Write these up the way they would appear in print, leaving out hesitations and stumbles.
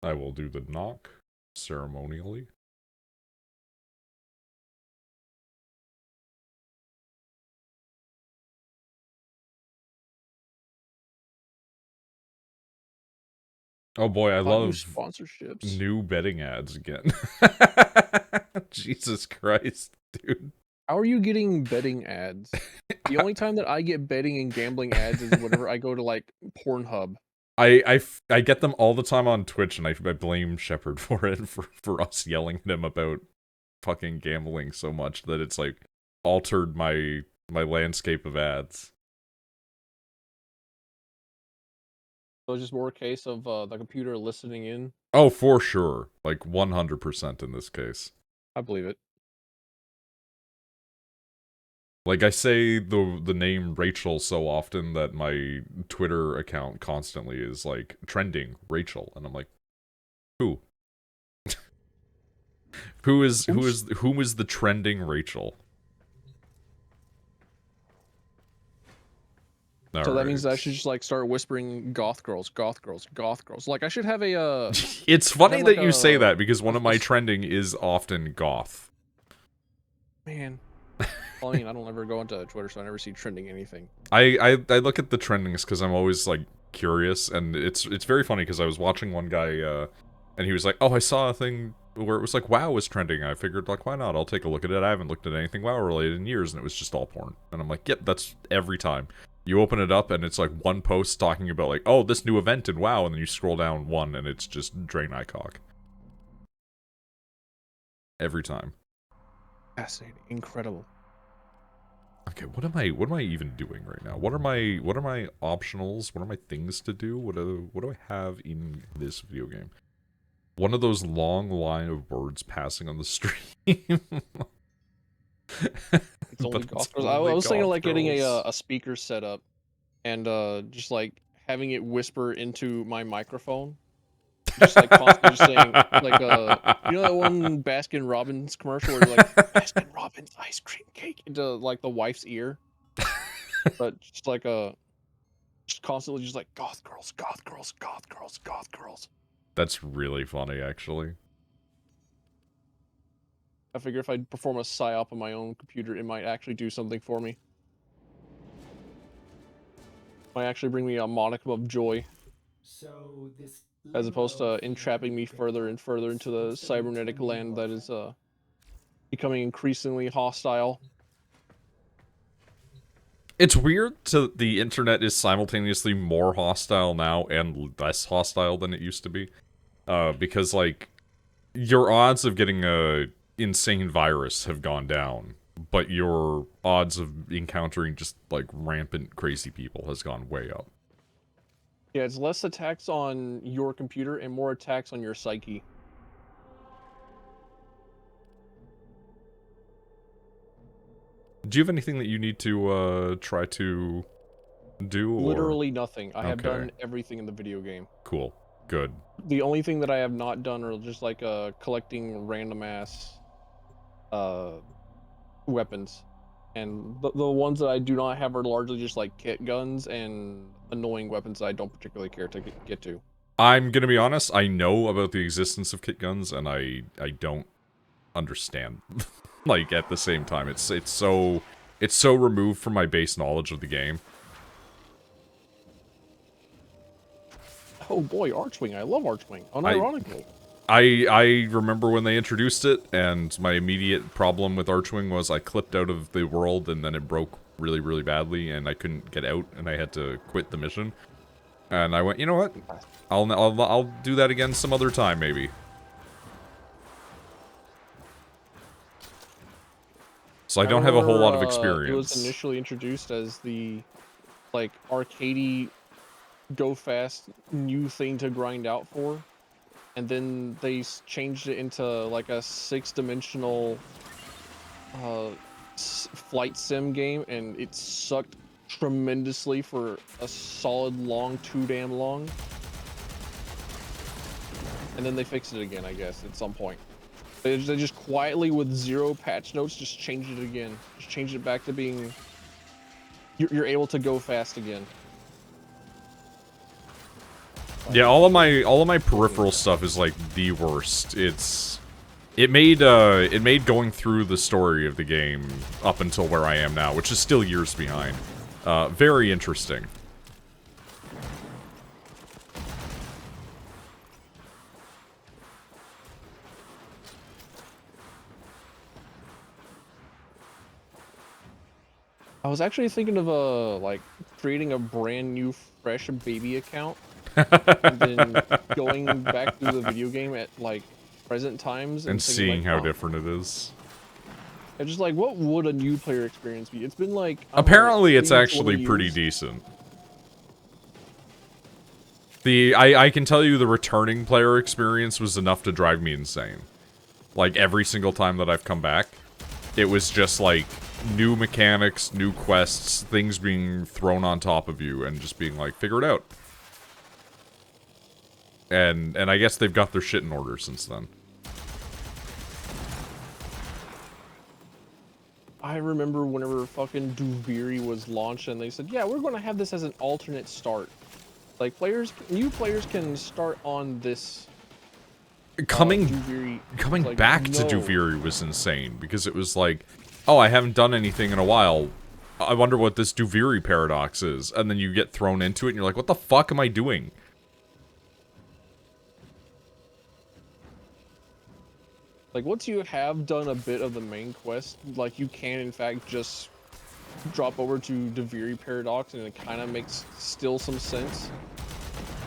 I will do the knock ceremonially. Oh boy, I New love sponsorships. new betting ads again. Jesus Christ, dude. How are you getting betting ads? The only time that I get betting and gambling ads is whenever I go to like Pornhub. I get them all the time on Twitch, and I blame Shepard for it, for us yelling at him about fucking gambling so much that it's like altered my landscape of ads. So it's just more a case of the computer listening in. Oh, for sure. Like 100% in this case. I believe it. Like, I say the name Rachel so often that my Twitter account constantly is like trending Rachel, and I'm like, who? who is the trending Rachel? So that means that I Alright. should just like start whispering goth girls, goth girls, goth girls. Like I should have a It's funny have like that you say that, because one of my a trending is often goth. man. Well, I mean, I don't ever go into Twitter, so I never see trending anything. I look at the trendings because I'm always like curious, and it's very funny because I was watching one guy, and he was like, "Oh, I saw a thing where it was like WoW was trending." I figured like, why not? I'll take a look at it. I haven't looked at anything WoW related in years, and it was just all porn. And I'm like, "Yep, that's every time." You open it up, and it's like one post talking about like, "Oh, this new event in WoW," and then you scroll down one, and it's just Drain Eye Cock. Every time. Fascinating, incredible. Okay, what am I even doing right now? What are my optionals? What are my things to do? What do I have in this video game? One of those long line of words passing on the stream. It's only But it's goth girls. I only was thinking of goth like getting girls. a speaker set up and just like having it whisper into my microphone. Just like constantly just saying like you know that one Baskin Robbins commercial where you're like Baskin Robbins ice cream cake into like the wife's ear, but just like just constantly just like goth girls, goth girls, goth girls, goth girls. That's really funny, actually. I figure if I perform a psyop on my own computer, it might actually do something for me. Might actually bring me a modicum of joy. So this As opposed limbo to feeling entrapping me you've been further on, and further into the supposed to be cybernetic trending in land that Warframe. is becoming increasingly hostile. It's weird to the internet is simultaneously more hostile now and less hostile than it used to be. Because like your odds of getting a insane virus have gone down, but your odds of encountering just like rampant crazy people has gone way up. Yeah, it's less attacks on your computer and more attacks on your psyche. Do you have anything that you need to try to do, or Literally nothing. I have okay, done everything in the video game. cool, good. The only thing that I have not done are just like collecting random ass uh weapons. And the ones that I do not have are largely just like kit guns and annoying weapons that I don't particularly care to get to. I'm gonna be honest, I know about the existence of kit guns, and I don't understand. Like, at the same time, it's so removed from my base knowledge of the game. Oh boy, Archwing. I love Archwing. I Unironically. I remember when they introduced it, and my immediate problem with Archwing was I clipped out of the world, and then it broke really, really badly, and I couldn't get out, and I had to quit the mission. And I went, you know what? I'll do that again some other time, maybe. So I don't have a whole lot of It was experience. initially introduced as the like arcadey go fast new thing to grind out for, and then they changed it into like a 6-dimensional flight sim game, and it sucked tremendously for a solid too damn long. And then they fixed it again, I guess, at some point. They just quietly, with 0 patch notes, just changed it again. Just changed it back to being you're able to go fast again. Yeah, all of my peripheral stuff is like the worst. It made going through the story of the game up until where I am now, which is still years behind. Very interesting. I was actually thinking of like creating a brand new fresh baby account and then going back through the video game at like present times And thinking, seeing like, how huh. different it is. And just like, what would a new player experience be? It's been like Apparently, it's 15, actually 20 pretty years. decent. I can tell you the returning player experience was enough to drive me insane. Like, every single time that I've come back, it was just like new mechanics, new quests, things being thrown on top of you, and just being like, figure it out. And I guess they've got their shit in order since then. I remember whenever fucking Duviri was launched and they said, yeah, we're going to have this as an alternate start. Like, new players can start on this. Coming Duviri, back no. to Duviri was insane, because it was like, oh, I haven't done anything in a while. I wonder what this Duviri paradox is. And then you get thrown into it and you're like, what the fuck am I doing? Like, once you have done a bit of the main quest, like, you can, in fact, just drop over to Duviri Paradox, and it kind of makes still some sense.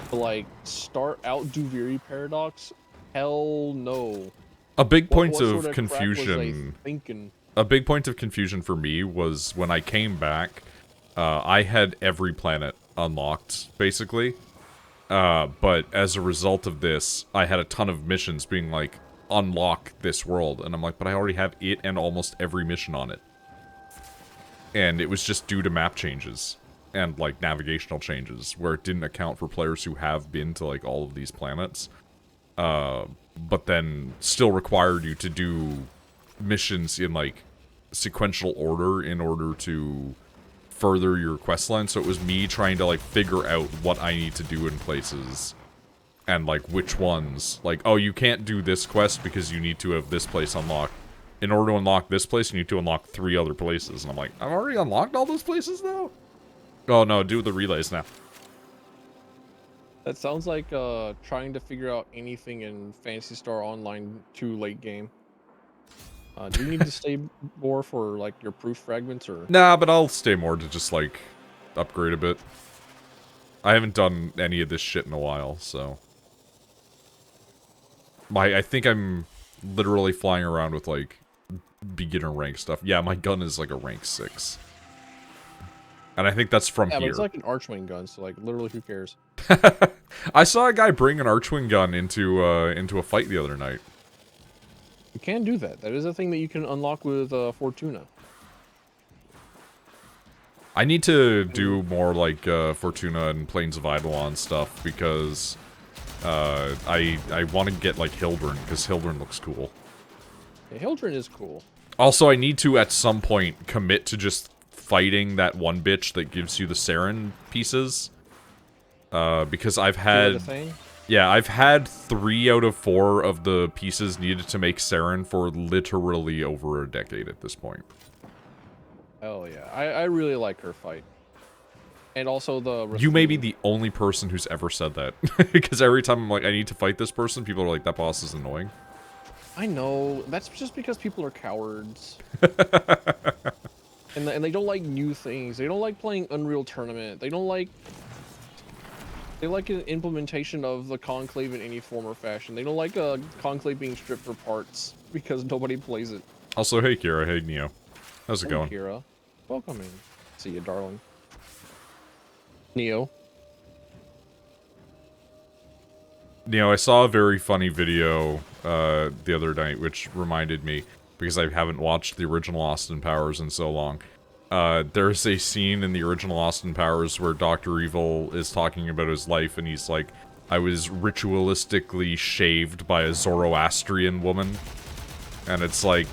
But, like, start out Duviri Paradox? Hell no. A big point What of sort of crap was they confusion... thinking? A big point of confusion for me was when I came back, I had every planet unlocked, basically. But as a result of this, I had a ton of missions being like, unlock this world. And I'm like, but I already have it and almost every mission on it. And it was just due to map changes and, like, navigational changes, where it didn't account for players who have been to, like, all of these planets. But then still required you to do missions in, like, sequential order in order to further your questline. So it was me trying to, like, figure out what I need to do in places. And, like, which ones. Like, oh, you can't do this quest because you need to have this place unlocked. In order to unlock this place, you need to unlock 3 other places. And I'm like, I've already unlocked all those places now? Oh, no, do the relays now. That sounds like trying to figure out anything in Phantasy Star Online 2 late game. Do you need to stay more for, like, your proof fragments, or...? Nah, but I'll stay more to just, like, upgrade a bit. I haven't done any of this shit in a while, so... I think I'm literally flying around with, like, beginner rank stuff. Yeah, my gun is, like, a rank 6. And I think that's from here. Yeah, but it's like an Archwing gun, so, like, literally, who cares? I saw a guy bring an Archwing gun into a fight the other night. You can do that. That is a thing that you can unlock with Fortuna. I need to do more, like, Fortuna and Plains of Eidolon stuff, because... I want to get, like, Hildryn, because Hildryn looks cool. Yeah, Hildryn is cool. Also, I need to, at some point, commit to just fighting that one bitch that gives you the Saren pieces. Because I've had... Yeah, I've had 3 out of 4 of the pieces needed to make Saren for literally over a decade at this point. Hell yeah. I really like her fight. And also the... You may be the only person who's ever said that. Because every time I'm like, I need to fight this person, people are like, that boss is annoying. I know. That's just because people are cowards. and they don't like new things. They don't like playing Unreal Tournament. They don't like... They like an implementation of the Conclave in any form or fashion. They don't like a Conclave being stripped for parts because nobody plays it. Also, hey Kira, hey Neo. How's it going? Kira. Welcome in. See you, darling. Neo, I saw a very funny video the other night, which reminded me, because I haven't watched the original Austin Powers in so long. There's a scene in the original Austin Powers where Dr. Evil is talking about his life, and he's like, I was ritualistically shaved by a Zoroastrian woman. And it's like,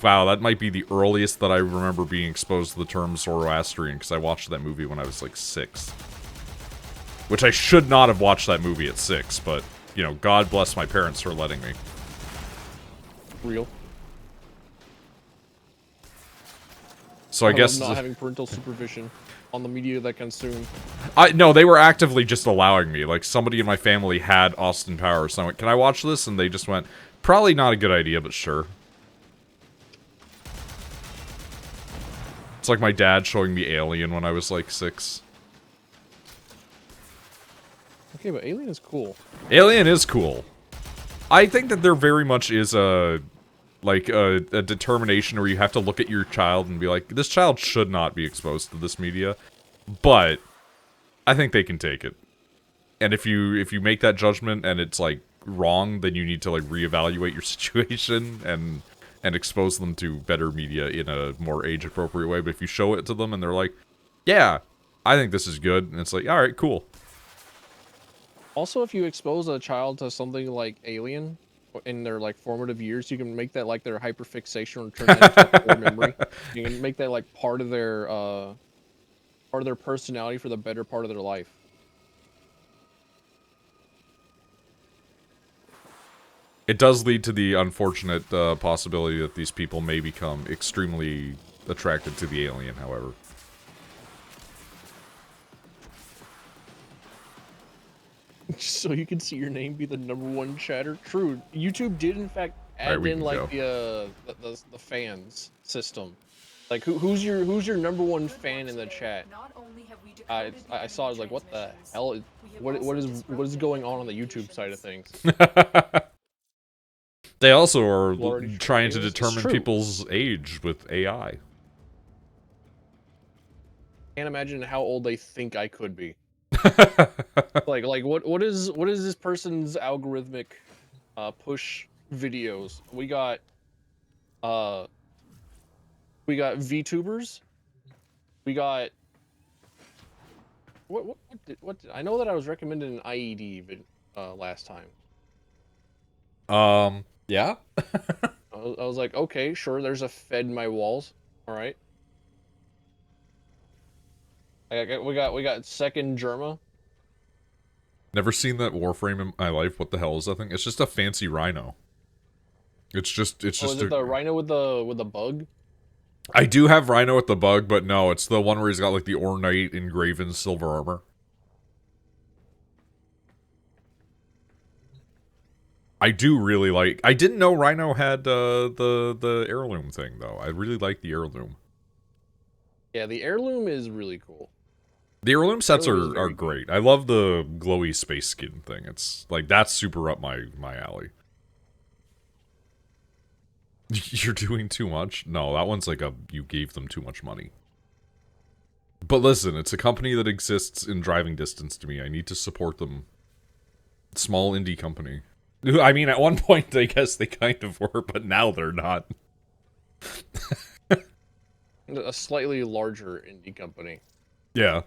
wow, that might be the earliest that I remember being exposed to the term Zoroastrian, because I watched that movie when I was like 6. Which I should not have watched that movie at 6, but, you know, God bless my parents for letting me. Real. So I guess... not having parental supervision on the media that consume. No, they were actively just allowing me. Like, somebody in my family had Austin Powers, so I went, can I watch this? And they just went, probably not a good idea, but sure. It's like my dad showing me Alien when I was, like, 6. Okay, but Alien is cool. Alien is cool. I think that there very much is a determination where you have to look at your child and be like, this child should not be exposed to this media, but I think they can take it. And if you make that judgment and it's like wrong, then you need to like reevaluate your situation and expose them to better media in a more age appropriate way. But if you show it to them and they're like, yeah, I think this is good, and it's like, all right, cool. Also, if you expose a child to something like Alien in their like formative years, you can make that like their hyperfixation or turn that into a core memory. You can make that like part of their personality for the better part of their life. It does lead to the unfortunate possibility that these people may become extremely attracted to the alien, however. So you can see your name be the #1 chatter. True. YouTube did in fact add in like the fans system. Like who's your #1 fan in the chat? I saw. I was like, what the hell? What is going on the YouTube side of things? They also are trying to determine people's age with AI. Can't imagine how old they think I could be. like what is this person's algorithmic push videos? We got VTubers. We got what did I know that I was recommended an IED last time. Yeah. I was like, okay, sure. There's a Fed in my walls. All right. We got second Germa. Never seen that Warframe in my life. What the hell is that thing? It's just a fancy rhino. It's just is it the rhino with the bug? I do have rhino with the bug, but no, it's the one where he's got like the ornate engraven silver armor. I do really like... I didn't know Rhino had the heirloom thing, though. I really like the heirloom. Yeah, the heirloom is really cool. The heirloom sets are great. I love the glowy space skin thing. It's like, that's super up my alley. You're doing too much? No, that one's like you gave them too much money. But listen, it's a company that exists in driving distance to me. I need to support them. Small indie company. I mean, at one point, I guess they kind of were, but now they're not. A slightly larger indie company. Yeah.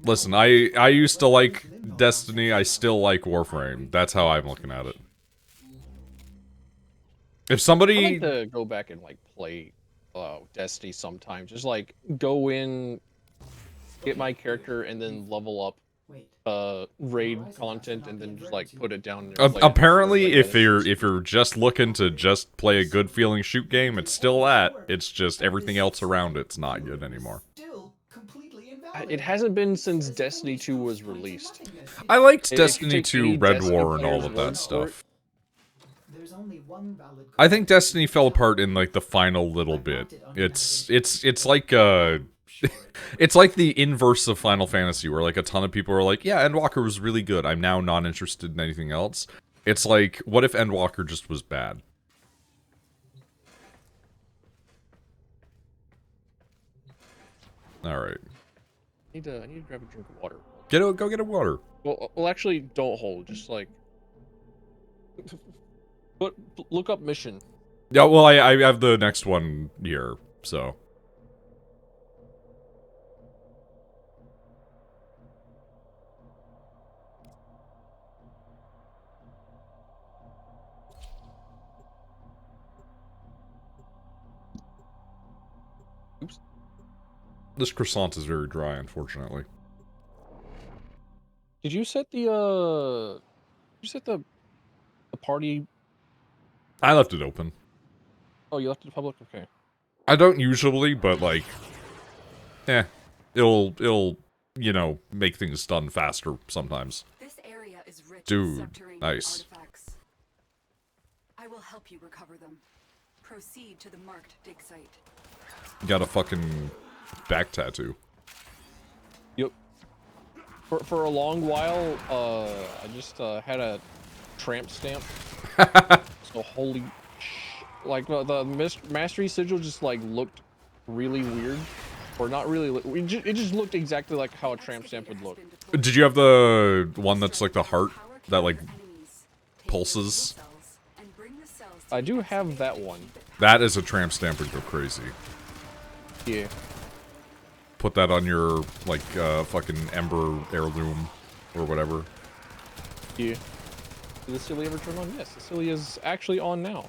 Listen, I used to like Destiny, I still like Warframe. That's how I'm looking at it. If somebody... I'd like to go back and, like, play Destiny sometime. Just, like, go in, get my character, and then level up raid content, and then just, like, put it down there. Apparently, if you're just looking to just play a good-feeling shoot game, it's still that. It's just everything else around it's not good anymore. It hasn't been since Destiny 2 was released. I liked Destiny 2, Red War, and all of that stuff. I think Destiny fell apart in like the final little bit. It's like it's like the inverse of Final Fantasy, where like a ton of people are like, yeah, Endwalker was really good. I'm now not interested in anything else. It's like, what if Endwalker just was bad? All right. I need to grab a drink of water. Go get a water. Well, actually, don't hold. Just like, look up mission. Yeah, well, I have the next one here, so. Oops. This croissant is very dry, unfortunately. Did you set the the party? I left it open. Oh, you left it public. Okay. I don't usually, but like, it'll you know make things done faster sometimes. This area is rich in Dude, subterranean nice. artifacts. I will help you recover them. Proceed to the marked dig site. Got a fucking back tattoo. Yep. For a long while, I just had a tramp stamp. So holy, like the mastery sigil just like looked really weird, or not really. It just looked exactly like how a tramp stamp would look. Did you have the one that's like the heart that like pulses? I do have that one. That is a tramp stamp would go crazy. Yeah. Put that on your like fucking Ember heirloom or whatever. Yeah. Did the Cilia ever turn on? Yes, the Cilia is actually on now.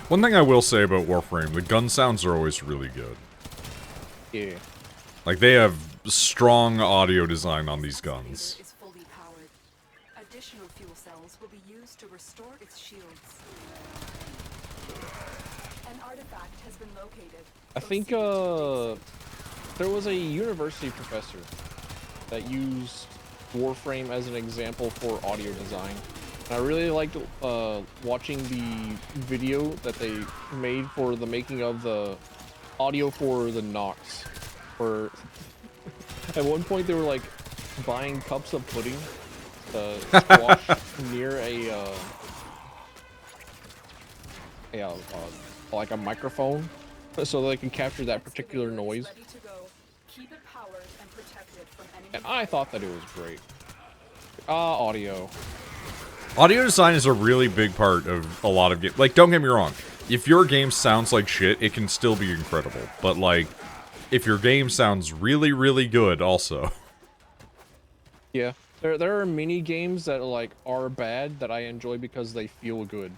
One thing I will say about Warframe, the gun sounds are always really good. Yeah. Like, they have strong audio design on these guns. Is fully powered. Additional fuel cells will be used to restore its shields. An artifact has been located. I think there was a university professor that used Warframe as an example for audio design. I really liked watching the video that they made for the making of the audio for the Nox. Where at one point they were like buying cups of pudding to squash near like a microphone, so they can capture that particular noise. Keep it powered and protected from enemy And I thought that it was great. Audio. Audio design is a really big part of a lot of games. Like, don't get me wrong. If your game sounds like shit, it can still be incredible. But, like, if your game sounds really, really good, also. Yeah. There are mini games that, like, are bad that I enjoy because they feel good.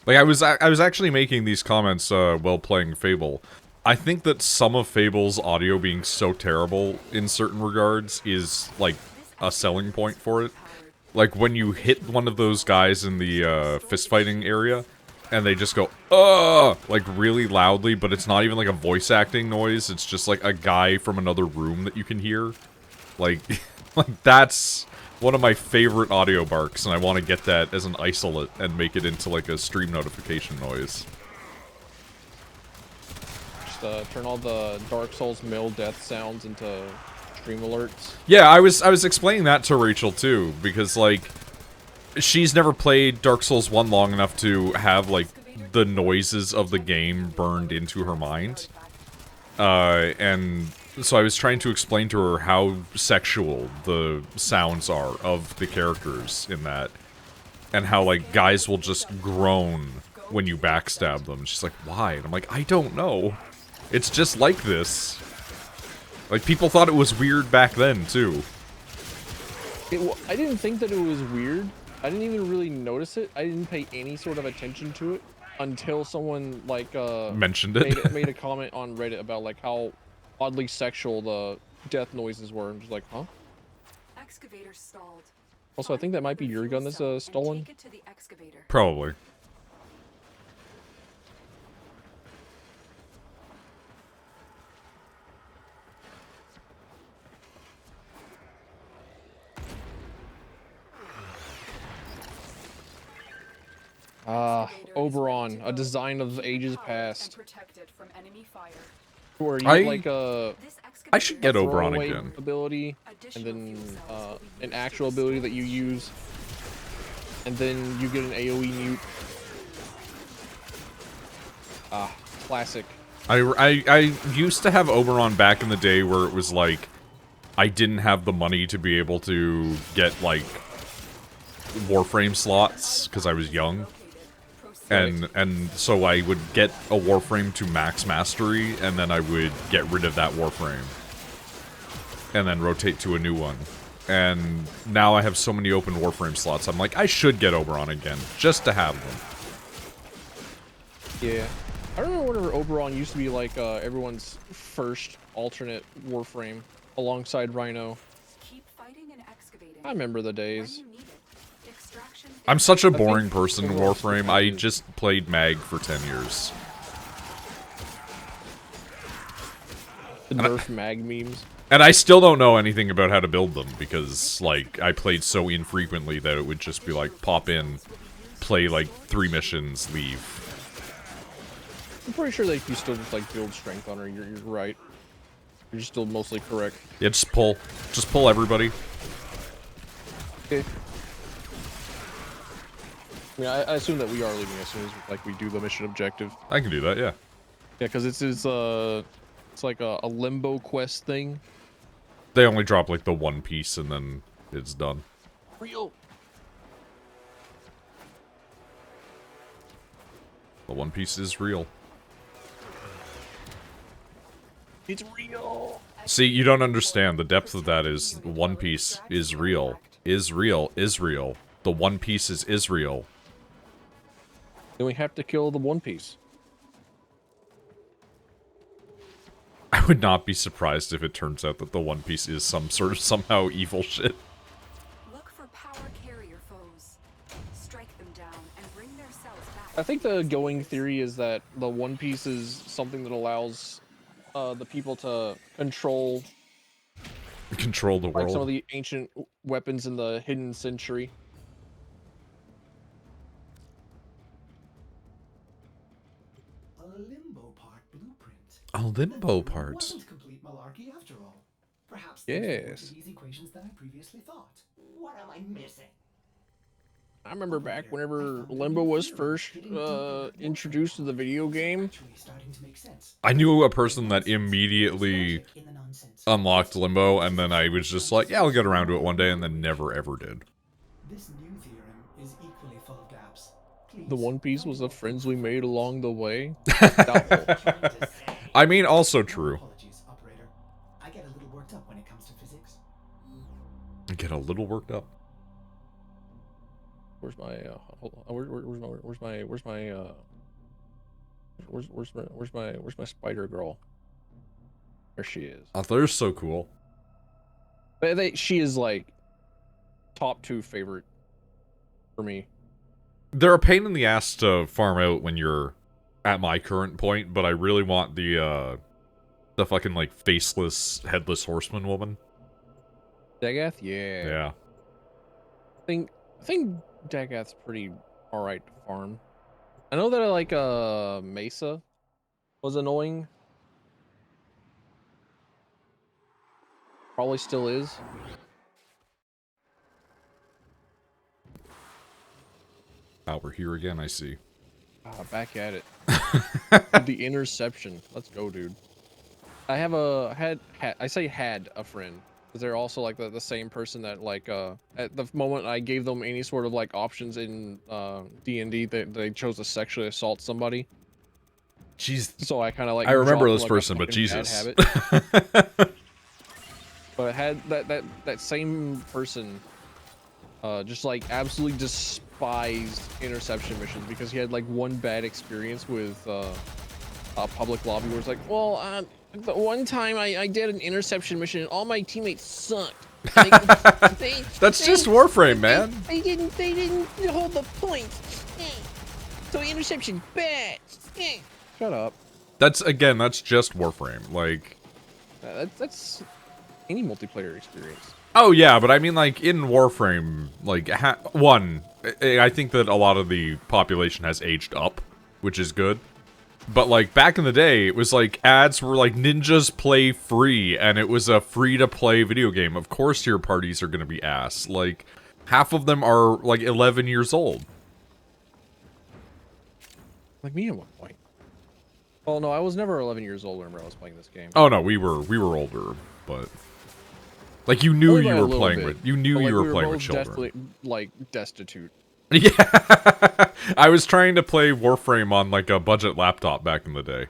Like, I was actually making these comments while playing Fable. I think that some of Fable's audio being so terrible in certain regards is, like, a selling point for it. Like, when you hit one of those guys in the fistfighting area, and they just go, "Ugh!" like, really loudly, but it's not even like a voice acting noise, it's just like a guy from another room that you can hear. Like, like that's one of my favorite audio barks, and I want to get that as an isolate and make it into, like, a stream notification noise. Just turn all the Dark Souls mill death sounds into stream alerts. Yeah, I was explaining that to Rachel too, because like she's never played Dark Souls 1 long enough to have like the noises of the game burned into her mind. And so I was trying to explain to her how sexual the sounds are of the characters in that, and how like guys will just groan when you backstab them. She's like, "Why?" And I'm like, "I don't know. It's just like this." Like, people thought it was weird back then, too. I didn't think that it was weird. I didn't even really notice it. I didn't pay any sort of attention to it until someone, like, mentioned it. made a comment on Reddit about, like, how oddly sexual the death noises were. I'm just like, huh? Excavator stalled. Also, I think that might be your gun that's, stolen. Take it to the excavator. Probably. Oberon, a design of ages past. Protected from enemy fire. Where you I- like I should get Oberon throwaway again. ability, and then an actual ability that you use, and then you get an AoE mute. Classic. I used to have Oberon back in the day where it was like, I didn't have the money to be able to get, like, Warframe slots, because I was young. and so I would get a Warframe to max mastery, and then I would get rid of that Warframe, and then rotate to a new one. And now I have so many open Warframe slots, I'm like, I should get Oberon again, just to have them. Yeah. I remember whenever Oberon used to be like everyone's first alternate Warframe alongside Rhino. Keep fighting and excavating. I remember the days. When you need it. Extraction I'm is- such a I think boring person in overall Warframe, I just played Mag for 10 years. The Nerf mag memes. And I still don't know anything about how to build them, because, like, I played so infrequently that it would just be like, pop in, play like 3 missions, leave. I'm pretty sure that you still just like build strength on her. You're right. You're still mostly correct. Yeah, just pull everybody. Okay. I mean, I assume that we are leaving as soon as like we do the mission objective. I can do that, yeah. Yeah, because it's like a limbo quest thing. They only drop like the one piece and then it's done. Real. The one piece is real. It's real. See, you don't understand. The depth of that is One Piece is real. Israel. The One Piece is Israel. Then we have to kill the One Piece. I would not be surprised if it turns out that the One Piece is some sort of somehow evil shit. Look for power carrier foes. Strike them down and bring their cells back. I think the going theory is that the One Piece is something that allows the people to control Control the like some of world. the ancient weapons in the Hidden Century. A limbo part blueprint. A limbo That part. wasn't complete malarkey after all. Perhaps things were Yes. to these equations than I previously thought. What am I missing? I remember back whenever Limbo was first introduced to the video game. Actually starting to make sense. I knew a person that immediately In the nonsense. unlocked Limbo, and then I was just like, yeah, I'll get around to it one day, and then never ever did. This new theorem is equally full of gaps. Please, The One Piece was the friends we made along the way. trying Doubtful. to say. I mean, also No true. apologies, operator. I get a little worked up when it comes to physics. Get a little worked up. Where's my hold on. Where's my spider girl? There she is. Oh, they're so cool. She is like top 2 favorite for me. They're a pain in the ass to farm out when you're at my current point, but I really want the fucking like faceless, headless horseman woman. Dagath, yeah. Yeah. I think Dagath's pretty alright to farm. I know that I like Mesa was annoying. Probably still is. Oh, we're here again, I see. Back at it. The interception. Let's go, dude. I have I say had a friend. Because they're also like the same person that like at the moment I gave them any sort of like options in D&D, they chose to sexually assault somebody. Jeez. So I kind of like I remember dropped, this like, a person, but fucking bad Jesus. habit. But I had that same person just like absolutely despised interception missions because he had like one bad experience with a public lobby where it's like, well, the one time I did an interception mission and all my teammates sucked. Like, That's just Warframe, man. They didn't hold the points. So interception bad. Shut up. That's just Warframe. Like, That's any multiplayer experience. oh yeah, but I mean, like, in Warframe, like, I think that a lot of the population has aged up, which is good. But, like, back in the day, it was like, ads were like, ninjas play free, and it was a free-to-play video game. Of course your parties are gonna be ass. Like, half of them are, like, 11 years old. Like me at one point. Oh no, I was never 11 years old whenever I was playing this game. Oh no, we were older, but... Like, you knew Only by you a were little playing bit. with... You knew But, like, you were we playing with both children. definitely, like, destitute. Yeah. I was trying to play Warframe on like a budget laptop back in the day.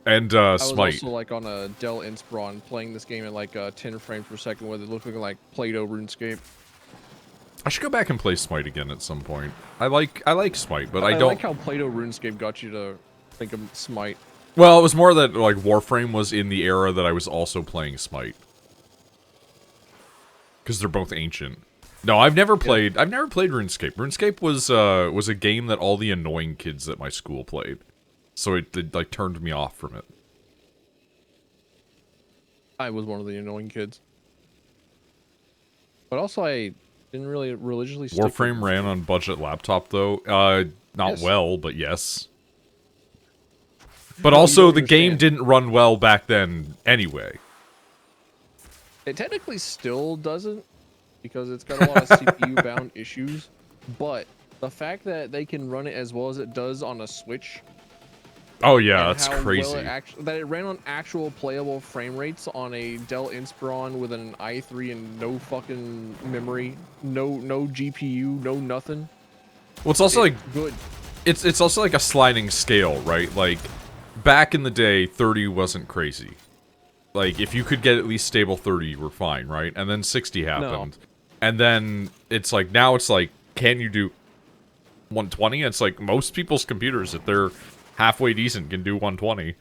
And I was Smite. also like on a Dell Inspiron playing this game at like 10 frames per second with it looking like Play-Doh RuneScape. I should go back and play Smite again at some point. I like Smite, but I don't like how Play-Doh RuneScape got you to think of Smite. Well, it was more that like Warframe was in the era that I was also playing Smite. Because they're both ancient. No, I've never played RuneScape. RuneScape was a game that all the annoying kids at my school played. So it like turned me off from it. I was one of the annoying kids. But also I didn't really religiously stick with Warframe ran on budget laptop though. Not Yes. well, but yes. But No, you also don't the game understand. didn't run well back then anyway. It technically still doesn't because it's got a lot of CPU bound issues, but the fact that they can run it as well as it does on a Switch, Oh yeah, and that's how crazy. well that it ran on actual playable frame rates on a Dell Inspiron with an i3 and no fucking memory, no GPU, no nothing. Well, it's also like Good. it's also like a sliding scale, right? Like back in the day, 30 wasn't crazy. Like if you could get at least stable 30, you were fine, right? And then 60 happened. And then it's like now it's like, can you do 120? It's like most people's computers, if they're halfway decent, can do 120.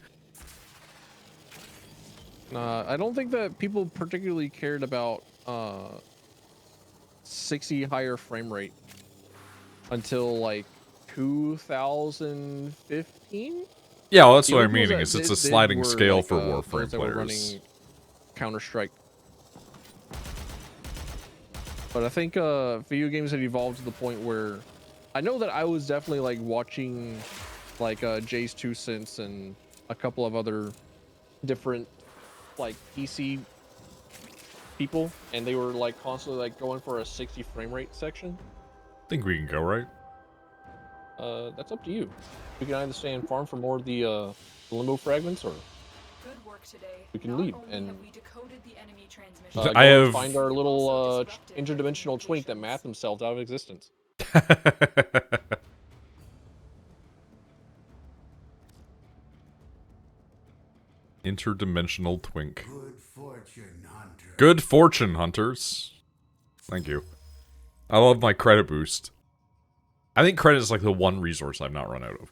I don't think that people particularly cared about 60 higher frame rate until like 2015. Yeah, well, that's what Even I'm those meaning. that Is it's a did sliding were, scale like, for those Warframe that were players. running Counter-Strike. But I think video games have evolved to the point where I know that I was definitely like watching like Jay's 2 Cents and a couple of other different like PC people, and they were like constantly like going for a 60 frame rate section. I think we can go, right? That's up to you. We can either stay and farm for more of the limbo fragments, or Good work today. We can Not leave, only and have we decoded the enemy transmission, I go and have- find our little Also disrupted interdimensional twink that communications. math themselves out of existence. Interdimensional twink. Good fortune, hunter. Good fortune, hunters. Thank you. I love my credit boost. I think credit is like the one resource I've not run out of.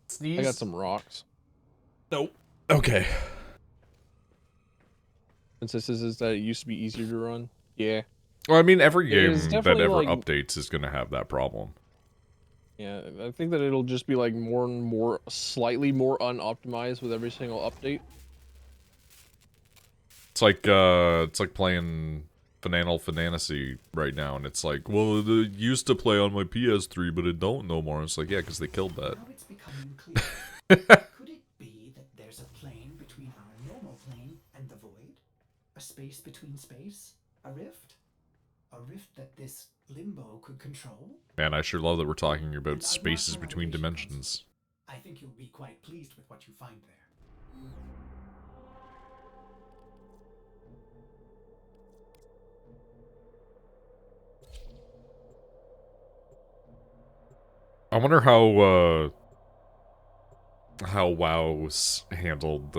Sneeze? I got some rocks. Nope. Okay. And this is that it used to be easier to run. Yeah. Well, I mean, every It game is that definitely, ever like- updates is going to have that problem. Yeah, I think that it'll just be like more and more, slightly more unoptimized with every single update. It's like playing Final Fantasy right now, and it's like, well, it used to play on my PS3, but it don't no more. It's like, yeah, because they killed that. Now it's becoming clear. Could it be that there's a plane between our normal plane and the void? A space between space? A rift? A rift that this limbo could control? Man, I sure love that we're talking about And spaces unlock our between relation dimensions. I think you'll be quite pleased with what you find there. I wonder how WoW's handled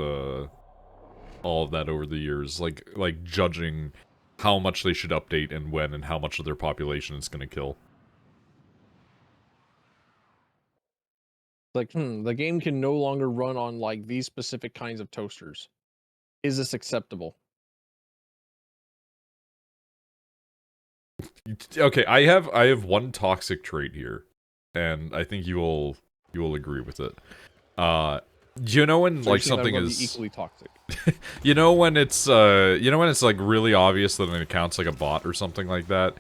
all of that over the years, like judging how much they should update and when, and how much of their population it's going to kill. Like, the game can no longer run on like these specific kinds of toasters. Is this acceptable? Okay, I have one toxic trait here, and I think you will agree with it. You know when So like you're saying that something I'm gonna be is equally toxic. you know when it's like really obvious that an account's like a bot or something like that,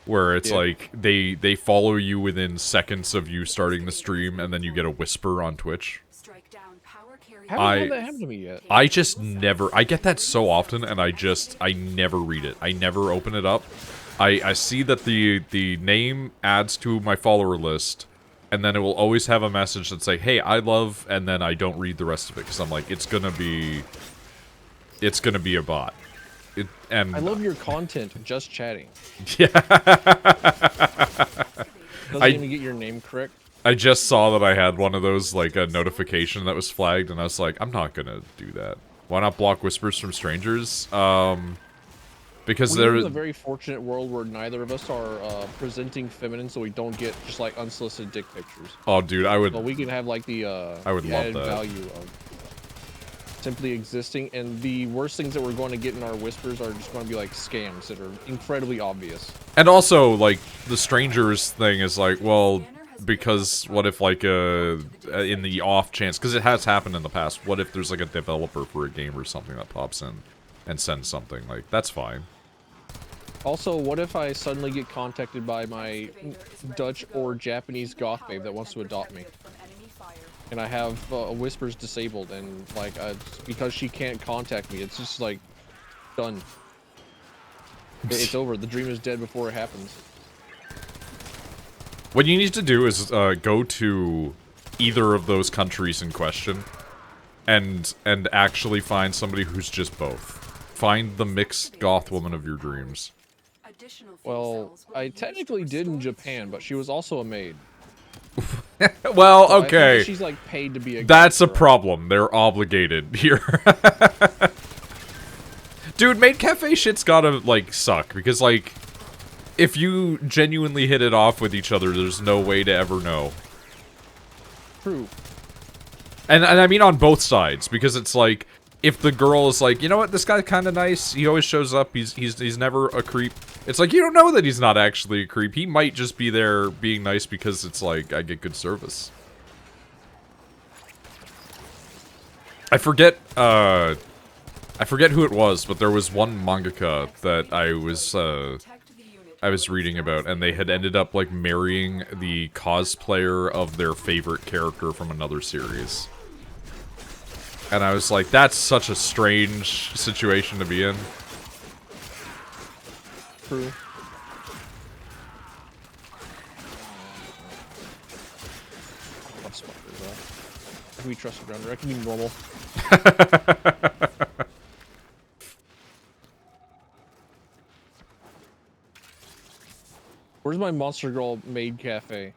where it's Yeah. like they follow you within seconds of you starting the stream, and then you get a whisper on Twitch. Strike down power carrier. Haven't had that happen to me yet. I just never, I get that so often, and I never read it. I never open it up. I see that the name adds to my follower list, and then it will always have a message that say, hey, I love, and then I don't read the rest of it, because I'm like, it's gonna be a bot. and I love your content, just chatting. yeah. Doesn't I even get your name correct. I just saw that I had one of those, like, a notification that was flagged, and I was like, I'm not gonna do that. Why not block whispers from strangers? Because We live there... in a very fortunate world where neither of us are presenting feminine, so we don't get just like unsolicited dick pictures. Oh, dude, I would... But we can have like the I would the love added that. value of simply existing, and the worst things that we're going to get in our whispers are just going to be like scams that are incredibly obvious. And also, like, the strangers thing is like, well, because what if, like, in the off chance, because it has happened in the past, what if there's, like, a developer for a game or something that pops in and sends something? Like, that's fine. Also, what if I suddenly get contacted by my Dutch or Japanese goth babe that wants to adopt me? And I have whispers disabled, and like because she can't contact me, it's just like done. It's over. The dream is dead before it happens. What you need to do is go to either of those countries in question, and actually find somebody who's just both. Find the mixed goth woman of your dreams. Well, I technically did in Japan, but she was also a maid. Well, So I think that okay. she's like paid to be a. That's a goth girl. problem. They're obligated here. Dude, maid cafe shit's gotta, like, suck. Because, like, if you genuinely hit it off with each other, there's no way to ever know. True. And I mean on both sides. Because it's like, if the girl is like, you know what, this guy's kind of nice. He always shows up. He's never a creep. It's like, you don't know that he's not actually a creep. He might just be there being nice because it's like, I get good service. I forget who it was, but there was one mangaka that I was reading about, and they had ended up, like, marrying the cosplayer of their favorite character from another series. And I was like, that's such a strange situation to be in. True. I can be trusted around her. I can be normal. Where's my Monster Girl maid cafe?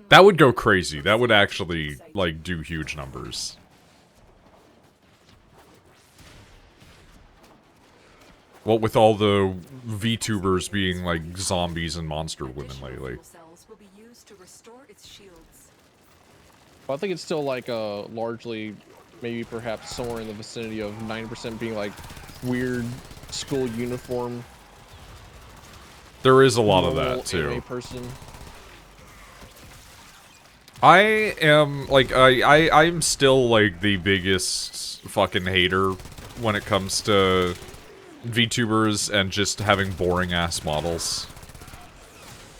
That would go crazy. That would actually, like, do huge numbers. Well, with all the VTubers being, like, zombies and monster women lately. Well, I think it's still like largely, maybe perhaps somewhere in the vicinity of 90% being like weird school uniform. There is a lot of normal that, too. anime person. I am, like, I'm still, like, the biggest fucking hater when it comes to VTubers and just having boring-ass models.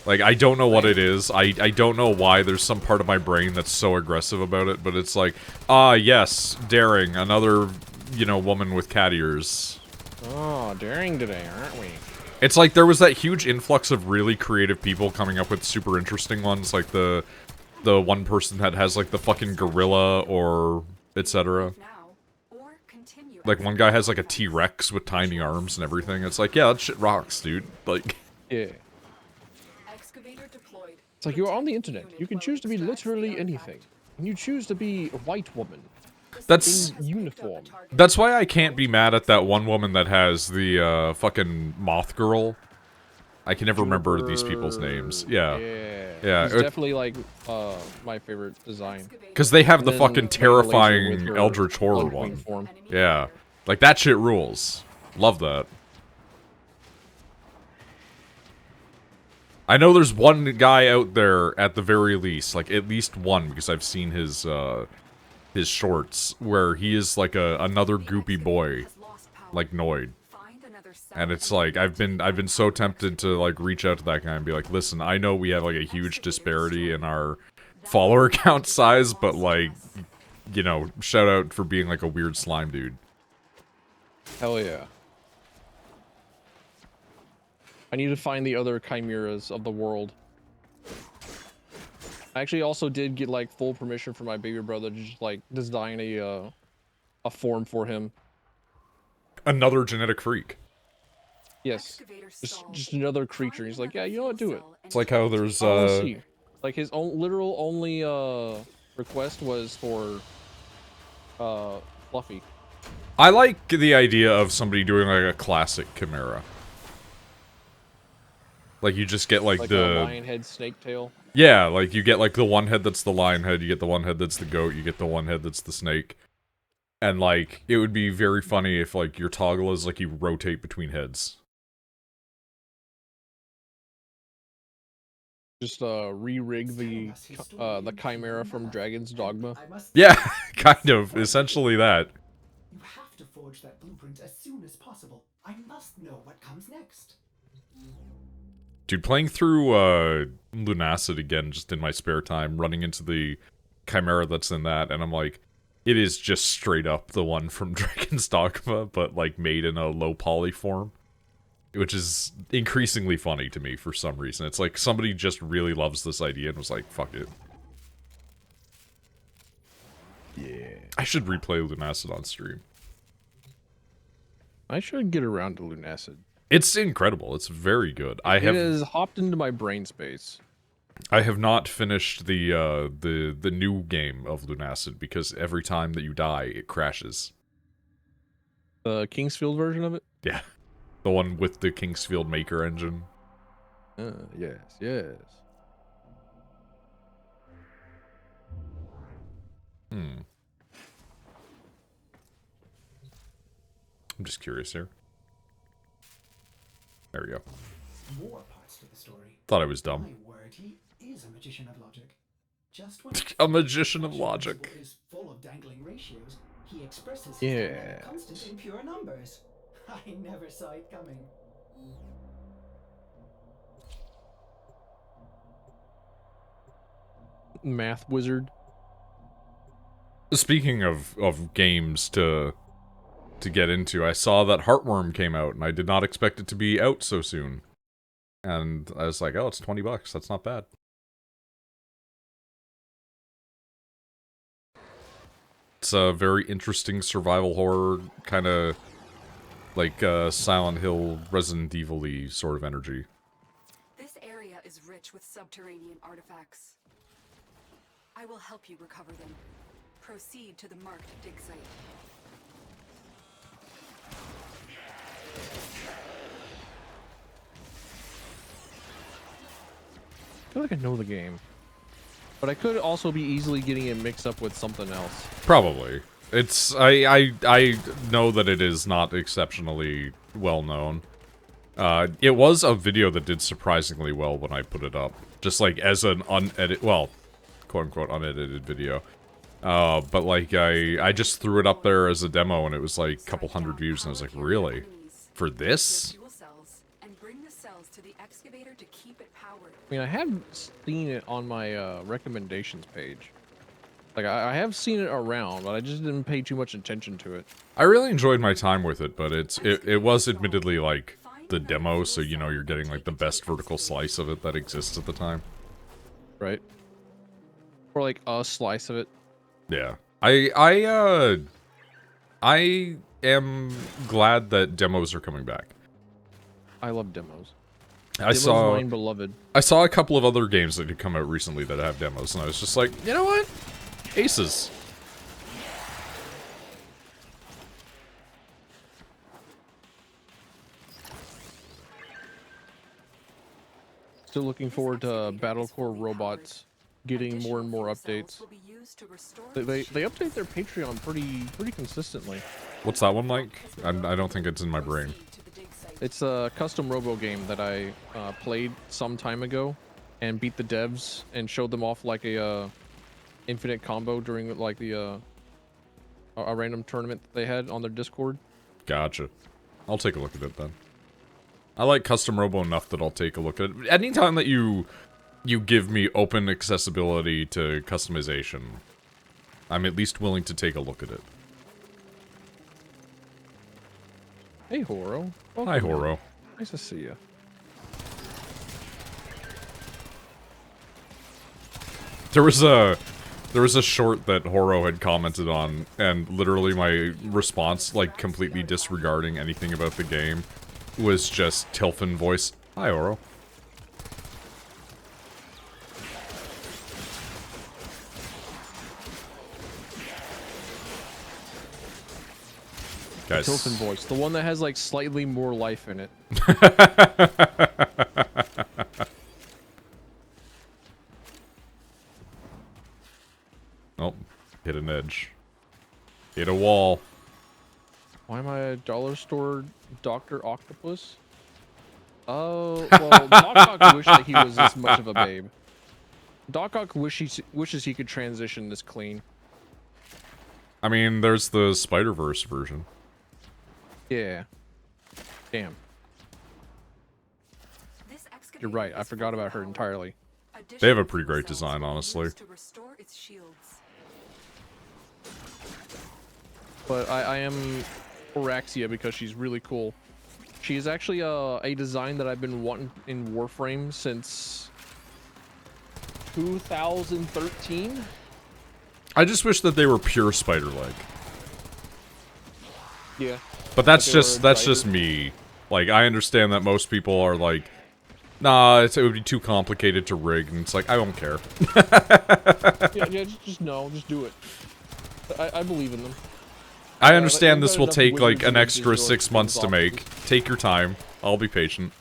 Like, I don't know what it is. I don't know why there's some part of my brain that's so aggressive about it, but it's like, ah, yes, daring, another, you know, woman with cat ears. Oh, daring today, aren't we? It's like there was that huge influx of really creative people coming up with super interesting ones, like the one person that has, like, the fucking gorilla or etc. Like, one guy has, like, a T-Rex with tiny arms and everything. It's like, yeah, that shit rocks, dude. Like... Yeah. It's like, you're on the internet. You can choose to be literally anything. And you choose to be a white woman. That's... In uniform. That's why I can't be mad at that one woman that has the, fucking moth girl. I can never remember these people's names. Yeah. Yeah. It's definitely, like, my favorite design. Because they have the And fucking then terrifying her Eldritch Horror blood queen one. form. Yeah. Like, that shit rules. Love that. I know there's one guy out there, at the very least, like, at least one, because I've seen his shorts, where he is, like, another goopy boy, like Noid. And it's like, I've been so tempted to, like, reach out to that guy and be like, listen, I know we have, like, a huge disparity in our follower count size, but, like, you know, shout out for being, like, a weird slime dude. Hell yeah. I need to find the other chimeras of the world. I actually also did get, like, full permission from my baby brother to just, like, design a form for him. Another genetic freak. Yes. Just another creature. He's like, yeah, you know what? Do it. It's like how there's Oh, let's see. Like his literal only request was for Fluffy. I like the idea of somebody doing like a classic Chimera. Like you just get like a the lion head, snake tail. Yeah, like you get like the one head that's the lion head, you get the one head that's the goat, you get the one head that's the snake. And like it would be very funny if like your toggle is like you rotate between heads. Just re-rig the Chimera from Dragon's Dogma. Yeah, kind of. Essentially that. You have to forge that blueprint as soon as possible. I must know what comes next. Dude, playing through Lunacid again just in my spare time, running into the Chimera that's in that, and I'm like, it is just straight up the one from Dragon's Dogma, but like made in a low poly form. Which is increasingly funny to me for some reason. It's like somebody just really loves this idea and was like, fuck it. Yeah. I should replay Lunacid on stream. I should get around to Lunacid. It's incredible. It's very good. It has hopped into my brain space. I have not finished the new game of Lunacid because every time that you die, it crashes. The Kingsfield version of it? Yeah. The one with the Kingsfield Maker engine. Yes, yes. I'm just curious here. There we go. More parts to the story. Thought I was dumb. My word, he is a magician of logic. Just when A magician of logic. is full of dangling ratios, he expresses his Yeah. dynamic constant in pure numbers. I never saw it coming. Math wizard. Speaking of games to get into, I saw that Heartworm came out, and I did not expect it to be out so soon. And I was like, oh, it's $20. That's not bad. It's a very interesting survival horror, kind of like Silent Hill, Resident Evil-y sort of energy. This area is rich with subterranean artifacts. I will help you recover them. Proceed to the marked dig site. I feel like I know the game. But I could also be easily getting it mixed up with something else. Probably. It's I know that it is not exceptionally well known. It was a video that did surprisingly well when I put it up. Just like as an unedited, well, quote unquote unedited video. But like I just threw it up there as a demo and it was like a couple hundred views and I was like, really? For this? I mean, I have seen it on my recommendations page. Like, I have seen it around, but I just didn't pay too much attention to it. I really enjoyed my time with it, but it was admittedly like the demo, so you know you're getting like the best vertical slice of it that exists at the time. Right? Or like a slice of it. Yeah. I am glad that demos are coming back. I love demos. I saw mine beloved. I saw a couple of other games that had come out recently that have demos, and I was just like, you know what? Aces. Still looking forward to Battlecore Robots getting more and more updates. They update their Patreon pretty consistently. What's that one like? I don't think it's in my brain. It's a custom robo game that I played some time ago and beat the devs and showed them off like a infinite combo during like the a random tournament that they had on their Discord. Gotcha. I'll take a look at it then. I like custom robo enough that I'll take a look at it. Anytime that you give me open accessibility to customization, I'm at least willing to take a look at it. Hey, Horo. Hi, Horo. Nice to see you. There was There was a short that Horo had commented on, and literally my response, like completely disregarding anything about the game, was just Tilfin voice. Hi, Horo. Guys. Tilfin voice, the one that has like slightly more life in it. Oh, hit an edge. Hit a wall. Why am I a dollar store Dr. Octopus? Oh, well, Doc Ock wished that he was this much of a babe. Doc Ock wishes he could transition this clean. I mean, there's the Spider-Verse version. Yeah. Damn. You're right, I forgot about her entirely. They have a pretty great design, honestly. But I am Oraxia because she's really cool. She is actually a design that I've been wanting in Warframe since 2013. I just wish that they were pure spider-leg. Yeah. But that's just me. Like, I understand that most people are like, nah, it would be too complicated to rig, and it's like, I don't care. yeah, just no, just do it. I believe in them. I understand this will enough take like wizards an and extra digital 6 months to make. Take your time. I'll be patient.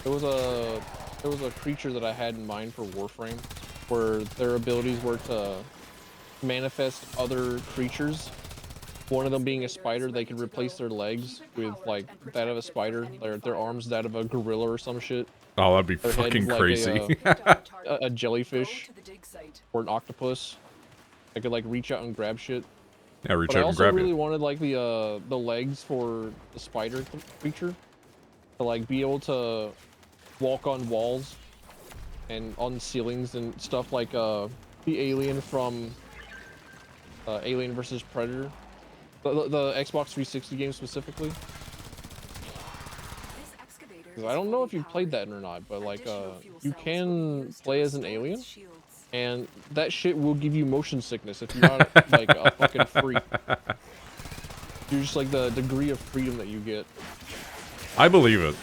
There was a creature that I had in mind for Warframe, where their abilities were to manifest other creatures. One of them being a spider, they could replace their legs with like that of a spider, their arms that of a gorilla or some shit. Oh, that'd be Their head fucking like crazy. a jellyfish or an octopus. I could like reach out and grab shit. Yeah, reach But I out and also grab really it. wanted like the legs for the spider creature to like be able to walk on walls and on ceilings and stuff like the alien from Alien vs Predator, the Xbox 360 game specifically. Because I don't know if you've played that or not, but like you can play as an alien, and that shit will give you motion sickness if you're not like a fucking freak. You're just like the degree of freedom that you get. I believe it.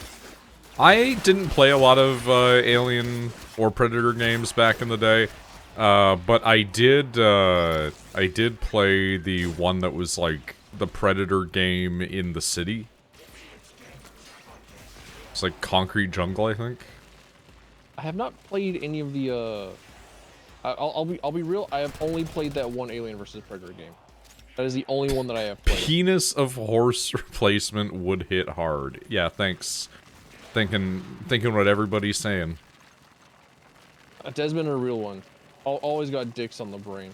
I didn't play a lot of Alien or Predator games back in the day, but I did play the one that was like the Predator game in the city. It's like Concrete Jungle, I think. I have not played any of the I'll be real, I have only played that one Alien vs Predator game. That is the only one that I have played. Penis of horse replacement would hit hard. Yeah, thanks. Thinking what everybody's saying. Desmond a real one. Always got dicks on the brain.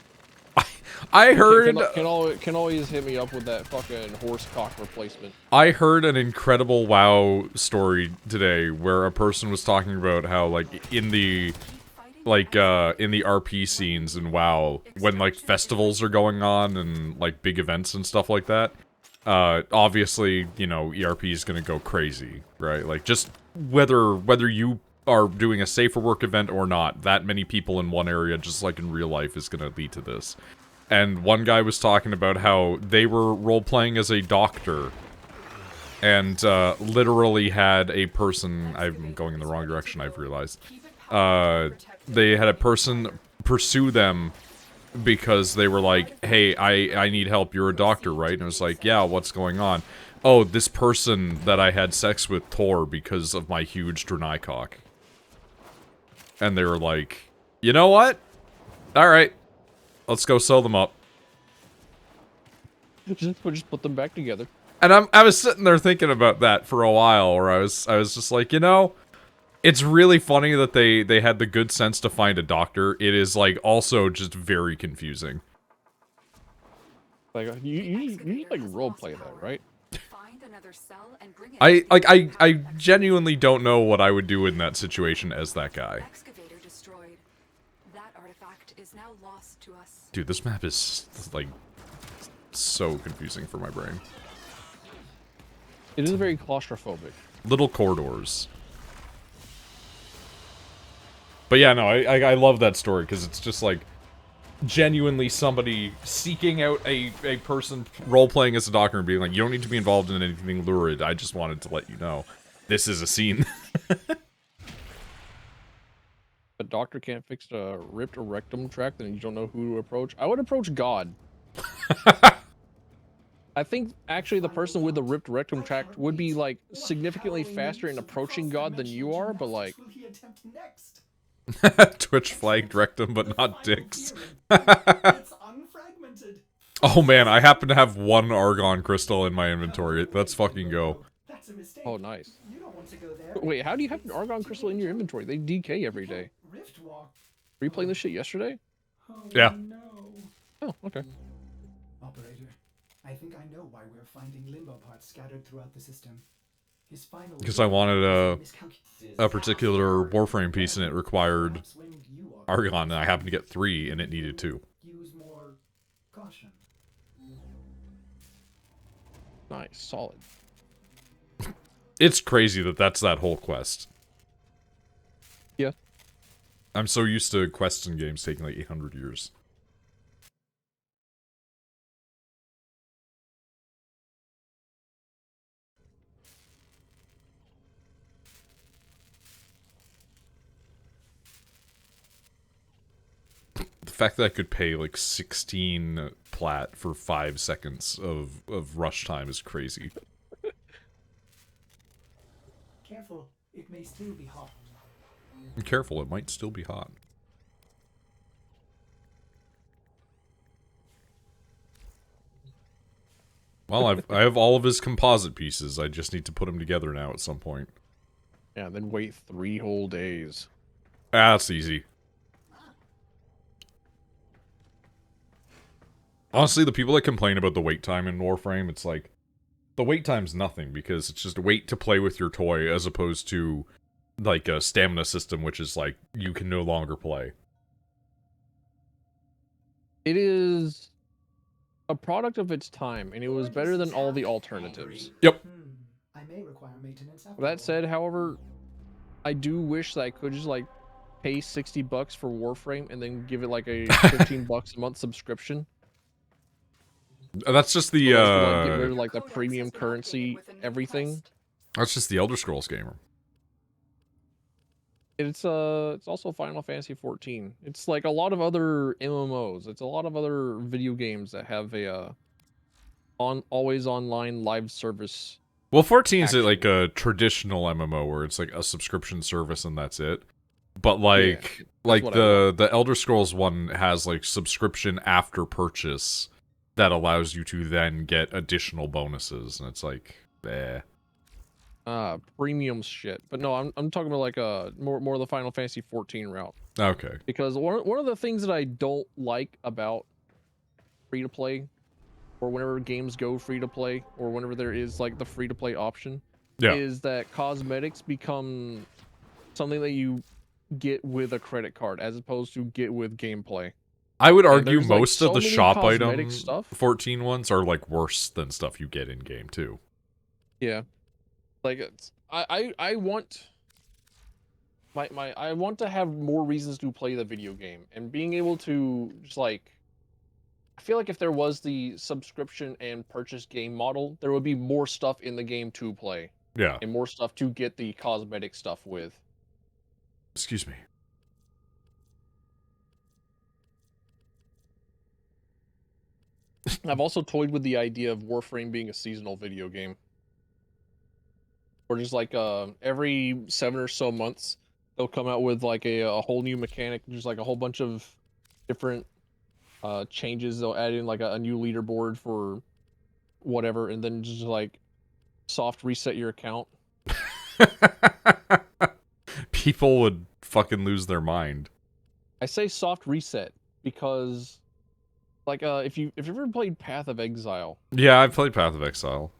I heard Can always hit me up with that fucking horse cock replacement. I heard an incredible WoW story today where a person was talking about how like in the RP scenes in WoW, when like festivals are going on and like big events and stuff like that, obviously, you know, ERP is gonna go crazy, right? Like just whether you are doing a safer work event or not, that many people in one area, just like in real life, is gonna lead to this. And one guy was talking about how they were role-playing as a doctor, and literally had a person, I'm going in the wrong direction, I've realized, they had a person pursue them because they were like, hey, I need help, you're a doctor, right? And it was like, yeah, what's going on? Oh, this person that I had sex with tore because of my huge Draenei cock. And they were like, you know what? Alright, let's go sew them up. Just put them back together. And I was sitting there thinking about that for a while, where I was just like, you know, it's really funny that they had the good sense to find a doctor. It is like also just very confusing. Like you like roleplay that, right? I genuinely don't know what I would do in that situation as that guy. Dude, this map is like so confusing for my brain. It is very claustrophobic. Little corridors. But yeah, no, I love that story because it's just like genuinely somebody seeking out a person role-playing as a doctor and being like, you don't need to be involved in anything lurid, I just wanted to let you know. This is a scene. A doctor can't fix a ripped rectum tract, then you don't know who to approach. I would approach God. I think actually the person with the ripped rectum tract would be like significantly faster in approaching God than you are, but like Will he attempt next? Twitch flagged rectum, but not dicks. It's unfragmented. Oh man, I happen to have one argon crystal in my inventory. Let's fucking go. That's a mistake. oh nice. You don't want to go there. Wait, how do you have an argon crystal in your inventory? They decay every day. Rift walk. Were you playing this shit yesterday? Oh, Yeah. No. Oh, okay. Operator, I think I know why we're finding limbo parts scattered throughout the system. His final. Because I wanted a particular Warframe piece and it required argon, and I happened to get 3 and it needed 2. Use more caution. Nice, solid. It's crazy that that's that whole quest. Yeah. I'm so used to quests in games taking like 800 years. The fact that I could pay like 16 plat for 5 seconds of rush time is crazy. Careful, it may still be hot. Be careful, it might still be hot. Well, I have all of his composite pieces. I just need to put them together now at some point. Yeah, then wait 3 whole days. Ah, that's easy. Honestly, the people that complain about the wait time in Warframe, it's like, the wait time's nothing, because it's just wait to play with your toy, as opposed to, like, a stamina system, which is like, you can no longer play. It is a product of its time, and it was better than all the alternatives. Yep. I may require maintenance after That said, however, I do wish that I could just like pay $60 for Warframe and then give it like a $15 a month subscription. That's just the, So, like, get rid of like the premium currency, everything. that's just the Elder Scrolls gamer. It's also Final Fantasy 14. It's like a lot of other MMOs. It's a lot of other video games that have a always online live service. Well, 14 is Action. like a traditional MMO where it's like a subscription service and that's it. But like, Yeah, like what I the Elder Scrolls one has like subscription after purchase that allows you to then get additional bonuses, and it's like, eh. Premium shit. But no, I'm talking about like more of the Final Fantasy 14 route. Okay. Because one of the things that I don't like about free to play, or whenever games go free to play, or whenever there is like the free to play option, Yeah. is that cosmetics become something that you get with a credit card as opposed to get with gameplay. I would And argue there's, like, most so of the many shop cosmetic item stuff. 14 ones are like worse than stuff you get in game too. Yeah, like I want I want to have more reasons to play the video game, and being able to just like, I feel like if there was the subscription and purchase game model, there would be more stuff in the game to play Yeah. and more stuff to get the cosmetic stuff with. Excuse me. I've also toyed with the idea of Warframe being a seasonal video game. Or just like every 7 or so months, they'll come out with like a whole new mechanic, just like a whole bunch of different changes. They'll add in like a new leaderboard for whatever, and then just like soft reset your account. People would fucking lose their mind. I say soft reset because like if you've ever played Path of Exile, Yeah, I've played Path of Exile.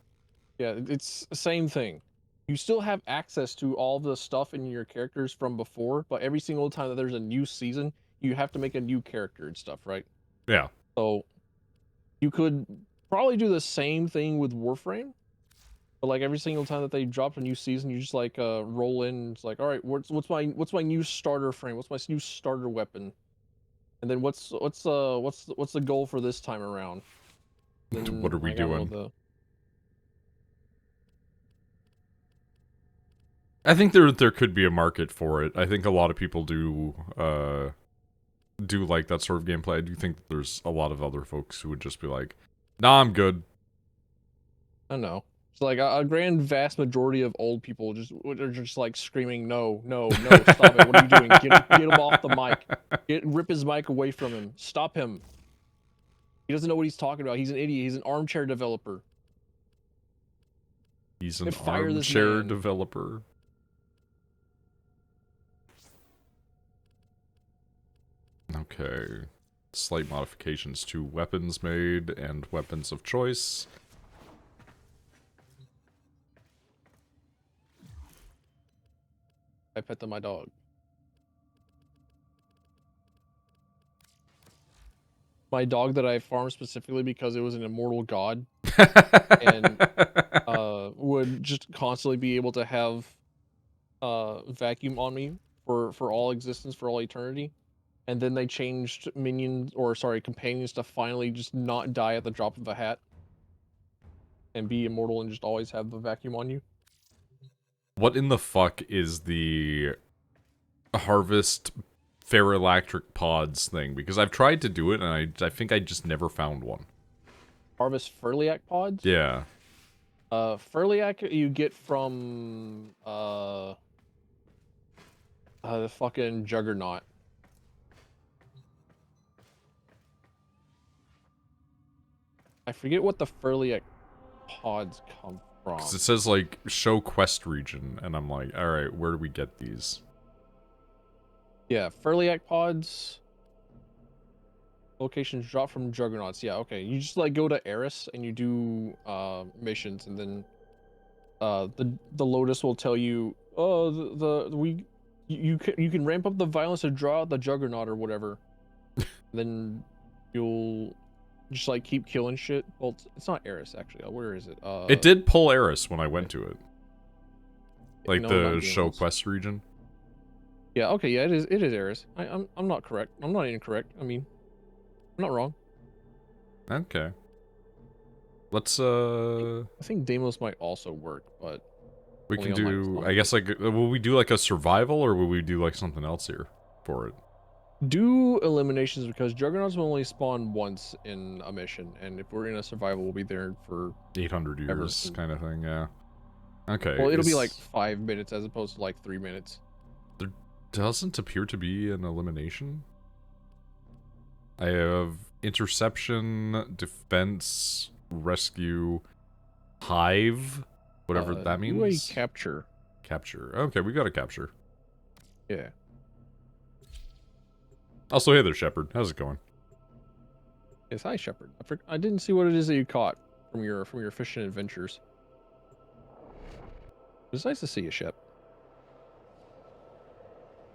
yeah, it's the same thing. You still have access to all the stuff in your characters from before, but every single time that there's a new season, you have to make a new character and stuff, right? Yeah. So you could probably do the same thing with Warframe, But like every single time that they dropped a new season, you just like roll in. It's like, all right, what's my new starter frame? What's my new starter weapon? And then what's the goal for this time around? Then, What are we like, I don't know, doing? I think there could be a market for it. I think a lot of people do like that sort of gameplay. I do think that there's a lot of other folks who would just be like, "Nah, I'm good." I don't know. It's like a grand vast majority of old people are just like screaming, no, no, no, stop it! What are you doing? Get him off the mic! Rip his mic away from him! Stop him! He doesn't know what he's talking about. He's an idiot. He's an armchair developer. He's an Fire this armchair man. developer. Okay. Slight modifications to weapons made and weapons of choice. I pet my dog. My dog that I farmed specifically because it was an immortal god and would just constantly be able to have vacuum on me for all existence, for all eternity. And then they changed companions to finally just not die at the drop of a hat and be immortal and just always have the vacuum on you. What in the fuck is the harvest ferroelectric pods thing? Because I've tried to do it and I think I just never found one. Harvest Furliak pods? Yeah. Furliak you get from the fucking Juggernaut. I forget what the Furliak pods come from. 'Cause it says, like, show quest region, and I'm like, alright, where do we get these? Yeah, Furliak pods. Locations drop from Juggernauts. Yeah, okay. You just, like, go to Eris, and you do, missions, and then, the Lotus will tell you, oh, you can ramp up the violence to draw out the Juggernaut or whatever. Then you'll just like keep killing shit. Well, it's not Eris actually. Where is it? It did pull Eris when I went to it. Like no, the show quest region. Yeah. Okay. Yeah. It is. It is Eris. I'm not correct. I'm not incorrect. I mean, I'm not wrong. Okay. Let's I think Deimos might also work, but we can do. I guess like will we do like a survival or will we do like something else here for it? Do eliminations because Juggernauts will only spawn once in a mission, and if we're in a survival, we'll be there for 800 years kind of thing. Yeah. Okay. Well, it'll be like 5 minutes as opposed to like 3 minutes. There doesn't appear to be an elimination. I have interception, defense, rescue, hive, whatever that means. Capture. Capture. Okay, we got a capture. Yeah. Also, hey there, Shepard. How's it going? Yes, hi, Shepard. I didn't see what it is that you caught from your fishing adventures. It's nice to see you, Shep.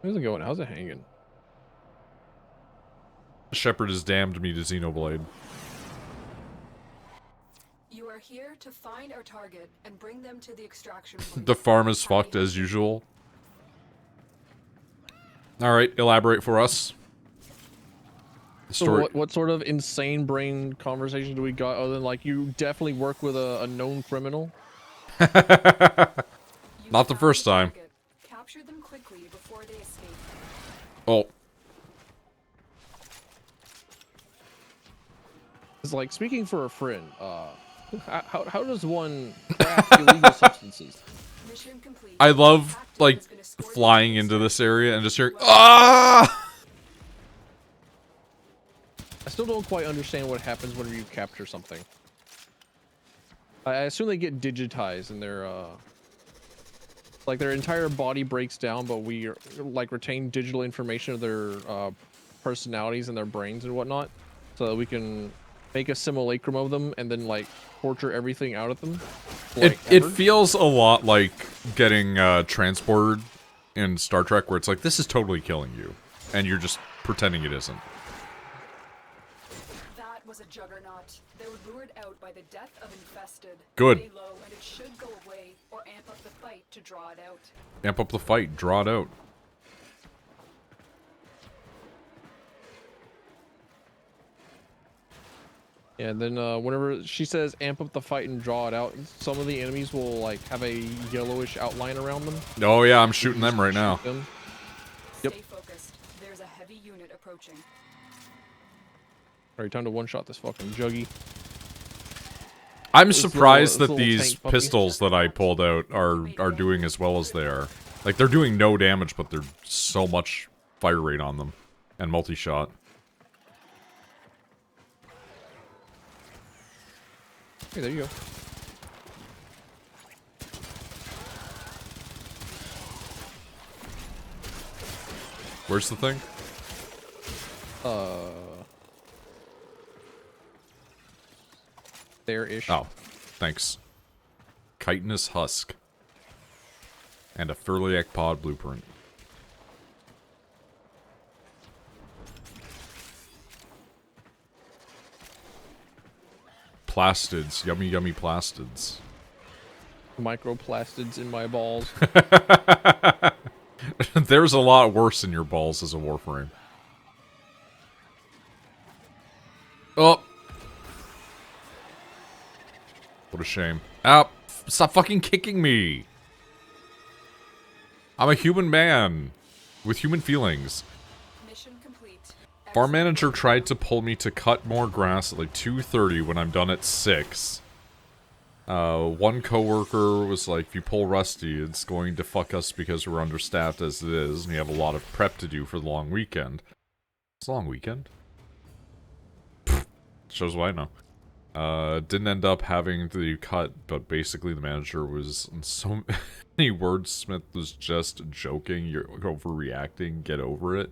How's it going? How's it hanging? Shepard has damned me to Xenoblade. You are here to find our target and bring them to the extraction point. The farm is fucked as usual. Alright, elaborate for us. So what sort of insane brain conversation do we got other than like you definitely work with a known criminal? Not the first time. Capture them quickly before they escape. Oh. It's like speaking for a friend. How does one craft illegal substances? Mission complete. I love like flying into this area and just hearing ah. I still don't quite understand what happens when you capture something. I assume they get digitized and their like their entire body breaks down, but we like retain digital information of their personalities and their brains and whatnot, so that we can make a simulacrum of them and then like torture everything out of them. It feels a lot like getting transported in Star Trek, where it's like this is totally killing you, and you're just pretending it isn't. That was a juggernaut. They were lured out by the death of infested. Good. Lay low, and it should go away or amp up the fight to draw it out. Amp up the fight, draw it out. Yeah, and then whenever she says amp up the fight and draw it out, some of the enemies will like have a yellowish outline around them. Oh yeah, I'm shooting them right now. Them. Yep. Stay focused. There's a heavy unit approaching. Alright, time to one-shot this fucking juggy. I'm This surprised little that these tank puppy. pistols that I pulled out are doing as well as they are. Like, they're doing no damage, but there's so much fire rate on them. And multi-shot. Hey, there you go. Where's the thing? There-ish. Oh, thanks. Chitinous husk. And a Furliac pod blueprint. Plastids. Yummy, yummy plastids. Microplastids in my balls. There's a lot worse in your balls as a Warframe. Oh! What a shame. Ow! Stop fucking kicking me! I'm a human man. With human feelings. Mission complete. Farm manager tried to pull me to cut more grass at like 2:30 when I'm done at 6. One coworker was like, if you pull Rusty, it's going to fuck us because we're understaffed as it is, and we have a lot of prep to do for the long weekend. It's a long weekend. Pfft, shows what I know. Didn't end up having to cut, but basically the manager was, in so many words, Smith was just joking, you're overreacting, get over it.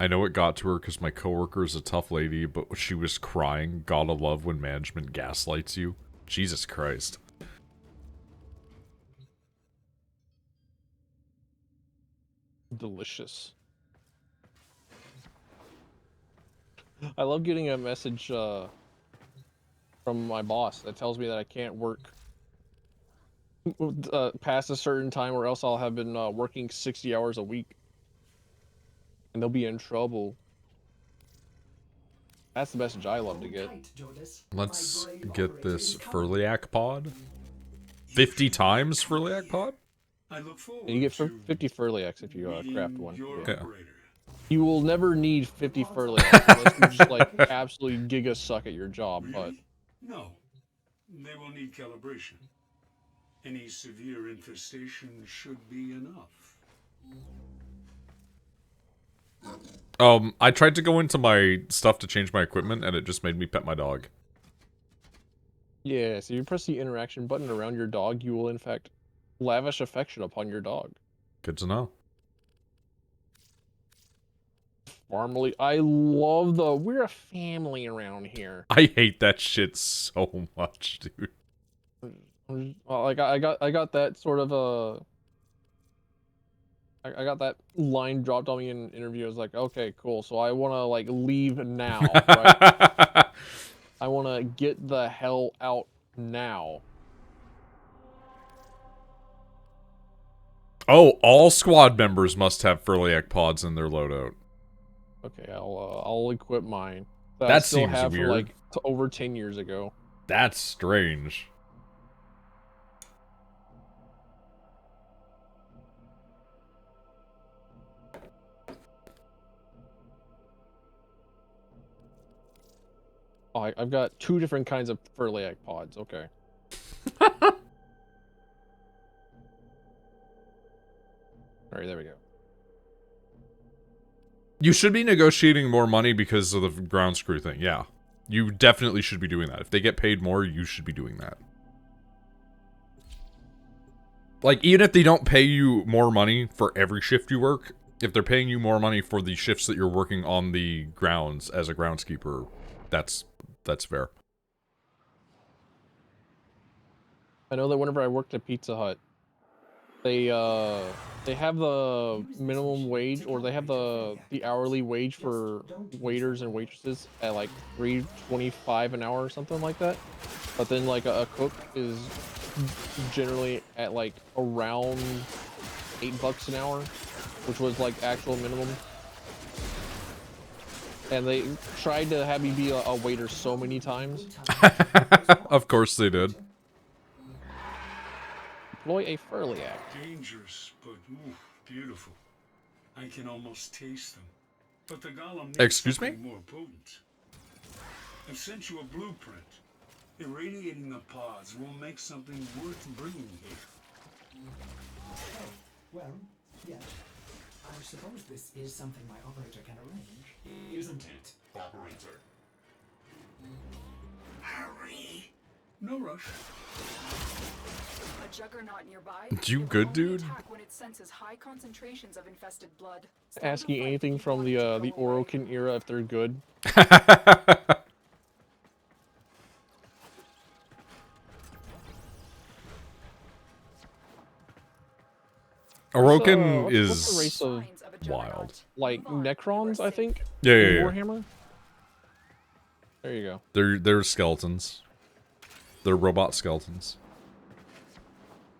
I know it got to her because my coworker is a tough lady, but she was crying. Gotta love when management gaslights you. Jesus Christ. Delicious. I love getting a message from my boss that tells me that I can't work past a certain time or else I'll have been working 60 hours a week. And they'll be in trouble. That's the message I love to get. Let's get this Furliac pod. 50 times Furliac pod? And you get 50 Furliacs if you craft one. Yeah. You will never need 50 Furliacs unless you just like absolutely giga suck at your job, but... No. They will need calibration. Any severe infestation should be enough. I tried to go into my stuff to change my equipment, and it just made me pet my dog. Yeah, so you press the interaction button around your dog, you will in fact lavish affection upon your dog. Good to know. Family, I love we're a family around here. I hate that shit so much, dude. Like I got that sort of I got that line dropped on me in an interview. I was like, okay, cool. So I want to like leave now, right? I want to get the hell out now. Oh, all squad members must have Furliac pods in their loadout. Okay, I'll equip mine. That That I still seems have weird. From, like over 10 years ago. That's strange. Oh, I've got 2 different kinds of Furliac pods. Okay. Alright, there we go. You should be negotiating more money because of the ground screw thing, yeah. You definitely should be doing that. If they get paid more, you should be doing that. Like, even if they don't pay you more money for every shift you work, if they're paying you more money for the shifts that you're working on the grounds as a groundskeeper, that's fair. I know that whenever I worked at Pizza Hut, They have the minimum wage, or they have the hourly wage for waiters and waitresses at like $3.25 an hour or something like that. But then like a cook is generally at like around $8 an hour, which was like actual minimum. And they tried to have me be a waiter so many times. Of course they did. Deploy a Furliac. Dangerous, but ooh, beautiful. I can almost taste them. But the golem needs Excuse me? something more potent. I've sent you a blueprint. Irradiating the pods will make something worth bringing here. Oh, well, yeah. I suppose this is something my operator can arrange. Isn't it, operator? Hurry! No rush. A juggernaut nearby. You good, dude? When it senses high concentrations of infested blood. Asking anything from the Orokin era if they're good. Orokin what's the is race of wild. like Necrons, I think. Yeah, yeah, in yeah. Warhammer. There you go. They're skeletons. They're robot skeletons.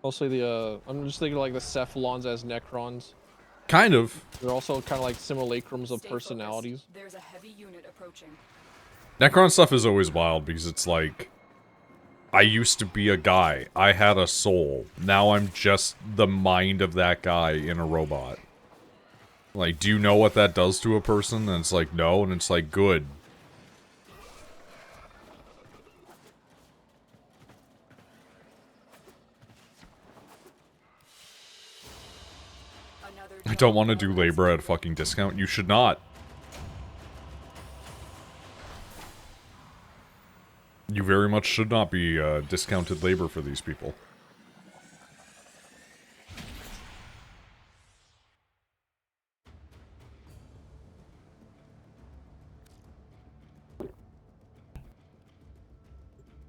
Also I'm just thinking like the Cephalons as Necrons. Kind of. They're also kind of like simulacrums of Stay personalities. focused. There's a heavy unit approaching. Necron stuff is always wild because it's like, I used to be a guy. I had a soul. Now I'm just the mind of that guy in a robot. Like, do you know what that does to a person? And it's like, no. And it's like, good. I don't want to do labor at a fucking discount. You should not. You very much should not be discounted labor for these people.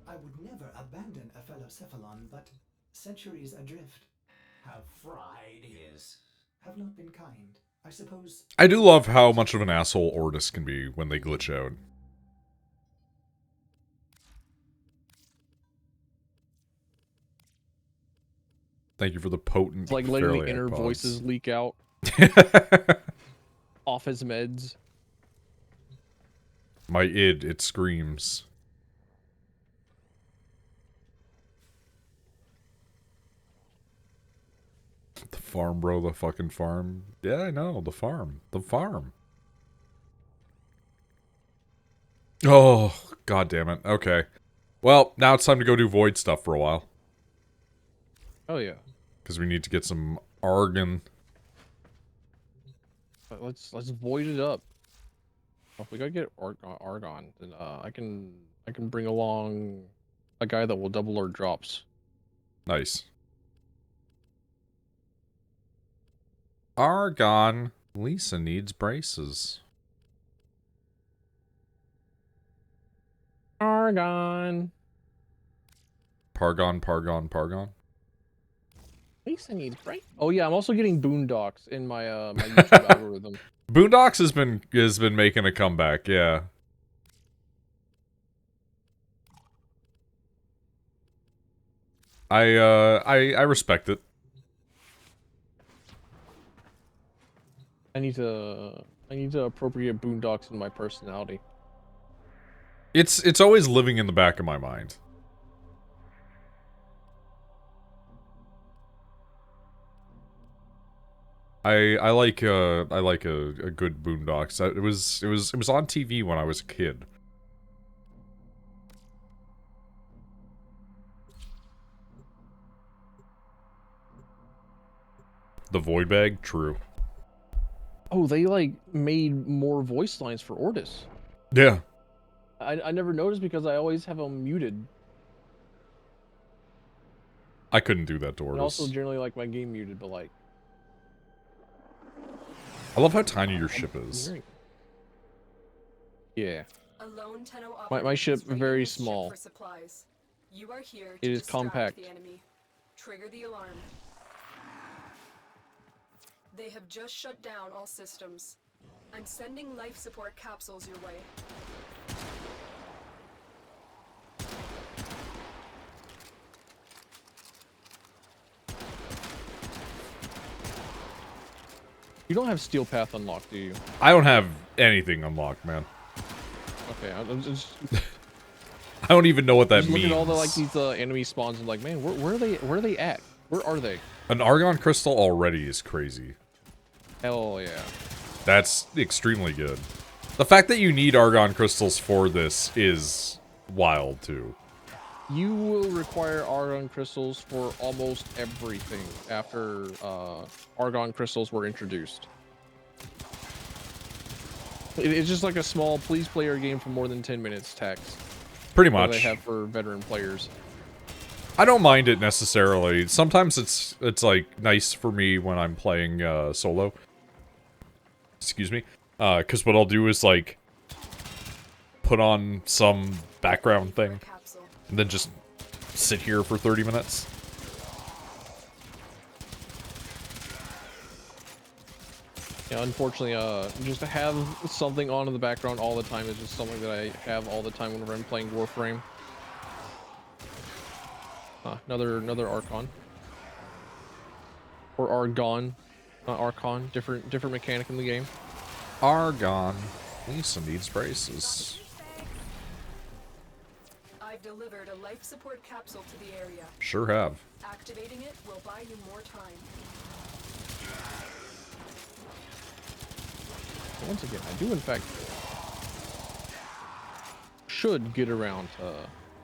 I would never abandon a fellow Cephalon, but centuries adrift have fried his. Have not been kind. I suppose. I do love how much of an asshole Ordis can be when they glitch out. Thank you for the potent. It's like letting the Fairlight inner pods. voices leak out off his meds. My id, it screams. The farm, bro, the fucking farm. Yeah, I know, the farm. The farm. Oh, god damn it. Okay. Well, now it's time to go do void stuff for a while. Oh yeah. Because we need to get some argon. But let's void it up. If we gotta get argon, then I can bring along a guy that will double our drops. Nice. Argon. Lisa needs braces. Argon. Pargon, Pargon, Pargon. Lisa needs right. Oh yeah, I'm also getting boondocks in my my YouTube algorithm. Boondocks has been making a comeback, yeah. I respect it. I need to appropriate boondocks in my personality. It's always living in the back of my mind. I like a good Boondocks. It was on TV when I was a kid. The TheNoidBag, true. Oh, they like made more voice lines for Ordis. Yeah. I never noticed because I always have them muted. I couldn't do that to And Ordis. also generally like my game muted, but like. I love how tiny your ship is. Yeah. A lone Tenno My ship operator is very raiding his ship small. for supplies. You are here It to is distract compact. the enemy. Trigger the alarm. They have just shut down all systems. I'm sending life support capsules your way. You don't have Steel Path unlocked, do you? I don't have anything unlocked, man. Okay, I'm just I don't even know what that just means. look at all the like these enemy spawns and like, man, where are they at? Where are they? An Argon Crystal already is crazy. Hell yeah. That's extremely good. The fact that you need Argon Crystals for this is wild, too. You will require Argon Crystals for almost everything after Argon Crystals were introduced. It's just like a small please play your game for more than 10 minutes text. Pretty That much. they have for veteran players. I don't mind it necessarily. Sometimes it's like nice for me when I'm playing solo. Excuse me. Because what I'll do is like put on some background thing and then just sit here for 30 minutes. Yeah, unfortunately, just to have something on in the background all the time is just something that I have all the time whenever I'm playing Warframe. Another Archon. Or Argon. Not Archon. Different mechanic in the game. Argon. Lisa needs braces. I've delivered a life support capsule to the area. Sure have. Activating it will buy you more time. Once again, I do in fact should get around to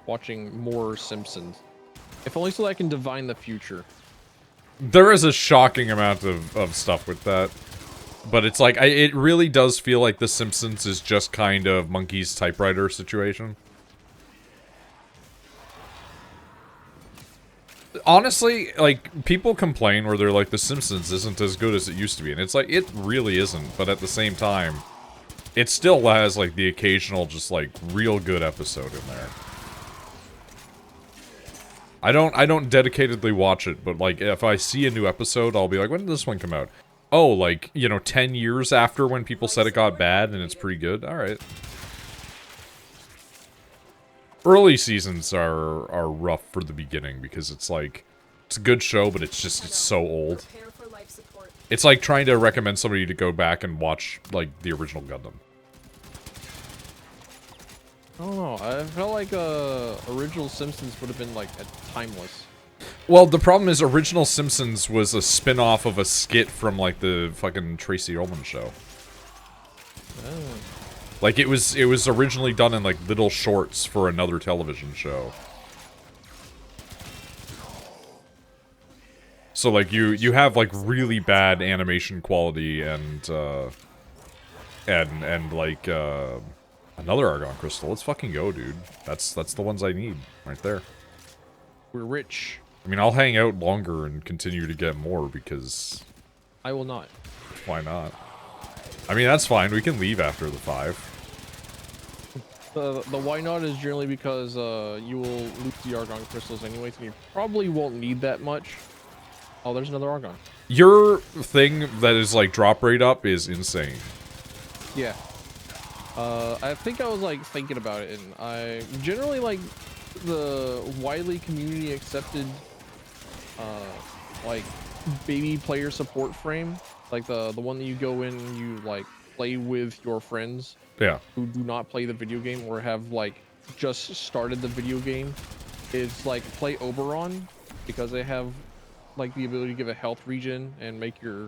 watching more Simpsons. If only so that I can divine the future. There is a shocking amount of stuff with that. But it's like, it really does feel like The Simpsons is just kind of Monkey's typewriter situation. Honestly, like, people complain where they're like, The Simpsons isn't as good as it used to be. And it's like, it really isn't. But at the same time, it still has, like, the occasional just, like, real good episode in there. I don't dedicatedly watch it, but, like, if I see a new episode, I'll be like, when did this one come out? Oh, like, you know, 10 years after when people said it got bad and it's pretty good? Alright. Early seasons are rough for the beginning because it's like, it's a good show, but it's so old. It's like trying to recommend somebody to go back and watch, like, the original Gundam. I don't know. I felt like original Simpsons would have been like timeless. Well, the problem is original Simpsons was a spin-off of a skit from like the fucking Tracy Ullman show. Oh. Like it was originally done in like little shorts for another television show. So like you have like really bad animation quality and like another Argon Crystal. Let's fucking go, dude. That's the ones I need right there. We're rich. I mean, I'll hang out longer and continue to get more because I will not. why not? I mean, that's fine. We can leave after the 5. The why not is generally because you will loot the Argon crystals anyways, and you probably won't need that much. Oh, there's another Argon. Your thing that is like drop rate up is insane. Yeah. I think I was like thinking about it, and I generally like the widely community accepted like baby player support frame, like the one that you go in and you like play with your friends. Yeah. Who do not play the video game or have like just started the video game. It's like play Oberon because they have like the ability to give a health regen and make your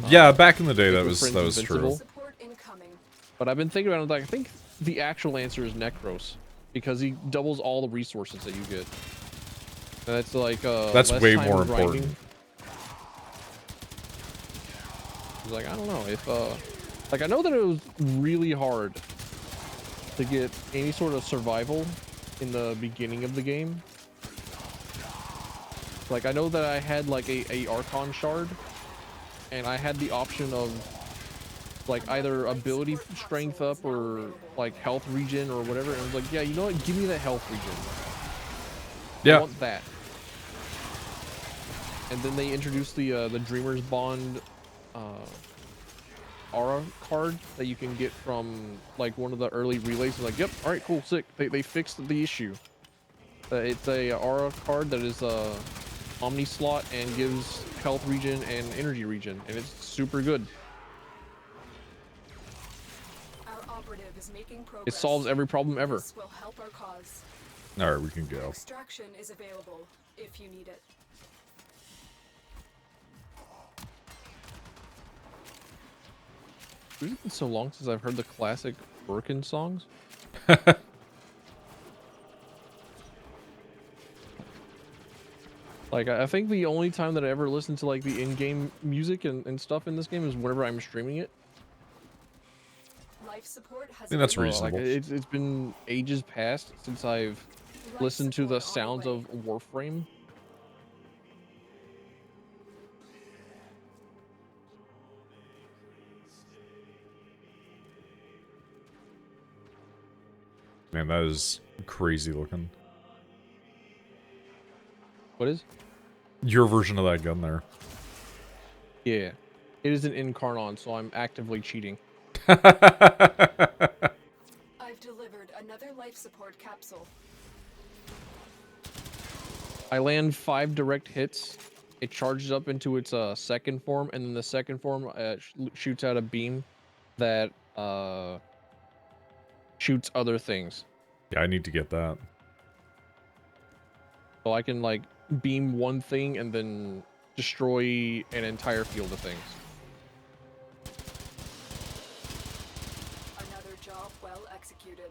yeah, back in the day that was true. But I've been thinking about it, like I think the actual answer is Necros because he doubles all the resources that you get. And that's like that's less way time more grinding. important. It's like I don't know if like I know that it was really hard to get any sort of survival in the beginning of the game. Like I know that I had like a Archon shard, and I had the option of like either ability strength up or like health regen or whatever. And I was like, yeah, you know what? Give me that health regen. Yeah. I want that. And then they introduced the Dreamer's Bond aura card that you can get from like one of the early relays. It's like, yep, all right, cool, sick. They fixed the issue. It's a aura card that is omni slot and gives health regen and energy regen, and it's super good. Our operative is making It progress. solves every problem ever. This will help our cause. All right, we can go. Extraction is available if you need it. It's been so long since I've heard the classic Birkin songs. Like, I think the only time that I ever listen to like the in-game music and stuff in this game is whenever I'm streaming it. Life support has I think that's been- reasonable. Like, it's been ages past since I've Life listened to the support on sounds way. of Warframe. Man, that is crazy looking. What is? Your version of that gun there. Yeah. It is an Incarnon, so I'm actively cheating. I've delivered another life support capsule. I land 5 direct hits. It charges up into its second form, and then the second form shoots out a beam that shoots other things. Yeah, I need to get that. So I can like beam one thing and then destroy an entire field of things. Another job well executed.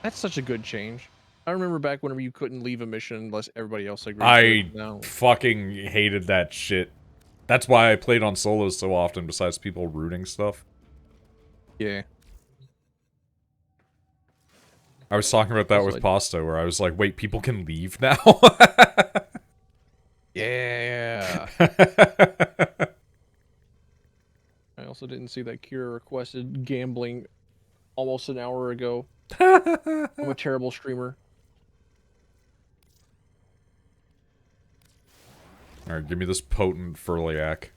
That's such a good change. I remember back whenever you couldn't leave a mission unless everybody else agreed. I No. fucking hated that shit. That's why I played on solos so often, besides people rooting stuff. Yeah. I was talking about that Also, with Pasta, where I was like, wait, people can leave now? Yeah. I also didn't see that Kira requested gambling almost an hour ago. I'm a terrible streamer. Alright, give me this potent Furliak.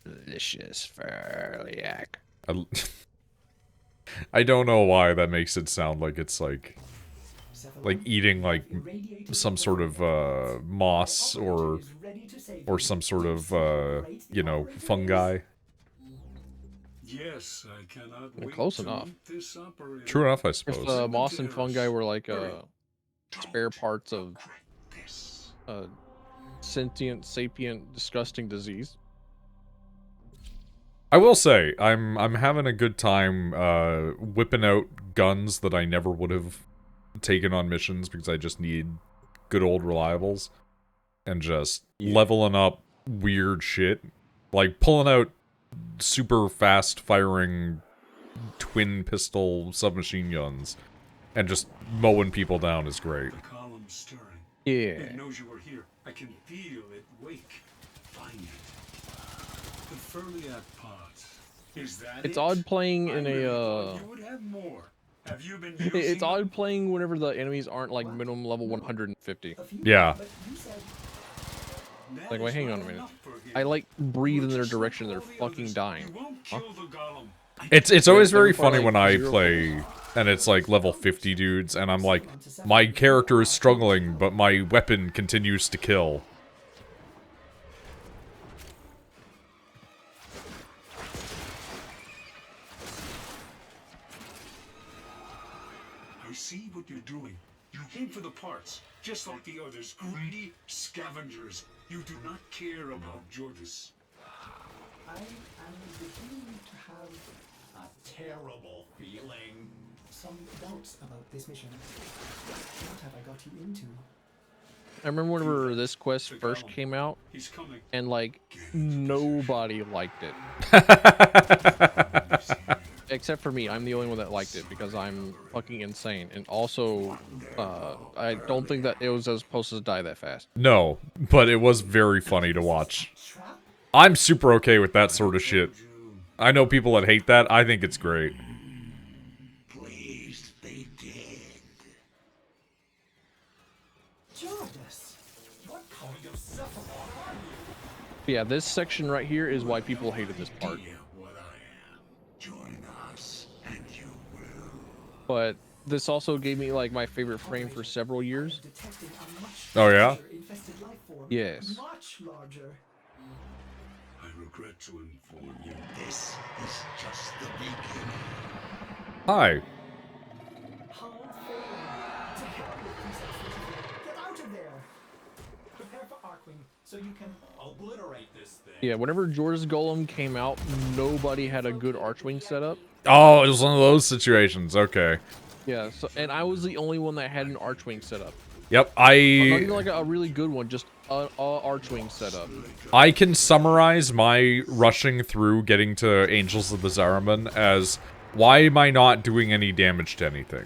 Delicious Furliak. I don't know why that makes it sound like it's like eating like some sort of moss or some sort of you know, fungi. Yes, I cannot wait Close to enough. meet this operator. True enough, I If suppose. moss and fungi were like Hurry. spare parts of This. sentient, sapient, disgusting disease. I will say, I'm having a good time whipping out guns that I never would have taken on missions because I just need good old reliables and just leveling up weird shit. Like pulling out super fast firing twin pistol submachine guns and just mowing people down is great. The column stirring. Yeah. It knows you were here. I can feel it wake. Find it. The Furliak pods. Is that It's it? odd playing in I really a thought you would have more. Have you been using it's them? odd playing whenever the enemies aren't like minimum level 150. Yeah. That Like, wait, is hang not on a minute. enough for him. I like breathe in their Just like direction, they're all the fucking others, dying. You won't Huh? kill the golem. It's always very Every part, funny like, when I 0 play and it's like level 50 dudes and I'm like, my character is struggling but my weapon continues to kill. I see what you're doing. You came for the parts, just like the others, greedy scavengers. You do not care about Jordis. I am beginning to have a terrible feeling. Some doubts about this mission. What have I got you into? I remember whenever this quest first came out He's coming. and like nobody liked it. Except for me, I'm the only one that liked it because I'm fucking insane. And also, I don't think that it was supposed to die that fast. No, but it was very funny to watch. Trap? I'm super okay with that sort of shit. I know people that hate that. I think it's great. Please, they did. Yeah, this section right here is why people hated this part. Idea what I am. Join us, and you will. But this also gave me like my favorite frame for several years. Detecting a much Oh, yeah? larger infested life form. Yes. Much larger. I regret to inform you, this is just the beginning. Hi. Hull failing. To hell with Precept's Lucifer. Get out of there. Prepare for Arcwing so you can obliterate this thing. Yeah, whenever Jor's Golem came out, nobody had a good Archwing setup. Oh, it was one of those situations. Okay. Yeah, so and I was the only one that had an Archwing setup. Yep, Not even like a really good one, just a Archwing setup. I can summarize my rushing through getting to Angels of the Zariman as, why am I not doing any damage to anything?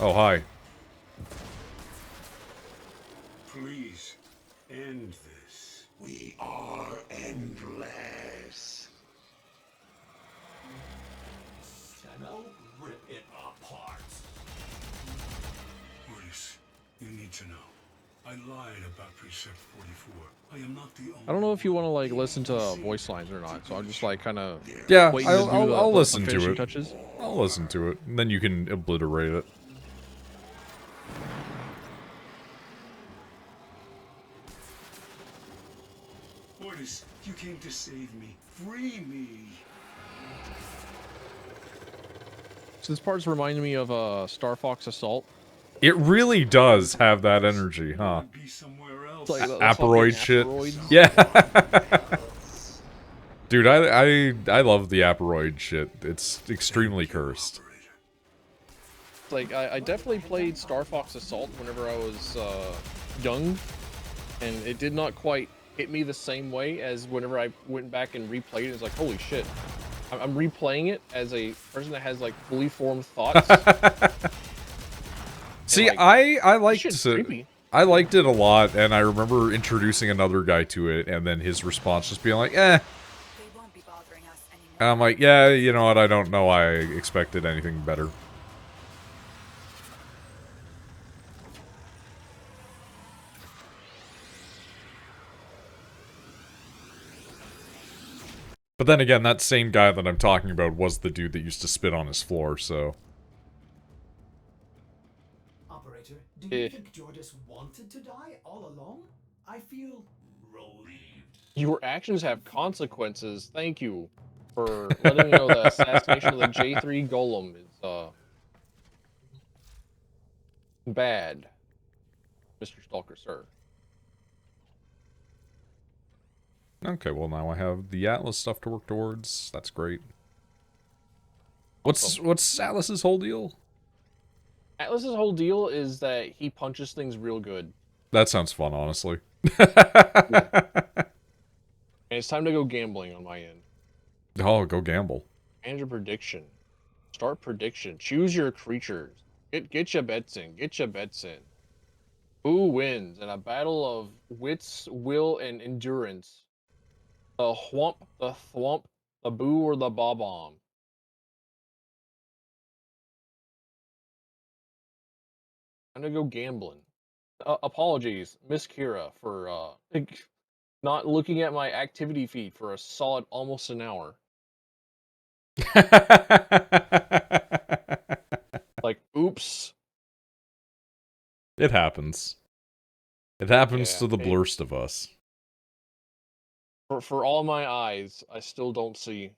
Oh, hi. Please, end this. We are endless. And I'll rip it apart. Otis, you need to know. I lied about Precept 44. I am not the only I don't know if you one. want to like listen to voice lines or not, so I'm just like kind of Yeah, waiting to do I'll the listen to finishing it. touches. I'll listen to it, and then you can obliterate it. Otis, you came to save me. Free me. So this part's reminding me of Star Fox Assault. It really does have that energy, huh? I'd be somewhere else. It's like the Aperoid fucking shit. aperoids. Yeah. Dude, I love the Aperoid shit. It's extremely cursed. It's like I definitely played Star Fox Assault whenever I was young, and it did not quite hit me the same way as whenever I went back and replayed it. It's like, holy shit. I'm replaying it as a person that has like fully formed thoughts. See, like, I liked shit's it. creepy. I liked it a lot, and I remember introducing another guy to it, and then his response just being like, eh. They won't be bothering us anymore. And I'm like, yeah, you know what, I don't know I expected anything better. But then again, that same guy that I'm talking about was the dude that used to spit on his floor, so... Operator, do you think Jordis wanted to die all along? I feel relieved. Your actions have consequences. Thank you for letting me know the assassination of the J3 Golem is bad, Mr. Stalker, sir. Okay, well now I have the Atlas stuff to work towards. That's great. What's Atlas's whole deal? Atlas's whole deal is that he punches things real good. That sounds fun, honestly. And it's time to go gambling on my end. Oh, go gamble. Manage a prediction. Start prediction. Choose your creatures. Get your bets in. Get your bets in. Who wins in a battle of wits, will, and endurance? The whomp, the thwomp, the boo, or the bob-omb? I'm gonna go gambling. Apologies, Miss Kira, for not looking at my activity feed for a solid almost an hour. Like, oops. It happens. It happens Yeah, to the blurst of us. For all my eyes, I still don't see.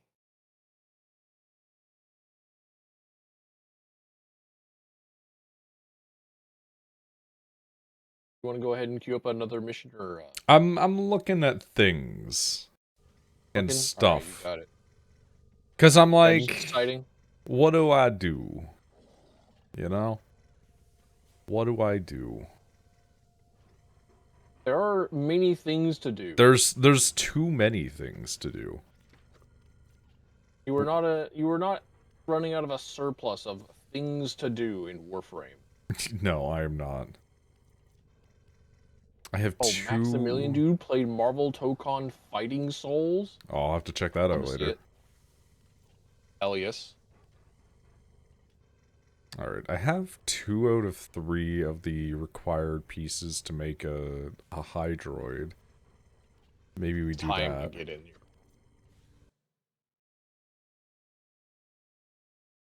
You want to go ahead and queue up another mission, or I'm looking at things and looking? stuff. Alright, you got it. Cause I'm That is like, exciting. what do I do? You know? What do I do? There are many things to do. There's too many things to do. You were not running out of a surplus of things to do in Warframe. No, I am not. I have two... Maximilian dude played Marvel Tokon Fighting Souls. Oh, I'll have to check that out later. Elias. Alright, I have 2 out of 3 of the required pieces to make a Hydroid. Maybe we do Time that. to get in here.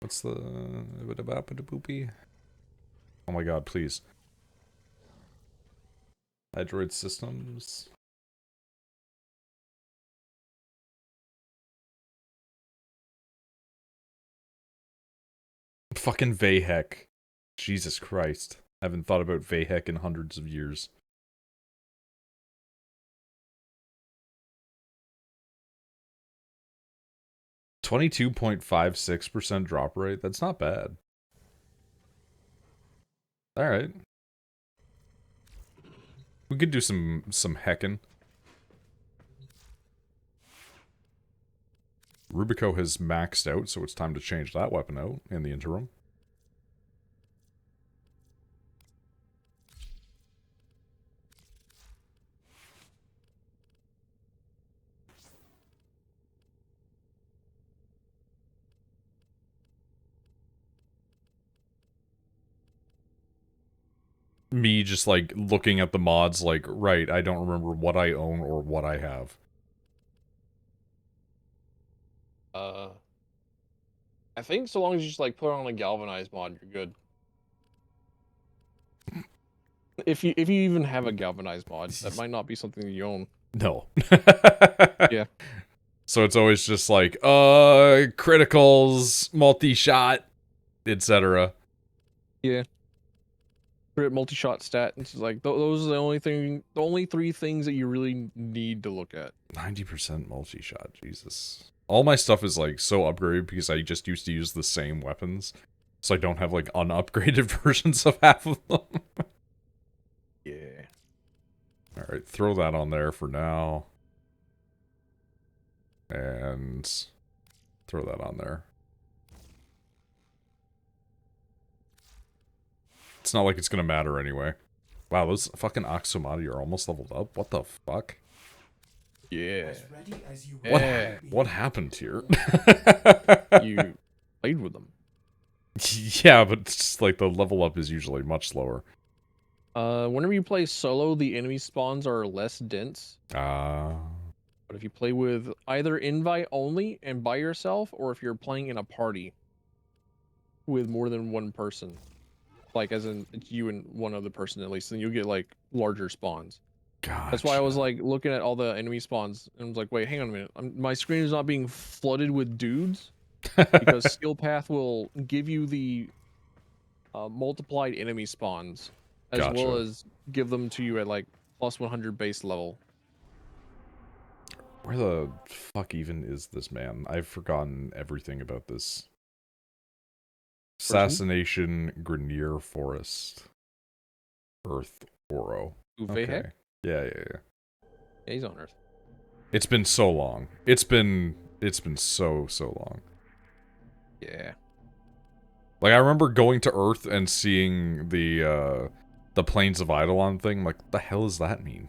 What's the... Boopy? Oh my god, please. Hydroid systems. Fucking Vahek. Jesus Christ. I haven't thought about Vahek in hundreds of years. .56% drop rate. That's not bad. Alright. We could do some heckin'. Rubico has maxed out, so it's time to change that weapon out in the interim. Me just, like, looking at the mods like, right, I don't remember what I own or what I have. I think so long as you just like put on a galvanized mod, you're good. If you even have a galvanized mod, that might not be something that you own. No. Yeah. So it's always just like, criticals, multi-shot, etc. Yeah. Crit multi-shot stat, and it's like those are the only 3 things that you really need to look at. 90% multi-shot, Jesus. All my stuff is like so upgraded because I just used to use the same weapons. So I don't have like unupgraded versions of half of them. Yeah. Alright, throw that on there for now. And throw that on there. It's not like it's gonna matter anyway. Wow, those fucking Axomati are almost leveled up. What the fuck? Yeah. As ready as you Yeah. What happened here? You played with them. Yeah, but it's just like the level up is usually much slower. Whenever you play solo, the enemy spawns are less dense. Ah. But if you play with either invite only and by yourself, or if you're playing in a party with more than one person, like as in it's you and one other person at least, then you'll get like larger spawns. Gotcha. That's why I was like looking at all the enemy spawns and was like, wait, hang on a minute. My screen is not being flooded with dudes because Skill Path will give you the multiplied enemy spawns as Gotcha. well as give them to you at like plus 100 base level. Where the fuck even is this man? I've forgotten everything about this. Assassination Grenier Forest. Earth Oro. Okay. Yeah. Yeah, he's on Earth. It's been so long. It's been so long. Yeah. Like I remember going to Earth and seeing the Plains of Eidolon thing. Like, what the hell does that mean?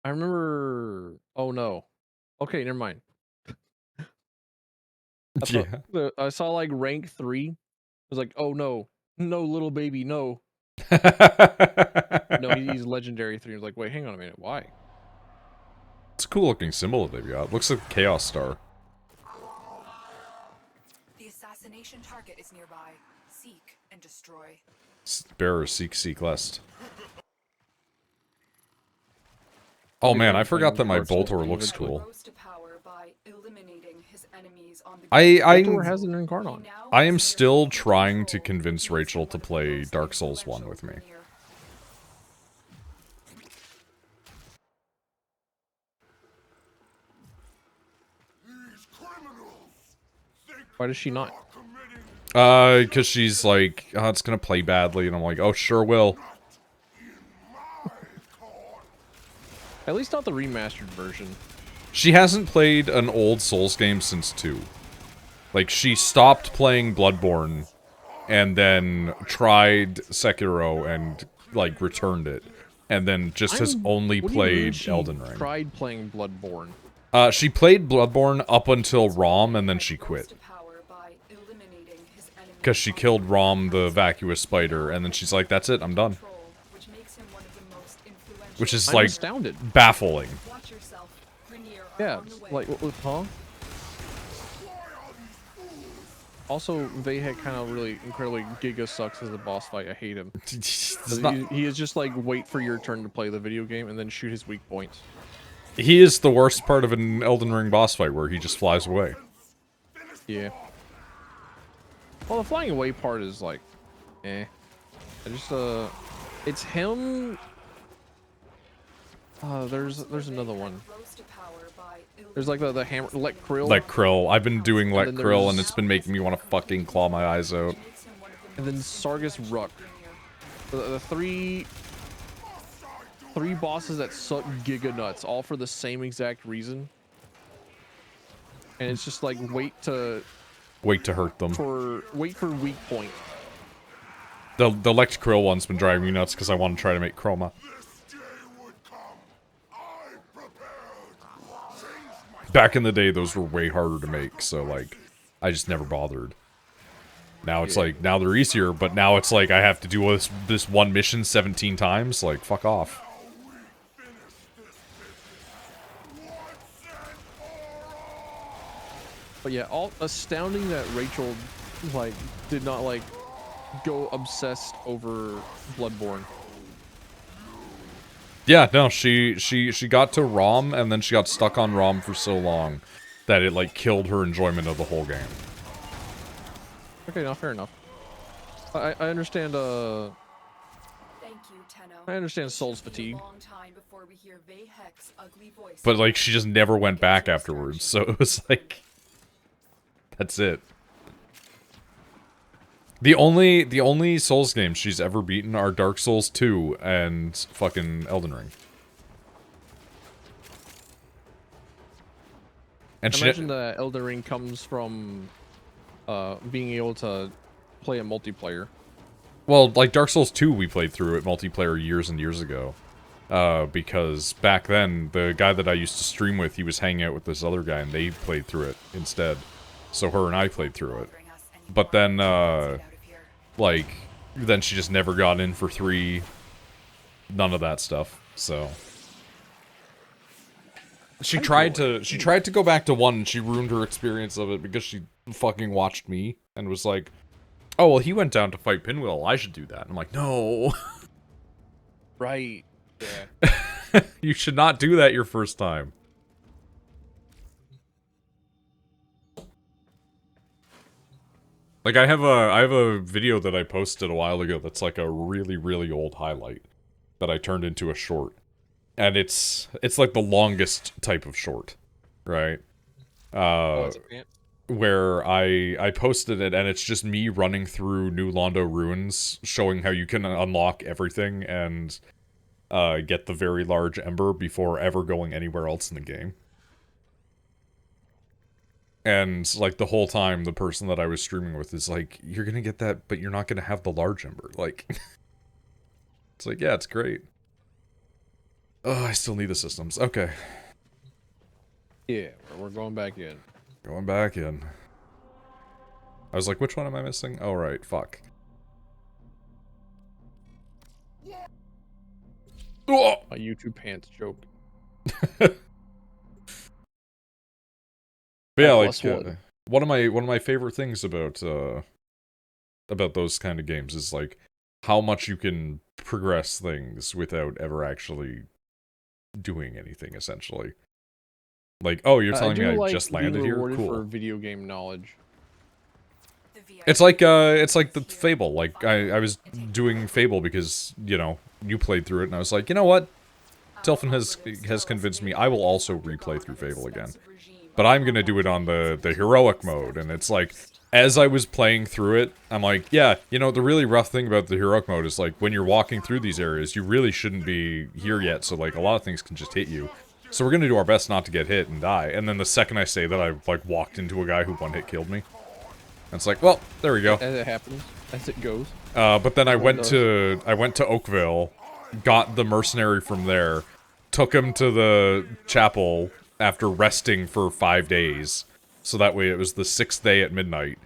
I remember. Oh no. Okay, never mind. I saw like rank 3. I was like, oh no, no little baby, no. No, he's legendary 3. I was like, wait, hang on a minute, why? It's a cool looking symbol that they've got. Looks like a Chaos Star. The assassination target is nearby. Seek and destroy. Bearer, seek lest. Oh man, I forgot that my Boltor looks cool. I am still trying to convince Rachel to play Dark Souls 1 with me. Why does she not? Because she's like, oh, it's gonna play badly, and I'm like, oh, sure will. At least not the remastered version. She hasn't played an old Souls game since 2. Like, she stopped playing Bloodborne, and then tried Sekiro and, like, returned it. and then just has only What do you mean played she Elden Ring. tried playing Bloodborne. She played Bloodborne up until Rom, and then she quit. Because she killed Rom, the vacuous spider, and then she's like, that's it, I'm done. Which is, I'm like, astounded. baffling. Yeah, like, huh? Also, Vahek kind of really incredibly giga sucks as a boss fight. I hate him. He is just like, wait for your turn to play the video game and then shoot his weak points. He is the worst part of an Elden Ring boss fight, where he just flies away. Yeah. Well, the flying away part is like, eh. I just, it's him. There's another one. There's like the hammer, Let Krill. Let Krill. I've been doing Let And then Krill, there's- and it's been making me want to fucking claw my eyes out. And then Sargus Ruck. The three bosses that suck giga nuts, all for the same exact reason. And it's just like wait to hurt them. wait for weak point. The Let Krill one's been driving me nuts because I want to try to make Chroma. Back in the day, those were way harder to make, so, like, I just never bothered. Now it's like, now they're easier, but now it's like I have to do this one mission 17 times? Like, fuck off. But yeah, all astounding that Rachel, like, did not, like, go obsessed over Bloodborne. Yeah, no, she got to ROM, and then she got stuck on ROM for so long that it, like, killed her enjoyment of the whole game. Okay, no, fair enough. I understand, Thank you, Tenno. I understand Soul's fatigue. But, like, she just never went back afterwards, so it was like... That's it. The only Souls games she's ever beaten are Dark Souls 2 and fucking Elden Ring. And I imagine that Elden Ring comes from being able to play a multiplayer. Well, like Dark Souls 2 we played through it multiplayer years and years ago. Because back then, the guy that I used to stream with, he was hanging out with this other guy and they played through it instead. So her and I played through it. But then, like, then she just never got in for 3. None of that stuff, so... She tried to go back to 1 and she ruined her experience of it because she fucking watched me and was like, oh, well, he went down to fight Pinwheel, I should do that. And I'm like, no. Right. Yeah. You should not do that your first time. Like, I have a video that I posted a while ago that's like a really, really old highlight that I turned into a short. And it's like the longest type of short, right? Where I posted it, and it's just me running through New Londo ruins, showing how you can unlock everything and get the very large ember before ever going anywhere else in the game. And, like, the whole time, the person that I was streaming with is like, you're gonna get that, but you're not gonna have the large ember. Like, it's like, yeah, it's great. Oh, I still need the systems. Okay. Yeah, we're going back in. Going back in. I was like, which one am I missing? Oh, right, fuck. Oh! A YouTube pants joke. But yeah, like, one of my favorite things about those kind of games is, like, how much you can progress things without ever actually doing anything, essentially. Like, oh, you're telling me I just landed here? Cool. For video game knowledge. It's like the Fable. Like, I was doing Fable because, you know, you played through it, and I was like, you know what? Tilfin has convinced me I will also replay through Fable again. But I'm gonna do it on the heroic mode, and it's like, as I was playing through it, I'm like, yeah, you know, the really rough thing about the heroic mode is, like, when you're walking through these areas, you really shouldn't be here yet, so, like, a lot of things can just hit you. So we're gonna do our best not to get hit and die, and then the second I say that, I, like, walked into a guy who one-hit killed me. And it's like, well, there we go. As it happens, as it goes. But then I went to Oakville, got the mercenary from there, took him to the chapel after resting for 5 days, so that way it was the 6th day at midnight,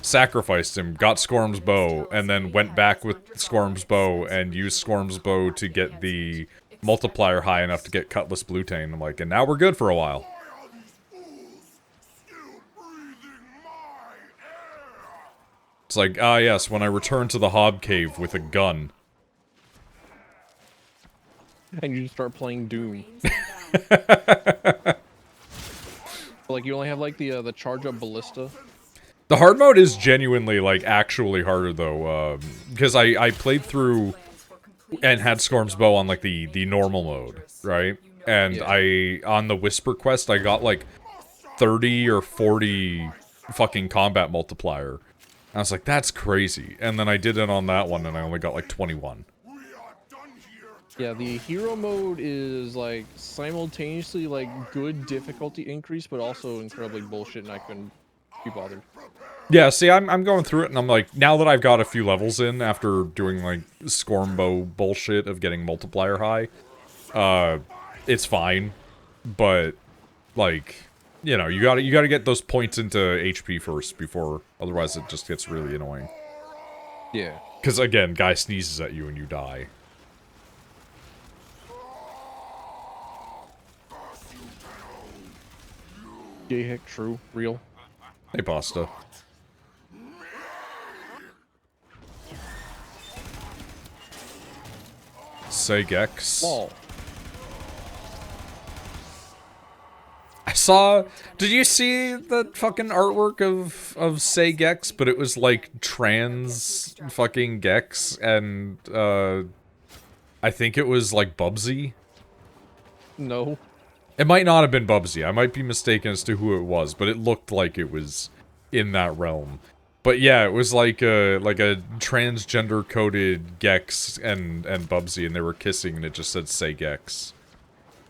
sacrificed him, got Skorm's bow, and then went back with Skorm's bow and used Skorm's bow to get the multiplier high enough to get Cutlass Bluetane. I'm like, and now we're good for a while. It's like, ah yes, when I return to the Hob Cave with a gun. And you just start playing Doom. Like you only have like the charge up ballista. The hard mode is genuinely, like, actually harder, though, because I played through and had Skorm's bow on, like, the normal mode, right? And Yeah. on the Whisper quest, I got, like, 30 or 40 fucking combat multiplier. I was like, that's crazy. And then I did it on that one, and I only got, like, 21. Yeah, the hero mode is like simultaneously like good difficulty increase, but also incredibly bullshit, and I couldn't be bothered. Yeah, see, I'm going through it, and I'm like, now that I've got a few levels in after doing, like, Skormbow bullshit of getting multiplier high, it's fine, but, like, you know, you gotta get those points into HP first before, otherwise it just gets really annoying. Yeah. Because, again, guy sneezes at you and you die. Yeah, heck, true, real. Hey, Pasta. Say Gex. Lol. I saw... Did you see the fucking artwork of Say Gex? But it was like trans fucking Gex and I think it was like Bubsy. No. It might not have been Bubsy. I might be mistaken as to who it was, but it looked like it was in that realm. But yeah, it was like a transgender coded Gex and Bubsy, and they were kissing, and it just said "Say Gex."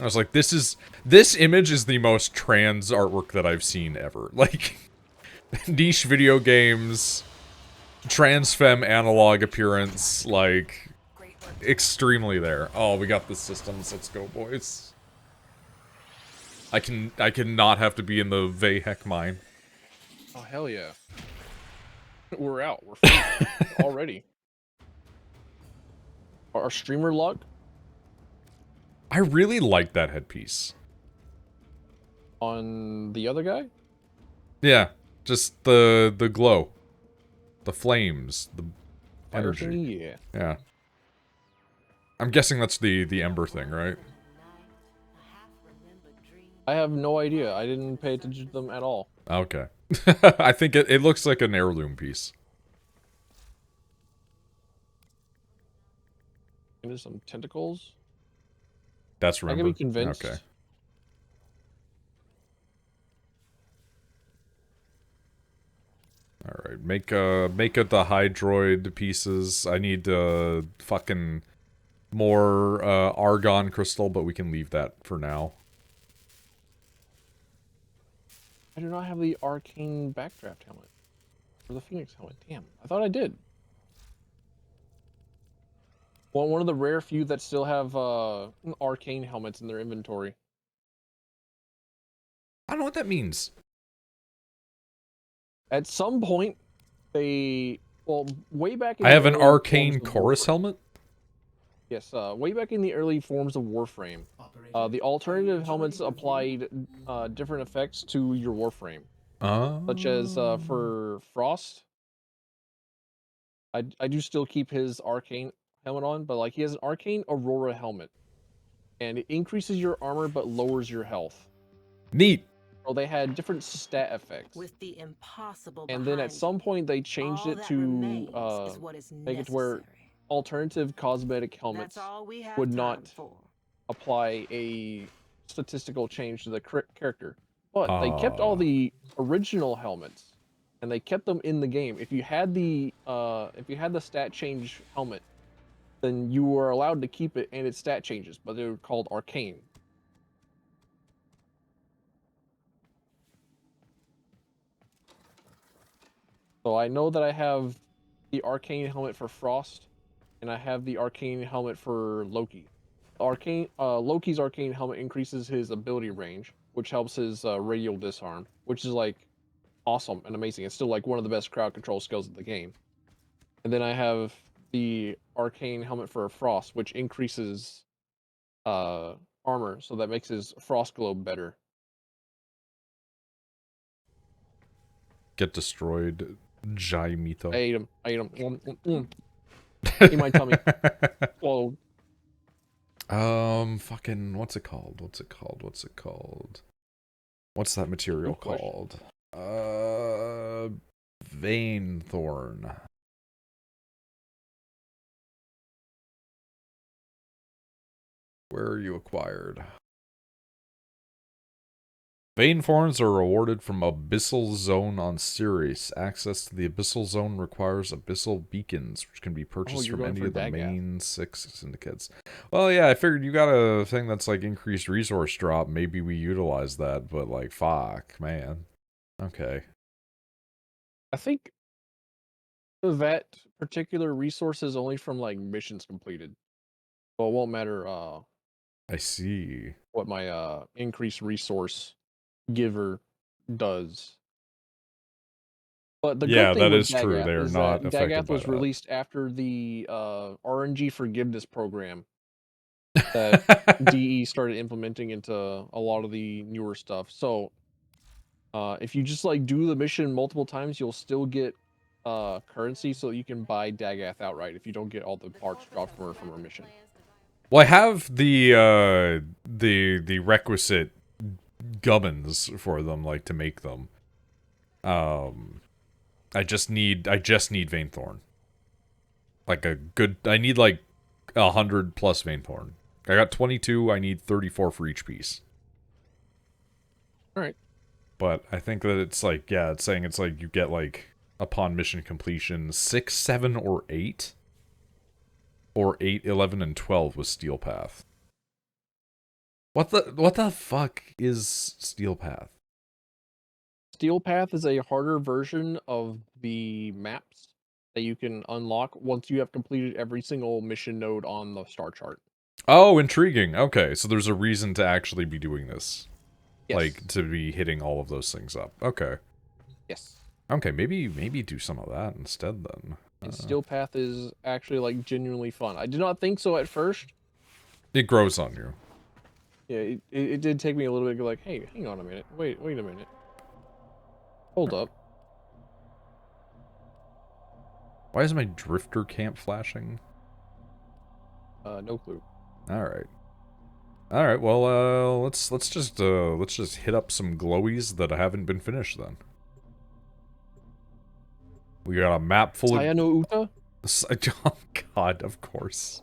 I was like, this image is the most trans artwork that I've seen ever. Like, niche video games, trans femme analog appearance, like, extremely there. Oh, we got the systems. Let's go, boys. I cannot have to be in the Vayhek mine. Oh hell yeah. We're out. We're free already. Our streamer luck I really like that headpiece. on the other guy? Yeah, just the glow, the flames, the Fire energy. thingy? Yeah. Yeah. I'm guessing that's the ember thing, right? I have no idea. I didn't pay attention to them at all. Okay. I think it looks like an heirloom piece. And there's some tentacles. That's I can remember. be convinced. Okay. All right, make it the hydroid pieces. I need fucking more argon crystal, but we can leave that for now. I do not have the arcane backdraft helmet. Or the Phoenix helmet. Damn, I thought I did. Well, one of the rare few that still have arcane helmets in their inventory. I don't know what that means. At some point, they way back in I the have an early arcane forms of chorus Warframe- helmet. Yes, way back in the early forms of Warframe, the alternative helmets applied different effects to your Warframe, such as for Frost. I do still keep his arcane helmet on, but like he has an arcane Aurora helmet, and it increases your armor but lowers your health. Neat. Well, they had different stat effects. With the impossible And then at behind some point they changed all it that to remains is what is make it to where necessary. alternative cosmetic helmets That's all we have would time not for. apply a statistical change to the character. But they kept all the original helmets and they kept them in the game. If you had the stat change helmet, then you were allowed to keep it and its stat changes, but they were called arcane. So I know that I have the arcane helmet for Frost, and I have the arcane helmet for Loki. Loki's arcane helmet increases his ability range, which helps his radial disarm, which is like awesome and amazing. It's still like one of the best crowd control skills of the game. And then I have the arcane helmet for Frost, which increases armor, so that makes his Frost globe better. Get destroyed, Jaimito. I ate him. In my tummy. Whoa. Fucking, what's it called? What's that material called? Vein thorn. Where are you acquired? Vein thorns are awarded from Abyssal Zone on Sirius. Access to the Abyssal Zone requires Abyssal Beacons, which can be purchased from any of the main 6 syndicates. Well, yeah, I figured you got a thing that's like increased resource drop. Maybe we utilize that, but like, fuck, man. Okay. I think that particular resource is only from like missions completed. So it won't matter I see. what my increased resource giver does. But the good thing that with is true. Dagath They're is not that affected Dagath by was that. released after the RNG forgiveness program that DE started implementing into a lot of the newer stuff. So if you just like do the mission multiple times, you'll still get currency, so you can buy Dagath outright if you don't get all the parts dropped from her mission. Well, I have the requisite gubbins for them, like, to make them. I just need Vein-Thorn. Like a good, I need like 100 plus Vein-Thorn. I got 22, I need 34 for each piece. Alright. But I think that it's like, yeah, it's saying it's like you get like, upon mission completion, 6, 7, or 8. Or 8, 11, and 12 was Steel Path. What the fuck is Steel Path? Steel Path is a harder version of the maps that you can unlock once you have completed every single mission node on the star chart. Oh, intriguing. Okay, so there's a reason to actually be doing this. Yes. Like, to be hitting all of those things up. Okay. Yes. Okay, maybe do some of that instead then. And Steel Path is actually like genuinely fun. I did not think so at first. It grows on you. Yeah, it did take me a little bit to go like, hey, hang on a minute. Wait a minute. Hold up. Why is my drifter camp flashing? No clue. Alright. Alright, well, let's just hit up some glowies that haven't been finished then. We got a map full of... Sayano Uta? Oh god, of course.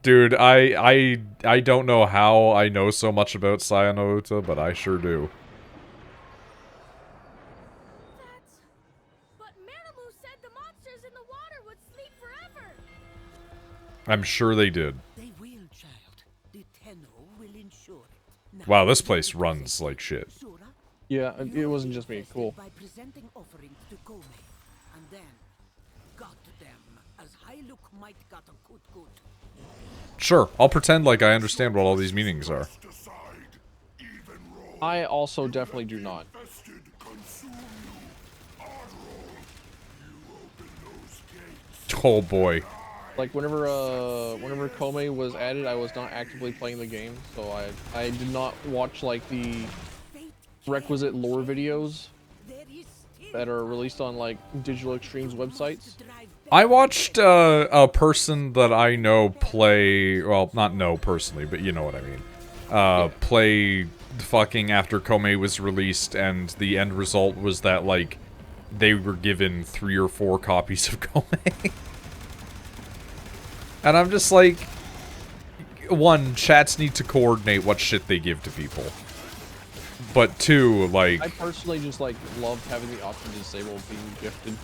Dude, I don't know how I know so much about Sayano Uta, but I sure do. But Manamu said the monsters in the water would sleep forever. I'm sure they did. They will, child. The Tenno will ensure it. Now, Wow, this place runs like shit. Sura, Yeah, it wasn't just me. Cool. by presenting offerings to Kome, and then got them as Hyluke might got a good. Sure, I'll pretend like I understand what all these meanings are. I also definitely do not. Oh boy. Like whenever Kome was added, I was not actively playing the game, so I did not watch like the requisite lore videos that are released on like Digital Extreme's websites. I watched a person that I know play, well, not know personally, but you know what I mean. Play fucking after Kome was released, and the end result was that, like, they were given 3 or 4 copies of Kome. And I'm just like, 1, chats need to coordinate what shit they give to people. But 2, like... I personally just, like, love having the option to disable being gifted.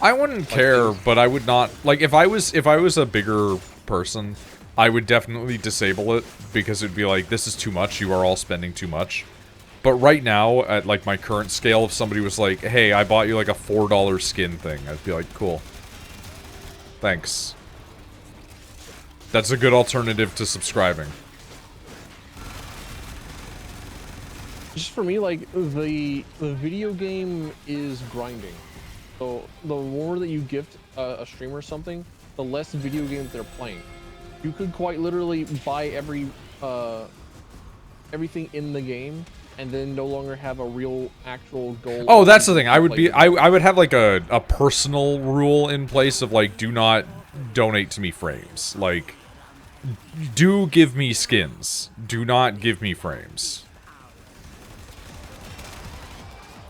I wouldn't care, but I would not... Like, if I was a bigger person, I would definitely disable it, because it'd be like, this is too much, you are all spending too much. But right now, at like my current scale, if somebody was like, hey, I bought you like a $4 skin thing, I'd be like, cool. Thanks. That's a good alternative to subscribing. Just for me, like, the video game is grinding. So the more that you gift a streamer or something, the less video games they're playing. You could quite literally buy everything in the game and then no longer have a real actual goal. Oh, that's the thing. I would play be the game. I would have like a personal rule in place of like, do not donate to me frames. Like, do give me skins. Do not give me frames.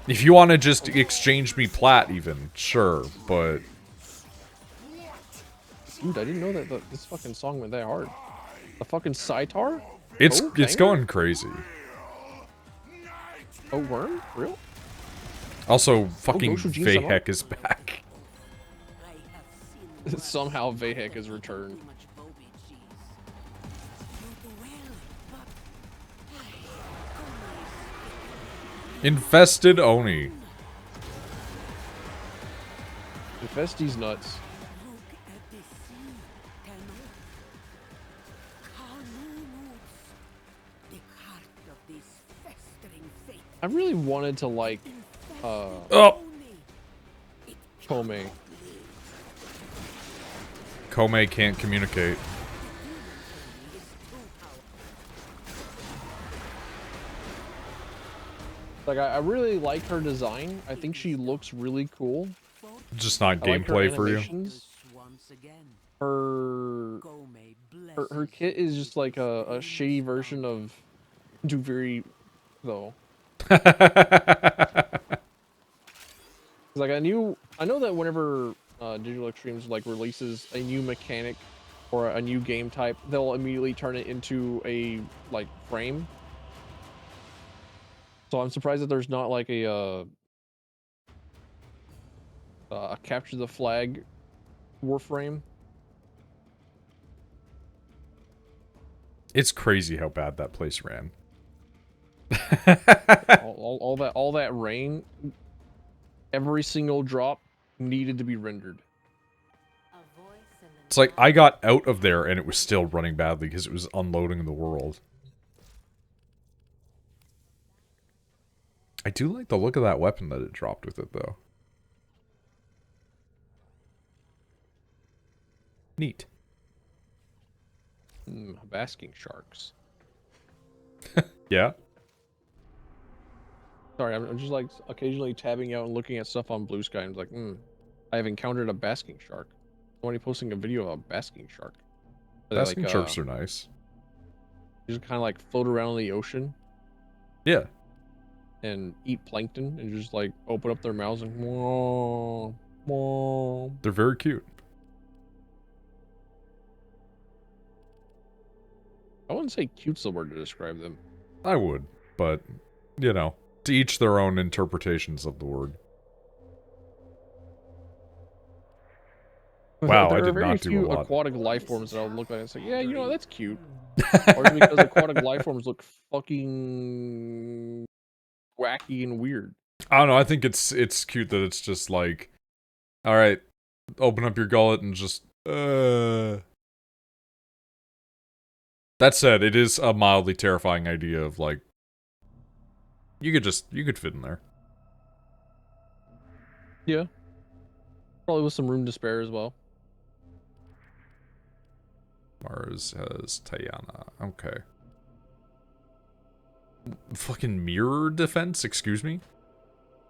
If you want to just exchange me plat even, sure, but... Dude, I didn't know that this fucking song went that hard. The fucking sitar? It's Oh, it's banger? going crazy. Oh, worm? Real? Also, fucking Goshu Jin Vayhek is back. Somehow Vayhek has returned. Infested Oni. Infesti's nuts. I really wanted to like Oh! Kome. Kome can't communicate. Like I really like her design. I think she looks really cool. Just not I like her gameplay for you. animations. Her kit is just like a shitty version of Duviri, though. Like I know that whenever Digital Extremes like releases a new mechanic or a new game type, they'll immediately turn it into a like frame. So I'm surprised that there's not like a capture the flag Warframe. It's crazy how bad that place ran. all that rain, every single drop needed to be rendered. It's like, I got out of there and it was still running badly because it was unloading the world. I do like the look of that weapon that it dropped with it, though. Neat. Basking sharks. Yeah? Sorry, I'm just like occasionally tabbing out and looking at stuff on Blue Sky and like, I have encountered a basking shark. Somebody posting a video of a basking shark. Basking sharks are nice. They just kind of like float around in the ocean. Yeah. And eat plankton and just like open up their mouths and whoa, whoa. They're very cute. I wouldn't say cute's the word to describe them. I would, but, you know, to each their own interpretations of the word. Wow, I did not do a lot. Aquatic life forms that I'll look at and say, yeah, you know, that's cute. Or is it because aquatic life forms look fucking wacky and weird? I don't know, I think it's cute that it's just like, alright, open up your gullet and just, That said, it is a mildly terrifying idea of like, you could fit in there. Yeah. Probably with some room to spare as well. Mars has Tayana. Okay. Fucking mirror defense, excuse me?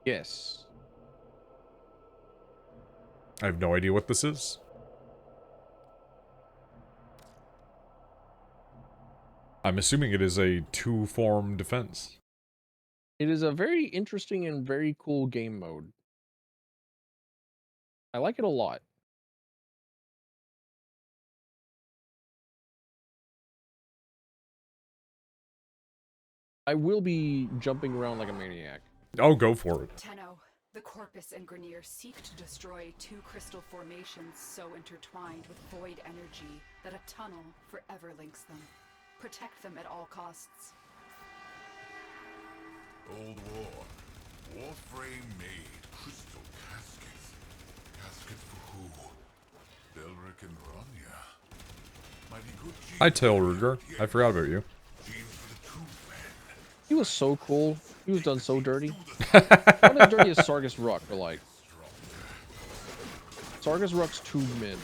Yes. I have no idea what this is. I'm assuming it is a two-form defense. It is a very interesting and very cool game mode. I like it a lot. I will be jumping around like a maniac. Oh, go for it. Tenno, the Corpus and Grenier seek to destroy two crystal formations so intertwined with void energy that a tunnel forever links them. Protect them at all costs. Cold War. Warframe made crystal caskets. Caskets for who? Belric and Rania. Mighty good genes. Hi, Tail Ruger. I forgot about you. Genes for the two men. He was so cool. He was done so dirty. Not as dirty as Sargus Ruck, but like Sargus Ruck's tube min.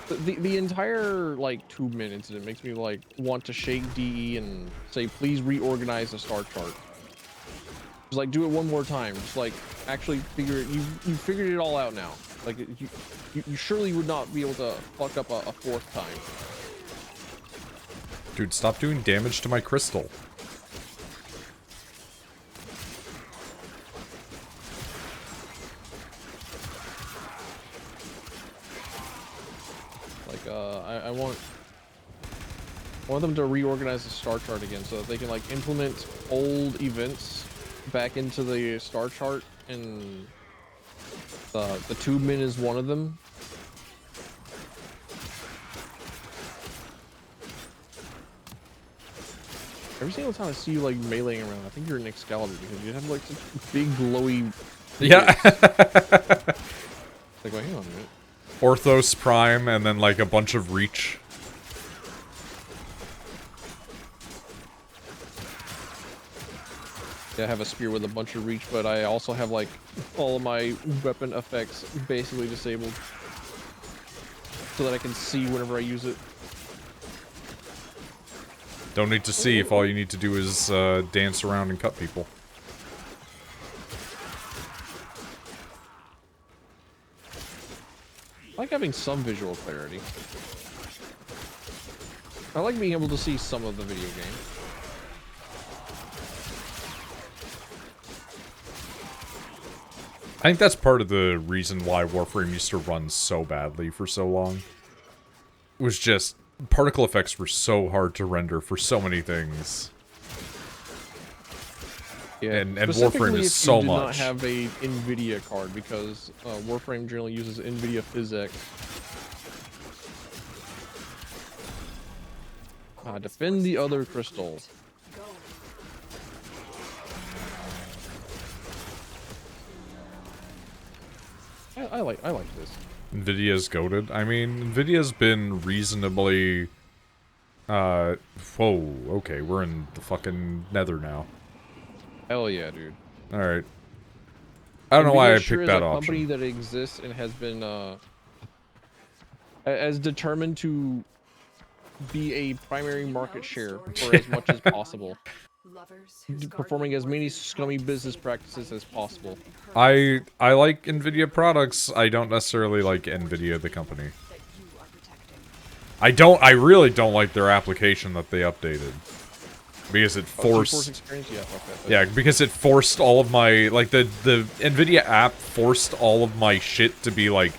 The entire like tube min incident makes me like want to shake DE and say, please reorganize the star chart. Just like do it one more time. Just like actually figure it. You figured it all out now. Like you surely would not be able to fuck up a fourth time. Dude, stop doing damage to my crystal. Like I want them to reorganize the star chart again so that they can like implement old events back into the star chart, and the tube min is one of them. Every single time I see you like meleeing around, I think you're an Excalibur because you have like such big glowy Yeah. like, wait, hang on a minute. Orthos Prime and then like a bunch of reach. Yeah, I have a spear with a bunch of reach, but I also have like all of my weapon effects basically disabled so that I can see whenever I use it. Don't need to see if all you need to do is dance around and cut people. I like having some visual clarity. I like being able to see some of the video game. I think that's part of the reason why Warframe used to run so badly for so long. It was just particle effects were so hard to render for so many things. Yeah, and Warframe is so if you do not much. have a NVIDIA card because Warframe generally uses NVIDIA PhysX. Defend the other crystal. I like this. Nvidia's goated. I mean, Nvidia's been reasonably... whoa, okay, we're in the fucking nether now. Hell yeah, dude. Alright. I don't know why I sure picked is that a option. company that exists and has been as determined to be a primary market share for as much as possible, performing as many scummy business practices as possible. I like Nvidia products. I don't necessarily like Nvidia the company. I really don't like their application that they updated. Because it forced... Experience? Yeah, okay. Yeah, because it forced all of my... Like, the Nvidia app forced all of my shit to be, like,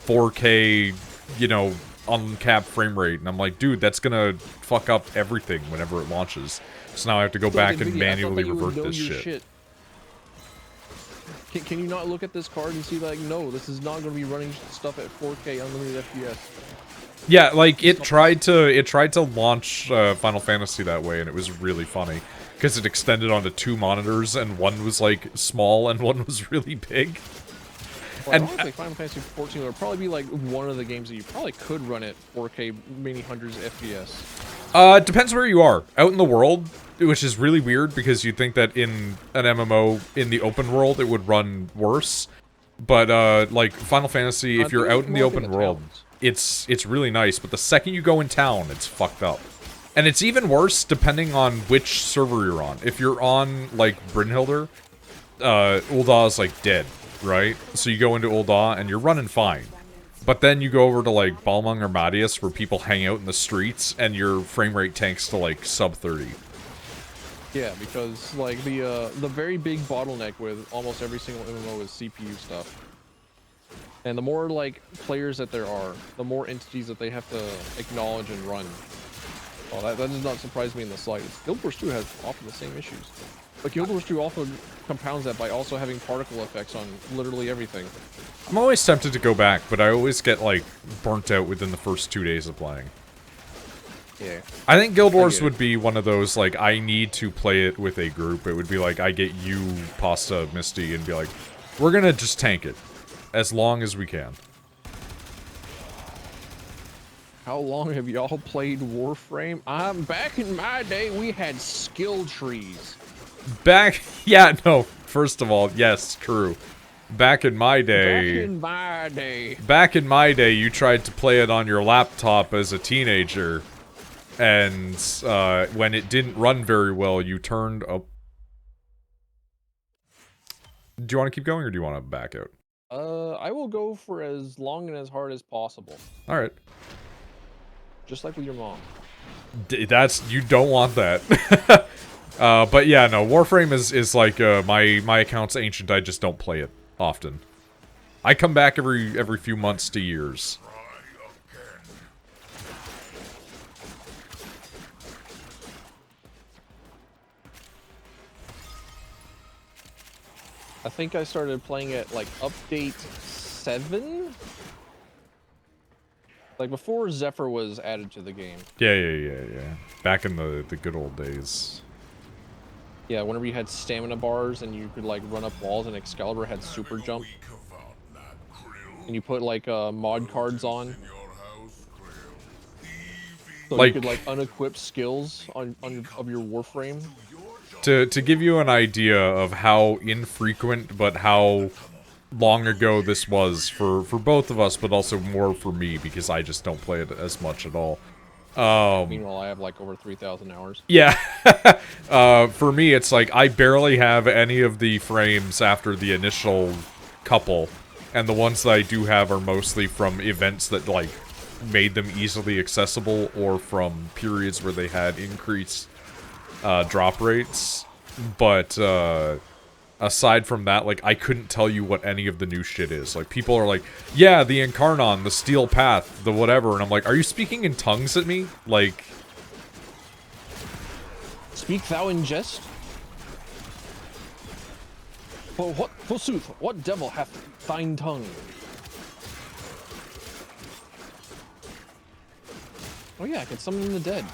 4K, you know, uncapped frame rate. And I'm like, dude, that's gonna fuck up everything whenever it launches. So now I have to go back and manually revert this shit. Can you not look at this card and see, like, no, this is not going to be running stuff at 4K unlimited FPS? Yeah, like, it tried to launch Final Fantasy that way, and it was really funny. Because it extended onto 2 monitors, and one was, like, small, and one was really big. Well, and honestly, Final Fantasy 14 would probably be, like, one of the games that you probably could run at 4K many hundreds FPS. It depends where you are. Out in the world, which is really weird, because you'd think that in an MMO, in the open world, it would run worse. But, like, Final Fantasy, if you're out in the open world... It's really nice, but the second you go in town, it's fucked up. And it's even worse depending on which server you're on. If you're on, like, Brynhildr, Ul'dah is, like, dead, right? So you go into Ul'dah, and you're running fine. But then you go over to, like, Balmung or Madius, where people hang out in the streets, and your frame rate tanks to, like, sub 30. Yeah, because, like, the very big bottleneck with almost every single MMO is CPU stuff. And the more, like, players that there are, the more entities that they have to acknowledge and run. Well, that does not surprise me in the slightest. Guild Wars 2 has often the same issues. But Guild Wars 2 also compounds that by also having particle effects on literally everything. I'm always tempted to go back, but I always get, like, burnt out within the first 2 days of playing. Yeah. I think Guild Wars get it. would be one of those, like, I need to play it with a group. It would be like, I get you, Pasta, Misty, and be like, we're gonna just tank it. As long as we can. How long have y'all played Warframe? Back in my day, we had skill trees. Yeah, no, first of all, yes, true. Back in my day... Back in my day, you tried to play it on your laptop as a teenager. And, when it didn't run very well, you turned up... Do you want to keep going, or do you want to back out? I will go for as long and as hard as possible. Alright. Just like with your mom. You don't want that. But yeah, no, Warframe is like, my account's ancient, I just don't play it often. I come back every few months to years. I think I started playing it like update 7? Like before Zephyr was added to the game. Yeah. Back in the good old days. Yeah, whenever you had stamina bars and you could like run up walls, and Excalibur had super jump. And you put like mod cards on. So Like, you could like unequip skills of your Warframe. To give you an idea of how infrequent, but how long ago this was for both of us, but also more for me, because I just don't play it as much at all. Meanwhile, I have like over 3,000 hours. Yeah. For me, it's like, I barely have any of the frames after the initial couple, and the ones that I do have are mostly from events that, like, made them easily accessible, or from periods where they had increased drop rates. But aside from that, like, I couldn't tell you what any of the new shit is. Like, people are like, yeah, the Incarnon, the Steel Path, the whatever, and I'm like, are you speaking in tongues at me? Like... Speak thou in jest? For what, forsooth, what devil hath thine tongue? Oh yeah, I can summon the dead.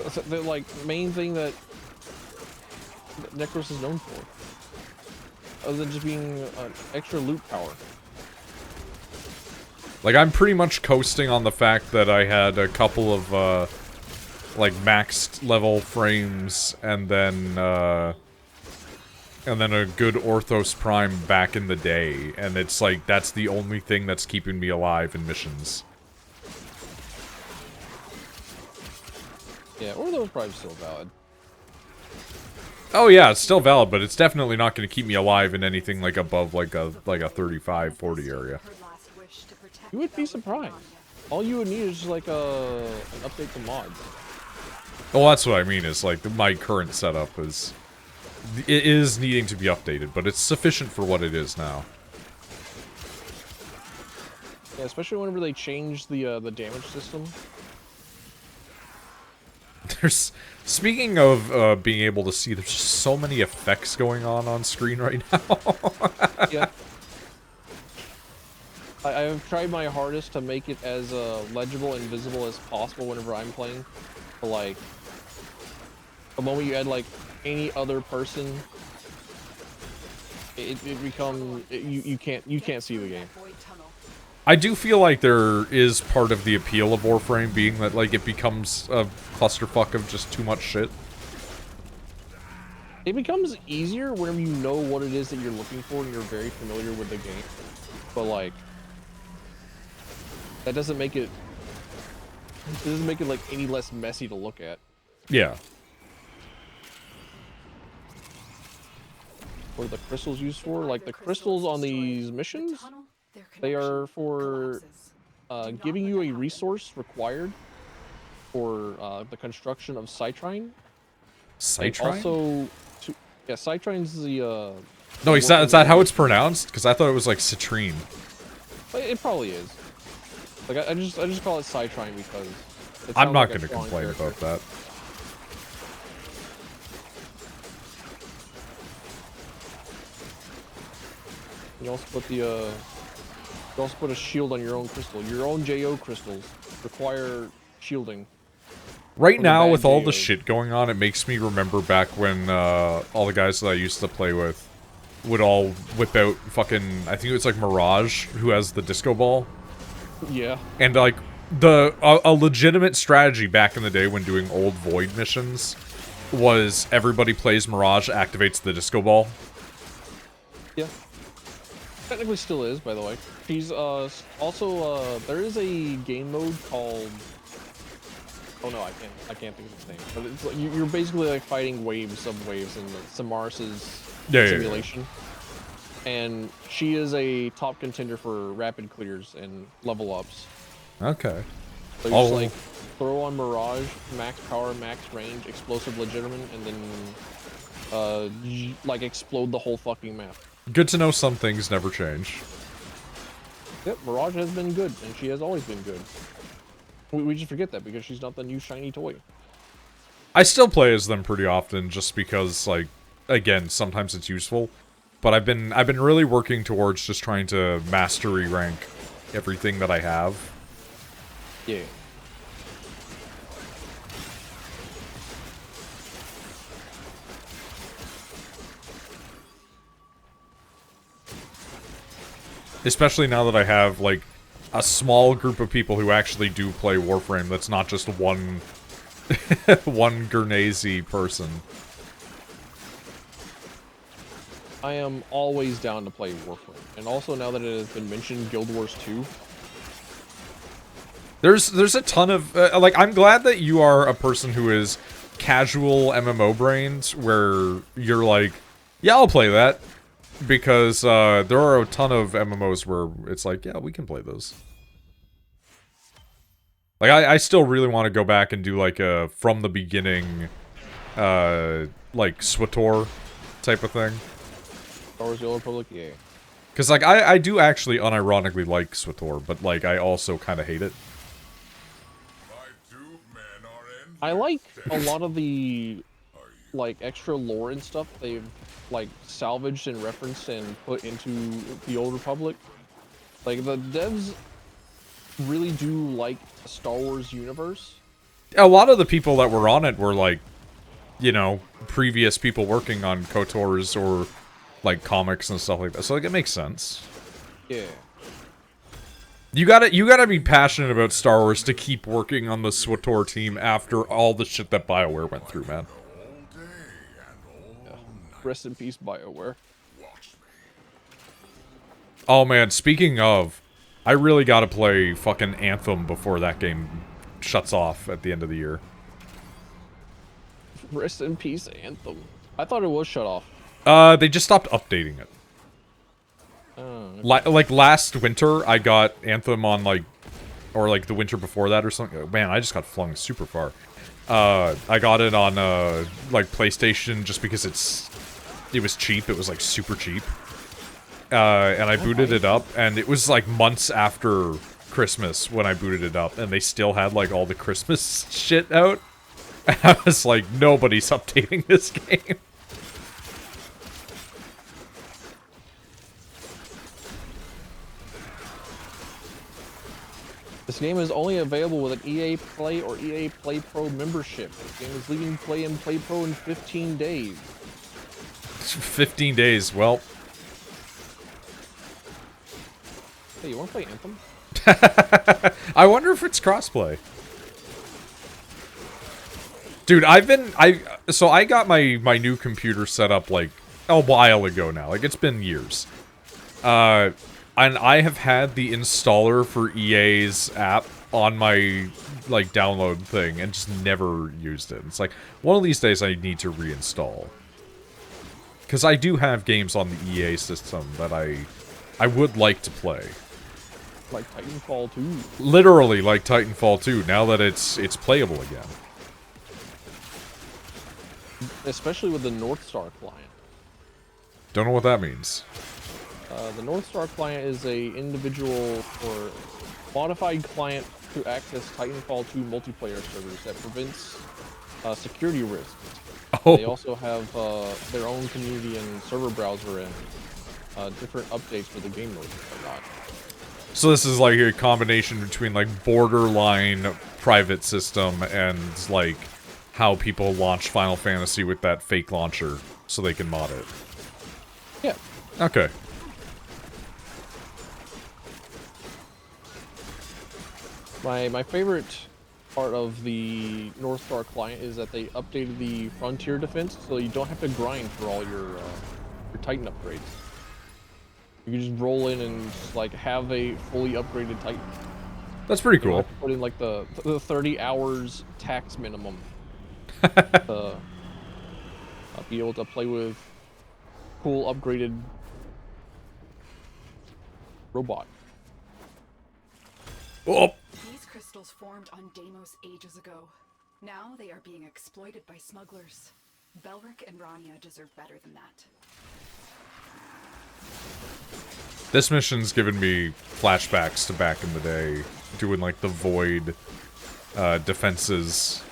That's the like main thing that Necros is known for, other than just being an extra loot power. Like, I'm pretty much coasting on the fact that I had a couple of like maxed level frames, and then a good Orthos Prime back in the day, and it's like that's the only thing that's keeping me alive in missions. Yeah, Orthos Prime's still valid. Oh yeah, it's still valid, but it's definitely not going to keep me alive in anything like above like a 35, 40 area. You would be surprised. All you would need is just like an update to mods. Well, that's what I mean, is like my current setup is needing to be updated, but it's sufficient for what it is now. Yeah, especially whenever they change the damage system. There's, speaking of being able to see, there's just so many effects going on screen right now. Yeah. I've tried my hardest to make it as legible and visible as possible whenever I'm playing. But, like, the moment you add like any other person, it becomes you can't see the game. I do feel like there is part of the appeal of Warframe being that, like, it becomes a clusterfuck of just too much shit. It becomes easier whenever you know what it is that you're looking for and you're very familiar with the game. But, like, that doesn't make it like any less messy to look at. Yeah. What are the crystals used for? Like, the crystals on these missions, they are for giving you a resource required for the construction of Citrine. Citrine? Also, yeah, Citrine's the no, is that how it's pronounced? Because I thought it was like citrine. It probably is. Like, I just call it Citrine because I'm not going to complain about that. You also put a shield on your own crystal. Your own JO crystals require shielding. Right From the now, bad with all day the of- shit going on, it makes me remember back when all the guys that I used to play with would all whip out fucking, I think it was like Mirage, who has the disco ball. Yeah. And like, a legitimate strategy back in the day when doing old Void missions was everybody plays Mirage, activates the disco ball. Yeah. Technically still is, by the way. She's also there is a game mode called, oh no, I can't think of its name. But it's like, you're basically like fighting waves, sub-waves in Samaris's simulation. And she is a top contender for rapid clears and level ups. Okay. So you just like throw on Mirage, max power, max range, explosive legitimate, and then like explode the whole fucking map. Good to know some things never change. Yep, Mirage has been good, and she has always been good. We just forget that because she's not the new shiny toy. I still play as them pretty often just because, like, again, sometimes it's useful. But I've been really working towards just trying to mastery rank everything that I have. Yeah. Especially now that I have, like, a small group of people who actually do play Warframe that's not just one one Gurnazy person. I am always down to play Warframe. And also now that it has been mentioned, Guild Wars 2. There's a ton of like, I'm glad that you are a person who is casual MMO brained, where you're like, yeah, I'll play that, because there are a ton of MMOs where it's like, yeah, we can play those. Like, I still really want to go back and do like a from the beginning, like SWTOR type of thing. Star Wars: The Old Republic, yeah. Because like I do actually unironically like SWTOR, but like I also kind of hate it. I like a lot of the like extra lore and stuff they've like salvaged and referenced and put into the Old Republic. Like the devs really do like the Star Wars universe. A lot of the people that were on it were like, you know, previous people working on KOTORs or like comics and stuff like that. So like it makes sense. Yeah. You gotta be passionate about Star Wars to keep working on the SWTOR team after all the shit that BioWare went through, man. Yeah. Rest in peace, BioWare. Oh man, speaking of, I really gotta play fucking Anthem before that game shuts off at the end of the year. Rest in peace, Anthem. I thought it was shut off. They just stopped updating it. Oh. Like last winter, I got Anthem on like, or like the winter before that or something. Man, I just got flung super far. I got it on like PlayStation just because it was cheap. It was like super cheap. And I booted it up, and it was like months after Christmas when I booted it up, and they still had like all the Christmas shit out. And I was like, nobody's updating this game. This game is only available with an EA Play or EA Play Pro membership. This game is leaving Play and Play Pro in 15 days. 15 days, well. Hey, you wanna play Anthem? I wonder if it's crossplay. Dude, so I got my new computer set up like a while ago now. Like, it's been years. And I have had the installer for EA's app on my, like, download thing and just never used it. It's like, one of these days I need to reinstall. Because I do have games on the EA system that I would like to play. Like Titanfall 2. Literally like Titanfall 2, now that it's playable again. Especially with the North Star client. Don't know what that means. The North Star client is a individual or modified client to access Titanfall 2 multiplayer servers that prevents security risks. Oh. They also have their own community and server browser and different updates for the game mode and whatnot. So this is like a combination between like borderline private system and like how people launch Final Fantasy with that fake launcher so they can mod it. Yeah. Okay. My favorite part of the North Star client is that they updated the Frontier defense, so you don't have to grind for all your Titan upgrades. You can just roll in and just, like, have a fully upgraded Titan. That's pretty You don't cool. have to put in like the 30 hours tax minimum to be able to play with cool upgraded robot. Oh. These crystals formed on Deimos ages ago. Now they are being exploited by smugglers. Belric and Rania deserve better than that. This mission's given me flashbacks to back in the day, doing like the void defenses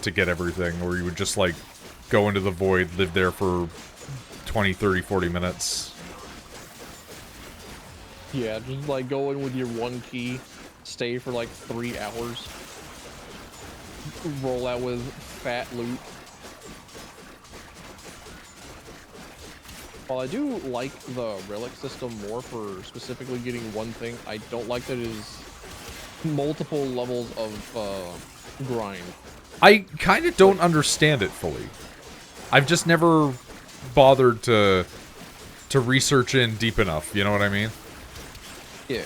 to get everything, where you would just like go into the void, live there for 20, 30, 40 minutes. Yeah, just like go in with your one key, stay for like 3 hours, roll out with fat loot. While I do like the relic system more for specifically getting one thing, I don't like that it is multiple levels of grind. I kind of don't understand it fully. I've just never bothered to research in deep enough, you know what I mean? Yeah.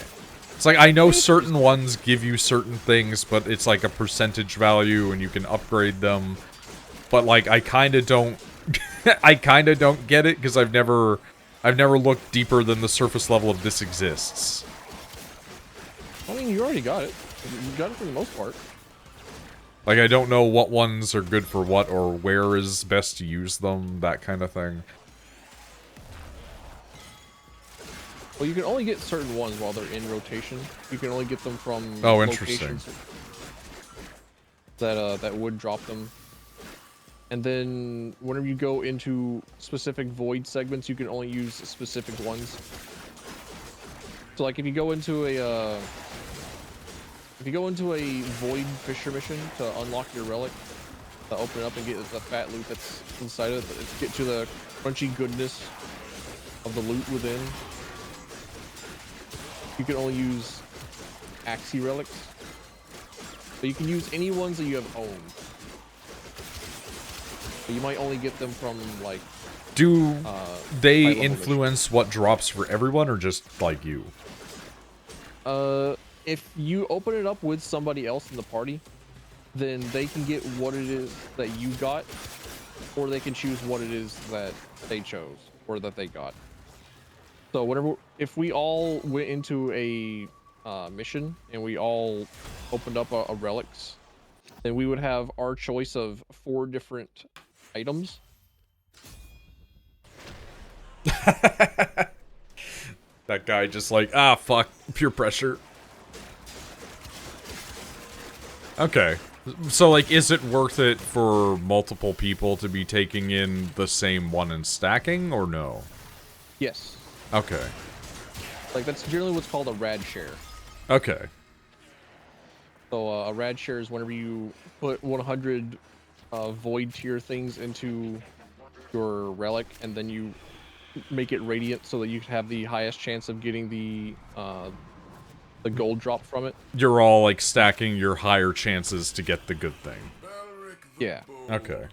It's like, I know certain ones give you certain things, but it's like a percentage value and you can upgrade them. But like, I kind of don't I kind of don't get it because I've never looked deeper than the surface level of this exists. I mean, you already got it. You got it for the most part. Like, I don't know what ones are good for what or where is best to use them, that kind of thing. Well, you can only get certain ones while they're in rotation. You can only get them from oh, interesting. locations that would drop them. And then whenever you go into specific void segments, you can only use specific ones. So like if you go into a void fisher mission to unlock your relic, to open it up and get the fat loot that's inside of it, get to the crunchy goodness of the loot within, you can only use Axie relics. So you can use any ones that you have owned. But you might only get them from, like... Do they influence what drops for everyone, or just, like, you? If you open it up with somebody else in the party, then they can get what it is that you got, or they can choose what it is that they chose, or that they got. So if we all went into a mission, and we all opened up a relics, then we would have our choice of 4 different items. That guy just like, ah, fuck, peer pressure. Okay. So, like, is it worth it for multiple people to be taking in the same one and stacking, or no? Yes. Okay. Like, that's generally what's called a rad share. Okay. So, a rad share is whenever you put 100 void tier things into your relic, and then you make it radiant so that you can have the highest chance of getting the gold drop from it. You're all, like, stacking your higher chances to get the good thing. Yeah. Okay.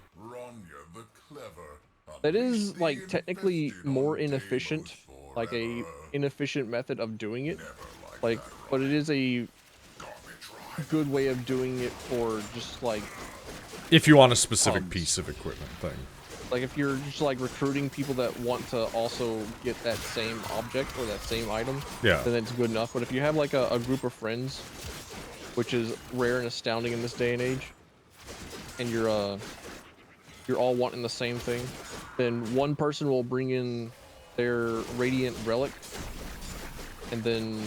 That is, like, technically more inefficient, like a inefficient method of doing it. Like, but it is a good way of doing it for just, like... If you want a specific piece of equipment thing. Like, if you're just, like, recruiting people that want to also get that same object or that same item, yeah, then it's good enough. But if you have, like, a group of friends, which is rare and astounding in this day and age, and you're all wanting the same thing, then one person will bring in their Radiant Relic, and then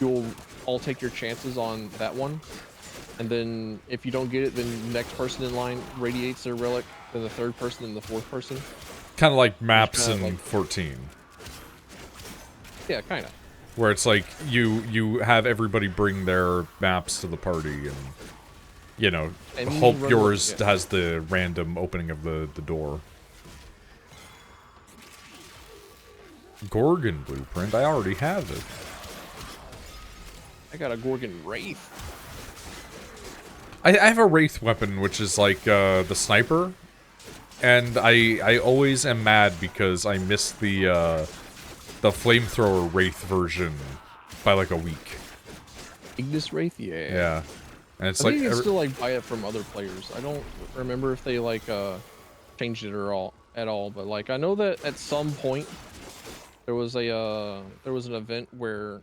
you'll all take your chances on that one. And then if you don't get it, then the next person in line radiates their relic, then the third person, and the fourth person. Kind of like maps in like 14. Yeah, kind of. Where it's like, you have everybody bring their maps to the party, and, you know, And hope run yours with- yeah. has the random opening of the door. Gorgon blueprint, I already have it. I got a Gorgon Wraith. I have a Wraith weapon, which is like, the sniper. And I always am mad because I missed the flamethrower Wraith version by like a week. Ignis Wraith? Yeah. Yeah. And it's I like... think you can still like buy it from other players. I don't remember if they like changed it at all, but like I know that at some point there was an event where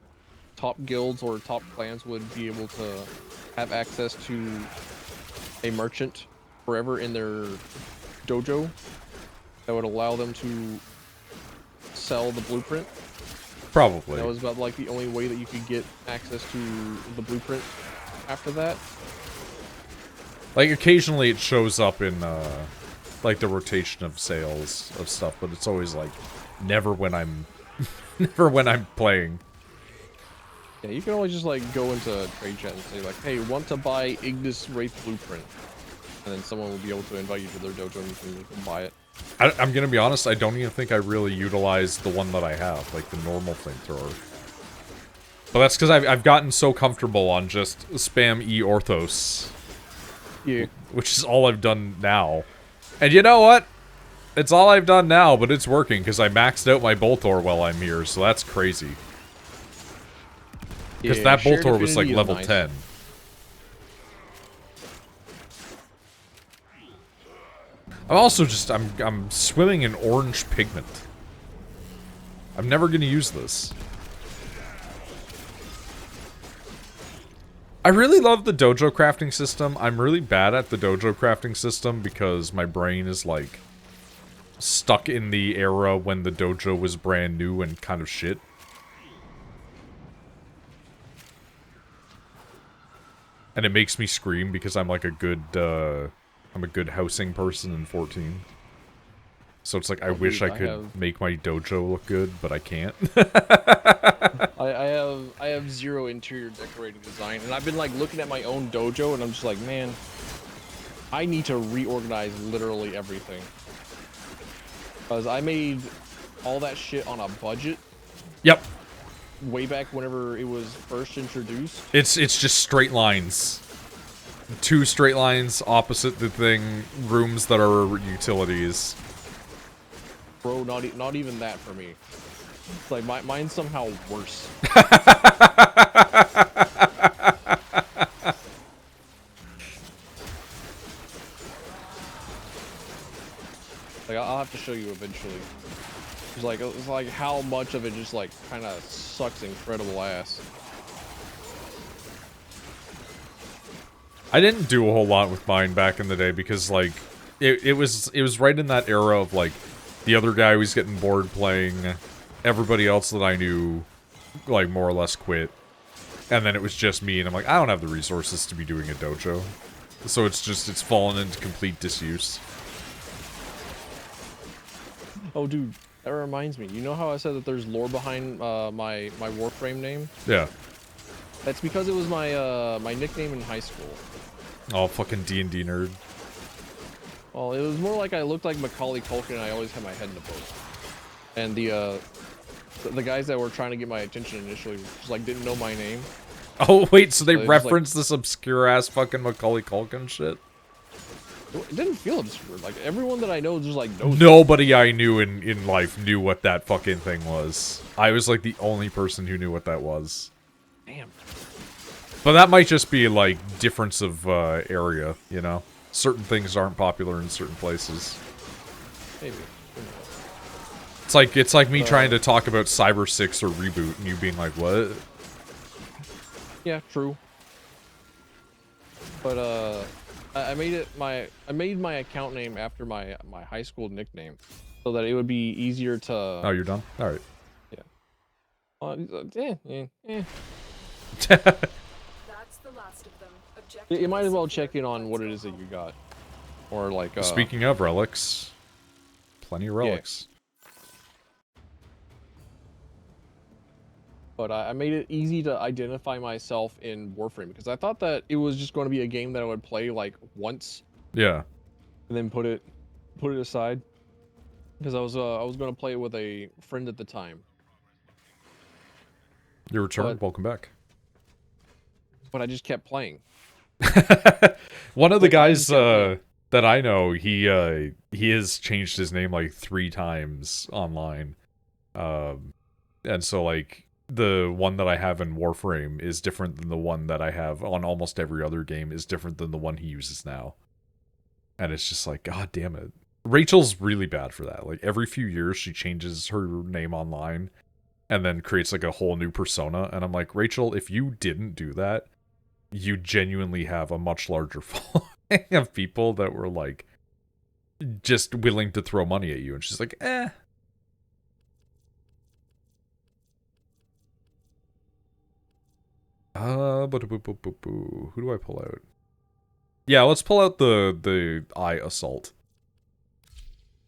top guilds or top clans would be able to have access to a merchant forever in their dojo that would allow them to sell the blueprint. Probably. That was about like the only way that you could get access to the blueprint after that. Like, occasionally it shows up in, like, the rotation of sales of stuff, but it's always, like, never when I'm... never when I'm playing. Yeah, you can always just, like, go into trade chat and say, like, hey, want to buy Ignis Wraith Blueprint? And then someone will be able to invite you to their dojo and you can buy it. I'm gonna be honest, I don't even think I really utilized the one that I have, like, the normal flamethrower. But that's because I've gotten so comfortable on just spam E-Orthos. Yeah. Which is all I've done now. And you know what? It's all I've done now, but it's working, because I maxed out my Boltor while I'm here, so that's crazy. Because that shared Boltor was, like, affinity is level nice. 10. I'm also just, I'm swimming in orange pigment. I'm never gonna use this. I really love the dojo crafting system. I'm really bad at the dojo crafting system because my brain is, like, stuck in the era when the dojo was brand new and kind of shit. And it makes me scream because I'm, like, I'm a good housing person in 14. So it's like, I wish I could make my dojo look good, but I can't. I have zero interior decorating design, and I've been like looking at my own dojo, and I'm just like, man, I need to reorganize literally everything. Because I made all that shit on a budget. Yep. Way back whenever it was first introduced. It's just straight lines. 2 straight lines opposite the thing, rooms that are utilities. Bro, not even that for me. It's like mine's somehow worse. Like I'll have to show you eventually. It's like how much of it just like kind of sucks incredible ass. I didn't do a whole lot with mine back in the day because, like, it was right in that era of, like, the other guy was getting bored playing, everybody else that I knew, like, more or less quit, and then it was just me, and I'm like, I don't have the resources to be doing a dojo. So it's fallen into complete disuse. Oh, dude, that reminds me. You know how I said that there's lore behind my Warframe name? Yeah. That's because it was my my nickname in high school. Oh, fucking D&D nerd. Well, it was more like I looked like Macaulay Culkin, and I always had my head in a boat. And the guys that were trying to get my attention initially just like didn't know my name. Oh wait, so they So it was referenced this obscure ass fucking Macaulay Culkin shit? It didn't feel obscure. Like everyone that I know just like knows. Nobody I knew in life knew what that fucking thing was. I was like the only person who knew what that was. Damn. But that might just be like difference of area, you know? Certain things aren't popular in certain places. Maybe. It's like me trying to talk about Cyber 6 or Reboot and you being like, what? Yeah, true. But I made my account name after my high school nickname, so that it would be easier to. Oh, you're done? Alright. Yeah. That's the last of them. Objective You might as well check secured. in on what it is that you got, or like. Speaking of relics, plenty of relics. But I made it easy to identify myself in Warframe because I thought that it was just going to be a game that I would play like once Yeah. and then put it aside because I was going to play it with a friend at the time. Your return. But Welcome back. I just kept playing. One of the Like, I guys just kept playing. that I know, he has changed his name like 3 times online. And so like the one that I have in Warframe is different than the one that I have on almost every other game is different than the one he uses now. And it's just like, God damn it. Rachel's really bad for that. Like every few years she changes her name online and then creates like a whole new persona. And I'm like, Rachel, if you didn't do that, you genuinely have a much larger following of people that were like just willing to throw money at you. And she's like, eh. Who do I pull out? Yeah, let's pull out the eye assault.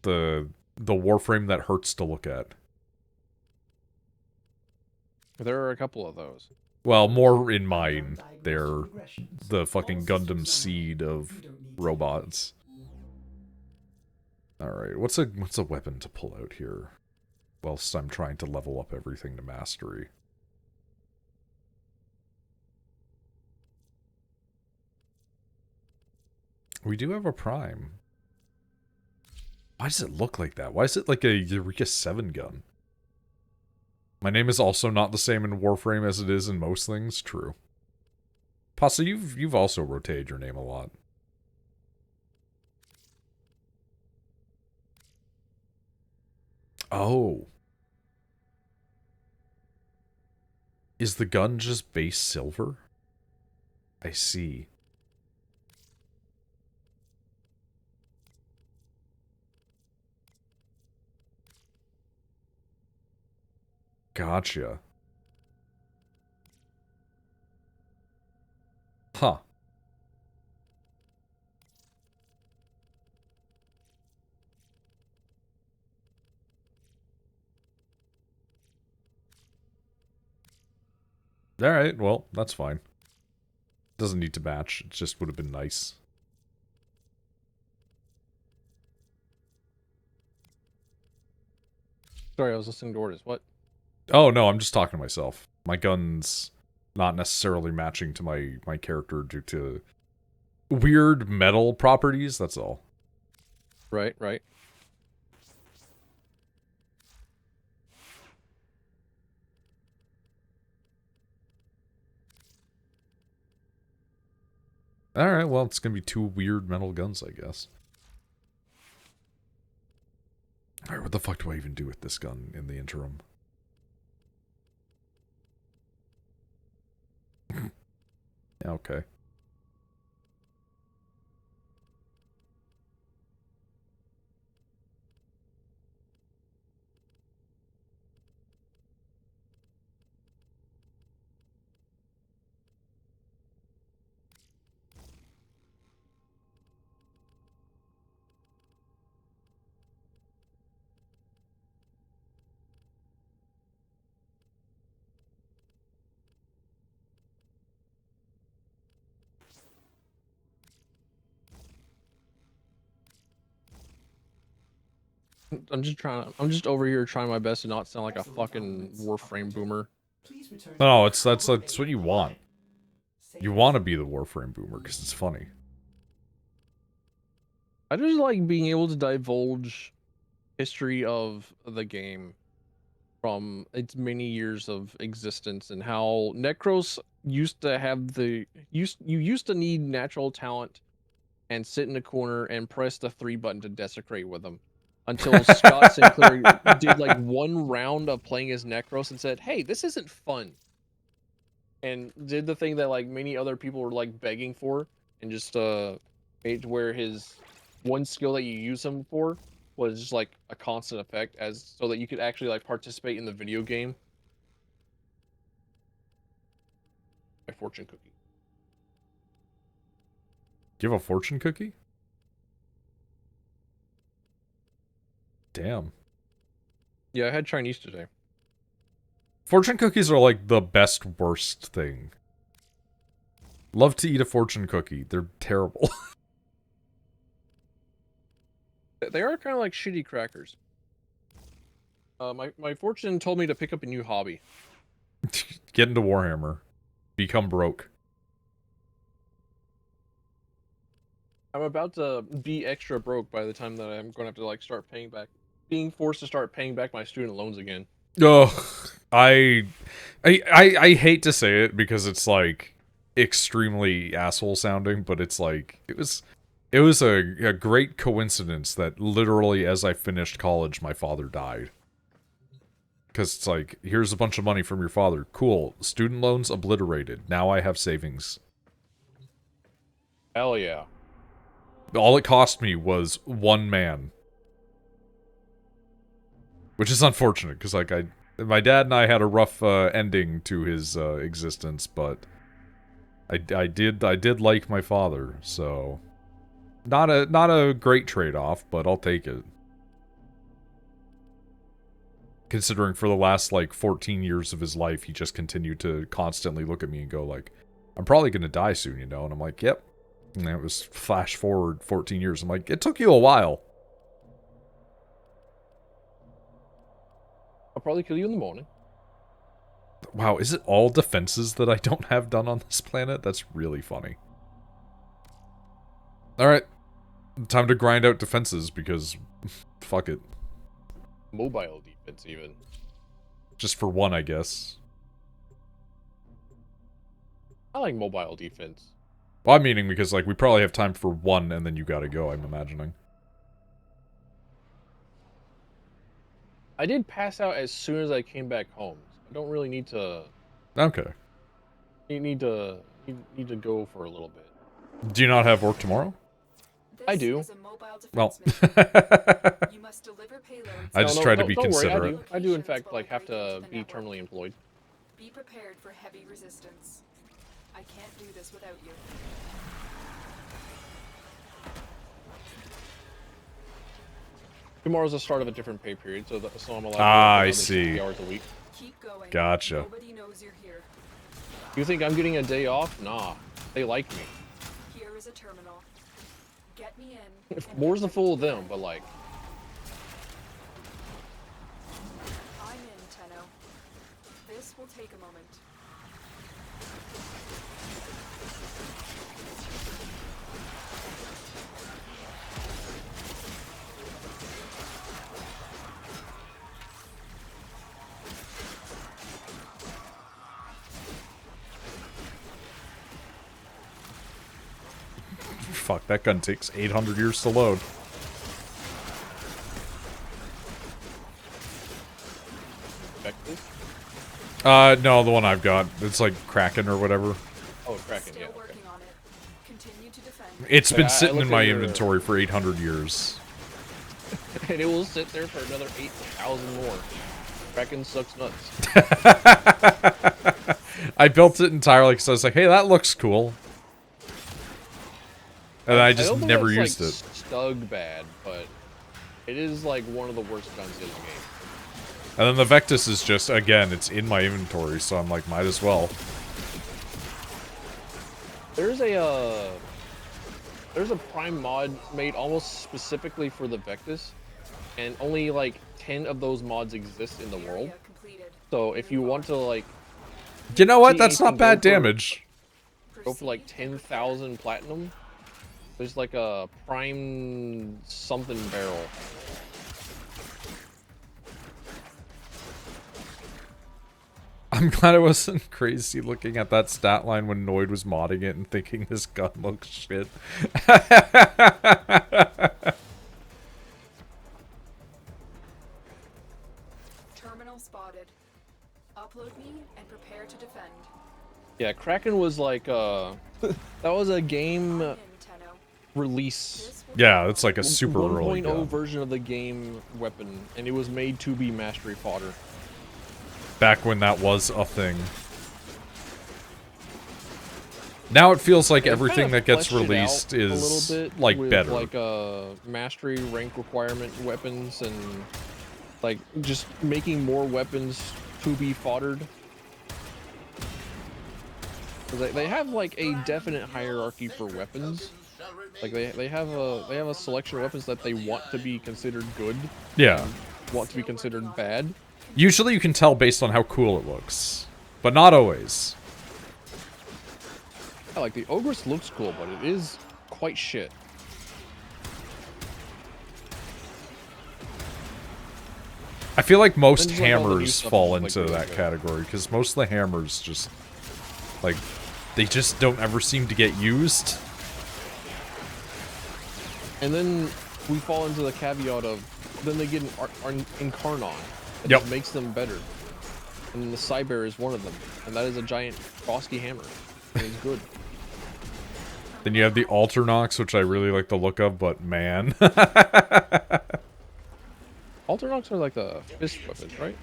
The Warframe that hurts to look at. There are a couple of those. Well, more in mine. They're the fucking Gundam seed of robots. Alright, what's a weapon to pull out here? Whilst I'm trying to level up everything to mastery. We do have a prime. Why does it look like that? Why is it like a Eureka 7 gun? My name is also not the same in Warframe as it is in most things. True. Pasa, you've also rotated your name a lot. Oh. Is the gun just base silver? I see. Gotcha. Huh. Alright, well, that's fine. Doesn't need to match, it just would have been nice. Sorry, I was listening to orders. What? Oh, no, I'm just talking to myself. My gun's not necessarily matching to my character due to weird metal properties, that's all. Right, right. Alright, well, it's gonna be 2 weird metal guns, I guess. Alright, what the fuck do I even do with this gun in the interim? Okay. I'm just over here trying my best to not sound like a fucking Warframe boomer. No, that's what you want. You want to be the Warframe boomer, because it's funny. I just like being able to divulge history of the game from its many years of existence and how Necros used to have you used to need natural talent and sit in a corner and press the 3 button to desecrate with them until Scott Sinclair did like 1 round of playing as Necros and said, "Hey, this isn't fun." And did the thing that like many other people were like begging for and just made to where his one skill that you use him for was just like a constant effect as so that you could actually like participate in the video game. My fortune cookie. Do you have a fortune cookie? Damn. Yeah, I had Chinese today. Fortune cookies are like the best worst thing. Love to eat a fortune cookie. They're terrible. They are kind of like shitty crackers. My fortune told me to pick up a new hobby. Get into Warhammer. Become broke. I'm about to be extra broke by the time that I'm going to have to like start paying back, being forced to start paying back my student loans again. Ugh. I hate to say it because it's like extremely asshole sounding, but it's like it was a great coincidence that literally as I finished college, my father died. Because it's like, here's a bunch of money from your father. Cool. Student loans obliterated. Now I have savings. Hell yeah. All it cost me was one man. Which is unfortunate, because like my dad and I had a rough ending to his existence, but I did like my father, so not a great trade-off, but I'll take it. Considering for the last like 14 years of his life, he just continued to constantly look at me and go like, "I'm probably gonna die soon, you know?" And I'm like, "Yep." And it was flash forward 14 years. I'm like, "It took you a while." I'll probably kill you in the morning. Wow, is it all defenses that I don't have done on this planet? That's really funny. Alright. Time to grind out defenses, because fuck it. Mobile defense, even. Just for one, I guess. I like mobile defense. Well, I'm meaning because, like, we probably have time for one, and then you gotta go, I'm imagining. I did pass out as soon as I came back home. I don't really need to... Okay. You need to go for a little bit. Do you not have work tomorrow? I do. Well, You must deliver payloads. I just try to be don't worry, considerate. I do in fact like have to be terminally employed. Be prepared for heavy resistance. I can't do this without you. Tomorrow's the start of a different pay period, so I'm allowed to work I another see. 60 hours a week. Keep going. Gotcha. Nobody knows you're here. You think I'm getting a day off? Nah. They like me. Here is a terminal. Get me in. More's the fool of them, but like... I'm in, Tenno. This will take a moment. Fuck, that gun takes 800 years to load. No, the one I've got. It's like Kraken or whatever. Oh, Kraken, yeah. Still working on it. Continue to defend. It's been I sitting in looked my at your- inventory for 800 years. And it will sit there for another 8,000 more. Kraken sucks nuts. I built it entirely because I was like, hey, that looks cool. And I just don't think never it's, used like, it. Stug bad, but it is like one of the worst guns in the game. And then the Vectis is just, again, it's in my inventory, so I'm like, might as well. There's a Prime mod made almost specifically for the Vectis, and only like 10 of those mods exist in the world. Area completed. So if you want to like You know what? see That's not anything bad go for- damage. go for like 10,000 platinum, there's like a Prime something barrel. I'm glad I wasn't crazy looking at that stat line when Noid was modding it and thinking this gun looks shit. Terminal spotted. Upload me and prepare to defend. Yeah, Kraken was like that was a game I'm in, Tenno. release This will Yeah, it's like a super early 1.0 gun. version of the game weapon, and it was made to be mastery fodder. Back when that was a thing. Now it feels like They've everything kinda that gets fleshed it released out a is little bit like with, better. like mastery rank requirement weapons, and like just making more weapons to be foddered. They have like a definite hierarchy for weapons. Like they have a selection of weapons that they want to be considered good. Yeah. Want to be considered bad. Usually you can tell based on how cool it looks, but not always. Yeah, like the Ogress looks cool, but it is quite shit. I feel like most Then, like, all the new hammers stuff fall is, like, into really that good. category, because most of the hammers just, like, they just don't ever seem to get used. And then we fall into the caveat of, then they get an Incarnon. It Yep. just makes them better. And then the Cyber is one of them. And that is a giant frosty hammer. And it's good. Then you have the Alternox, which I really like the look of, but man. Alternox are like the fist weapons, right?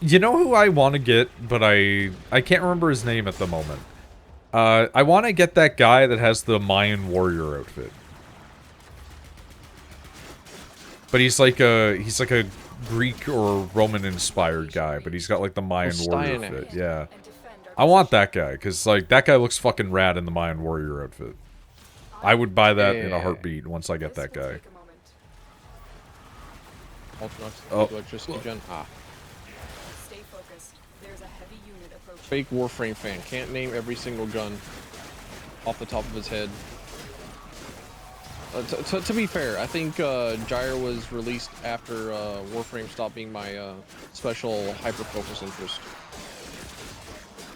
You know who I want to get, but I can't remember his name at the moment. I want to get that guy that has the Mayan warrior outfit. But he's like a Greek or Roman inspired guy, but he's got like the Mayan warrior Styanax. outfit. Yeah. I want that guy, because like that guy looks fucking rad in the Mayan warrior outfit. I would buy that in a Yeah. heartbeat once I get that guy. Alternox, Oh. electricity gen. Ah. Stay focused. There's a heavy unit approaching. Fake Warframe fan. Can't name every single gun off the top of his head. To be fair, I think Gyre was released after Warframe stopped being my special hyper-focus interest.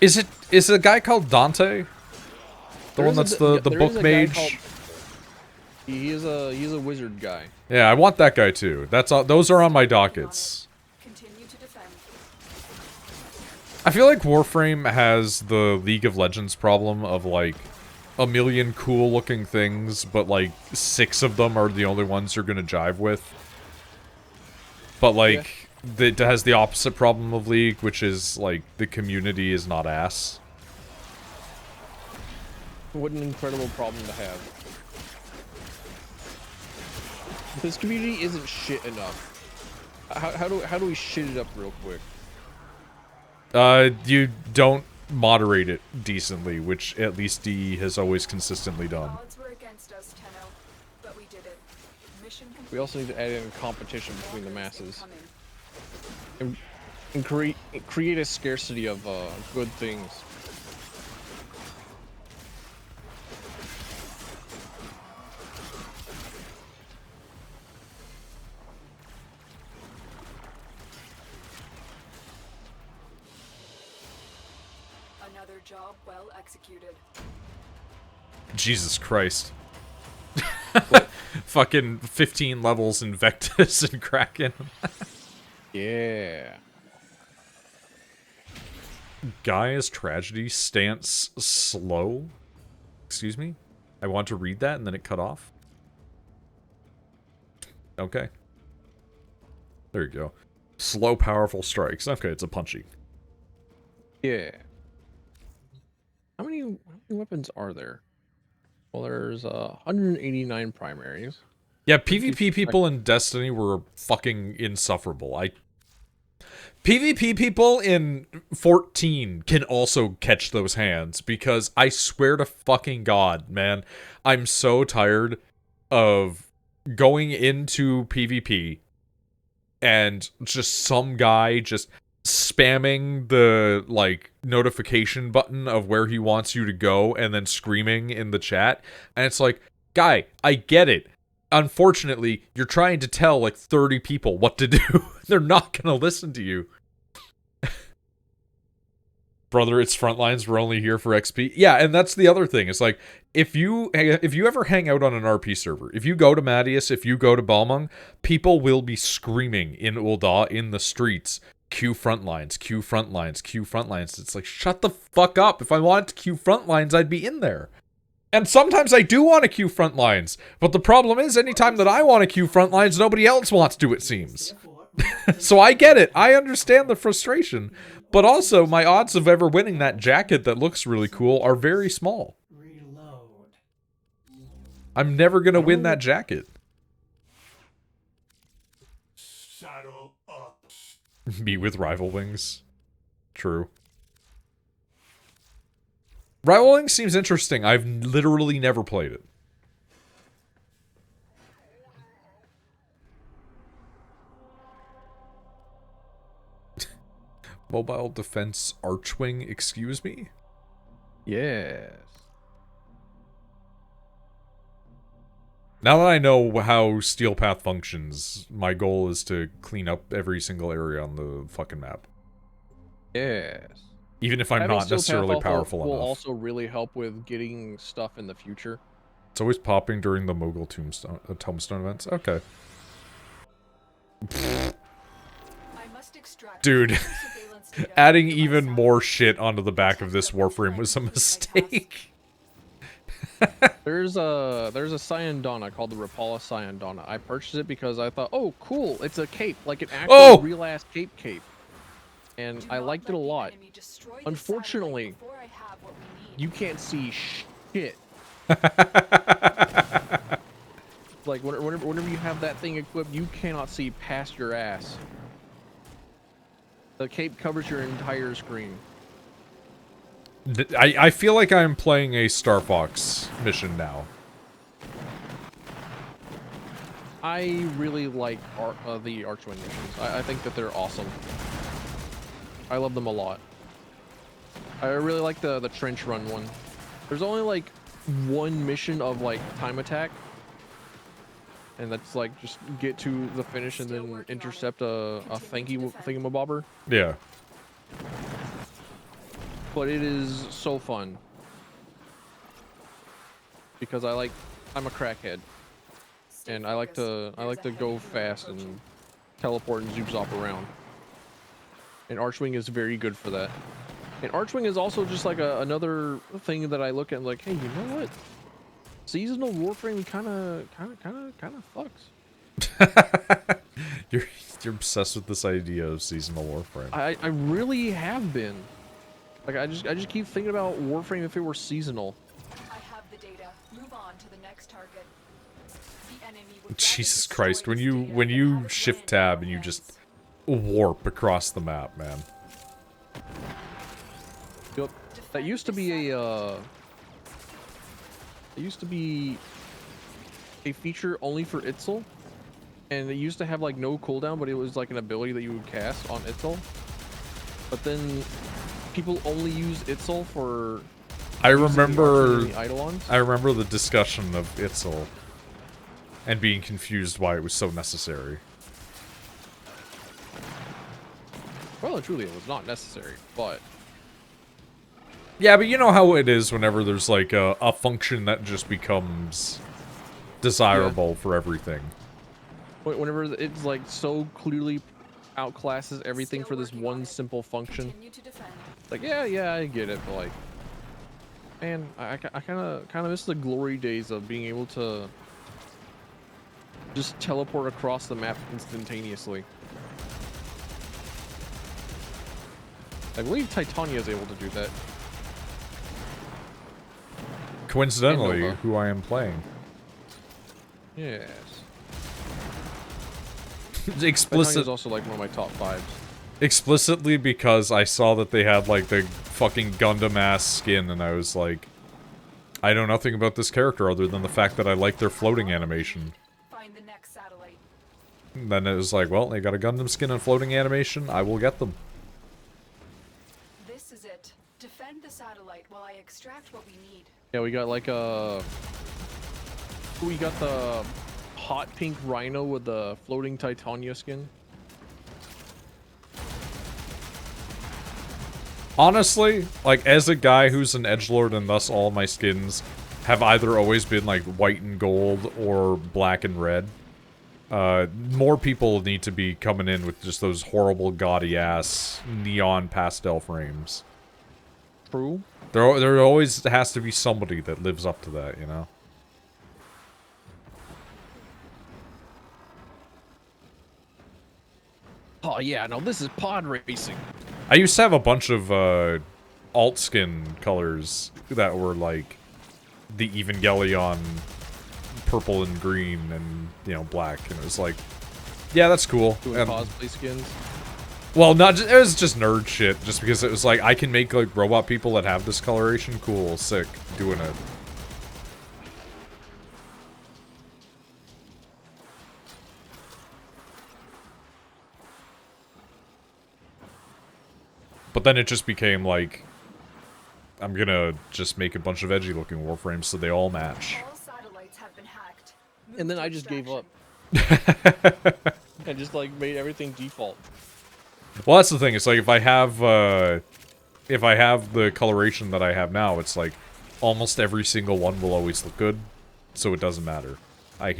Is it a guy called Dante? The There one is a that's d- yeah, the there book is a guy mage? called- He's a wizard guy. Yeah, I want that guy too. That's all, those are on my dockets. Continue to defend. I feel like Warframe has the League of Legends problem of like a million cool looking things, but like 6 of them are the only ones you're gonna jive with. But like it has the opposite problem of League, which is like the community is not ass. What an incredible problem to have. This community isn't shit enough. How do we shit it up real quick? You don't moderate it decently, which at least D has always consistently done. Odds were against us, Tenno, but we did it. Mission complete. We also need to add in competition between the masses Incoming. and create a scarcity of good things. Another job well executed. Jesus Christ. Fucking 15 levels in Vectus and Kraken. Yeah. Gaia's tragedy stance slow? Excuse me? I want to read that and then it cut off? Okay. There you go. Slow, powerful strikes. Okay, it's a punchy. Yeah. How many weapons are there? Well, there's 189 primaries. Yeah, PvP people in Destiny were fucking insufferable. PvP people in 14 can also catch those hands, because I swear to fucking God, man, I'm so tired of going into PvP and just some guy just spamming the, like, notification button of where he wants you to go and then screaming in the chat. And it's like, guy, I get it. Unfortunately, you're trying to tell, like, 30 people what to do. They're not gonna listen to you. Brother, it's Frontlines, we're only here for XP. Yeah, and that's the other thing. It's like, if you ever hang out on an RP server, if you go to Madius, if you go to Balmung, people will be screaming in Ul'dah in the streets, Q Frontlines, Q Frontlines, Q Frontlines. It's like, shut the fuck up. If I wanted to Q Frontlines, I'd be in there. And sometimes I do want to queue Frontlines, but the problem is, anytime that I want to queue Frontlines, nobody else wants to, it seems. So I get it. I understand the frustration. But also, my odds of ever winning that jacket that looks really cool are very small. Reload. I'm never gonna win that jacket. Saddle up. Meet with Rival Wings. True. Rival Wings seems interesting. I've literally never played it. Mobile Defense Archwing, excuse me? Yes. Now that I know how Steel Path functions, my goal is to clean up every single area on the fucking map. Yes. Even if I'm Having not Steel Path necessarily also powerful will enough. also really help with getting stuff in the future. It's always popping during the Mogul Tombstone events. Okay. I must extract Dude, surveillance data adding from my even side. more shit onto the back of this Warframe was a mistake. There's a Cyan Donna called the Rapala Cyan Donna. I purchased it because I thought, oh cool, it's a cape, like an actual Oh! real ass cape. And Do I not liked it let a the lot. enemy destroy the Unfortunately, satellite before I have what we need. you can't see shit. Like whenever you have that thing equipped, you cannot see past your ass. The cape covers your entire screen. I feel like I'm playing a Star Fox mission now. I really like the Archwing missions. I think that they're awesome. I love them a lot. I really like the trench run one. There's only like one mission of like time attack, and that's like just get to the finish and then intercept a thingamabobber. Yeah. But it is so fun because I'm a crackhead, and I like to go fast and teleport and zoop zop around. And Archwing is very good for that. And Archwing is also just like another thing that I look at and like, hey, you know what? Seasonal Warframe kind of fucks. You're obsessed with this idea of seasonal Warframe. I really have been. Like I just keep thinking about Warframe if it were seasonal. I have the data. Move on to the next target. The enemy would rather Jesus destroy Christ, when this you data when than you have it shift land in our tab and you hands. just warp across the map, man. Yep. That used to be a it used to be a feature only for Itzel, and it used to have like no cooldown, but it was like an ability that you would cast on Itzel. But then people only use Itzel for I using the remember Archwing and the Eidolons. I remember the discussion of Itzel and being confused why it was so necessary. Well, and truly, it was not necessary, but Yeah, but you know how it is whenever there's like a function that just becomes desirable for everything. whenever it's like so clearly outclasses everything for this one simple function. Continue to defend. Like, yeah, I get it, but like, man, I kind of miss the glory days of being able to just teleport across the map instantaneously. I believe Titania is able to do that. Coincidentally, Nova. who I am playing. Yes. Titania Explicit is also like one of my top 5s. explicitly because I saw that they had like the fucking Gundam ass skin and I was like, I know nothing about this character other than the fact that I like their floating animation. Find the next satellite. And then it was like, well, they got a Gundam skin and floating animation, I will get them. This is it. Defend the satellite while I extract what we need. Yeah, we got like we got the hot pink rhino with the floating Titania skin. Honestly, like, as a guy who's an edgelord and thus all my skins have either always been, like, white and gold or black and red, more people need to be coming in with just those horrible gaudy-ass neon pastel frames. True. There always has to be somebody that lives up to that, you know? Oh yeah, no, this is pod racing. I used to have a bunch of, alt skin colors that were, like, the Evangelion purple and green and, you know, black, and it was like, yeah, that's cool. Doing And cosplay skins. Well, not just, it was just nerd shit, just because it was like, I can make, like, robot people that have this coloration. Cool, sick, doing it. But then it just became, like, I'm gonna just make a bunch of edgy-looking Warframes so they all match. All satellites have been hacked. And then I just gave up. And just, like, made everything default. Well, that's the thing. It's like if I have the coloration that I have now, it's like almost every single one will always look good, so it doesn't matter. I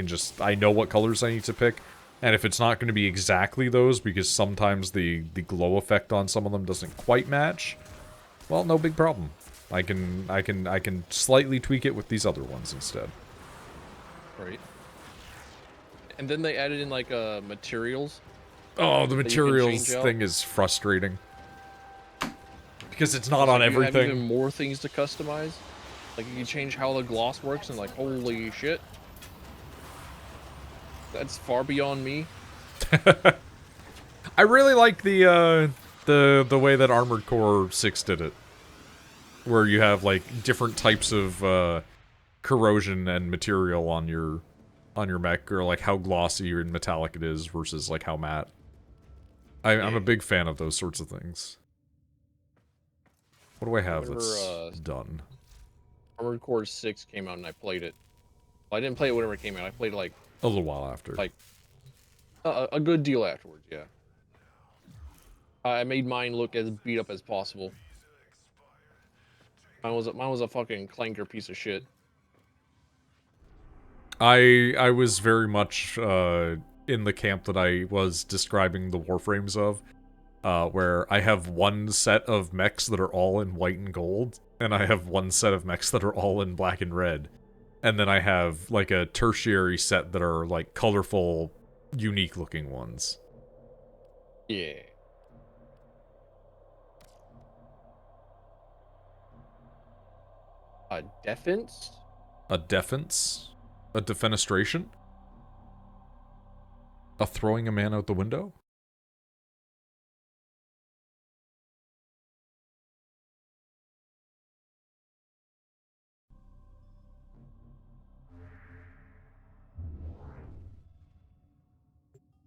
know what colors I need to pick, and if it's not going to be exactly those, because sometimes the glow effect on some of them doesn't quite match, well, no big problem. I can slightly tweak it with these other ones instead. Right. And then they added in, like, materials. Oh, the that you can materials change out. thing is frustrating. Because it's not So on you have everything. even more things to customize. Like, you can change how the gloss works, and like, holy shit. That's far beyond me. I really like the way that Armored Core 6 did it. Where you have, like, different types of, corrosion and material on your mech, or, like, how glossy and metallic it is versus, like, how matte. I'm a big fan of those sorts of things. What do I have that's done? Armored Core 6 came out and I played it. Well, I didn't play it whenever it came out. I played it, like, A little while after. like a good deal afterwards, yeah. I made mine look as beat up as possible. Mine was a fucking clanker piece of shit. I was very much in the camp that I was describing the Warframes of, where I have one set of mechs that are all in white and gold, and I have one set of mechs that are all in black and red. And then I have, like, a tertiary set that are, like, colorful, unique-looking ones. Yeah. Defense? A defense? A defenestration? A throwing a man out the window?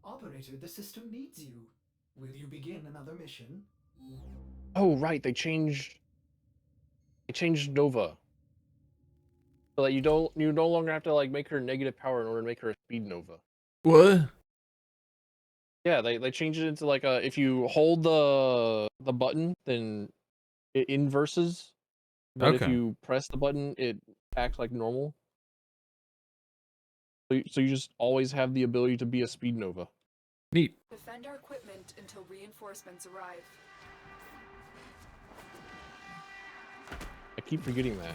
Operator, the system needs you. Will you begin another mission? Oh, right, they changed Nova. So that you no longer have to, like, make her negative power in order to make her a speed Nova. What? Yeah, they changed it into, like, if you hold the button, then it inverses. But if Okay. you press the button, it acts like normal. So you just always have the ability to be a speed Nova. Neat. Defend our equipment until reinforcements arrive. I keep forgetting that.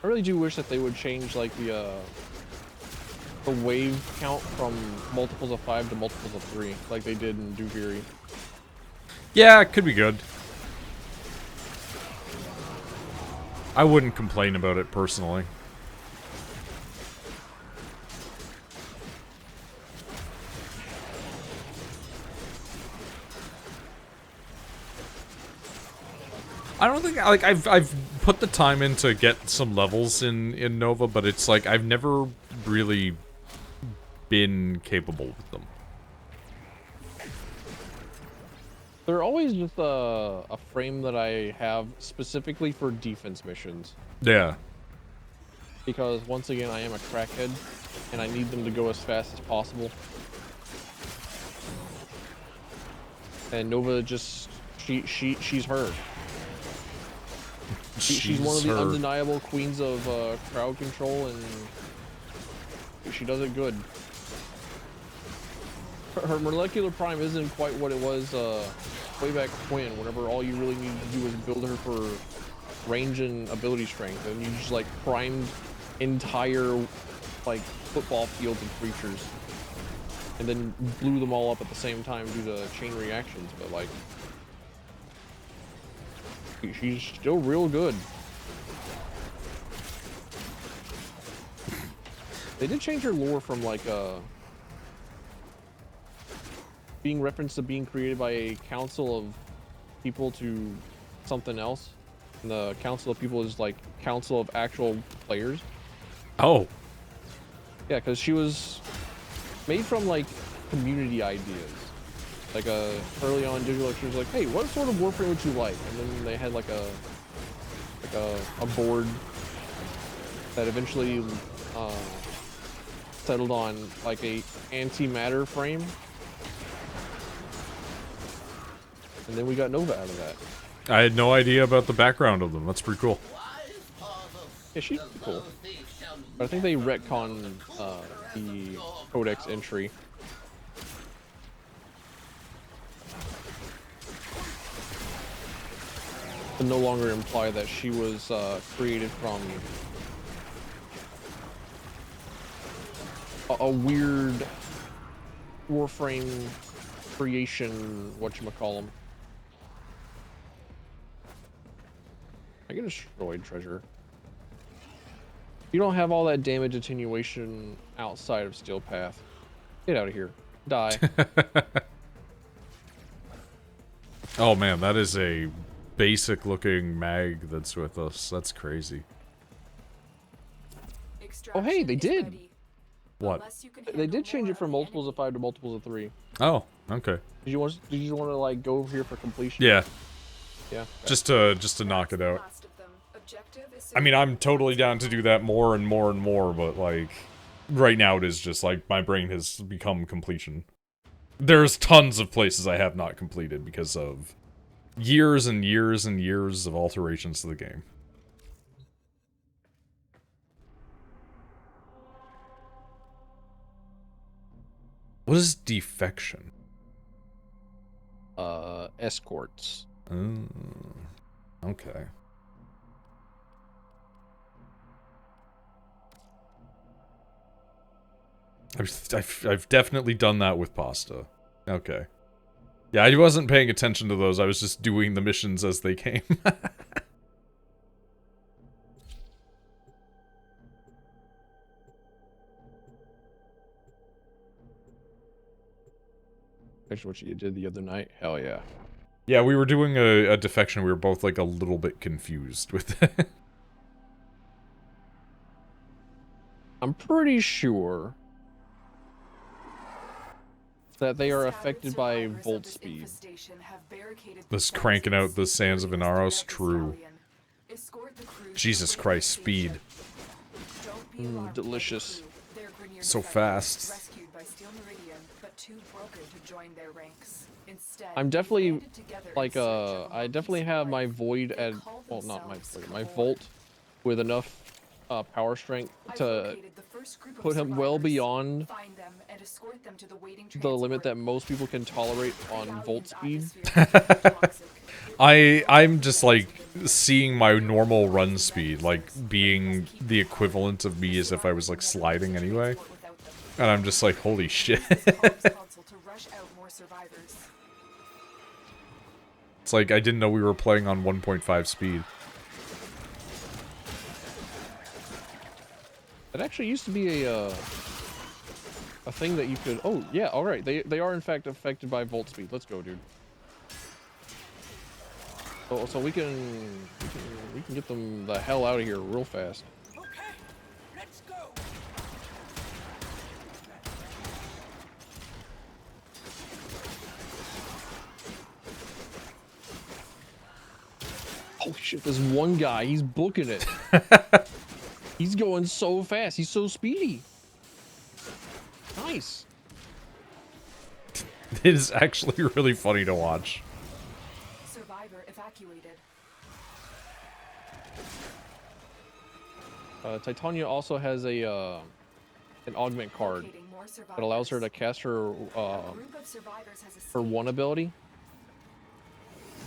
I really do wish that they would change, like, the wave count from multiples of 5 to multiples of 3, like they did in Duviri. Yeah, it could be good. I wouldn't complain about it personally. I don't think, like, I've put the time in to get some levels in Nova, but it's like I've never really been capable with them. They're always just a frame that I have specifically for defense missions. Yeah. Because once again, I am a crackhead, and I need them to go as fast as possible. And Nova just she's her. She's one of the undeniable queens of crowd control, and she does it good. Her molecular prime isn't quite what it was way back when, whenever all you really needed to do was build her for range and ability strength, and you just like primed entire like football fields of creatures, and then blew them all up at the same time due to chain reactions. But like, she's still real good. They did change her lore from like being referenced to being created by a council of people to something else. And the council of people is like council of actual players. Oh. Yeah, because she was made from like community ideas. Like early on digital, she was like, hey, what sort of Warframe would you like? And then they had like a board that eventually settled on like a antimatter frame. And then we got Nova out of that. I had no idea about the background of them. That's pretty cool. Yeah, she's cool. But I think they retconned the codex entry. To no longer imply that she was created from a weird Warframe creation, whatchamacallem. I get a destroyed treasure. You don't have all that damage attenuation outside of Steel Path. Get out of here. Die. Oh man, that is a basic looking mag that's with us. That's crazy. Oh hey, they did. What? They did change it from multiples of 5 to multiples of 3. Oh, okay. Did you want to like go over here for completion? Yeah. Yeah. Just to knock it out. I mean, I'm totally down to do that more and more and more, but like right now it is just like my brain has become completion. There's tons of places I have not completed because of years and years and years of alterations to the game. What is defection? Escorts. Okay. I've definitely done that with pasta. Okay. Yeah, I wasn't paying attention to those. I was just doing the missions as they came. That's what you did the other night. Hell yeah. Yeah, we were doing a defection. We were both like a little bit confused with it. I'm pretty sure that they are affected by volt speed. This cranking out the sands of Inaros, true. Jesus Christ, speed. Delicious. So fast. I'm definitely like I definitely have my void at, well, not my void, my volt with enough power strength to put him well beyond the limit that most people can tolerate on volt speed. I'm just like seeing my normal run speed like being the equivalent of me as if I was like sliding anyway. And I'm just like, holy shit. It's like I didn't know we were playing on 1.5 speed. It actually used to be a thing that you could. Oh yeah, all right. They are in fact affected by volt speed. Let's go, dude. So we can get them the hell out of here real fast. Okay, let's go. Oh shit! There's one guy. He's booking it. He's going so fast. He's so speedy. Nice. It is actually really funny to watch. Survivor evacuated. Titania also has a an augment card that allows her to cast her her one ability.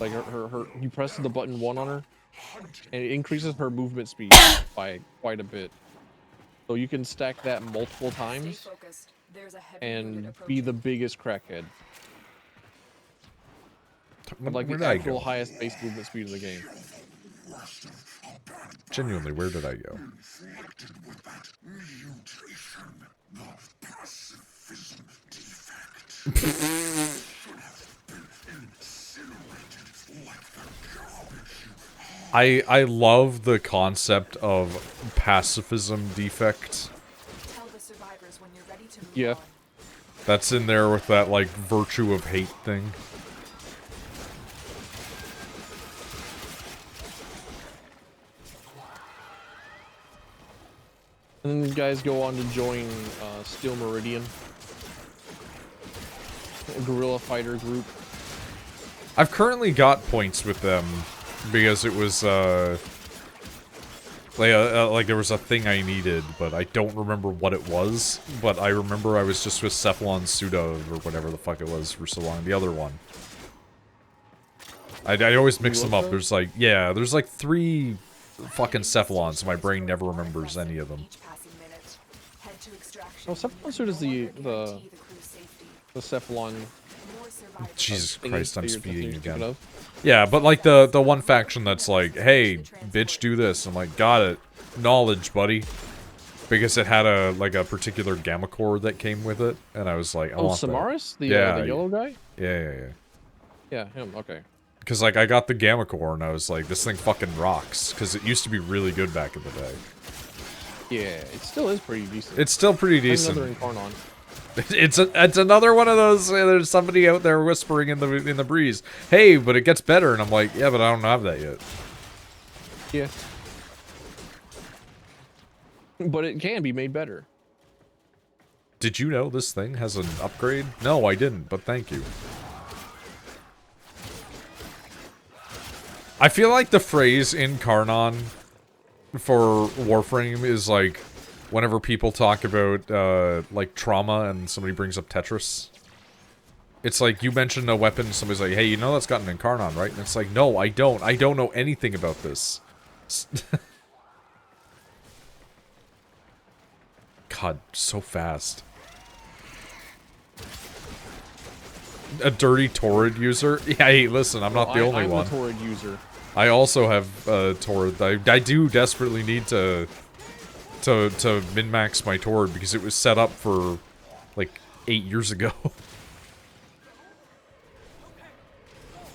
Like her you press the button 1 on her, and it increases her movement speed by quite a bit. So you can stack that multiple times and be the biggest crackhead. With like Where the did I actual go? highest base movement speed in the game. Genuinely, where did I go? I love the concept of pacifism defect. Tell the survivors when you're ready to move Yeah. on. That's in there with that, like, virtue of hate thing. And then you guys go on to join Steel Meridian, a guerrilla fighter group. I've currently got points with them because it was, like there was a thing I needed, but I don't remember what it was. But I remember I was just with Cephalon Suda, or whatever the fuck it was, for so long. The other one. I always mix them up. There's like, yeah, there's like 3 fucking Cephalons, so my brain never remembers any of them. Oh, Cephalon Suit is the Cephalon. Jesus thingy Christ, I'm that you're speeding thinking again. of. Yeah, but like the one faction that's like, hey, bitch, do this. I'm like, got it. Knowledge, buddy. Because it had a particular gamma core that came with it, and I was like, I Oh, want that. Samaris? The yellow guy? Yeah. Yeah, him, okay. Because, like, I got the gamma core, and I was like, this thing fucking rocks. Because it used to be really good back in the day. Yeah, it still is pretty decent. It's still pretty decent. Another Incarnon. It's another one of those. There's somebody out there whispering in the breeze. Hey, but it gets better, and I'm like, yeah, but I don't have that yet. Yeah. But it can be made better. Did you know this thing has an upgrade? No, I didn't, but thank you. I feel like the phrase Incarnon for Warframe is like whenever people talk about like trauma and somebody brings up Tetris. It's like you mention a weapon, somebody's like, hey, you know that's got an Incarnon, right? And it's like, no, I don't. I don't know anything about this. God, so fast. A dirty Torrid user? Yeah, hey, listen, I'm not the only one. I'm a Torrid user. I also have Torrid. I do desperately need to min-max my Torrid because it was set up for like 8 years ago.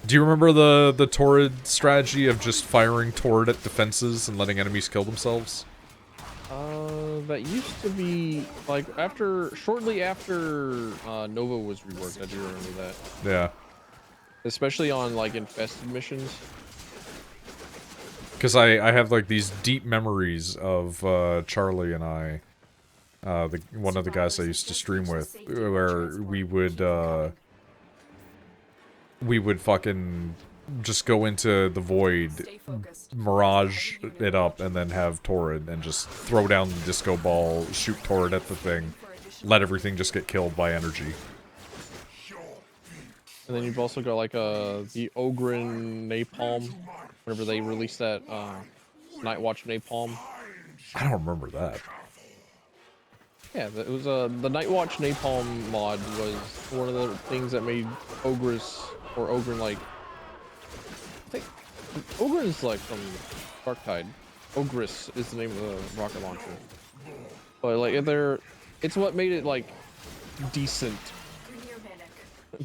Do you remember the Torrid strategy of just firing Torrid at defenses and letting enemies kill themselves? That used to be like shortly after Nova was reworked. I do remember that. Yeah. Especially on like infested missions. Because I have like these deep memories of Charlie and I, one of the guys I used to stream with, where we would fucking just go into the void, mirage it up, and then have Torrid, and just throw down the disco ball, shoot Torrid at the thing, let everything just get killed by energy. And then you've also got like the Ogren Napalm, whenever they released that Nightwatch Napalm. I don't remember that. Yeah, it was the Nightwatch Napalm mod was one of the things that made Ogres or Ogren like. I think Ogren is like from Darktide. Ogress is the name of the rocket launcher. But like it's what made it like decent.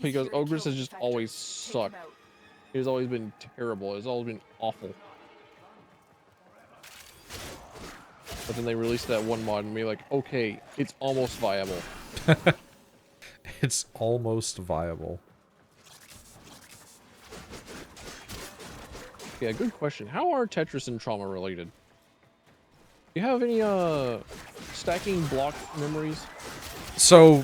Because Ogress has just always sucked. It has always been terrible. It has always been awful. But then they released that one mod and be like, okay, it's almost viable. It's almost viable. Yeah, good question. How are Tetris and Trauma related? Do you have any stacking block memories? So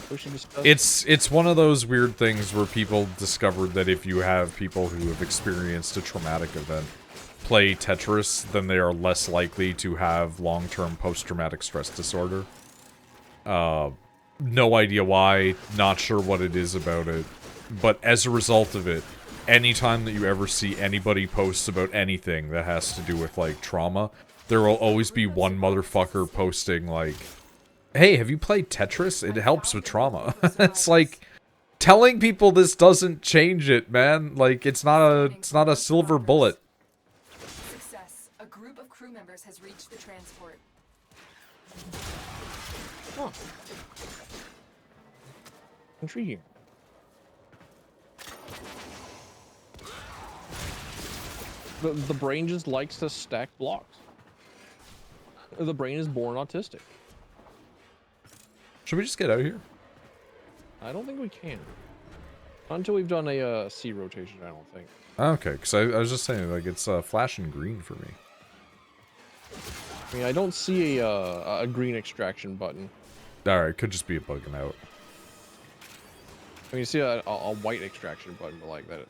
it's one of those weird things where people discovered that if you have people who have experienced a traumatic event play Tetris, then they are less likely to have long-term post-traumatic stress disorder. No idea why, not sure what it is about it, but as a result of it, anytime that you ever see anybody posts about anything that has to do with, like, trauma, there will always be one motherfucker posting, like, hey, have you played Tetris? It helps with trauma. It's like, telling people this doesn't change it, man. Like, it's not a silver bullet. Success. A group of crew members has reached the transport. Huh. Intriguing. The brain just likes to stack blocks. The brain is born autistic. Should we just get out of here? I don't think we can. Not until we've done a C rotation, I don't think. Okay, because I was just saying, like, it's flashing green for me. I mean, I don't see a green extraction button. Alright, could just be a bugging out. I mean, you see a white extraction button, but like that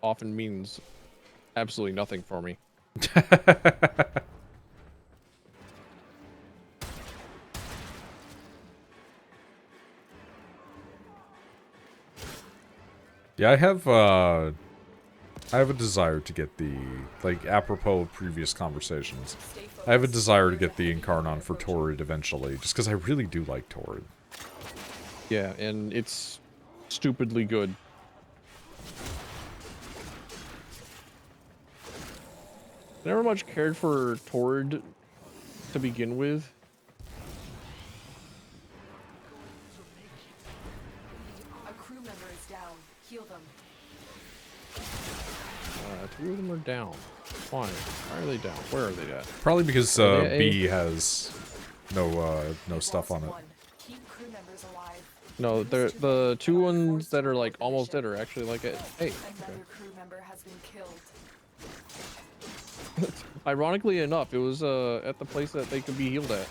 often means absolutely nothing for me. Yeah, I have a desire to get the, like, apropos of previous conversations, I have a desire to get the Incarnon for Torrid eventually, just because I really do like Torrid. Yeah, and it's stupidly good. Never much cared for Torrid to begin with. A crew member is down. Heal them. 2 of them are down. Why? Why are they down? Where are they at? Probably because they B has no stuff on it. Keep crew members alive. No, they're the 2 ones that are like almost dead are actually like it. Hey. Another crew member has been killed. Ironically enough, it was at the place that they could be healed at.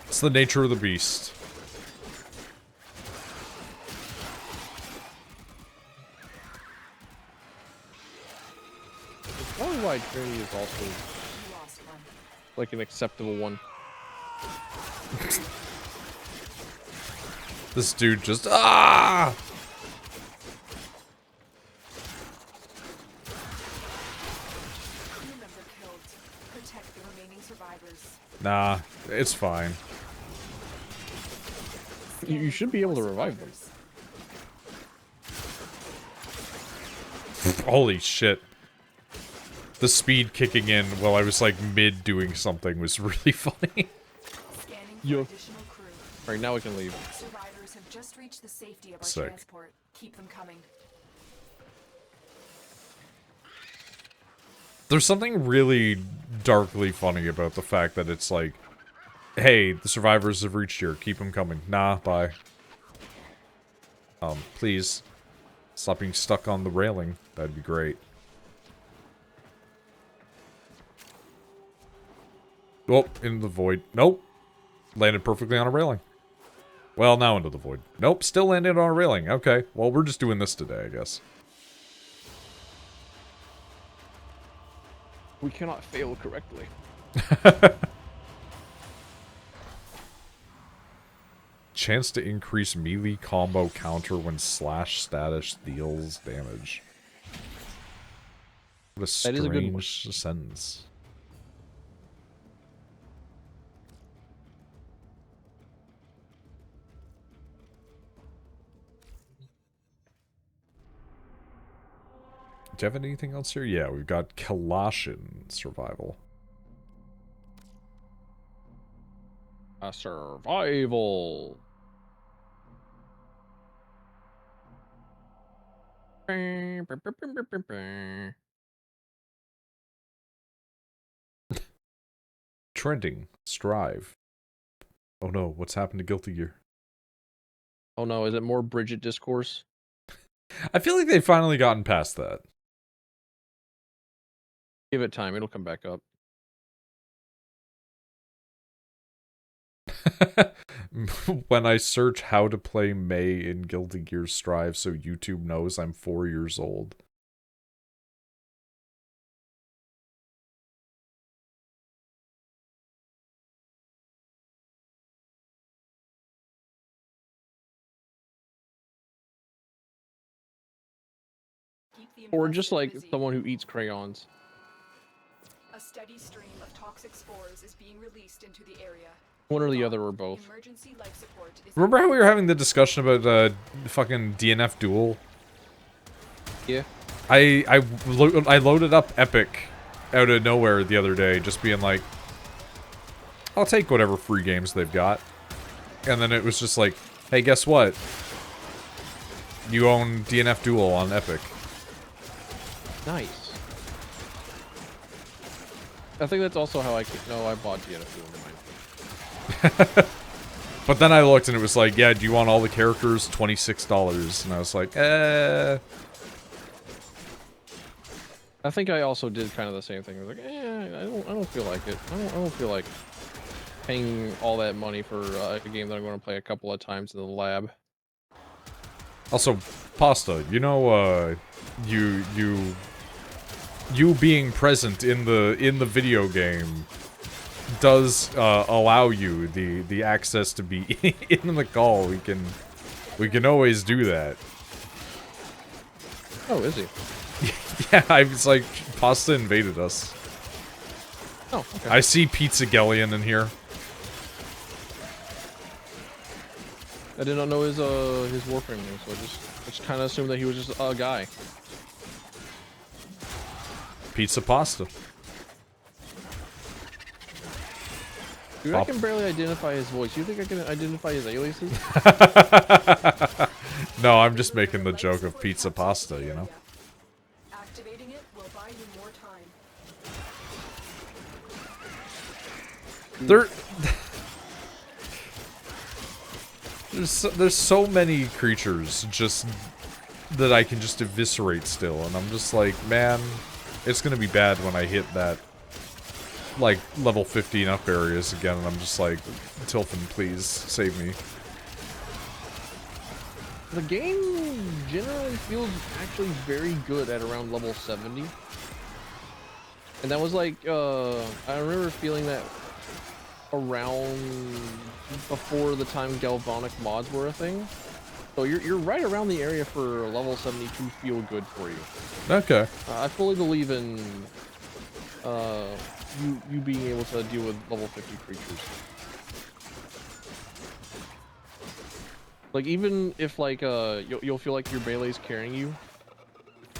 It's the nature of the beast. It's probably why Trinity is also You lost one. like an acceptable one. This dude just ah. Crew member killed. Protect the remaining survivors. Nah, it's fine. You should be able to revive them. Holy shit. The speed kicking in while I was like mid doing something was really funny. Scanning for Yo. additional crew. Alright, now we can leave. Survivors have just reached the safety of our Sick. transport. Keep them coming. There's something really darkly funny about the fact that it's like, hey, the survivors have reached here, keep them coming. Nah, bye. Please. Stop being stuck on the railing. That'd be great. Oh, into the void. Nope. Landed perfectly on a railing. Well, now into the void. Nope, still landed on a railing. Okay, well, we're just doing this today, I guess. We cannot fail correctly. Chance to increase melee combo counter when slash status deals damage. What a That is a good one. strange sentence. Do you have anything else here? Yeah, we've got Kalashin survival. A survival. Trending. Strive. Oh no, what's happened to Guilty Gear? Oh no, is it more Bridget discourse? I feel like they've finally gotten past that. Give it time, it'll come back up. When I search how to play May in Guilty Gear Strive so YouTube knows I'm 4 years old. the Or just infested like busy. someone who eats crayons. A steady stream of toxic spores is being released into the area. One or the Hold other on. or both. Emergency life support is Remember how we were having the discussion about fucking DNF Duel? Yeah. I loaded up Epic out of nowhere the other day, just being like, I'll take whatever free games they've got. And then it was just like, hey, guess what? You own DNF Duel on Epic. Nice. I think that's also how I bought DNF Duel. But then I looked and it was like, yeah, do you want all the characters? $26. And I was like, I think I also did kind of the same thing. I was like, I don't feel like it. I don't feel like paying all that money for a game that I'm going to play a couple of times in the lab. Also, Pasta, you know, you being present in the video game does allow you the access to be in the call. We can always do that. Oh, is he? Yeah, I was like, Pasta invaded us. Oh, okay. I see Pizza Gellion in here. I did not know his Warframe name, so I just kind of assumed that he was just a guy. Pizza Pasta. Dude, I can barely identify his voice. You think I can identify his aliases? No, I'm just making the joke of Pizza Pasta, you know? Activating it will buy you more time. There's so many creatures just that I can just eviscerate still, and I'm just like, man, it's gonna be bad when I hit that, like, level 50 and up areas again, and I'm just like, Tilfin, please, save me. The game generally feels actually very good at around level 70. And that was like, I remember feeling that around before the time galvanic mods were a thing. So you're right around the area for level 70 to feel good for you. Okay. I fully believe in you being able to deal with level 50 creatures. Like, even if like you'll feel like your melee's carrying you,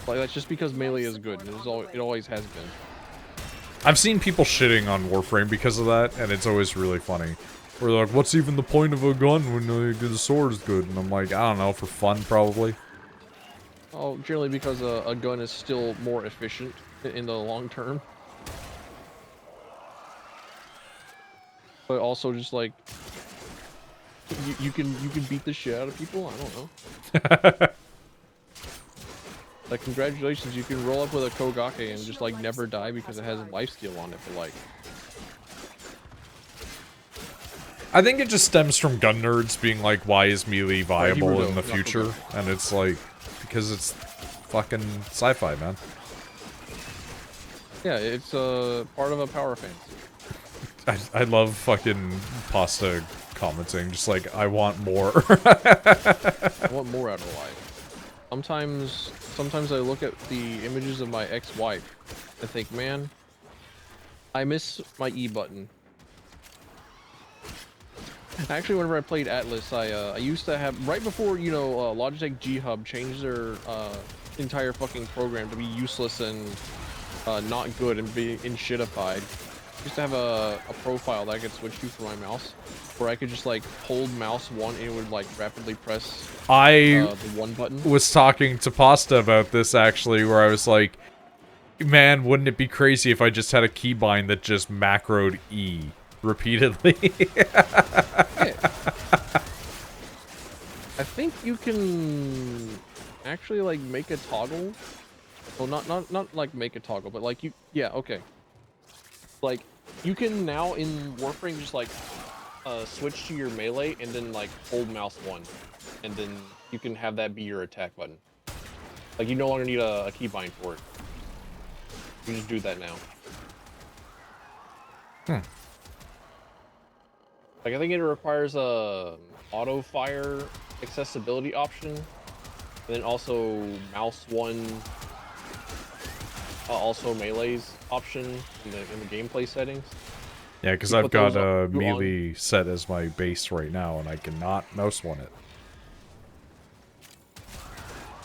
like that's just because melee is good, and it always has been. I've seen people shitting on Warframe because of that, and it's always really funny. Where they're like, what's even the point of a gun when the sword is good? And I'm like, I don't know, for fun, probably. Oh, generally because a gun is still more efficient in the long term. But also just like, you can beat the shit out of people, I don't know. Like, congratulations, you can roll up with a Kogake and just like never die because it has lifesteal on it, but like... I think it just stems from gun nerds being like, why is melee viable in the future? And it's like, because it's fucking sci-fi, man. Yeah, it's part of a power fantasy. I love fucking Pasta commenting, just like, I want more. I want more out of life. Sometimes I look at the images of my ex-wife and think, man, I miss my E button. Actually, whenever I played Atlas, I used to have, right before, you know, Logitech G Hub changed their entire fucking program to be useless and not good and be shitified. I used to have a profile that I could switch to for my mouse, where I could just like hold mouse 1 and it would like rapidly press the 1 button. Was talking to Pasta about this actually, where I was like, man, wouldn't it be crazy if I just had a keybind that just macroed E repeatedly? Yeah. I think you can actually like make a toggle. Well, not like make a toggle, but like yeah, okay. Like, you can now in Warframe just like switch to your melee and then like hold mouse 1, and then you can have that be your attack button. Like, you no longer need a keybind for it. You just do that now. Like, I think it requires a auto fire accessibility option, and then also mouse 1 also melee's option in the gameplay settings. Yeah, because You I've put got those melee set as my base right now, and I cannot mouse one it.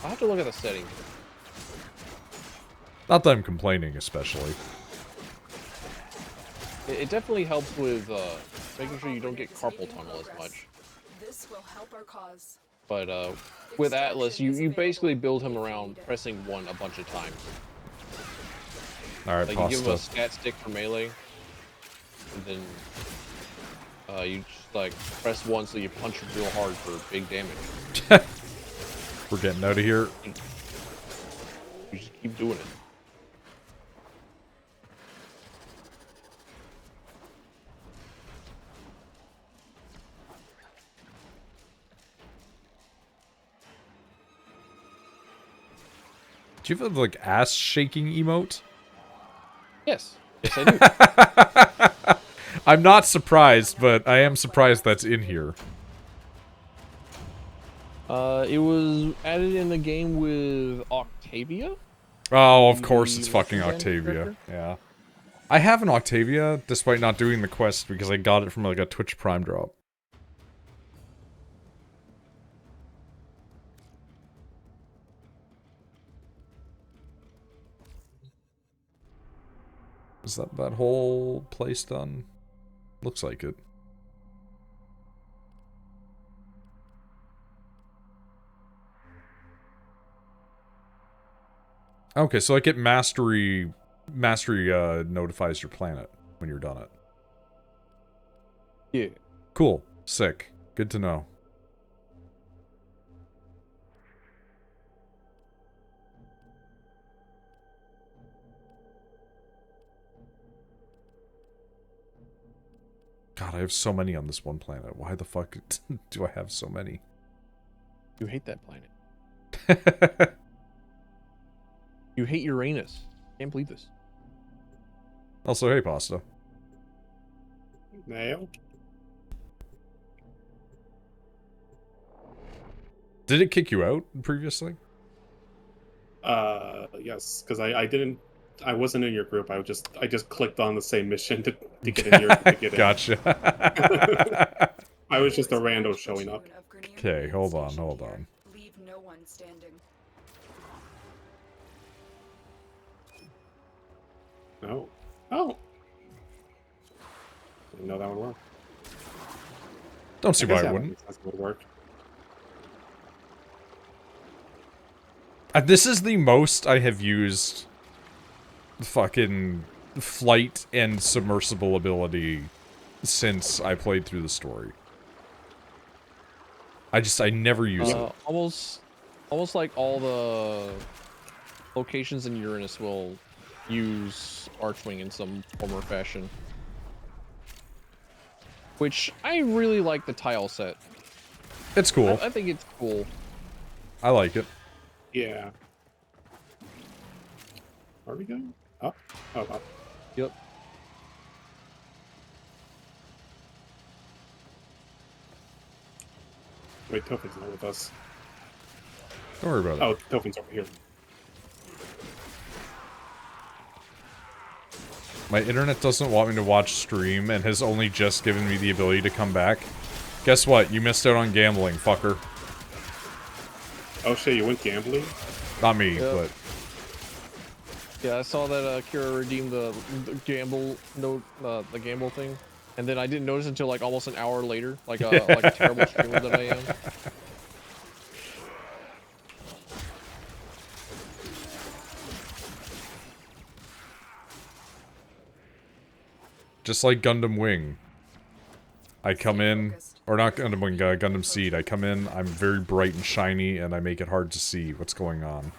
I'll have to look at the settings. Not that I'm complaining, especially. It definitely helps with making sure you don't get carpal tunnel as much. This will help our cause. But with Atlas, you basically build him around pressing 1 a bunch of times. Alright, Like you give him a pasta. stat stick for melee, and then you just like press 1 so you punch real hard for big damage. We're getting out of here. You just keep doing it. Do you have like ass shaking emote? Yes. Yes, I do. I'm not surprised, but I am surprised that's in here. It was added in the game with Octavia. Oh, of course it's The fucking Western Octavia. character? Yeah. I have an Octavia, despite not doing the quest, because I got it from like a Twitch Prime drop. Is that whole place done? Looks like it. Okay, so like it mastery notifies your planet when you're done it. Yeah. Cool. Sick. Good to know. God, I have so many on this one planet. Why the fuck do I have so many? You hate that planet. You hate Uranus. Can't believe this. Also, hey, Pasta. Nail. Did it kick you out previously? Yes, because I wasn't in your group. I just clicked on the same mission to get in your to get in. Gotcha. I was just a rando showing up. Okay, hold on. Leave no one standing. No. Oh. Didn't know that would work. Don't see I guess why it that wouldn't. makes sense, it would work. This is the most I have used fucking flight and submersible ability since I played through the story. I never use it. Almost like all the locations in Uranus will use Archwing in some form or fashion. Which I really like the tile set. It's cool. I think it's cool. I like it. Yeah. Are we going? Up? Oh, up. Yep. Wait, Tofin's not with us. Don't worry about it. Oh, Tofin's over here. My internet doesn't want me to watch stream and has only just given me the ability to come back. Guess what? You missed out on gambling, fucker. Oh shit, you went gambling? Not me, Yep. but... Yeah, I saw that Kira redeemed the gamble note, the gamble thing, and then I didn't notice until like almost an hour later, like a terrible streamer that I am. Just like Gundam Wing. I come in, or not Gundam Wing, Gundam Seed. I come in, I'm very bright and shiny, and I make it hard to see what's going on.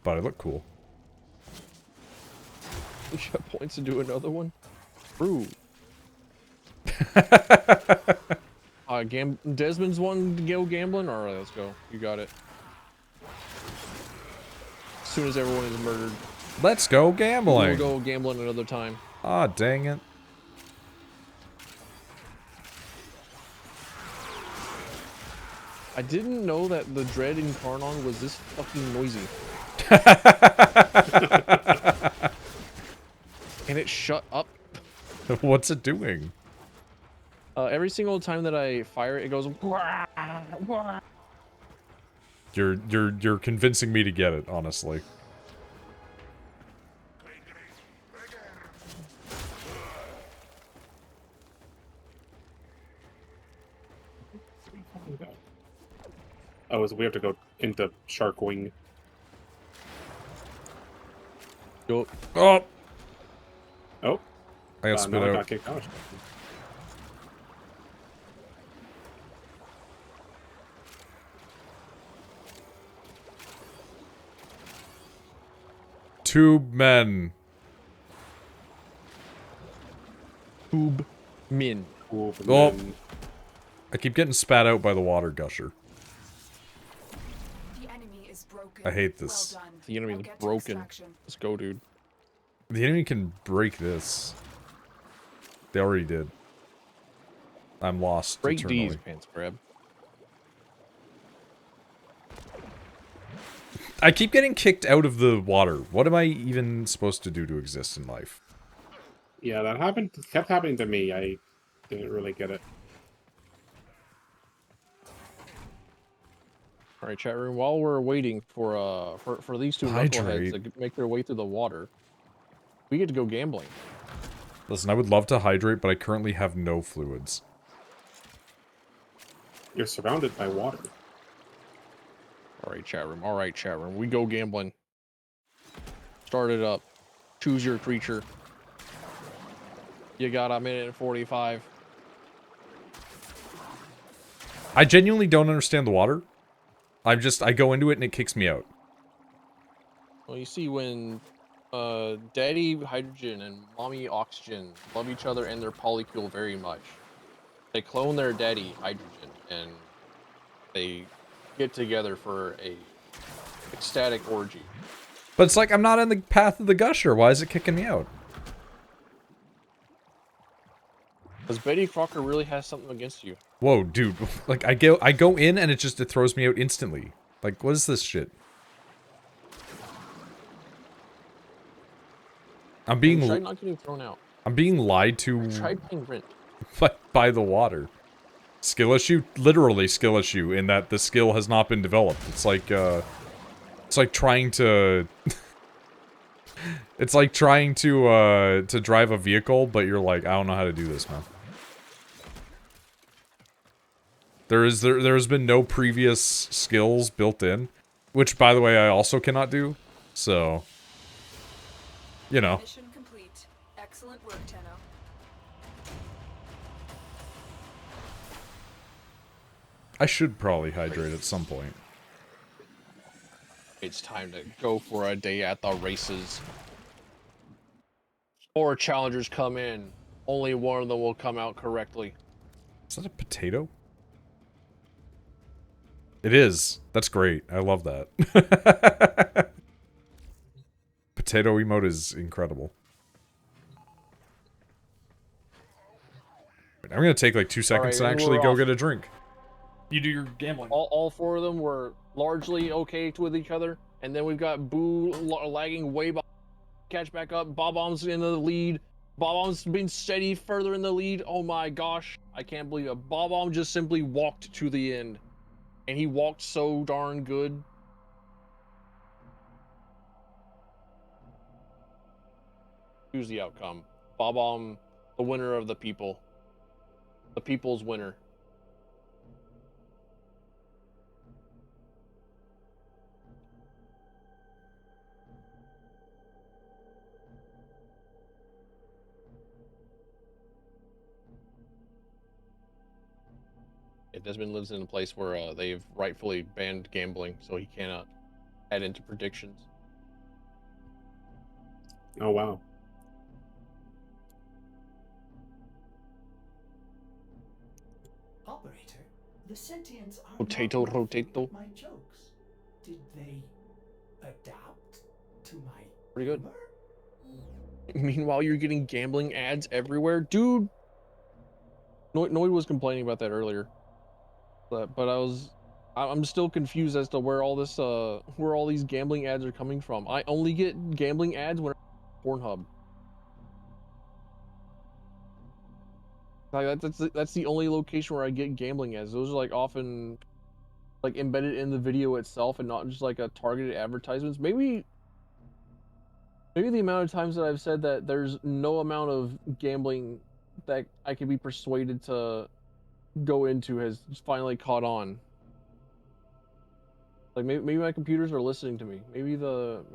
But I look cool. You got points to do another one? True. Desmond's one to go gambling? Alright, let's go. You got it. As soon as everyone is murdered. Let's go gambling! We'll go gambling another time. Ah, dang it. I didn't know that the Dread Incarnon was this fucking noisy. Shut up. What's it doing? Every single time that I fire it, it goes. Wah, wah. You're convincing me to get it, honestly. Oh, we have to go into Shark Wing. Go. Oh! Oh. I got spit no, I out. got kicked out. Tube men. Tube min. Oh. I keep getting spat out by the water gusher. The enemy is broken. I hate this. Well done. The enemy Now is get to broken. extraction. Let's go, dude. The enemy can break this. They already did. I'm lost Break eternally. these pants, grab. I keep getting kicked out of the water. What am I even supposed to do to exist in life? Yeah, that kept happening to me. I didn't really get it. All right, chat room. While we're waiting for these two Hydrate. knuckleheads to make their way through the water, we get to go gambling. Listen, I would love to hydrate, but I currently have no fluids. You're surrounded by water. All right, chat room. All right, chat room. We go gambling. Start it up. Choose your creature. You got a minute and 45. I genuinely don't understand the water. I go into it and it kicks me out. Well, you see, when daddy hydrogen and mommy oxygen love each other and their polycule very much, they clone their daddy hydrogen and they get together for a ecstatic orgy. But it's like, I'm not in the path of the gusher. Why is it kicking me out? Because Betty Crocker really has something against you. Whoa, dude. Like, I go in and it throws me out instantly. Like, what is this shit? I'm being Try not getting thrown out. I'm being lied to Try paying rent. by the water. Skill issue? Literally skill issue, in that the skill has not been developed. It's like trying to... it's like trying to drive a vehicle, but you're like, I don't know how to do this, man. There has been no previous skills built in, which, by the way, I also cannot do, so... You know. Mission complete. Excellent work, Tenno. I should probably hydrate at some point. It's time to go for a day at the races. 4 challengers come in. Only one of them will come out correctly. Is that a potato? It is. That's great. I love that. Potato emote is incredible. I'm gonna take like 2 seconds to actually go get a drink. You do your gambling. All 4 of them were largely okay with each other, and then we've got Boo lagging way behind. Catch back up. Bob-omb's in the lead. Bob-omb's been steady further in the lead. Oh my gosh, I can't believe it. Bob-omb just simply walked to the end, and he walked so darn good. Choose the outcome. Bob-omb, the winner of the people. The people's winner. Desmond lives in a place where they've rightfully banned gambling, so he cannot add into predictions. Oh, wow. Operator, the sentients are Potato, not laughing rotato. at my jokes. Did they adapt to my Pretty good. humor? Meanwhile, you're getting gambling ads everywhere. Dude! Noid was complaining about that earlier. But I'm still confused as to where all this, where all these gambling ads are coming from. I only get gambling ads when Pornhub. Like that's the only location where I get gambling ads. Those are like often like embedded in the video itself and not just like a targeted advertisements. Maybe the amount of times that I've said that there's no amount of gambling that I can be persuaded to go into has finally caught on. Like maybe my computers are listening to me. Maybe the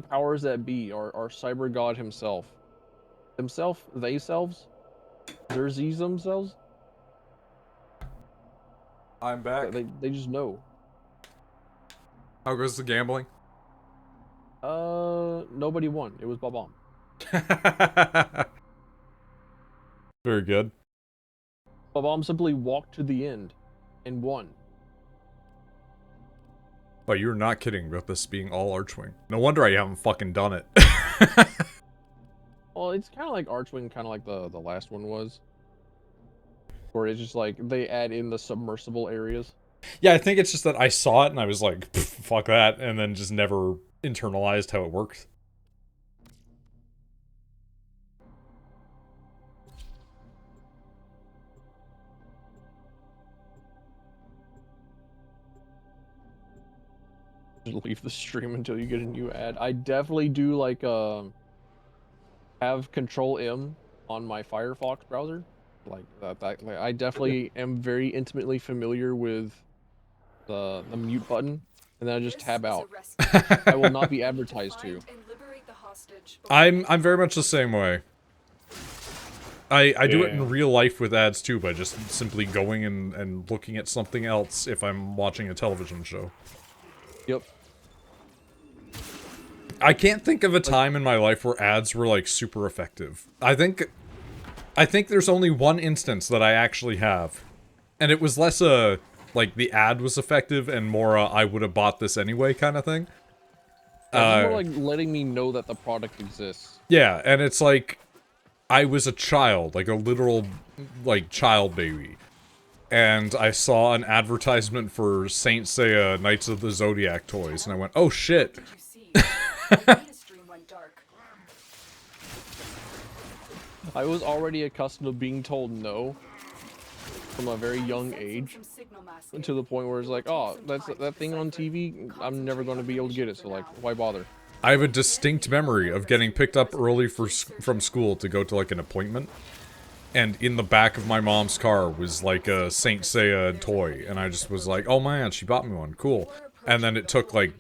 powers that be are Cyber God himself. Theyselves? Theirs themselves? I'm back. They just know. How goes the gambling? Nobody won. It was Bob-omb. Very good. Bob-omb simply walked to the end and won. But you're not kidding about this being all Archwing. No wonder I haven't fucking done it. Well, it's kind of like Archwing, kind of like the last one was. Where it's just like, they add in the submersible areas. Yeah, I think it's just that I saw it and I was like, fuck that, and then just never internalized how it worked. Just leave the stream until you get a new ad. I definitely do like have Control M on my Firefox browser. Like like I definitely am very intimately familiar with the mute button, and then I just tab out. I will not be advertised to. I'm very much the same way. I do it in real life with ads too, by just simply going and looking at something else if I'm watching a television show. Yep. I can't think of a time in my life where ads were like super effective. I think there's only one instance that I actually have. And it was less like the ad was effective and more I would have bought this anyway kind of thing. It's more like letting me know that the product exists. Yeah, and it's like I was a child, like a literal like child baby. And I saw an advertisement for Saint Seiya Knights of the Zodiac toys and I went, "Oh shit." I was already accustomed to being told no from a very young age, to the point where it's like, oh, that thing on TV, I'm never going to be able to get it, so like, why bother? I have a distinct memory of getting picked up early from school to go to like an appointment, and in the back of my mom's car was like a Saint Seiya toy, and I just was like, oh man, she bought me one, cool. And then it took like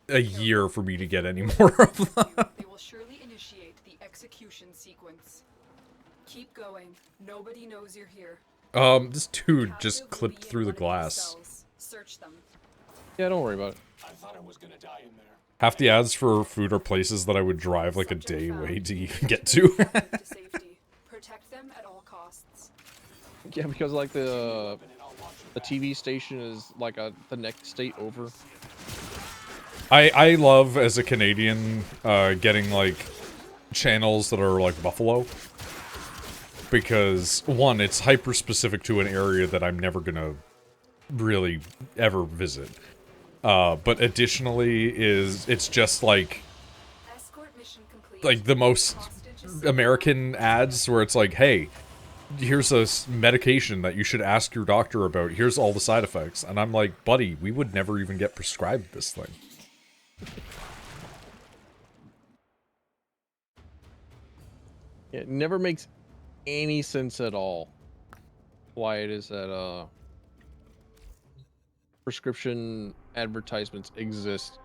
a year for me to get any more of them. They will surely initiate the execution sequence. Keep going. Nobody knows you're here. This dude just clipped through the glass. Search them. Yeah, don't worry about it. I thought I was gonna die in there. Half the ads for food are places that I would drive like a day away to even get to. Protect them at all costs. Yeah, because like the TV station is like the next state over. I love, as a Canadian, getting like channels that are like Buffalo. Because, one, it's hyper-specific to an area that I'm never gonna really ever visit. But additionally it's just like the most American ads where it's like, hey, here's a medication that you should ask your doctor about, here's all the side effects. And I'm like, buddy, we would never even get prescribed this thing. It never makes any sense at all why it is that prescription advertisements exist,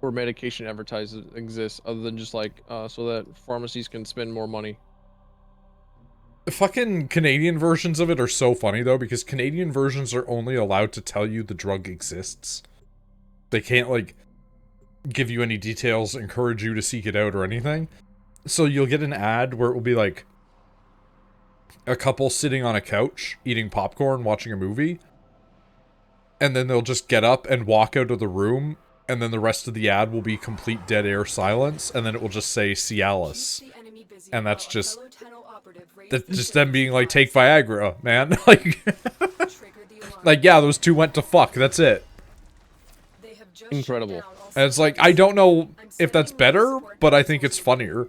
or medication advertisements exist, other than just like so that pharmacies can spend more money. The fucking Canadian versions of it are so funny though, because Canadian versions are only allowed to tell you the drug exists. They can't like give you any details, encourage you to seek it out or anything. So you'll get an ad where it will be like a couple sitting on a couch eating popcorn watching a movie, and then they'll just get up and walk out of the room, and then the rest of the ad will be complete dead air silence, and then it will just say Cialis. And that's just them being like, take Viagra, man. Like yeah, those two went to fuck, that's it. Incredible. And it's like, I don't know if that's better, but I think it's funnier.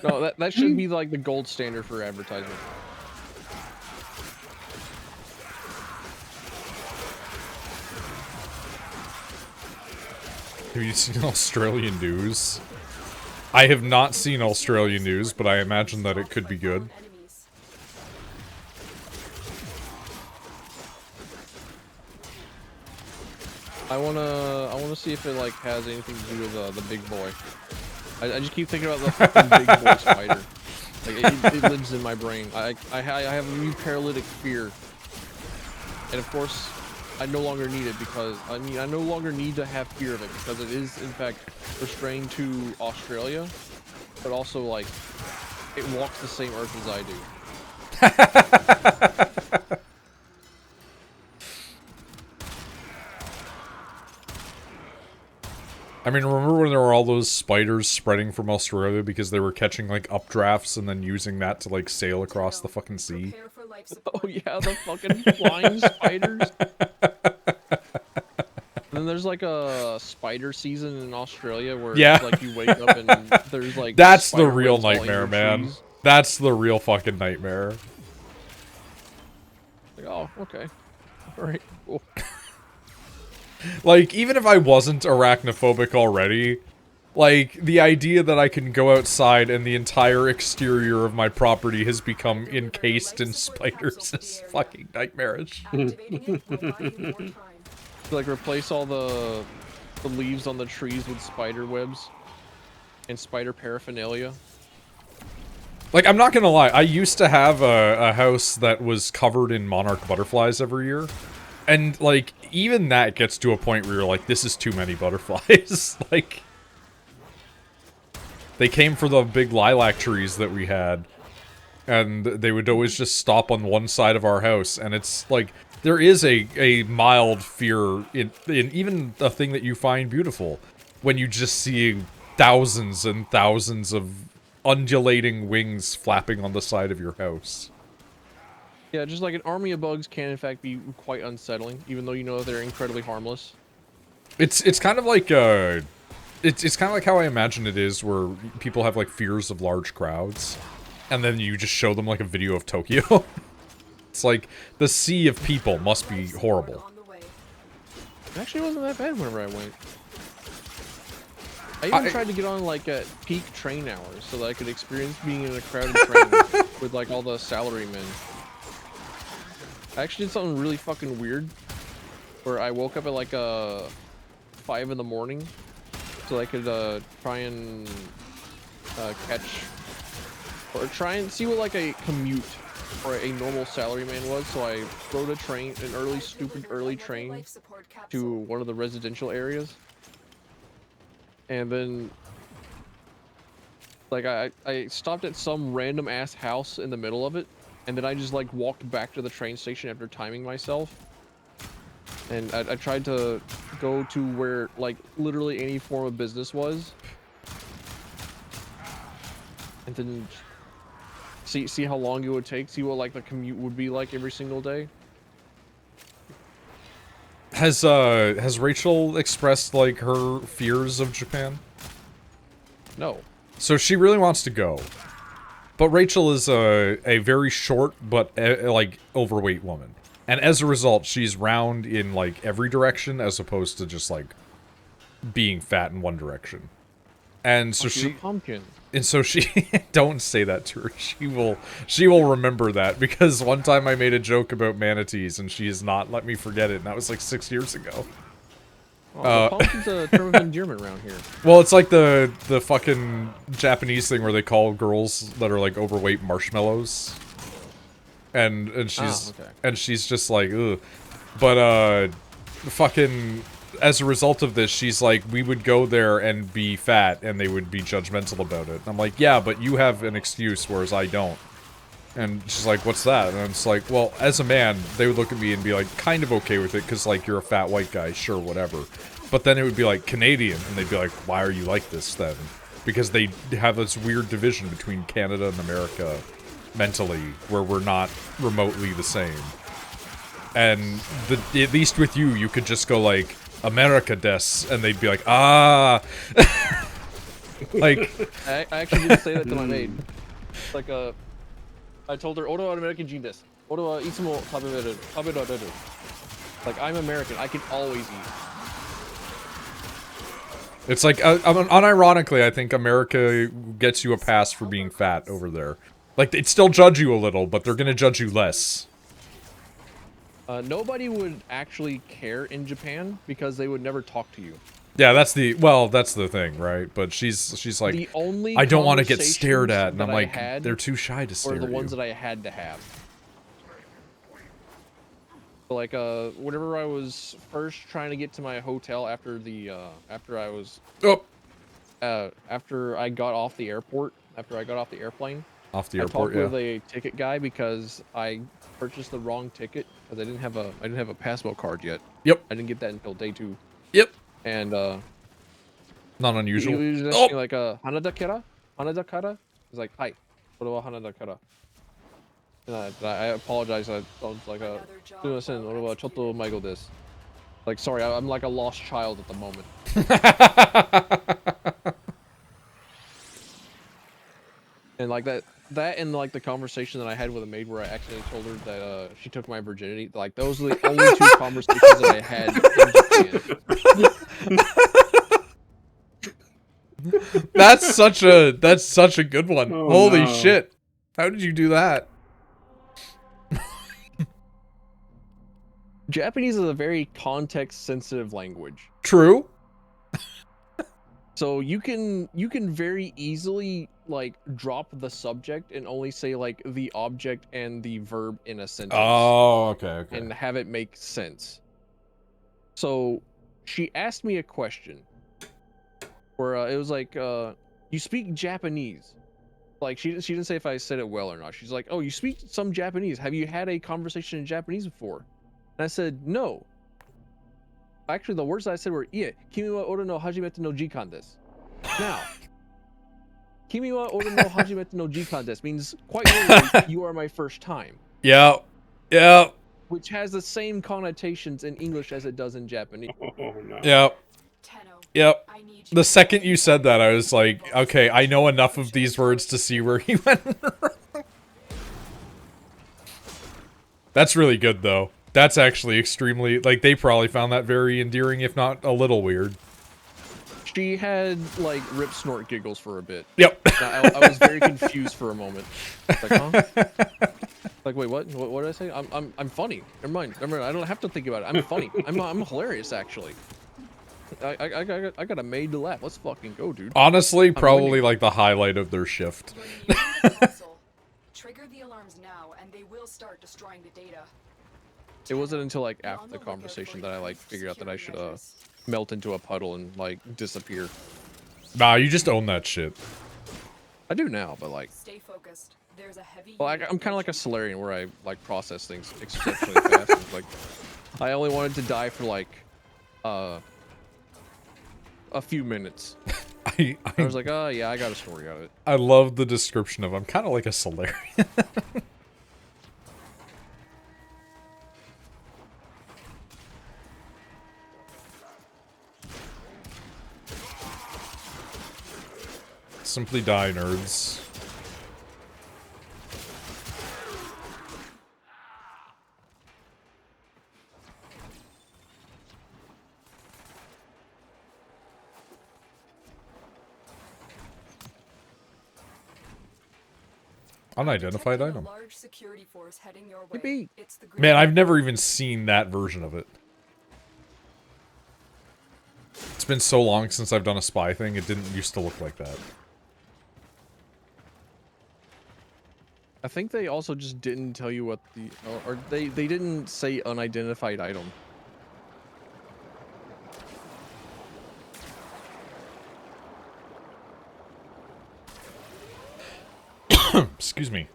No, that should be like the gold standard for advertisement. Have you seen Australian news? I have not seen Australian news, but I imagine that it could be good. I wanna see if it like has anything to do with the big boy. I just keep thinking about the fucking big boy spider. Like it lives in my brain. I have a new paralytic fear, and of course, I no longer need it because I no longer need to have fear of it because it is in fact restrained to Australia, but also like it walks the same earth as I do. I mean, remember when there were all those spiders spreading from Australia because they were catching, like, updrafts and then using that to, like, sail across the fucking sea? Oh yeah, the fucking flying spiders. And then there's like a spider season in Australia where Yeah. like you wake up and there's like That's the spider real webs all in nightmare, your man. trees. That's the real fucking nightmare. Like, oh, okay. Alright, cool. Like, even if I wasn't arachnophobic already, like, the idea that I can go outside and the entire exterior of my property has become encased in spiders is fucking nightmarish. Like replace all the leaves on the trees with spider webs and spider paraphernalia. Like, I'm not gonna lie, I used to have a house that was covered in monarch butterflies every year. And, like, even that gets to a point where you're like, this is too many butterflies. Like, they came for the big lilac trees that we had. And they would always just stop on one side of our house. And it's, like, there is a mild fear in even a thing that you find beautiful. When you just see thousands and thousands of undulating wings flapping on the side of your house. Yeah, just like an army of bugs can in fact be quite unsettling, even though you know they're incredibly harmless. It's kind of like it's kind of like how I imagine it is, where people have like fears of large crowds, and then you just show them like a video of Tokyo. It's like the sea of people must be horrible. It actually wasn't that bad whenever I went. I even tried to get on like at peak train hours so that I could experience being in a crowded train with like all the salarymen. I actually did something really fucking weird, where I woke up at like 5 in the morning, so I could try and catch or try and see what like a commute or a normal salaryman was. So I rode a train, an stupid early train, to one of the residential areas, and then like I stopped at some random ass house in the middle of it. And then I just like walked back to the train station after timing myself. And I tried to go to where like literally any form of business was. And then see how long it would take, see what like the commute would be like every single day. Has Rachel expressed like her fears of Japan? No. So she really wants to go. But Rachel is a very short but like overweight woman, and as a result, she's round in like every direction as opposed to just like being fat in one direction. And so she pumpkin. And so she don't say that to her. She will remember that, because one time I made a joke about manatees and she has not let me forget it, and that was like 6 years ago. Oh, pumpkin's a term of endearment around here. Well, it's like the fucking Japanese thing where they call girls that are like overweight marshmallows, and she's just like, ugh. But fucking as a result of this, she's like, we would go there and be fat, and they would be judgmental about it. And I'm like, yeah, but you have an excuse, whereas I don't. And she's like, what's that? And it's like, well, as a man, they would look at me and be like, kind of okay with it, because, like, you're a fat white guy, sure, whatever. But then it would be like, Canadian, and they'd be like, why are you like this, then? Because they have this weird division between Canada and America, mentally, where we're not remotely the same. And at least with you could just go, like, America des, and they'd be like, ah! Like, I actually did say that to my maid. Like, I told her, "Oro American gene desu. Oro wa itsumo taberareru." Like, I'm American. I can always eat. it's like, unironically, I think America gets you a pass for being fat over there. Like, they'd still judge you a little, but they're gonna judge you less. Nobody would actually care in Japan because they would never talk to you. Yeah, that's the thing, right? But she's like, The only I don't want to get stared at, and I'm conversations like, that I had they're too shy to stare were at the you. ones that I had to have. Like, whenever I was first trying to get to my hotel after the, after I was, after I got off the airport, after I got off the airplane, Off the I airport, talked yeah. with a ticket guy because I purchased the wrong ticket because I didn't have a passport card yet. Yep. I didn't get that until day 2. Yep. And Not unusual. he was asking like Hanada kara? Hanada kara? He's like, hi. What about Hanada kara? And I apologize. I was like, like, sorry, I'm like a lost child at the moment. And like that and like the conversation that I had with a maid where I accidentally told her that she took my virginity. Like, those are the only 2 conversations that I had in Japan. That's such a good one. Oh, Holy no. shit. How did you do that? Japanese is a very context-sensitive language. True. So you can very easily like drop the subject and only say like the object and the verb in a sentence. Oh, okay. And have it make sense. So she asked me a question where it was like, you speak Japanese. Like, she didn't say if I said it well or not. She's like, oh, you speak some Japanese. Have you had a conversation in Japanese before? And I said, no. Actually, the words that I said were, "Ie, kimi wa ore no hajimete no jikan desu." Now, kimi wa ore no hajimete no jikan desu means quite literally, you are my first time. Yeah. Yeah. Which has the same connotations in English as it does in Japanese. Oh, no. Yep. Yep. The second you said that, I was like, okay, I know enough of these words to see where he went wrong. That's really good, though. That's actually extremely, like, they probably found that very endearing, if not a little weird. She had, like, rip snort giggles for a bit. Yep. I was very confused for a moment. Like, huh? Like, wait, what? What did I say? I'm funny. Never mind. I don't have to think about it. I'm funny. I'm hilarious, actually. I got a maid to laugh. Let's fucking go, dude. Honestly, probably like the highlight of their shift. Trigger the alarms now, and they will start destroying the data. It wasn't until like after the conversation that I like figured out that I should melt into a puddle and like disappear. Nah, you just own that shit. I do now, but like. Stay focused. There's a heavy. Well, I'm kind of like a Solarian where I like process things exceptionally fast. And, like, I only wanted to die for like a few minutes. I was like, oh yeah, I got a story out of it. I love the description of I'm kind of like a Solarian. Simply die, nerds. Unidentified item. Yippee. Man, I've never even seen that version of it. It's been so long since I've done a spy thing, it didn't used to look like that. I think they also just didn't tell you what the, or they didn't say unidentified item. Excuse me.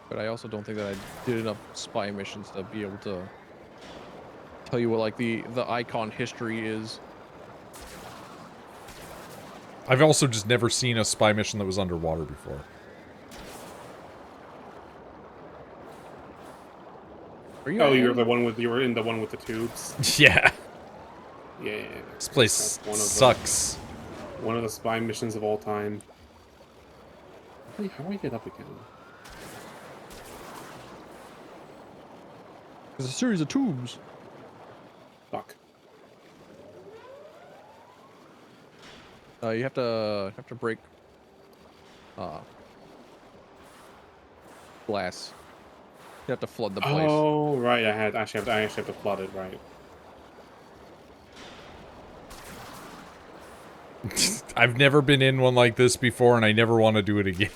But I also don't think that I did enough spy missions to be able to tell you what like the icon history is. I've also just never seen a spy mission that was underwater before. Are you? Oh, you were in the one with the tubes. Yeah. Yeah. This place That's sucks. One of the spy missions of all time. How do I get up again? There's a series of tubes. Fuck. You have to break glass. You have to flood the place. Oh, right. I actually have to flood it, right? I've never been in one like this before, and I never want to do it again.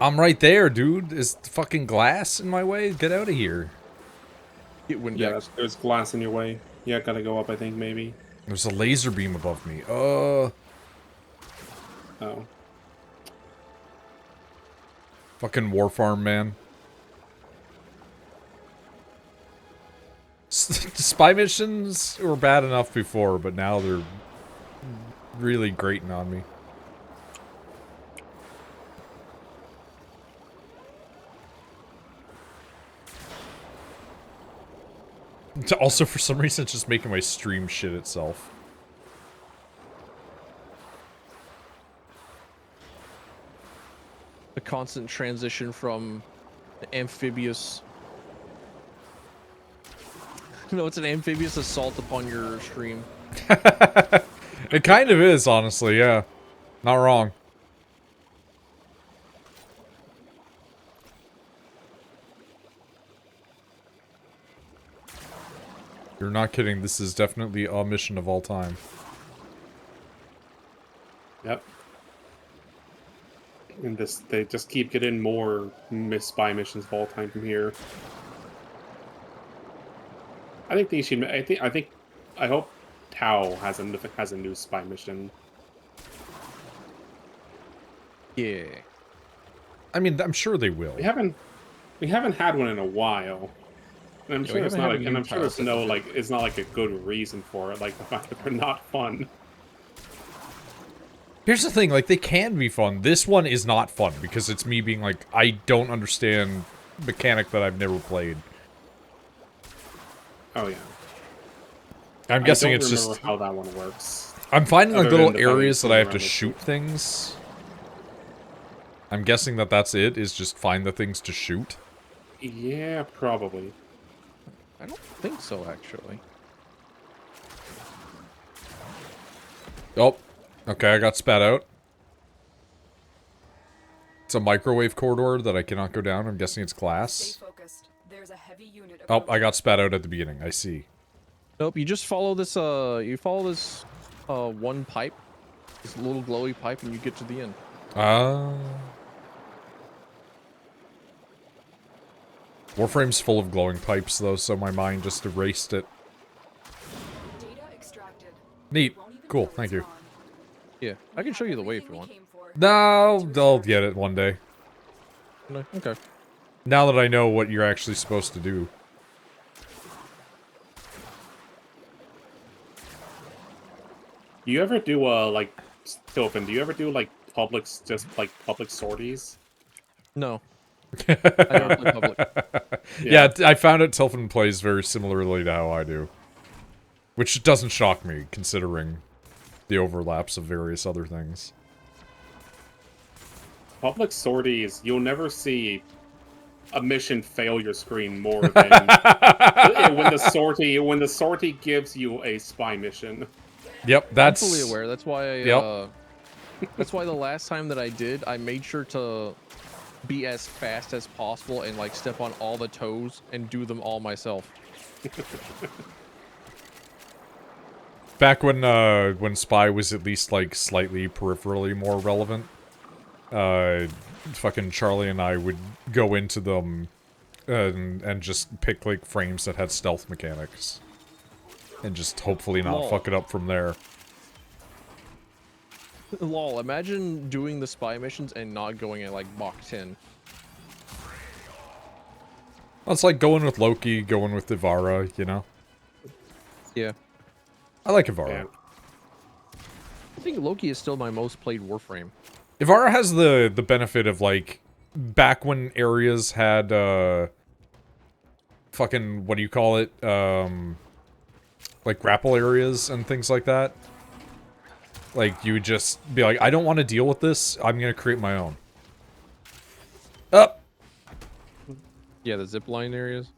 I'm right there, dude. Is the fucking glass in my way? Get out of here. Get wind Yeah, there's glass in your way. Yeah, gotta go up, I think, maybe. There's a laser beam above me. Oh. Fucking Warframe, man. Spy missions were bad enough before, but now they're really grating on me. Also, for some reason, it's just making my stream shit itself. A constant transition from amphibious. No, it's an amphibious assault upon your stream. It kind of is, honestly, yeah. Not wrong. You're not kidding, this is definitely a mission of all time. Yep. And they just keep getting more spy missions of all time from here. I think they should. I hope Tau has a new spy mission. Yeah. I mean, I'm sure they will. We haven't had one in a while. And I'm sure it's not like, and I'm sure there's no like, it's not like a good reason for it. Like the fact that they're not fun. Here's the thing, like, they can be fun. This one is not fun, because it's me being like, I don't understand mechanic that I've never played. Oh, yeah. I'm guessing it's just... I don't remember how that one works. I'm finding, like, little areas that I have to shoot things. I'm guessing that that's it, is just find the things to shoot. Yeah, probably. I don't think so, actually. Oh. Okay, I got spat out. It's a microwave corridor that I cannot go down. I'm guessing it's glass. Oh, I got spat out at the beginning. I see. Nope, you just follow this, one pipe. This little glowy pipe, and you get to the end. Warframe's full of glowing pipes, though, so my mind just erased it. Neat. Cool, thank you. Yeah, I can show you the way if you want. No, I'll get it one day. No, okay. Now that I know what you're actually supposed to do. Do you ever do, like, Stilphin, do you ever do, like, public sorties? No. I don't play public. Yeah, I found out Tilfin plays very similarly to how I do. Which doesn't shock me, considering the overlaps of various other things. Public sorties, you'll never see a mission failure screen more than when the sortie gives you a spy mission. Yep, that's... I'm fully aware. That's why that's why the last time that I did, I made sure to be as fast as possible and like step on all the toes and do them all myself. Back when Spy was at least, like, slightly peripherally more relevant, fucking Charlie and I would go into them and just pick, like, frames that had stealth mechanics. And just hopefully not fuck it up from there. Lol, imagine doing the spy missions and not going at, like, Mach 10. Well, it's like going with Loki, going with Ivara, you know? Yeah. I like Ivara. think Loki is still my most played Warframe. Ivara has the benefit of, like, back when areas had, fucking, what do you call it? Like, grapple areas and things like that. Like, you would just be like, I don't want to deal with this, I'm gonna create my own. Up! Yeah, the zipline areas.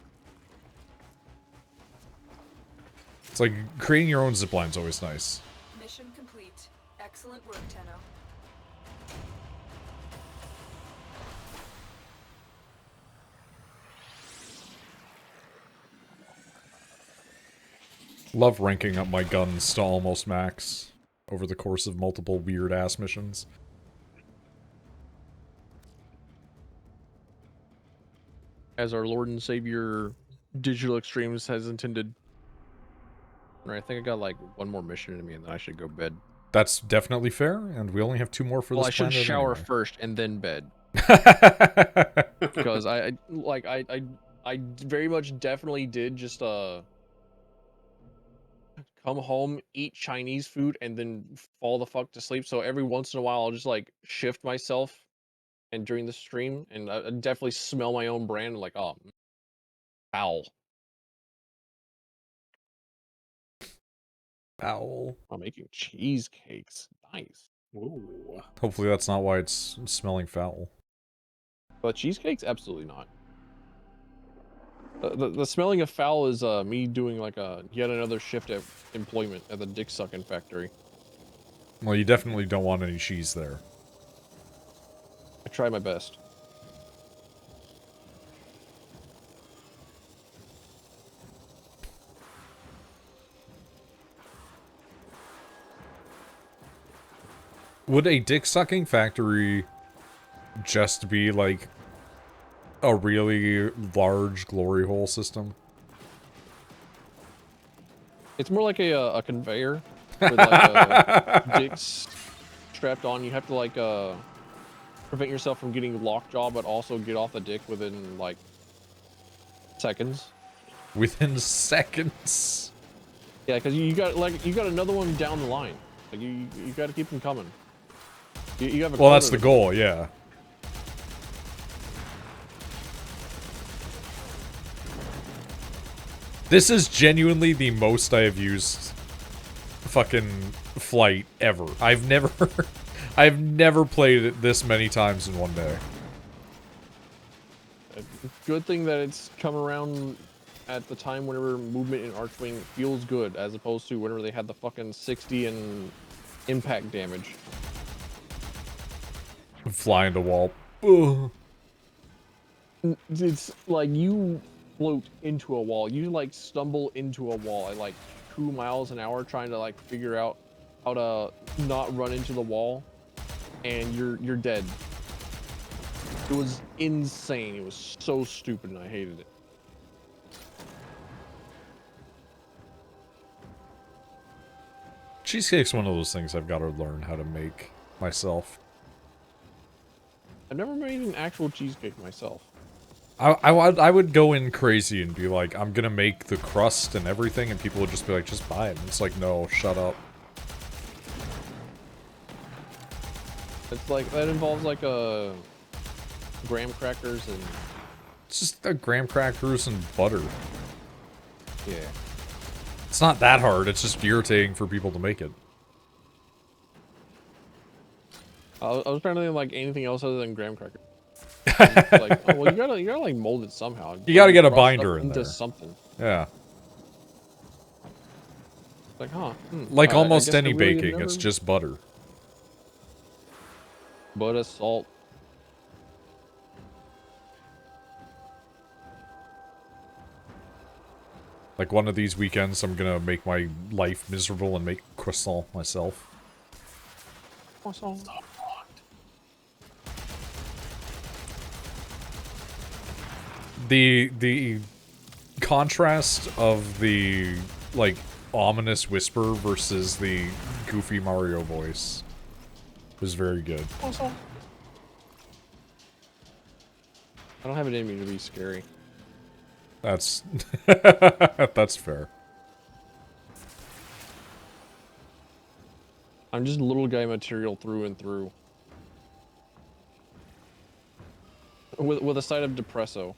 It's like, creating your own zipline's always nice. Mission complete. Excellent work, Tenno. Love ranking up my guns to almost max over the course of multiple weird-ass missions. As our Lord and Savior Digital Extremes has intended. Alright, I think I got like one more mission in me and then I should go bed. That's definitely fair, and we only have 2 more for Well, this I should planet shower anyway. first and then bed. Because I very much definitely did just come home, eat Chinese food, and then fall the fuck to sleep. So every once in a while I'll just like shift myself and during the stream and I definitely smell my own brand like, oh, foul. Foul. I'm making cheesecakes. Nice. Ooh. Hopefully that's not why it's smelling foul. But cheesecakes, absolutely not. The smelling of foul is me doing like a yet another shift at employment at the dick sucking factory. Well, you definitely don't want any cheese there. I try my best. Would a dick-sucking factory just be, like, a really large glory hole system? It's more like a conveyor with like dicks strapped on. You have to like prevent yourself from getting lockjaw, but also get off the dick within like seconds. Within seconds? Yeah, because you got another one down the line. Like you got to keep them coming. You have a Well, that's quota the to- goal, yeah. This is genuinely the most I have used fucking Flight ever. I've never played it this many times in one day. Good thing that it's come around at the time whenever movement in Archwing feels good, as opposed to whenever they had the fucking 60 and impact damage. Fly into wall. Ugh. It's like you float into a wall. You like stumble into a wall at like 2 miles an hour trying to like figure out how to not run into the wall, and you're dead. It was insane. It was so stupid and I hated it. Cheesecake's one of those things I've got to learn how to make myself. I've never made an actual cheesecake myself. I would go in crazy and be like, I'm gonna make the crust and everything, and people would just be like, just buy it. And it's like, no, shut up. It's like, that involves like graham crackers and... It's just graham crackers and butter. Yeah. It's not that hard, it's just irritating for people to make it. I was trying to think of like anything else other than graham crackers. Like, oh, well, you gotta like mold it somehow. You gotta get a Rust binder up in into there. something. Yeah. Like, huh? Like I almost guess any I really baking, never- it's just butter. Butter, salt. Like one of these weekends, I'm gonna make my life miserable and make croissant myself. Croissant. The contrast of the, like, ominous whisper versus the goofy Mario voice was very good. Croissant. I don't have it in me to be scary. That's... that's fair. I'm just little guy material through and through. With a side of depresso.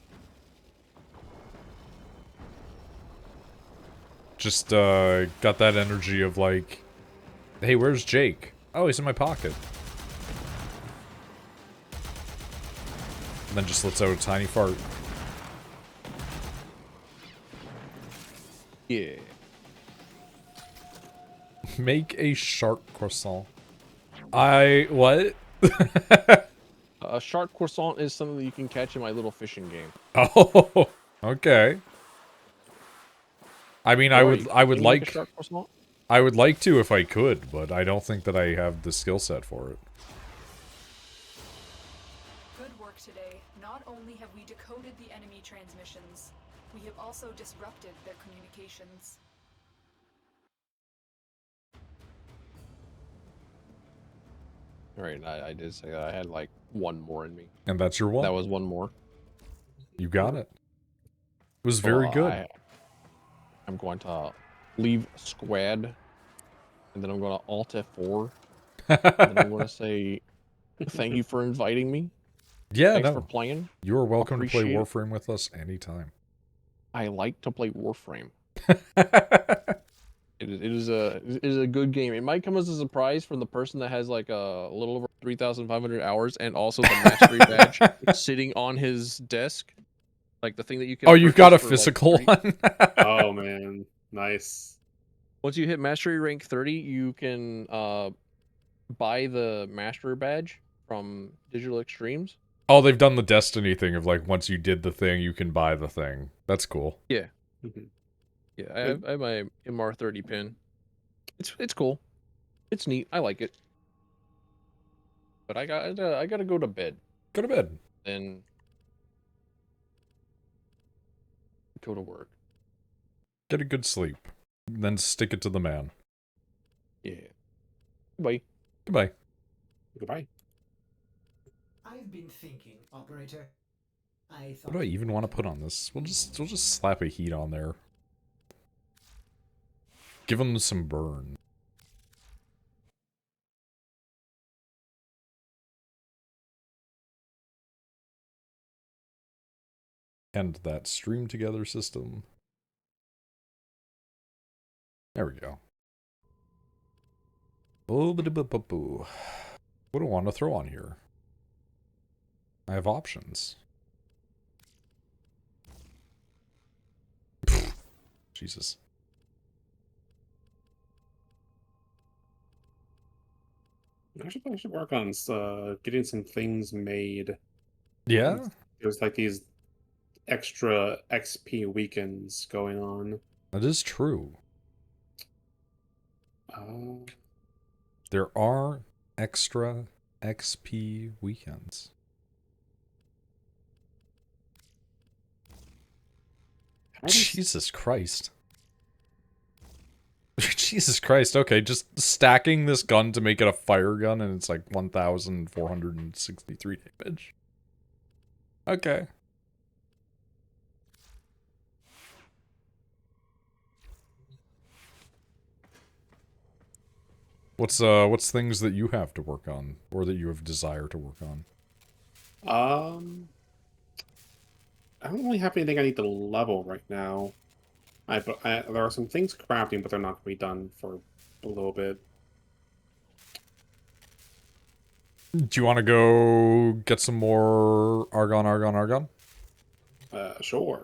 Just got that energy of like, hey, where's Jake? Oh, he's in my pocket. And then just lets out a tiny fart. Yeah. Make a shark croissant. What? A shark croissant is something that you can catch in my little fishing game. Oh, okay. I mean, I would Can you make a like, shark croissant? I would like to if I could, but I don't think that I have the skill set for it. Good work today. Not only have we decoded the enemy transmissions, we have also disrupted their communications. Alright, I did say that. I had like one more in me. And that's your one. That was one more. You got it. It was very good. I'm going to leave squad, and then I'm going to alt F4, and then I'm going to say thank you for inviting me. Yeah, Thanks no. for playing. You are welcome to play Appreciate it. Warframe with us anytime. I like to play Warframe. It is a good game. It might come as a surprise from the person that has like a little over 3,500 hours and also the mastery badge sitting on his desk, like the thing that you can. Oh, you've got a purchase for, physical like, one? Oh man, nice. Once you hit mastery rank 30, you can buy the master badge from Digital Extremes. Oh, they've done the Destiny thing of like, once you did the thing, you can buy the thing. That's cool. Yeah. Yeah, I have my MR30 pin. It's cool. It's neat. I like it. But I gotta go to bed. Go to bed. Then go to work. Get a good sleep. Then stick it to the man. Yeah. Goodbye. Goodbye. Goodbye. I've been thinking, operator. I thought. What do I even want to put on this? We'll just slap a heat on there. Give them some burn. And that stream together system. There we go. Oh, what do I want to throw on here? I have options. Jesus. I should work on getting some things made. Yeah? There's like these extra XP weekends going on. That is true. Uh, There are extra XP weekends. Jesus Christ. Jesus Christ, okay, just stacking this gun to make it a fire gun and it's like 1,463 damage. Okay. What's things that you have to work on, or that you have desire to work on? I don't really have anything I need to level right now. There are some things crafting, but they're not going to be done for a little bit. Do you want to go get some more argon? Sure.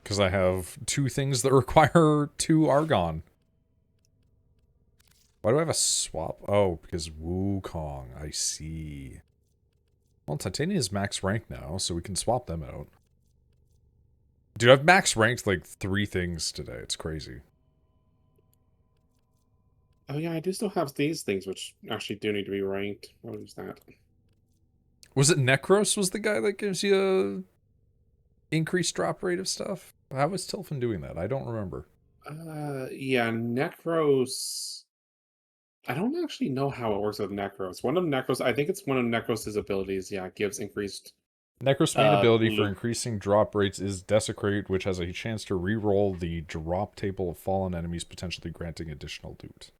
Because I have 2 things that require 2 argon. Why do I have a swap? Oh, because Wukong. I see. Well, Titania is max rank now, so we can swap them out. Dude, I've max ranked like 3 things today. It's crazy. Oh yeah, I do still have these things, which actually do need to be ranked. What is that? Was it Necros was the guy that gives you a increased drop rate of stuff? How was Tilfin doing that? I don't remember. Yeah, Necros... I don't actually know how it works with Necros. One of Necros, I think it's one of Necros' abilities, yeah, gives increased... Necros' main ability for loot. increasing drop rates is Desecrate, which has a chance to re-roll the drop table of fallen enemies, potentially granting additional loot.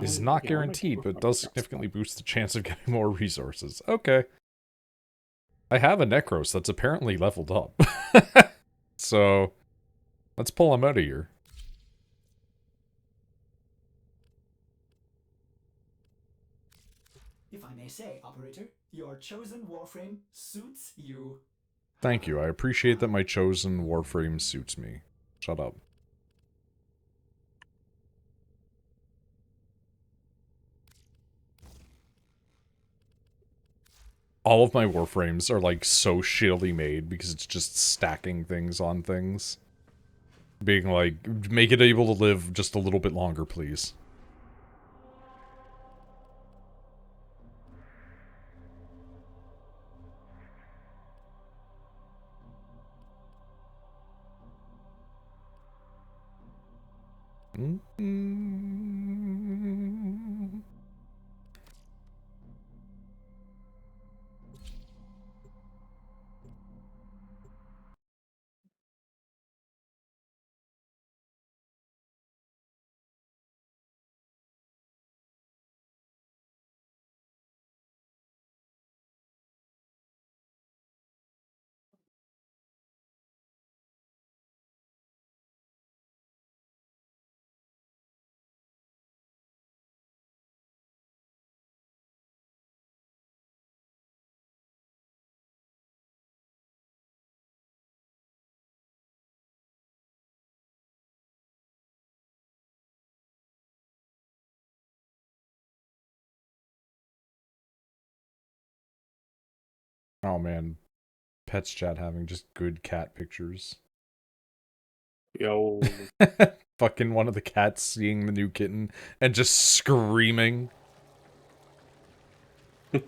Is Oh, not yeah, guaranteed, but does significantly boost the chance of getting more resources. Okay. I have a Necros that's apparently leveled up. So, let's pull him out of here. If I may say, operator, your chosen Warframe suits you. Thank you. I appreciate that my chosen Warframe suits me. Shut up. All of my Warframes are like so shittily made because it's just stacking things on things. Being like, make it able to live just a little bit longer, please. Oh man, Pets Chat having just good cat pictures. Yo. Fucking one of the cats seeing the new kitten and just screaming. They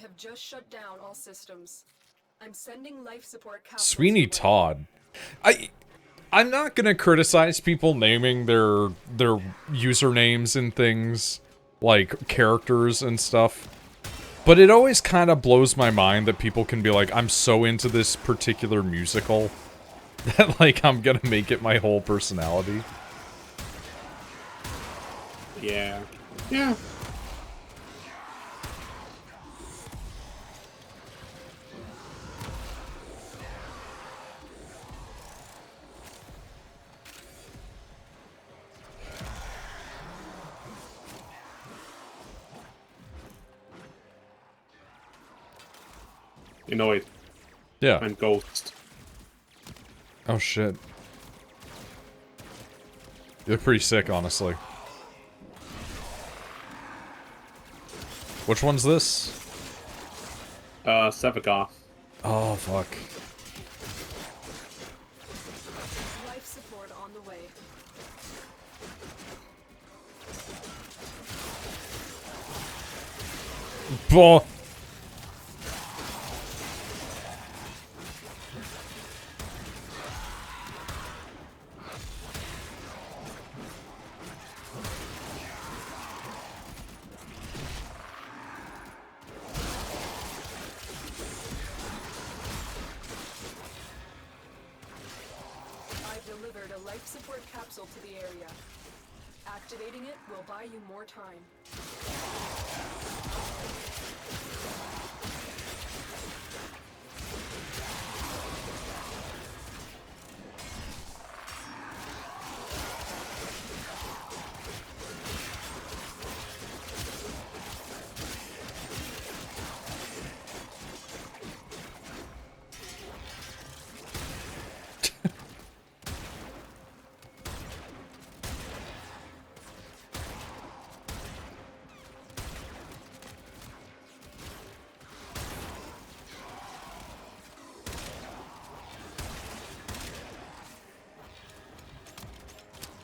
have just shut down all systems. I'm sending life support capsules. Sweeney Todd. I'm not gonna criticize people naming their usernames and things like characters and stuff. But it always kind of blows my mind that people can be like, I'm so into this particular musical that, like, I'm gonna make it my whole personality. Yeah. Yeah. Annoyed. Yeah. And Ghost. Oh shit. You look pretty sick, honestly. Which one's this? Sevagoth. Oh, fuck. Life support on the way. Bah. I've delivered a life support capsule to the area. Activating it will buy you more time.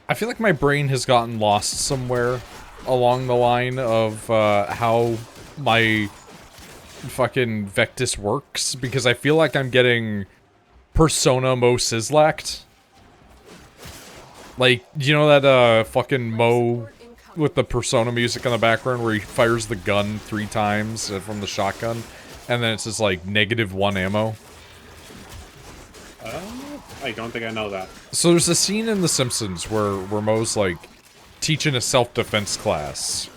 I feel like my brain has gotten lost somewhere along the line of how my fucking Vectis works, because I feel like I'm getting Persona Mo Sizzlacked. Like, you know that fucking Mo with the Persona music in the background where he fires the gun 3 times from the shotgun, and then it's just like -1 ammo? I don't think I know that. So there's a scene in The Simpsons where Mo's like teaching a self-defense class.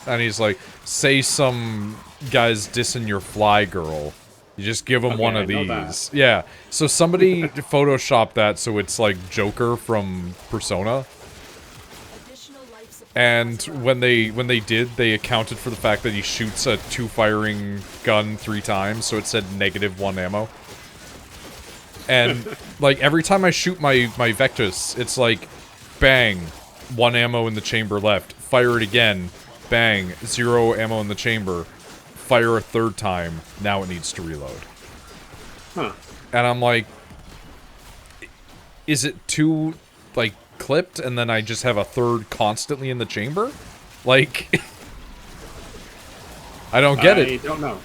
And he's like, say some guy's dissing your fly girl. You just give him one of these. Yeah. So somebody photoshopped that so it's like Joker from Persona. And when they did, they accounted for the fact that he shoots a 2-firing gun 3 times, so it said -1 ammo. And like every time I shoot my Vectus, it's like bang, 1 ammo in the chamber left. Fire it again. Bang, 0 ammo in the chamber. Fire a 3rd time. Now it needs to reload. Huh. And I'm like, is it too, like, clipped and then I just have a 3rd constantly in the chamber? Like, I don't get it. I don't know.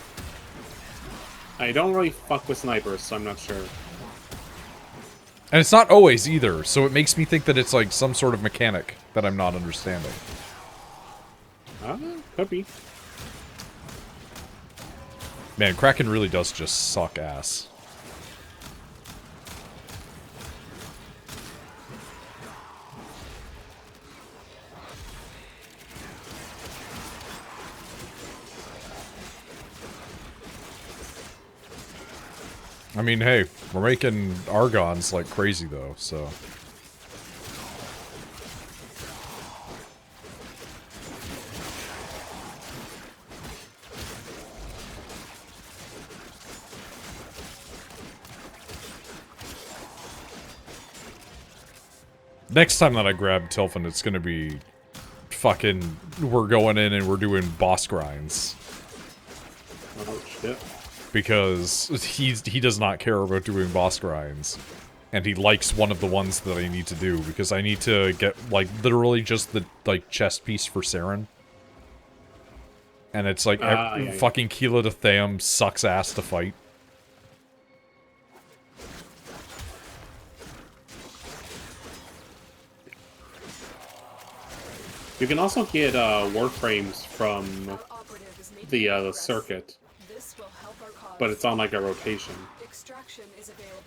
I don't really fuck with snipers, so I'm not sure. And it's not always either, so it makes me think that it's like some sort of mechanic that I'm not understanding. Could be. Man, Kraken really does just suck ass. I mean, hey, we're making Argons like crazy though, so... Next time that I grab Tilfin, it's gonna be fucking, we're going in and we're doing boss grinds. Oh shit. Because he does not care about doing boss grinds. And he likes one of the ones that I need to do, because I need to get, like, literally just the, like, chest piece for Saren. And it's like, fucking Keela de Theum sucks ass to fight. You can also get Warframes from the circuit, but it's on like a rotation.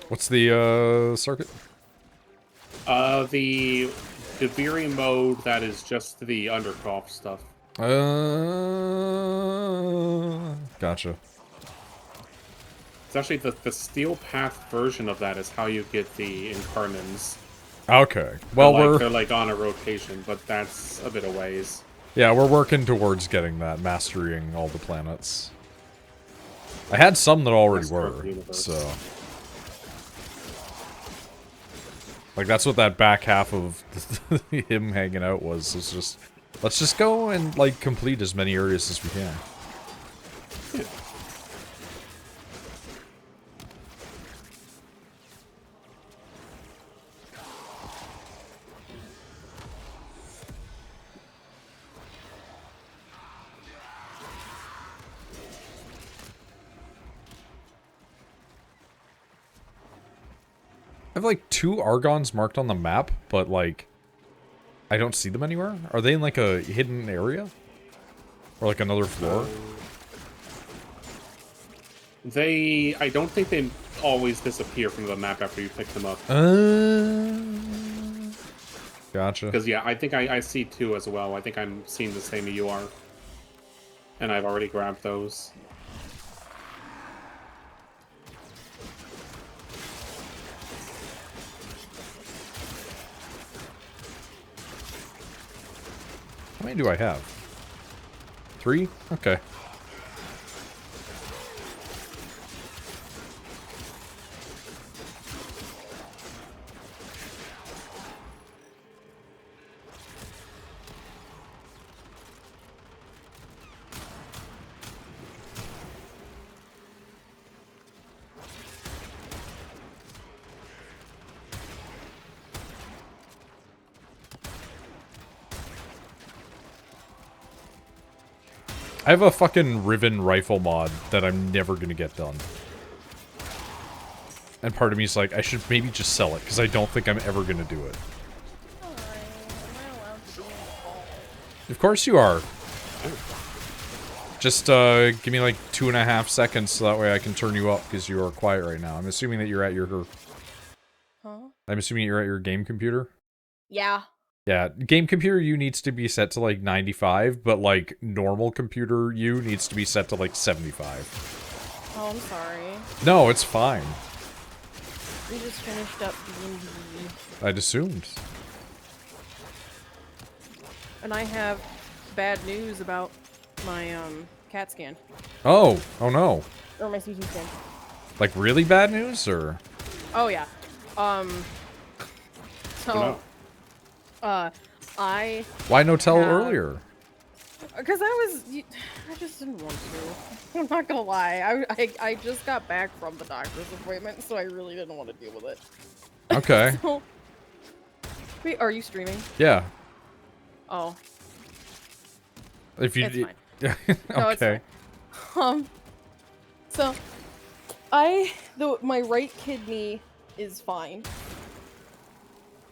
What's the circuit? The Deviri mode that is just the Undercroft stuff. Gotcha. It's actually the Steel Path version of that is how you get the Incarnans. Okay. Well, they're like on a rotation, but that's a bit of ways. Yeah, we're working towards getting that, mastering all the planets. I had some that already were, so... Like, that's what that back half of him hanging out was. It's just, let's just go and, like, complete as many areas as we can. Yeah. I have like 2 Argons marked on the map, but like, I don't see them anywhere. Are they in like a hidden area? Or like another floor? I don't think they always disappear from the map after you pick them up. Gotcha. Because yeah, I think I see 2 as well. I think I'm seeing the same as you are. And I've already grabbed those. How many do I have? 3? Okay. I have a fucking Riven rifle mod that I'm never gonna get done. And part of me is like, I should maybe just sell it, because I don't think I'm ever gonna do it. Of course you are. Just, give me like 2.5 seconds so that way I can turn you up, because you are quiet right now. I'm assuming that you're at your... Huh? I'm assuming you're at your game computer? Yeah. Yeah, game computer U needs to be set to like 95, but like normal computer U needs to be set to like 75. Oh, I'm sorry. No, it's fine. We just finished up D&D. I'd assumed. And I have bad news about my CAT scan. Oh no. Or my CT scan. Like really bad news, or? Oh yeah. So I Why no tell have- earlier? Because I just didn't want to. I'm not gonna lie. I just got back from the doctor's appointment, so I really didn't want to deal with it. Okay. So, wait, are you streaming? Yeah. Oh. If you. It's fine. Okay. No, it's fine. So, my right kidney is fine.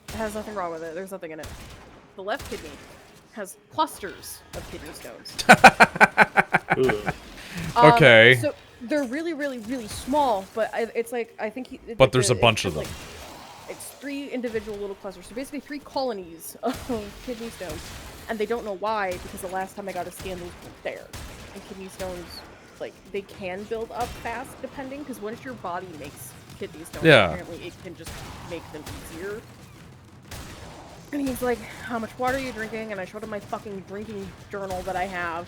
It has nothing wrong with it. There's nothing in it. The left kidney has clusters of kidney stones. Okay. So they're really, really, really small, but it's like I think. But there's a bunch of them. It's 3 individual little clusters, so basically 3 colonies of kidney stones, and they don't know why because the last time I got a scan, those weren't there. And kidney stones, like they can build up fast depending, because once your body makes kidney stones, apparently it can just make them easier. And he's like, how much water are you drinking? And I showed him my fucking drinking journal that I have.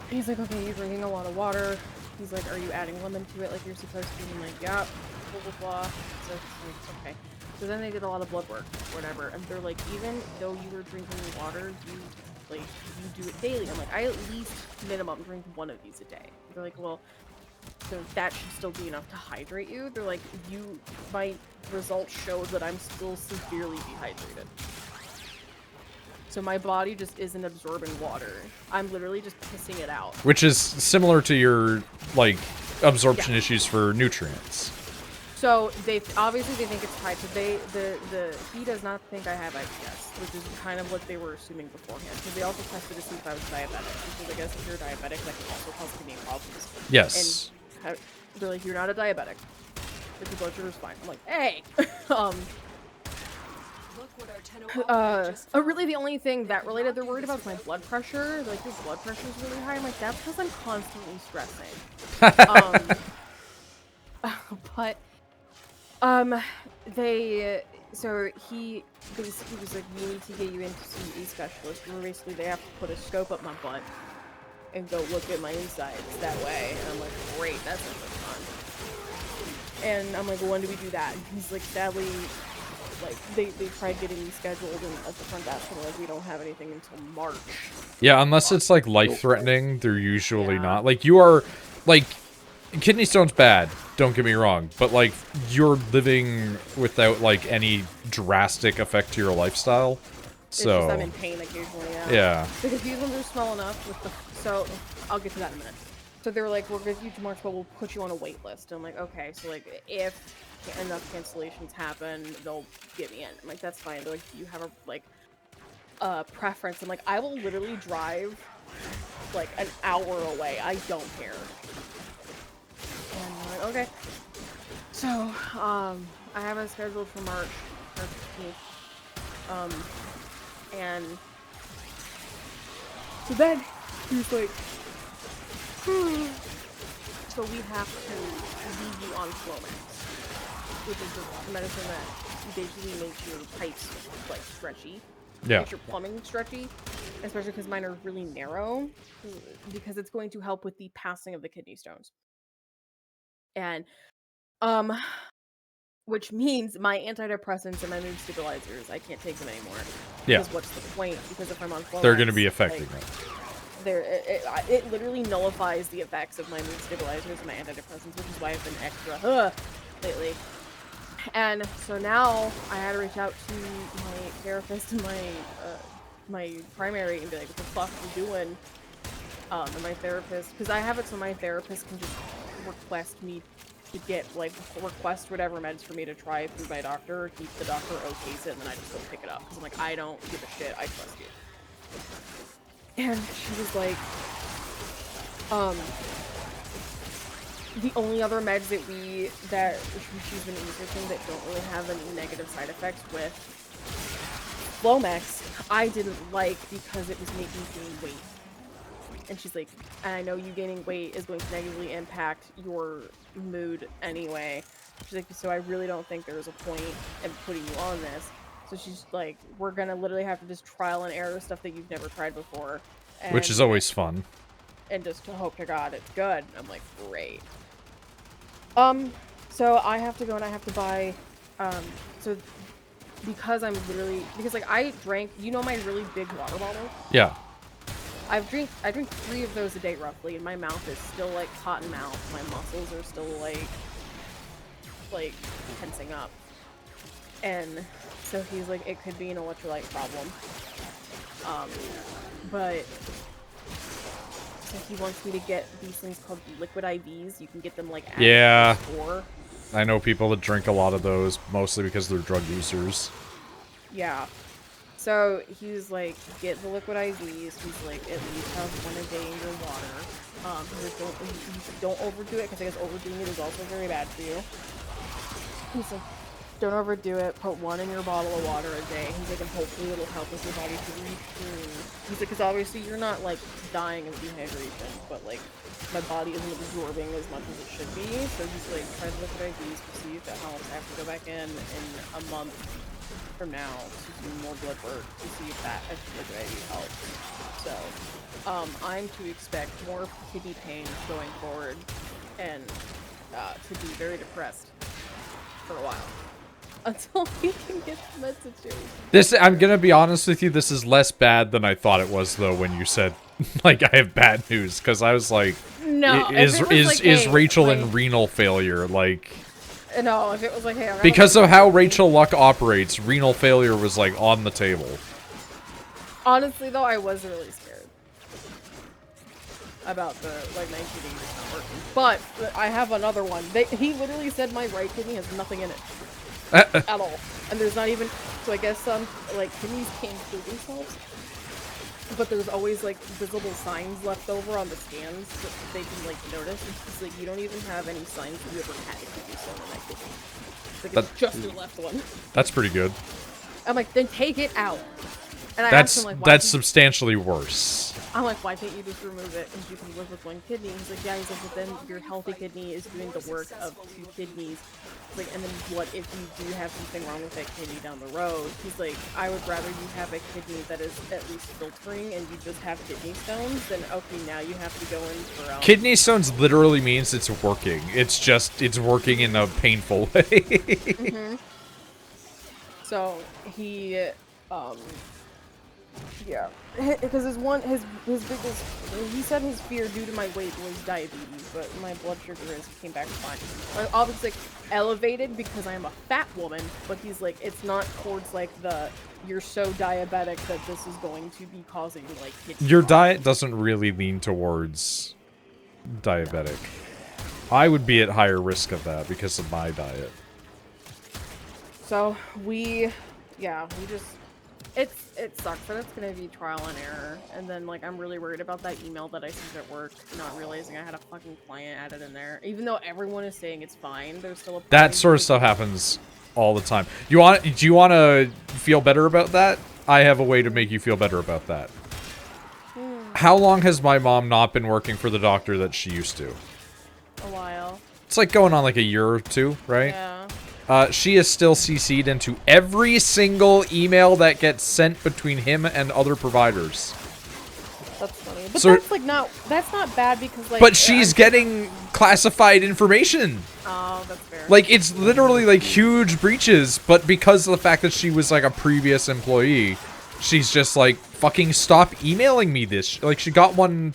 And he's like, okay, you're drinking a lot of water. He's like, are you adding lemon to it like you're supposed to? And I'm like, yeah, blah, blah, blah. So he's like, okay. So then they did a lot of blood work, whatever. And they're like, even though you were drinking water, you do it daily. I'm like, I at least minimum drink 1 of these a day. They're like, well, so that should still be enough to hydrate you. They're like, my results show that I'm still severely dehydrated. So my body just isn't absorbing water. I'm literally just pissing it out. Which is similar to your, like, absorption issues for nutrients. So they obviously think it's tied to he does not think I have IBS, which is kind of what they were assuming beforehand. Because they also tested to see if I was diabetic. Because I guess if you're diabetic, that can also cause kidney problems. Yes. And they're like, you're not a diabetic. Like, your blood sugar's fine. I'm like, hey. Really the only thing that related they're worried about is my blood pressure. They're like, your blood pressure is really high. I'm like, that's because I'm constantly stressing. So he basically was like, we need to get you into see a specialist. Where basically they have to put a scope up my butt and go look at my insides that way. And I'm like, great, that's not fun. And I'm like, well, when do we do that? And he's like, sadly, like, they tried getting me scheduled and at the front desk, and like, we don't have anything until March. Yeah, unless it's like life-threatening, they're usually not. Like, you are, like, kidney stone's bad, don't get me wrong, but like, you're living without like any drastic effect to your lifestyle. So it's just I'm in pain occasionally, yeah. Because these ones are small enough with the, so I'll get to that in a minute. So they were like, we're gonna do to March, but we'll put you on a wait list. And I'm like, okay, so like if enough cancellations happen, they'll get me in. I'm like, that's fine. They're like, do you have a preference? I'm like, I will literally drive like an hour away. I don't care. And I'm like, okay. So, I have it scheduled for March 15th. And so then he's like, so we have to leave you on Flomax, which is the medicine that basically makes your pipes like stretchy. Yeah. Makes your plumbing stretchy, especially because mine are really narrow, because it's going to help with the passing of the kidney stones. And which means my antidepressants and my mood stabilizers, I can't take them anymore. Yeah. Because what's the point? Because if I'm on Flomax, They're going to be affecting like, it. It literally nullifies the effects of my mood stabilizers and my antidepressants, which is why I've been extra lately. And so now I had to reach out to my therapist and my primary and be like, what the fuck are you doing? And my therapist, because I have it so my therapist can just request me to get, like, request whatever meds for me to try through my doctor. The doctor okays it, and then I just go pick it up. Because I'm like, I don't give a shit, I trust you. And she was like, the only other meds that she's been researching that don't really have any negative side effects with Flomex, I didn't like because it was making me gain weight. And she's like, and I know you gaining weight is going to negatively impact your mood anyway. She's like, so I really don't think there's a point in putting you on this. So she's like, we're gonna literally have to just trial and error stuff that you've never tried before. Which is always fun. And just hope to God it's good. I'm like, great. So I have to go and I have to buy, so because like I drank, you know my really big water bottle? Yeah. I drink 3 of those a day roughly, and my mouth is still like cotton mouth. My muscles are still like tensing up. And so he's like, it could be an electrolyte problem. But so he wants me to get these things called liquid IVs. You can get them like at the store. I know people that drink a lot of those, mostly because they're drug users. Yeah. So he's like, get the liquid IVs. He's like, at least have one a day in your water. He's like, don't overdo it, because I guess overdoing it is also very bad for you. He's like, don't overdo it. Put one in your bottle of water a day. He's like, and hopefully it'll help with your body to refuel. He's like, because obviously you're not like dying of dehydration, but like my body isn't absorbing as much as it should be. So he's like, try the liquid IVs to see if that helps. I have to go back in a month from now to do more blood work to see if that liquid IV helps. So I'm to expect more kidney pain going forward, and to be very depressed for a while. Until we can get the med situation. I'm gonna be honest with you, this is less bad than I thought it was, though, when you said, like, I have bad news, because I was like, no, is hey, Rachel in renal failure, like... No, if it was like, hey, because of how Rachel Luck operates, renal failure was, like, on the table. Honestly, though, I was really scared about the, like, 1980 not working. But I have another one. He literally said my right kidney has nothing in it. At all. And there's not even, so I guess some, like, kidneys can't kill themselves. But there's always, like, visible signs left over on the scans that they can, like, notice. It's like, you don't even have any signs that you ever had a kidney stone in that kidney. It's like, it's just your left one. That's pretty good. I'm like, then take it out. And I that's asked him, like, that's substantially worse. I'm like, why can't you just remove it and you can live with one kidney? He's like, yeah. He's like, but then your healthy kidney is doing the work of 2 kidneys. He's like, and then what if you do have something wrong with that kidney down the road? He's like, I would rather you have a kidney that is at least filtering and you just have kidney stones than, okay, now you have to go in for... Kidney stones literally means it's working. It's just, it's working in a painful way. Mm-hmm. So, he, yeah, because his biggest, he said his fear due to my weight was diabetes, but my blood sugar came back fine. Like, obviously elevated because I am a fat woman, but he's like, it's not towards like the, you're so diabetic that this is going to be causing like kidney Your problems. diet doesn't really lean towards diabetic. I would be at higher risk of that because of my diet. So we just, it sucks, but it's gonna be trial and error. And then, like, I'm really worried about that email that I sent at work, not realizing I had a fucking client added in there. Even though everyone is saying it's fine, there's still a... That sort of stuff happens all the time. Do you want to feel better about that? I have a way to make you feel better about that. How long has my mom not been working for the doctor that she used to? A while. It's like going on like a year or two, right? Yeah. She is still CC'd into every single email that gets sent between him and other providers. That's funny. But so, that's not bad because, like... But she's getting classified information. Oh, that's fair. Like, it's literally, like, huge breaches, but because of the fact that she was, like, a previous employee, she's just like, fucking stop emailing me this. Like, she got one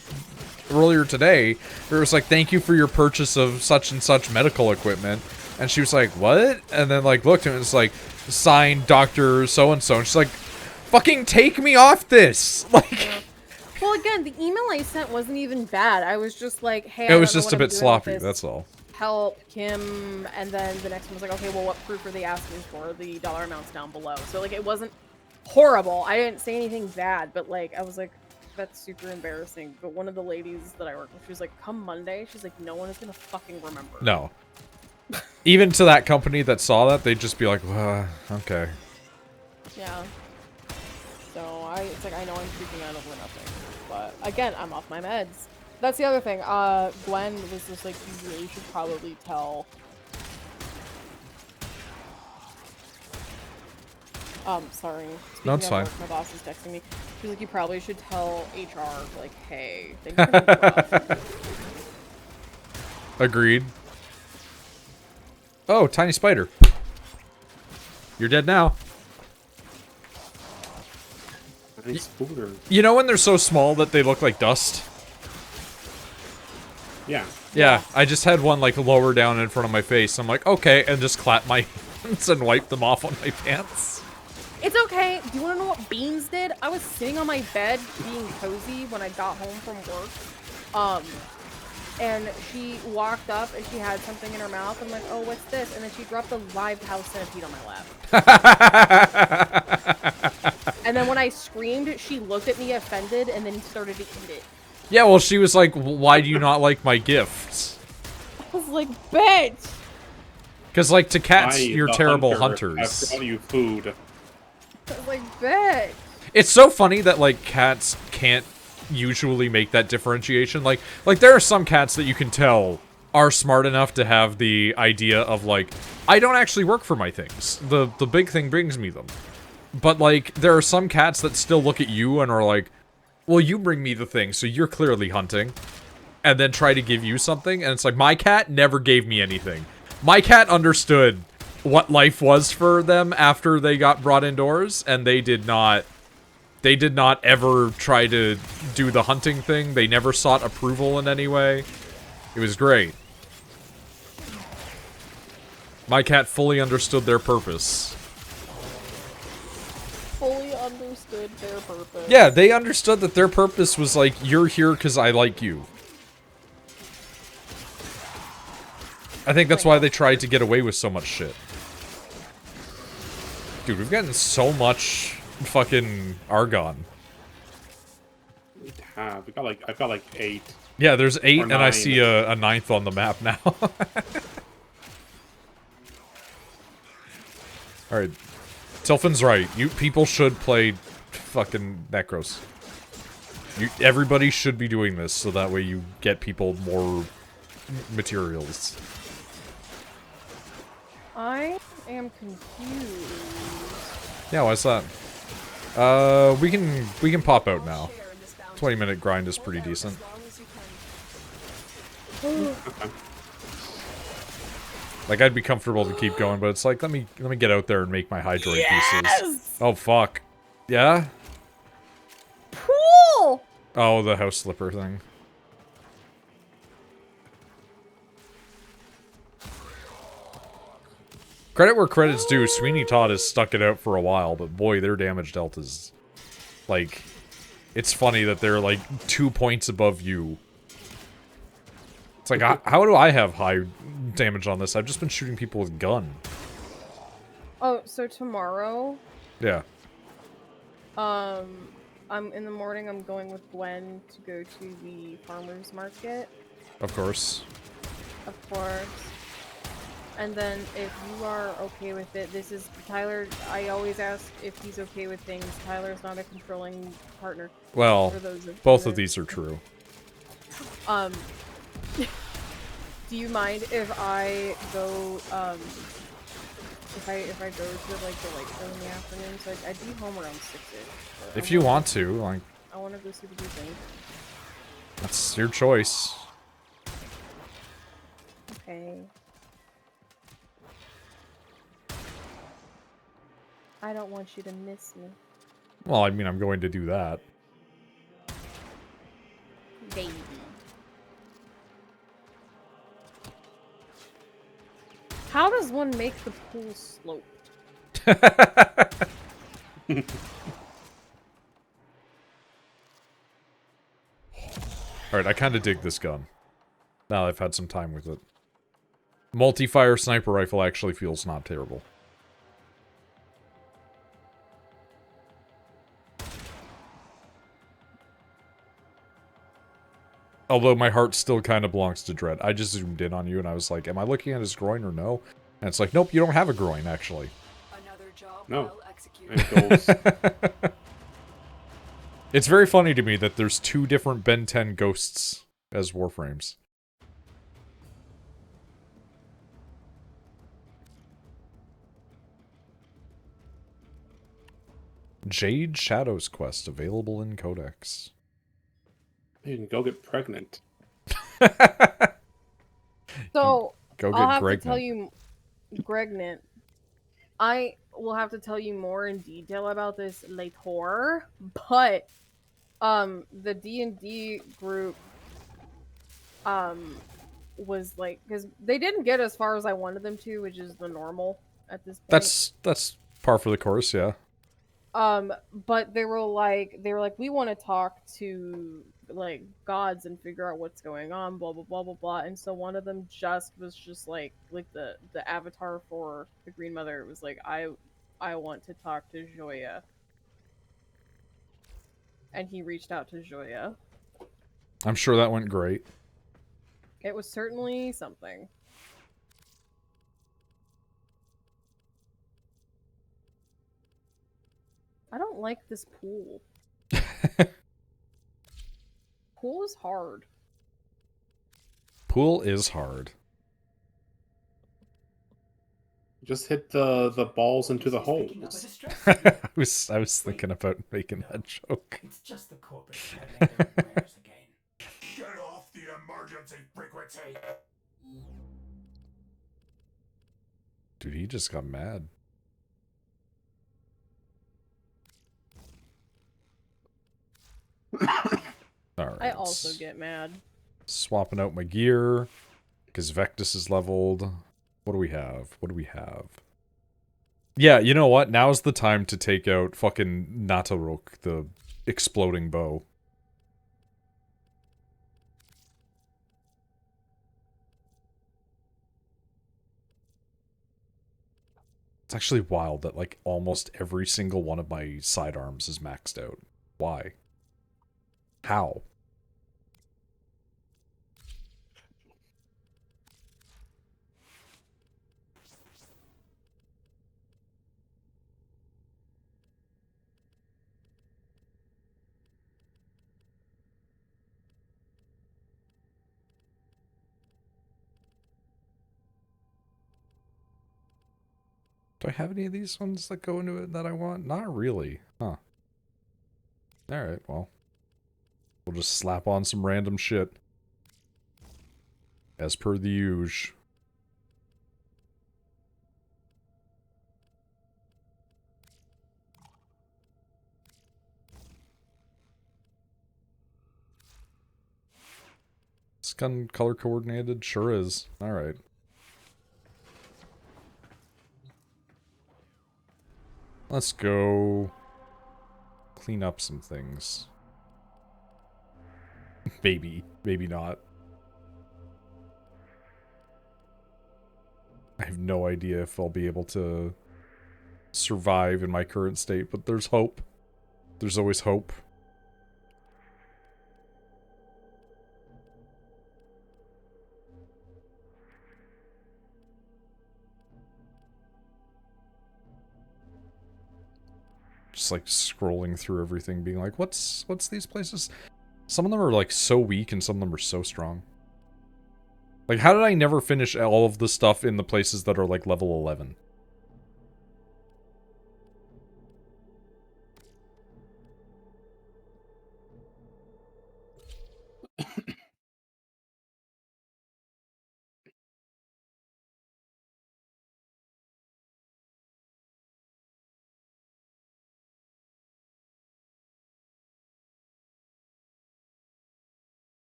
earlier today where it was like, thank you for your purchase of such and such medical equipment. And she was like, what? And then, like, looked and it was like, signed Dr. So-and-so. And she's like, fucking take me off this! Like... Yeah. Well, again, the email I sent wasn't even bad. I was just like, hey, it was just a bit sloppy, that's all. Help Kim, and then the next one was like, okay, well, what proof are they asking for? The dollar amounts down below. So, like, it wasn't horrible. I didn't say anything bad, but, like, I was like, that's super embarrassing. But one of the ladies that I work with, she was like, come Monday, she's like, no one is gonna fucking remember. No. Even to that company that saw that, they'd just be like, okay. Yeah. it's like I know I'm freaking out over nothing. But again, I'm off my meds. That's the other thing. Gwen was just like, you really should probably tell. Sorry. No, it's fine. Work, my boss is texting me. She's like, you probably should tell HR, like, hey, things are gonna be rough. Agreed. Oh, tiny spider. You're dead now. Nice spooder. You know when they're so small that they look like dust? Yeah. Yeah, I just had one like lower down in front of my face. I'm like, okay, and just clap my hands and wipe them off on my pants. It's okay. Do you want to know what Beans did? I was sitting on my bed being cozy when I got home from work. And she walked up and she had something in her mouth. I'm like, oh, what's this? And then she dropped a live house centipede on my lap. And then when I screamed, she looked at me offended and then started to eat it. Yeah, well, she was like, why do you not like my gifts? I was like, bitch! Because, like, to cats, I, you're the terrible hunter, hunters. I brought you food. I was like, bitch! It's so funny that, like, cats can't usually make that differentiation. Like there are some cats that you can tell are smart enough to have the idea of, like, I don't actually work for my things. The big thing brings me them. But, like, there are some cats that still look at you and are like, well, you bring me the thing, so you're clearly hunting. And then try to give you something, and it's like, my cat never gave me anything. My cat understood what life was for them after they got brought indoors, and they did not ever try to do the hunting thing. They never sought approval in any way. It was great. My cat fully understood their purpose. Fully understood their purpose. Yeah, they understood that their purpose was like, you're here because I like you. I think that's why they tried to get away with so much shit. Dude, we've gotten so much fucking Argon. We have. I've got like 8. Yeah, there's 8, and 9. I see a 9th on the map now. Alright. Tilfin's right. You people should play fucking Necros. Everybody should be doing this, so that way you get people more materials. I am confused. Yeah, why's that? We can pop out now. 20-minute grind is pretty decent. Like, I'd be comfortable to keep going, but it's like, let me get out there and make my Hydroid pieces. Oh, fuck. Yeah? Cool! Oh, the house slipper thing. Credit where credit's due, Sweeney Todd has stuck it out for a while, but boy, their damage delta's... Like, it's funny that they're, like, 2 points above you. It's like, how do I have high damage on this? I've just been shooting people with gun. Oh, so tomorrow... Yeah. I'm in the morning, I'm going with Gwen to go to the farmer's market. Of course. Of course. And then, if you are okay with it, this is Tyler. I always ask if he's okay with things. Tyler's not a controlling partner. Well, both of these are true. Do you mind if I go? If I go to like the light show in the afternoon, so I'd be home around 6ish. If you want to, like, I want to go see the thing. that's your choice. Okay. I don't want you to miss me. Well, I mean, I'm going to do that. Baby. How does one make the pool slope? Alright, I kind of dig this gun. Now that I've had some time with it. Multi-fire sniper rifle actually feels not terrible. Although my heart still kind of belongs to Dread. I just zoomed in on you and I was like, am I looking at his groin or no? And it's like, nope, you don't have a groin, actually. Another job No. well executed. It's very funny to me that there's 2 different Ben 10 ghosts as Warframes. Jade Shadow's Quest, available in Codex. You can go get pregnant. So, Go I'll get have Greg. to tell you, Gregnant, I will have to tell you more in detail about this later, but, the D&D group, was like, because they didn't get as far as I wanted them to, which is the normal at this point. That's par for the course, yeah. But they were like, we want to talk to like gods and figure out what's going on, blah blah blah blah blah. And so one of them was just like the avatar for the Green Mother was like, I want to talk to Joya, and he reached out to Joya. I'm sure that went great. It was certainly something. I don't like this pool. Pool is hard. Pool is hard. Just hit the balls into the holes. I was thinking about making that joke. It's just the corporate peddling their wares again. Get off the emergency frequency! Dude, he just got mad. Alright. I also get mad. Swapping out my gear. Because Vectus is leveled. What do we have? What do we have? Yeah, you know what? Now's the time to take out fucking Natarok, the exploding bow. It's actually wild that, like, almost every single one of my sidearms is maxed out. Why? How? Do I have any of these ones that go into it that I want? Not really. Huh. Alright, well. We'll just slap on some random shit. As per the usual. This gun color coordinated? Sure is. Alright. Let's go clean up some things. Maybe. Maybe not. I have no idea if I'll be able to survive in my current state, but there's hope. There's always hope. Just like scrolling through everything, being like, what's these places? Some of them are like so weak and some of them are so strong. Like, how did I never finish all of the stuff in the places that are like level 11?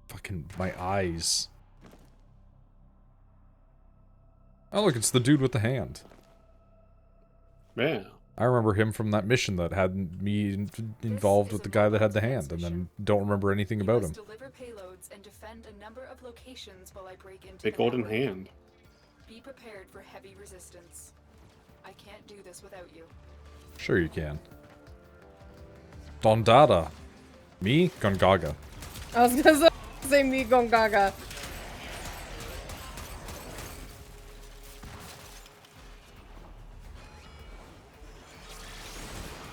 Fucking my eyes. Oh look, it's the dude with the hand. Yeah. I remember him from that mission that had me involved with the guy that had the hand, and then don't remember anything about him. Deliver payloads and defend a number of locations while I break into The golden hand. Be prepared for heavy resistance. I can't do this without you. Sure you can. Dondada. Me? Gongaga. I was gonna say me Gongaga.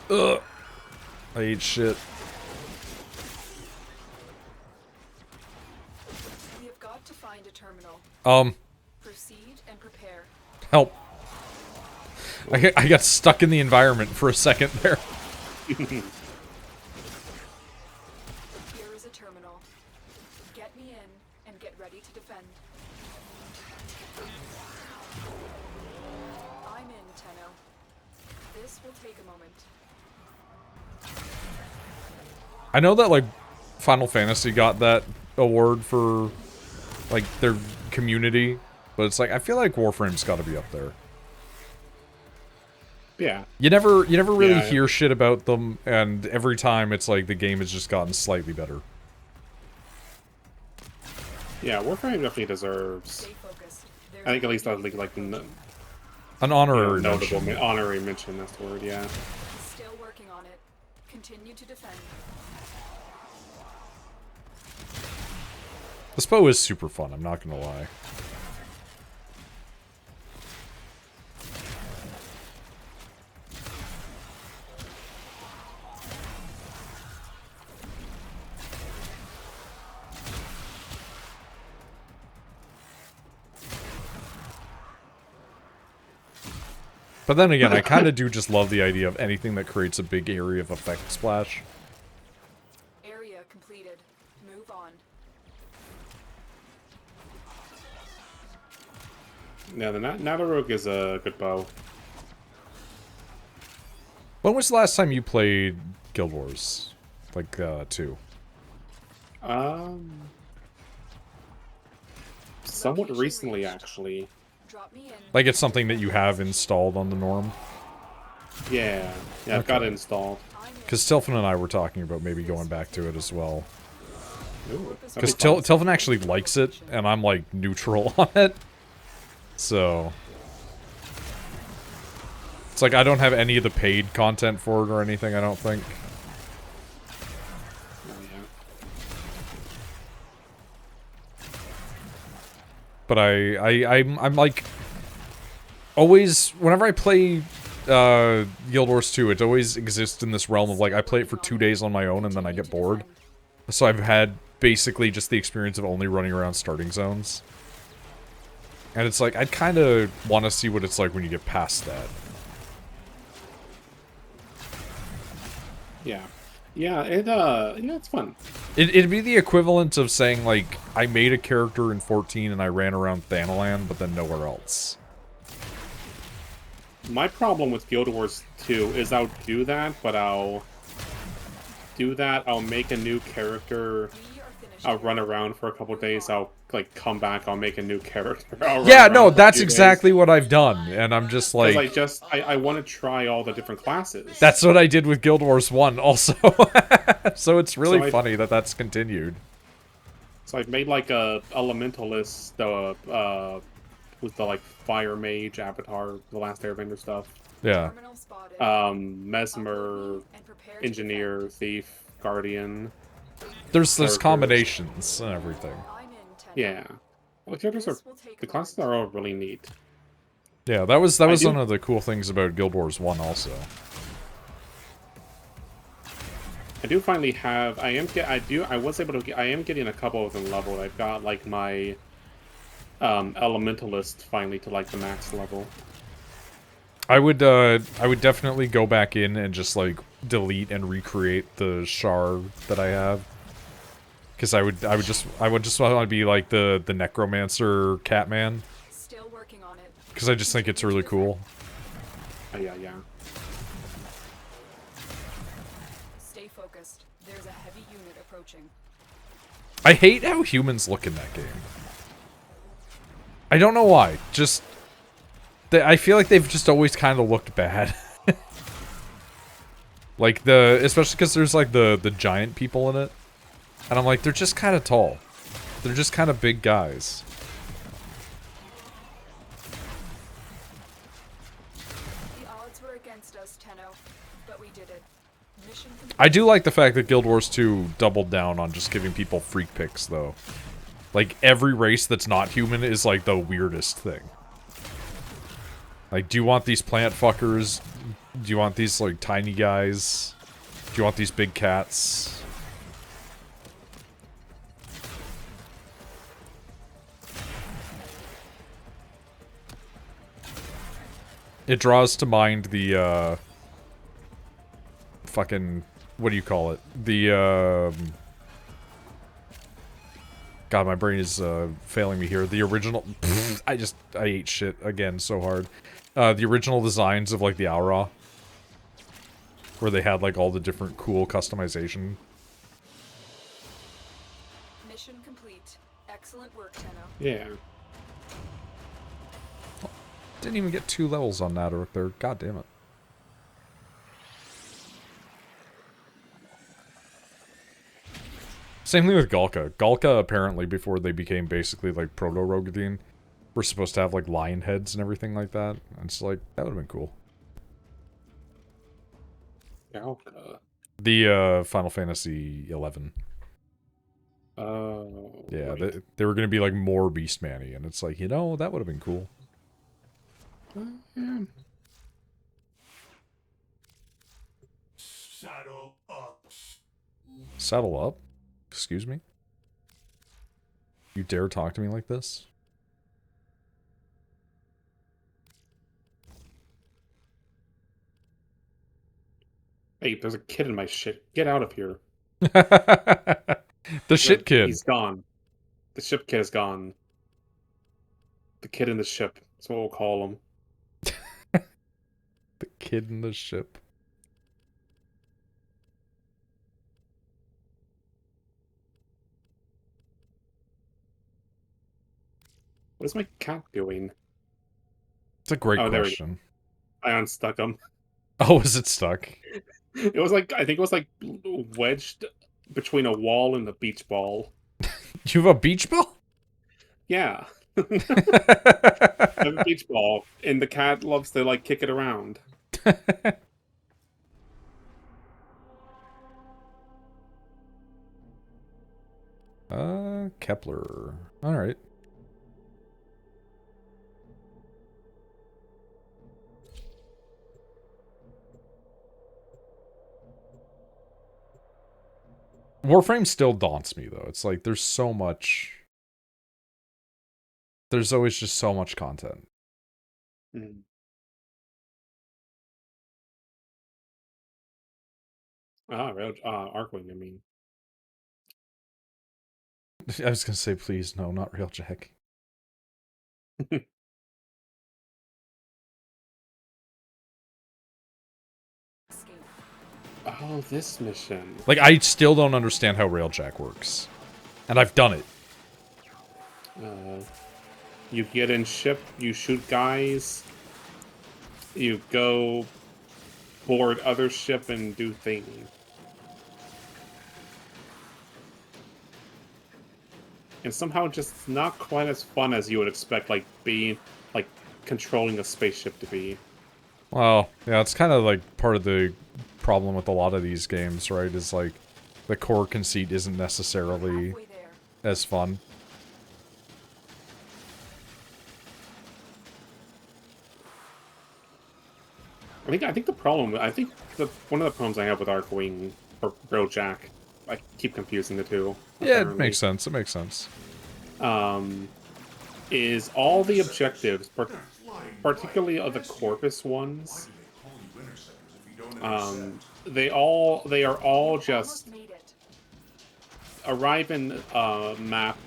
Ugh. I ate shit. We have got to find a terminal. Proceed and prepare. Help. I got stuck in the environment for a second there. Here is a terminal. Get me in and get ready to defend. I'm in, Tenno. This will take a moment. I know that, like, Final Fantasy got that award for, like, their community, but it's like, I feel like Warframe's gotta be up there. Yeah. You never really hear shit about them, and every time it's like the game has just gotten slightly better. Yeah, Warframe definitely deserves. I think at least that's like an honorary notable mention. Honorary mention. That's the word. Yeah. Still working on it. Continue to defend. The SPO is super fun, I'm not gonna lie. But then again, I kind of do just love the idea of anything that creates a big area of effect splash. Area completed. Move on. Yeah, the Nadaruk is a good bow. When was the last time you played Guild Wars? Like, 2? Somewhat recently, actually. Like, it's something that you have installed on the Norm? Yeah. Yeah, I've got it installed. Because Tilfin and I were talking about maybe going back to it as well. Because fun. Tilfin actually likes it, and I'm, like, neutral on it. So... It's like, I don't have any of the paid content for it or anything, I don't think. But I'm like... Always, whenever I play Guild Wars 2, it always exists in this realm of, like, I play it for 2 days on my own and then I get bored. So I've had basically just the experience of only running around starting zones. And it's like, I'd kind of want to see what it's like when you get past that. Yeah. Yeah, it's fun. It'd be the equivalent of saying, like, I made a character in 14 and I ran around Thanalan, but then nowhere else. My problem with Guild Wars 2 is I'll do that, but I'll make a new character, I'll run around for a couple days, I'll, like, come back, I'll make a new character. Yeah, no, that's exactly what I've done, and I'm just like... I want to try all the different classes. That's what I did with Guild Wars 1, also. So it's really funny that that's continued. So I've made, like, a Elementalist, with the, like, Fire Mage, Avatar, The Last Airbender stuff. Yeah. Mesmer, Engineer, Thief, Guardian. There's combinations and everything. Yeah. Well, the classes are all really neat. Yeah, that was one of the cool things about Guild Wars 1 also. I do finally have, I am getting a couple of them leveled. I've got, like, my Elementalist finally to, like, the max level. I would definitely go back in and just, like, delete and recreate the Char that I have. Because I would just want to be like the Necromancer Catman. Still working on it. Because I just think it's really cool. Yeah. Stay focused. There's a heavy unit approaching. I hate how humans look in that game. I don't know why. Just I feel like they've just always kind of looked bad. Like especially because there's like the giant people in it. And I'm like, they're just kind of tall. They're just kind of big guys. The odds were against us, Tenno, but we did it. Mission complete. I do like the fact that Guild Wars 2 doubled down on just giving people freak picks, though. Like, every race that's not human is, like, the weirdest thing. Like, do you want these plant fuckers Do you want these, like, tiny guys? Do you want these big cats? It draws to mind the, fucking... What do you call it? The, God, my brain is, failing me here. The original... I ate shit again so hard. The original designs of, like, the Aura. Where they had, like, all the different cool customization. Mission complete. Excellent work, Tenno. Yeah. Didn't even get 2 levels on that or there. God damn it. Same thing with Galka. Galka, apparently, before they became basically, like, Proto-Rogadine, were supposed to have, like, lion heads and everything like that. And it's like, that would have been cool. Galka. The, Final Fantasy 11. Oh. Yeah, right. they were going to be, like, more Beastman-y, and it's like, you know, that would have been cool. Yeah. Saddle up. Saddle up? Excuse me? You dare talk to me like this? Hey, there's a kid in my shit. Get out of here. The shit kid. He's gone. The ship kid is gone. The kid in the ship. That's what we'll call him. The kid in the ship. What is my cat doing? It's a great Oh, there we go. question. I unstuck him. Oh, is it stuck? It was like, I think it was like wedged between a wall and a beach ball. You have a beach ball? Yeah. I have a beach ball, and the cat loves to like kick it around. Kepler. Alright. Warframe still daunts me, though. It's like, there's so much... There's always just so much content. Mm. Arcwing, I mean. I was gonna say, please, no, not Railjack. Oh, this mission. Like, I still don't understand how Railjack works. And I've done it. You get in ship, you shoot guys, you go board other ship and do things. And somehow just not quite as fun as you would expect, like, being, like, controlling a spaceship to be. Well, yeah, it's kind of like part of the problem with a lot of these games, right? Is like, the core conceit isn't necessarily as fun. I think the problem, one of the problems I have with Arcwing or Railjack, I keep confusing the two. Yeah, it makes sense. It makes sense. Is all the objectives, particularly of the Corpus ones, they are all just arrive in map,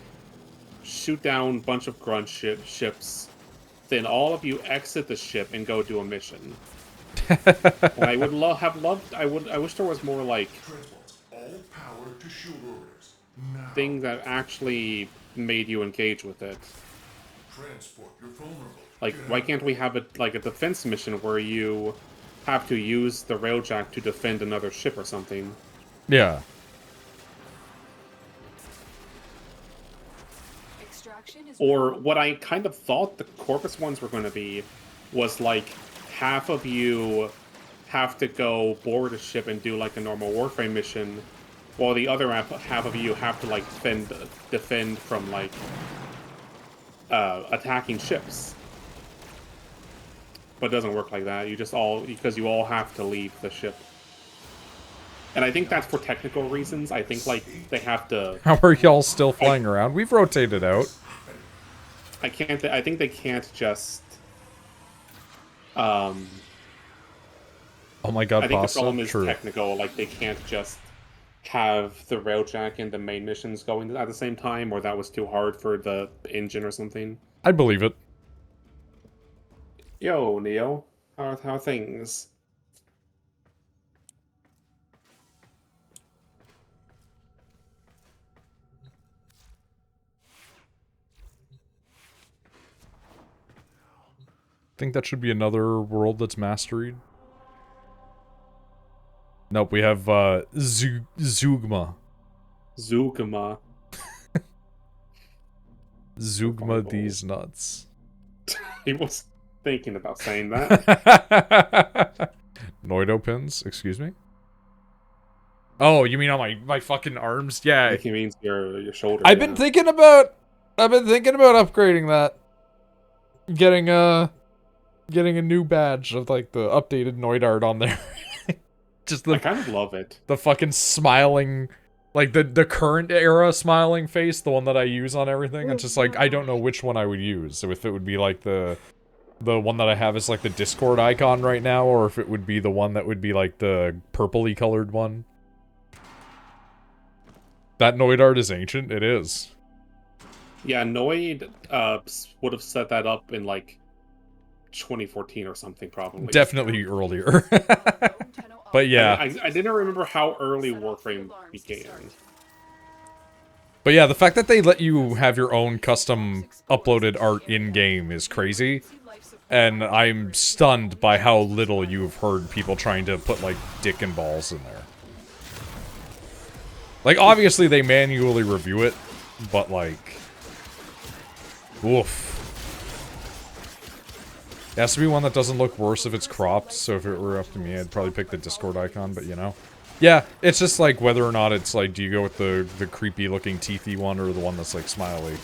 shoot down a bunch of grunt ships, then all of you exit the ship and go do a mission. And I would I wish there was more like thing that actually made you engage with it. Like, why can't we have it like a defense mission where you have to use the railjack to defend another ship or something? Yeah. Or what I kind of thought the Corpus ones were going to be was like half of you have to go board a ship and do like a normal Warframe mission, while the other half of you have to like defend from like attacking ships. but it doesn't work like that. You just all because you all have to leave the ship. And I think that's for technical reasons. I think like they have to. How are y'all still flying around? We've rotated out. I can't. I think they can't just. Oh my god, I think Pasta. the problem is True. technical. Like they can't just have the railjack and the main missions going at the same time, or that was too hard for the engine or something. I believe it. Yo, Neo, how are things? Think that should be another world that's mastered. Nope, we have Zugma. Zugma. Zugma these nuts. He was thinking about saying that. Noido pins, excuse me? Oh, you mean on my fucking arms? Yeah. I think he means your shoulder. I've been thinking about upgrading that. Getting a new badge of like the updated Noid art on there. Just I kind of love it. The fucking smiling, like the current era smiling face, the one that I use on everything. It's just like I don't know which one I would use. So if it would be like the one that I have is like the Discord icon right now, or if it would be the one that would be like the purpley colored one. That Noid art is ancient. It is. Yeah, Noid would have set that up in like 2014 or something, probably. Definitely earlier. But yeah. I didn't remember how early Warframe began. But yeah, the fact that they let you have your own custom uploaded art in-game is crazy. And I'm stunned by how little you've heard people trying to put, like, dick and balls in there. Like, obviously they manually review it, but, like... Oof. It has to be one that doesn't look worse if it's cropped, so if it were up to me, I'd probably pick the Discord icon, but you know. Yeah, it's just like whether or not it's like, do you go with the creepy looking teethy one or the one that's like smiley?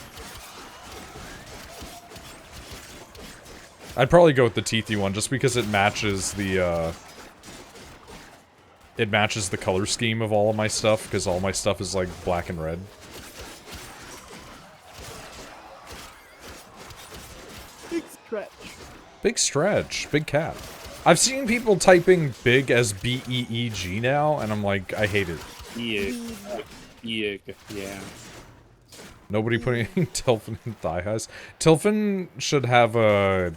I'd probably go with the teethy one just because it matches the color scheme of all of my stuff, because all my stuff is like black and red. Big stretch. Big stretch. Big cat. I've seen people typing big as B-E-E-G now, and I'm like, I hate it. Yeah. Nobody putting Tilfin in thigh highs. Tilfin should have a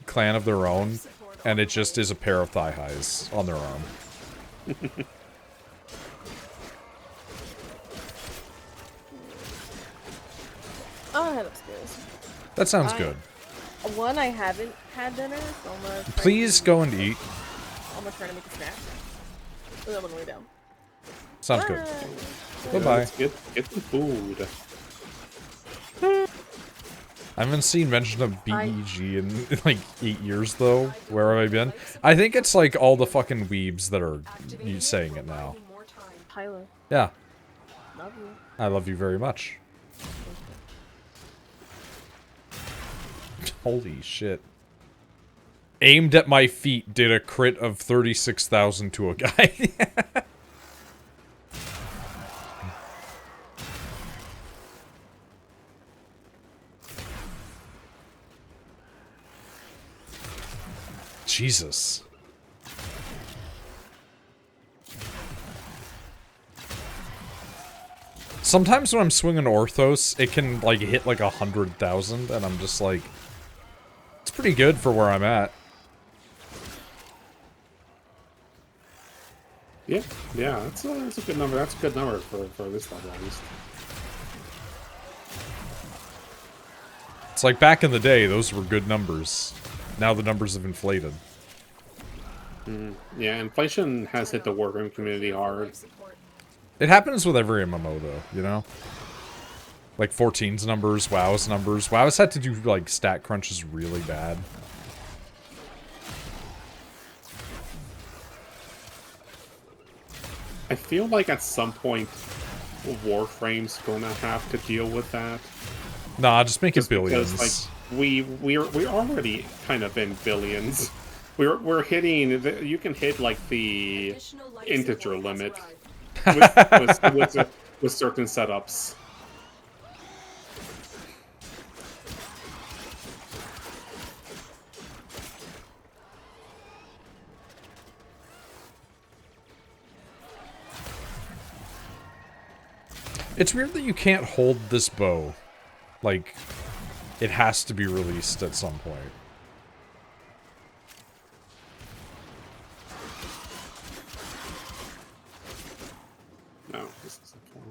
clan of their own, and it just is a pair of thigh highs on their arm. I'll head upstairs. That sounds good. One, I haven't had dinner, so I'm gonna Please go and eat. I'm gonna try to make a snack. And then I'm gonna lay down. Sounds good. Yeah, Bye-bye. Get the food. I haven't seen mention of BEG in like 8 years, though. Where have I been? I think it's like all the fucking weebs that are saying it now. Tyler. Yeah. Love you. I love you very much. Holy shit. Aimed at my feet, did a crit of 36,000 to a guy. Jesus. Sometimes when I'm swinging Orthos, it can like hit like 100,000, and I'm just like, it's pretty good for where I'm at. Yeah, that's a good number. That's a good number for this level, at least. It's like back in the day, those were good numbers. Now the numbers have inflated. Yeah, inflation has hit the Warframe community hard. It happens with every MMO, though, you know? Like 14's numbers, WoW's numbers. WoW's had to do, like, stat crunches really bad. I feel like at some point, Warframe's gonna have to deal with that. Nah, just make it Because, billions. like, we're already kind of in billions. We're hitting. You can hit like the Additional life integer support has limit arrived. with certain setups. It's weird that you can't hold this bow. Like, it has to be released at some point. No, this isn't fun.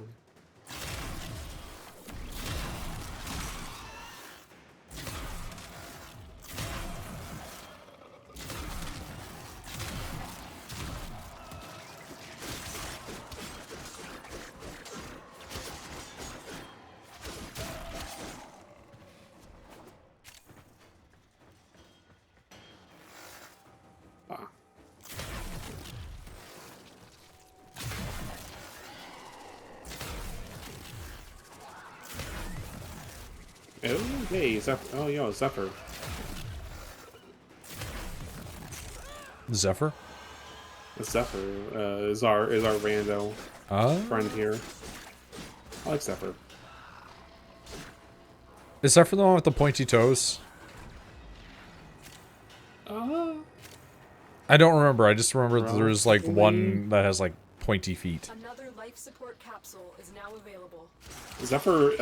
Ah. Oh, hey, Zephyr. Oh, yo, Zephyr. Zephyr? Zephyr is our rando friend here. I like Zephyr. Is Zephyr the one with the pointy toes? I don't remember. I just remember that there's like one that has like pointy feet. Another life support capsule is now available. Zephyr,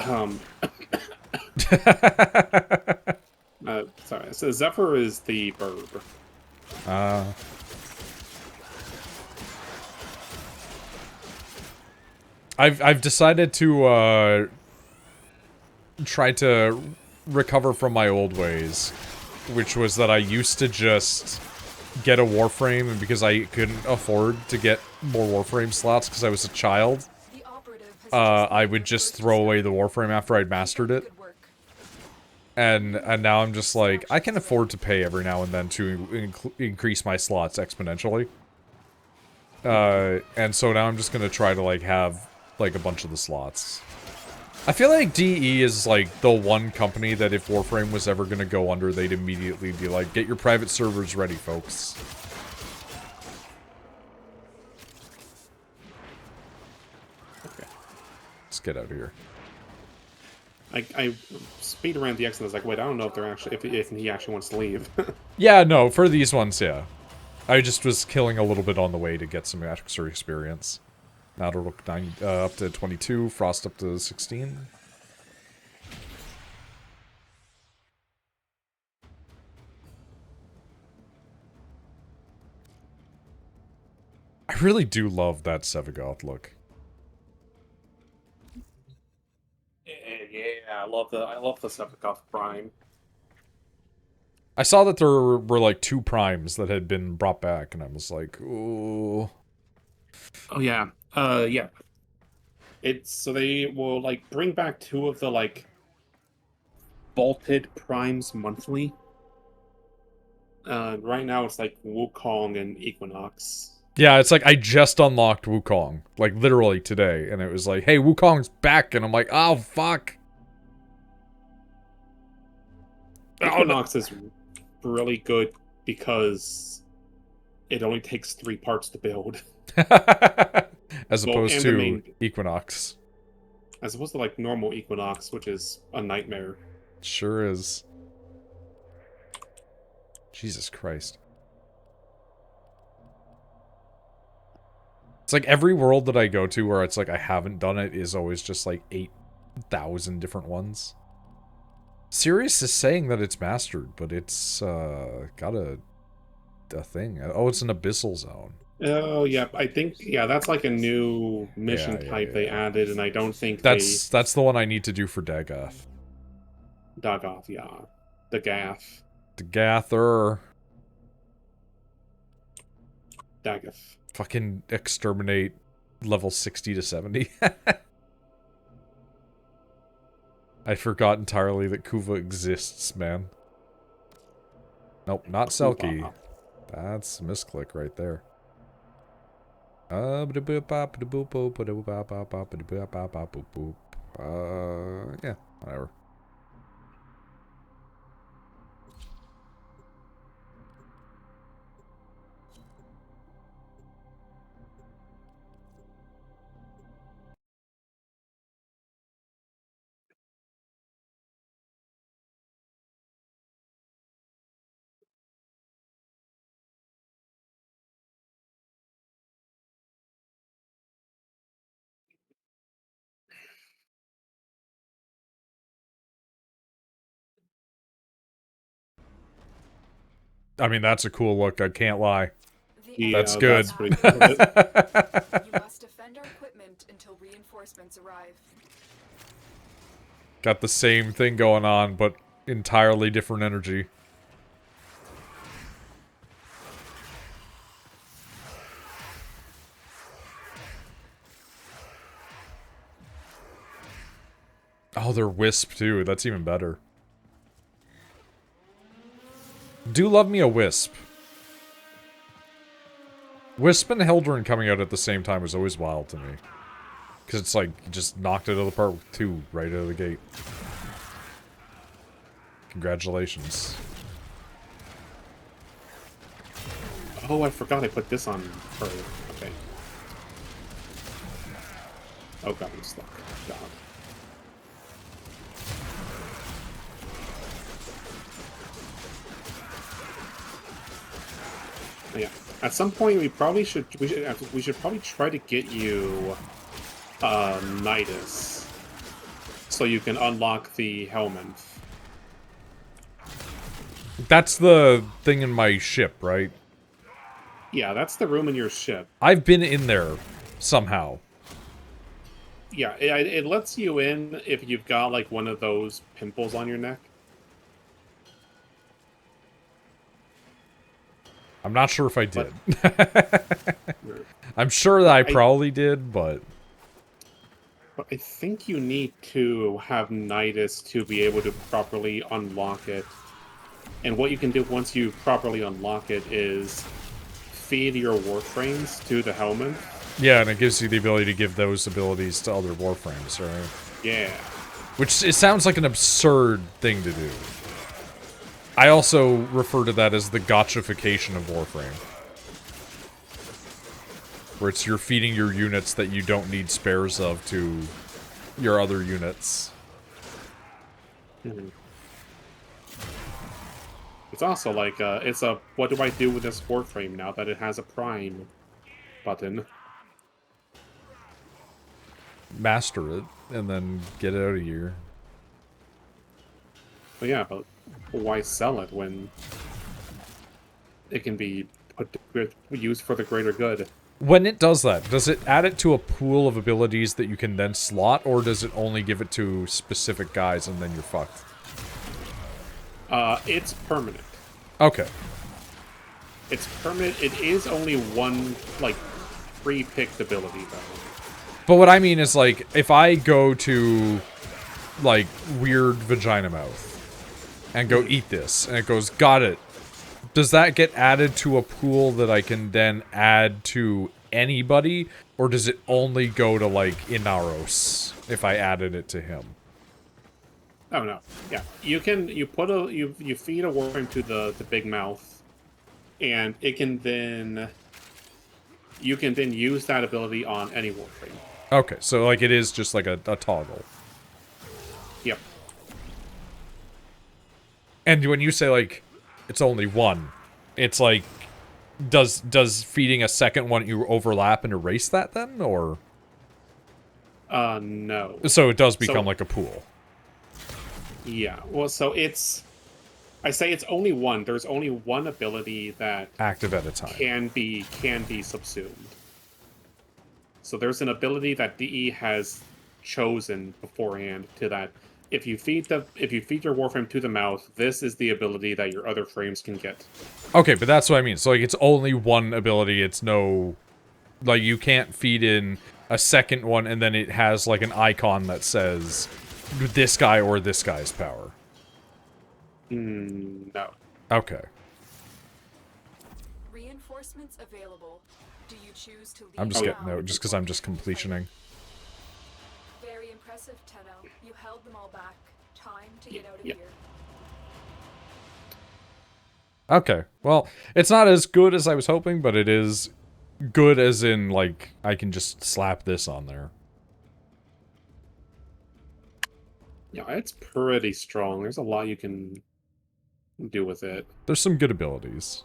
sorry. So Zephyr is the bird. I've decided to try to recover from my old ways, which was that I used to just get a Warframe, and because I couldn't afford to get more Warframe slots because I was a child, I would just throw away the Warframe after I'd mastered it. And now I'm just like, I can afford to pay every now and then to increase my slots exponentially. And so now I'm just gonna try to, like, have, like, a bunch of the slots. I feel like DE is, like, the one company that if Warframe was ever gonna go under, they'd immediately be like, get your private servers ready, folks. Okay. Let's get out of here. I speed around the X and I was like, wait, I don't know if they're actually if he actually wants to leave. Yeah, no, for these ones, yeah. I just was killing a little bit on the way to get some extra experience. Now to Rook 9, up to 22, Frost up to 16. I really do love that Sevagoth look. Yeah, I love the Sevagoth Prime. I saw that there were like 2 primes that had been brought back, and I was like, ooh. Oh yeah, yeah. So they will like bring back 2 of the like vaulted primes monthly. Right now it's like Wukong and Equinox. Yeah, it's like I just unlocked Wukong, like literally today, and it was like, hey, Wukong's back, and I'm like, oh fuck. Equinox is really good because it only takes 3 parts to build. As opposed to Equinox. As opposed to like normal Equinox, which is a nightmare. Sure is. Jesus Christ. It's like every world that I go to where it's like I haven't done it is always just like 8,000 different ones. Sirius is saying that it's mastered, but it's got a thing. Oh, it's an abyssal zone. Oh yeah, I think that's like a new mission type they added, and I don't think that's the one I need to do for Dagoth. Dagoth, yeah, the Gath, the Gather, Dagoth. Fucking exterminate level 60 to 70. I forgot entirely that Kuva exists, man. Nope, not Selkie. That's a misclick right there. Yeah, whatever. I mean, that's a cool look, I can't lie. The That's enemy good. is pretty out. cool. You must defend our equipment until reinforcements arrive. Got the same thing going on, but entirely different energy. Oh, they're Wisp, too. That's even better. Do love me a Wisp. Wisp and Hildren coming out at the same time was always wild to me. Because it's like, you just knocked it out of the park with 2 right out of the gate. Congratulations. Oh, I forgot I put this on her. Okay. Oh god, I'm stuck. God. Yeah. At some point, we should probably try to get you Nidus, so you can unlock the Helminth. That's the thing in my ship, right? Yeah, that's the room in your ship. I've been in there somehow. Yeah, it lets you in if you've got like one of those pimples on your neck. I'm not sure if I did. I'm sure that I probably did, but I think you need to have Nidus to be able to properly unlock it. And what you can do once you properly unlock it is feed your Warframes to the Helminth. yeah, and it gives you the ability to give those abilities to other Warframes, right? Yeah. Which, it sounds like an absurd thing to do. I also refer to that as the gotchification of Warframe. Where it's you're feeding your units that you don't need spares of to your other units. Mm-hmm. It's also like, it's a, what do I do with this Warframe now that it has a Prime button? Master it, and then get it out of here. But yeah, but why sell it when it can be used for the greater good? When it does that, does it add it to a pool of abilities that you can then slot, or does it only give it to specific guys and then you're fucked? It's permanent. Okay. It's permanent. It is only one, like, pre-picked ability, though. But what I mean is, like, if I go to, like, weird vagina mouth and go eat this, and it goes, got it, does that get added to a pool that I can then add to anybody, or does it only go to, like, Inaros if I added it to him? Oh no, yeah. You feed a Warframe to the big mouth, and it can then you can then use that ability on any Warframe. Okay, so like it is just like a toggle. Yep. And when you say like it's only one, it's like does feeding a second one you overlap and erase that then, or? No. So it does become like a pool. Yeah, well, so I say it's only one. There's only one ability that active at a time can be subsumed. So there's an ability that DE has chosen beforehand to that. If you feed your Warframe to the mouth, this is the ability that your other frames can get. Okay, but that's what I mean. So like it's only one ability. It's no, like you can't feed in a second one and then it has like an icon that says this guy or this guy's power. No. Okay. Reinforcements available. Do you choose to leave? I'm just getting out just because I'm just completioning. Very impressive, Tenno. You held them all back. Time to get out of here. Okay. Well, it's not as good as I was hoping, but it is good as in, like, I can just slap this on there. Yeah, it's pretty strong. There's a lot you can do with it. There's some good abilities.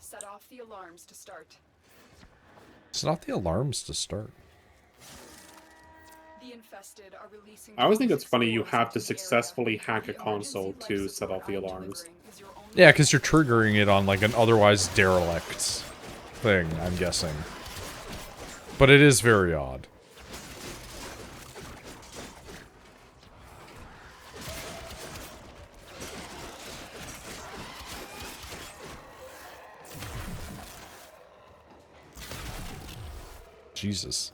Set off the alarms to start. It's not the alarms to start. The infested are releasing. I always think it's funny you have to successfully hack a console to set off the alarms. Yeah, because you're triggering it on like an otherwise derelict thing, I'm guessing. But it is very odd. Jesus.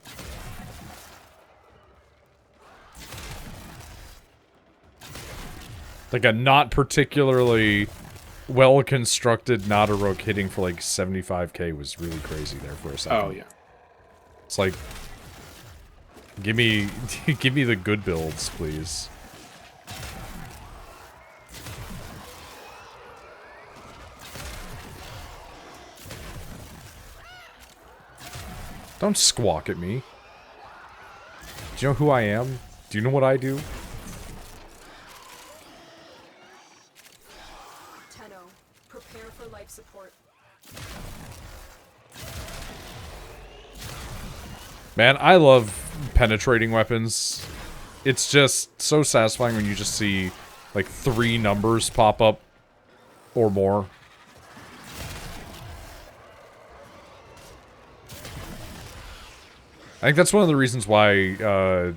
Like a not particularly well-constructed Nadarok hitting for like 75k was really crazy there for a second. Oh, yeah. It's like, give me the good builds, please. Don't squawk at me. Do you know who I am? Do you know what I do? Tenno, prepare for life support. Man, I love penetrating weapons. It's just so satisfying when you just see, like, 3 numbers pop up or more. I think that's one of the reasons why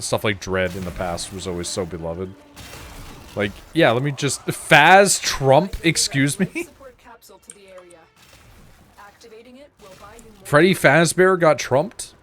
stuff like Dread in the past was always so beloved. Like, yeah, let me just... Faz Trump, excuse me? Freddy Fazbear got trumped?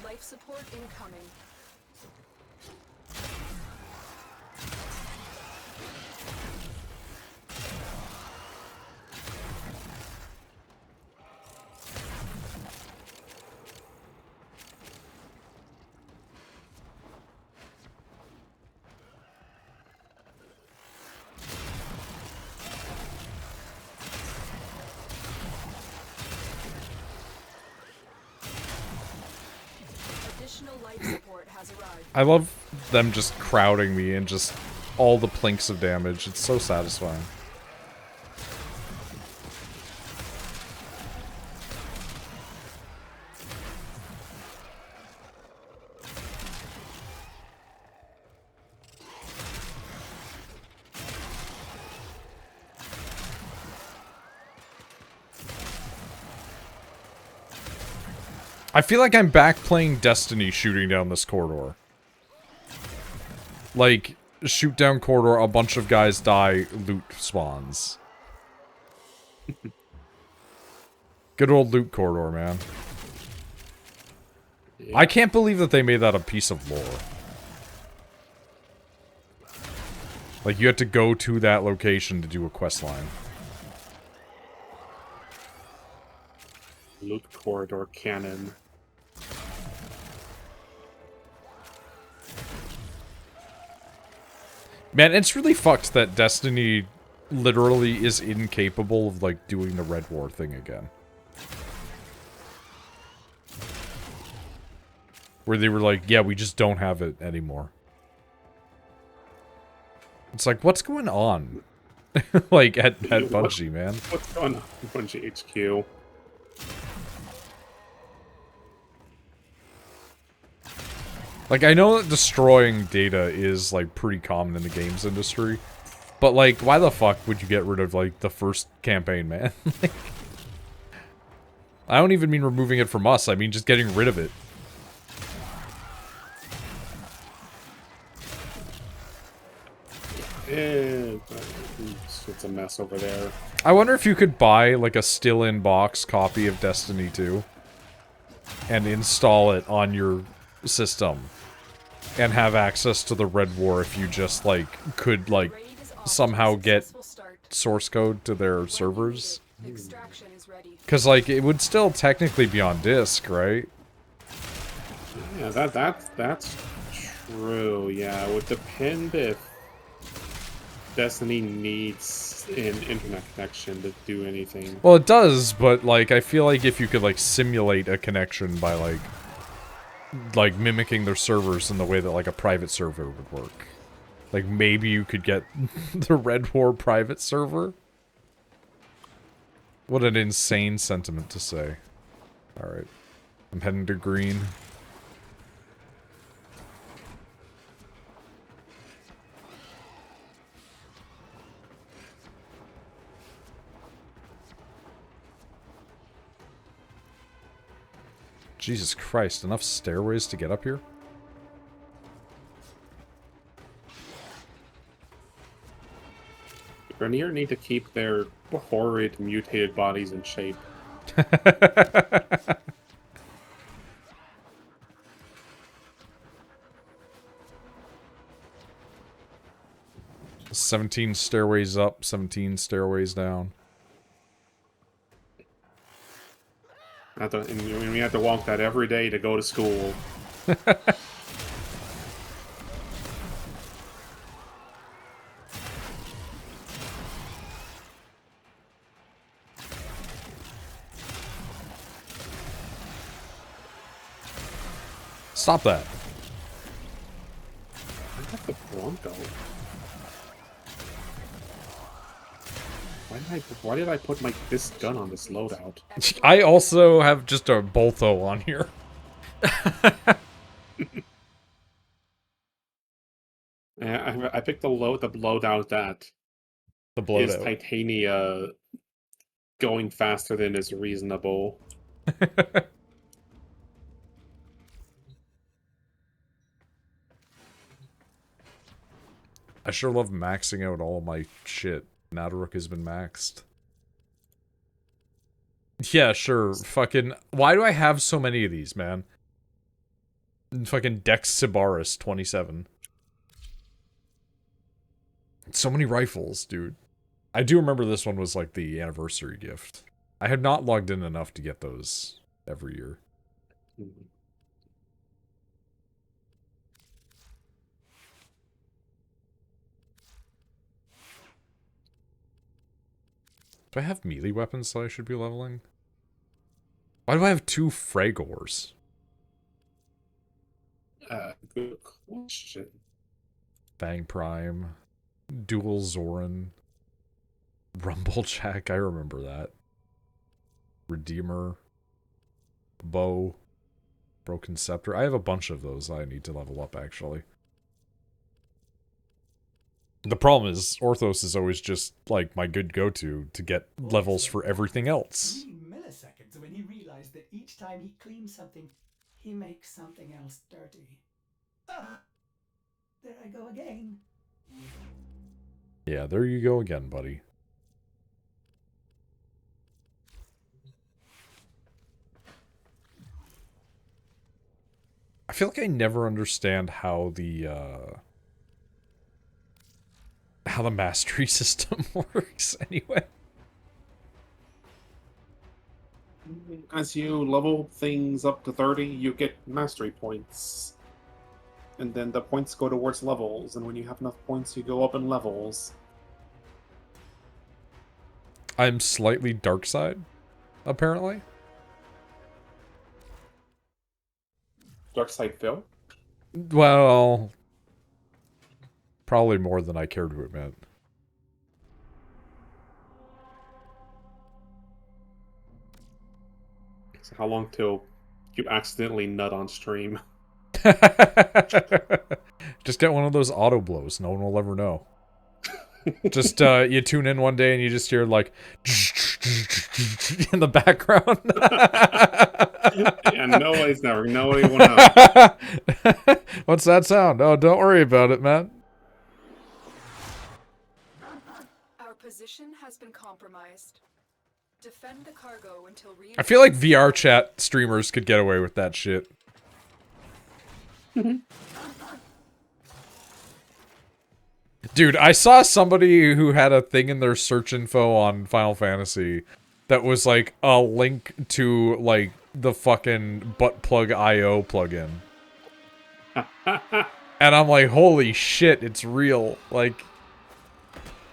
Life support incoming. Additional life support has arrived. I love them just crowding me and just all the plinks of damage. It's so satisfying. I feel like I'm back playing Destiny shooting down this corridor. Like, shoot down corridor, a bunch of guys die, loot spawns. Good old loot corridor, man. Yeah. I can't believe that they made that a piece of lore. Like, you had to go to that location to do a quest line. Loot corridor cannon. Man, it's really fucked that Destiny literally is incapable of, like, doing the Red War thing again. Where they were like, yeah, we just don't have it anymore. It's like, what's going on? Like, at Bungie, man. What's going on at Bungie HQ? Like, I know that destroying data is, like, pretty common in the games industry. But, like, why the fuck would you get rid of, like, the first campaign, man? I don't even mean removing it from us, I mean just getting rid of it. It's a mess over there. I wonder if you could buy, like, a still-in-box copy of Destiny 2 and install it on your system and have access to the Red War if you just, like, could, like, somehow get source code to their servers. Because, like, it would still technically be on disk, right? Yeah, that's true. Yeah, it would depend if Destiny needs an internet connection to do anything. Well, it does, but, like, I feel like if you could, like, simulate a connection by, like, mimicking their servers in the way that, like, a private server would work. Like, maybe you could get the Red War private server? What an insane sentiment to say. Alright. I'm heading to green. Jesus Christ, enough stairways to get up here? Grenier need to keep their horrid mutated bodies in shape. 17 stairways up, 17 stairways down. And we have to walk that every day to go to school. Stop that. I got the Bronco. Why did I put this gun on this loadout? I also have just a Boltho on here. I picked the loadout that is Titania going faster than is reasonable. I sure love maxing out all my shit. Nadrook has been maxed. Yeah, sure. Fucking... Why do I have so many of these, man? Fucking Dex Sibaris 27. So many rifles, dude. I do remember this one was like the anniversary gift. I had not logged in enough to get those every year. Do I have melee weapons that I should be leveling? Why do I have 2 Fragors? Good question. Bang Prime. Dual Zoran. Rumblejack, I remember that. Redeemer. Bow. Broken Scepter. I have a bunch of those I need to level up, actually. The problem is, Orthos is always just, like, my good go-to to get levels for everything else. 3 milliseconds when he realized that each time he cleans something, he makes something else dirty. Ah! There I go again. Yeah, there you go again, buddy. I feel like I never understand how the mastery system works anyway. As you level things up to 30, you get mastery points. And then the points go towards levels, and when you have enough points, you go up in levels. I'm slightly dark side, apparently. Dark side Phil? Well, probably more than I care to admit. So how long till you accidentally nut on stream? Just get one of those auto blows. No one will ever know. Just, you tune in one day and you just hear, like... in the background. Yeah, nobody's never. Nobody will know. What's that sound? Oh, don't worry about it, man. Our position has been compromised. Defend the cargo until I feel like VR chat streamers could get away with that shit. Dude, I saw somebody who had a thing in their search info on Final Fantasy that was like a link to like the fucking butt plug IO plugin. And I'm like, holy shit, it's real. Like,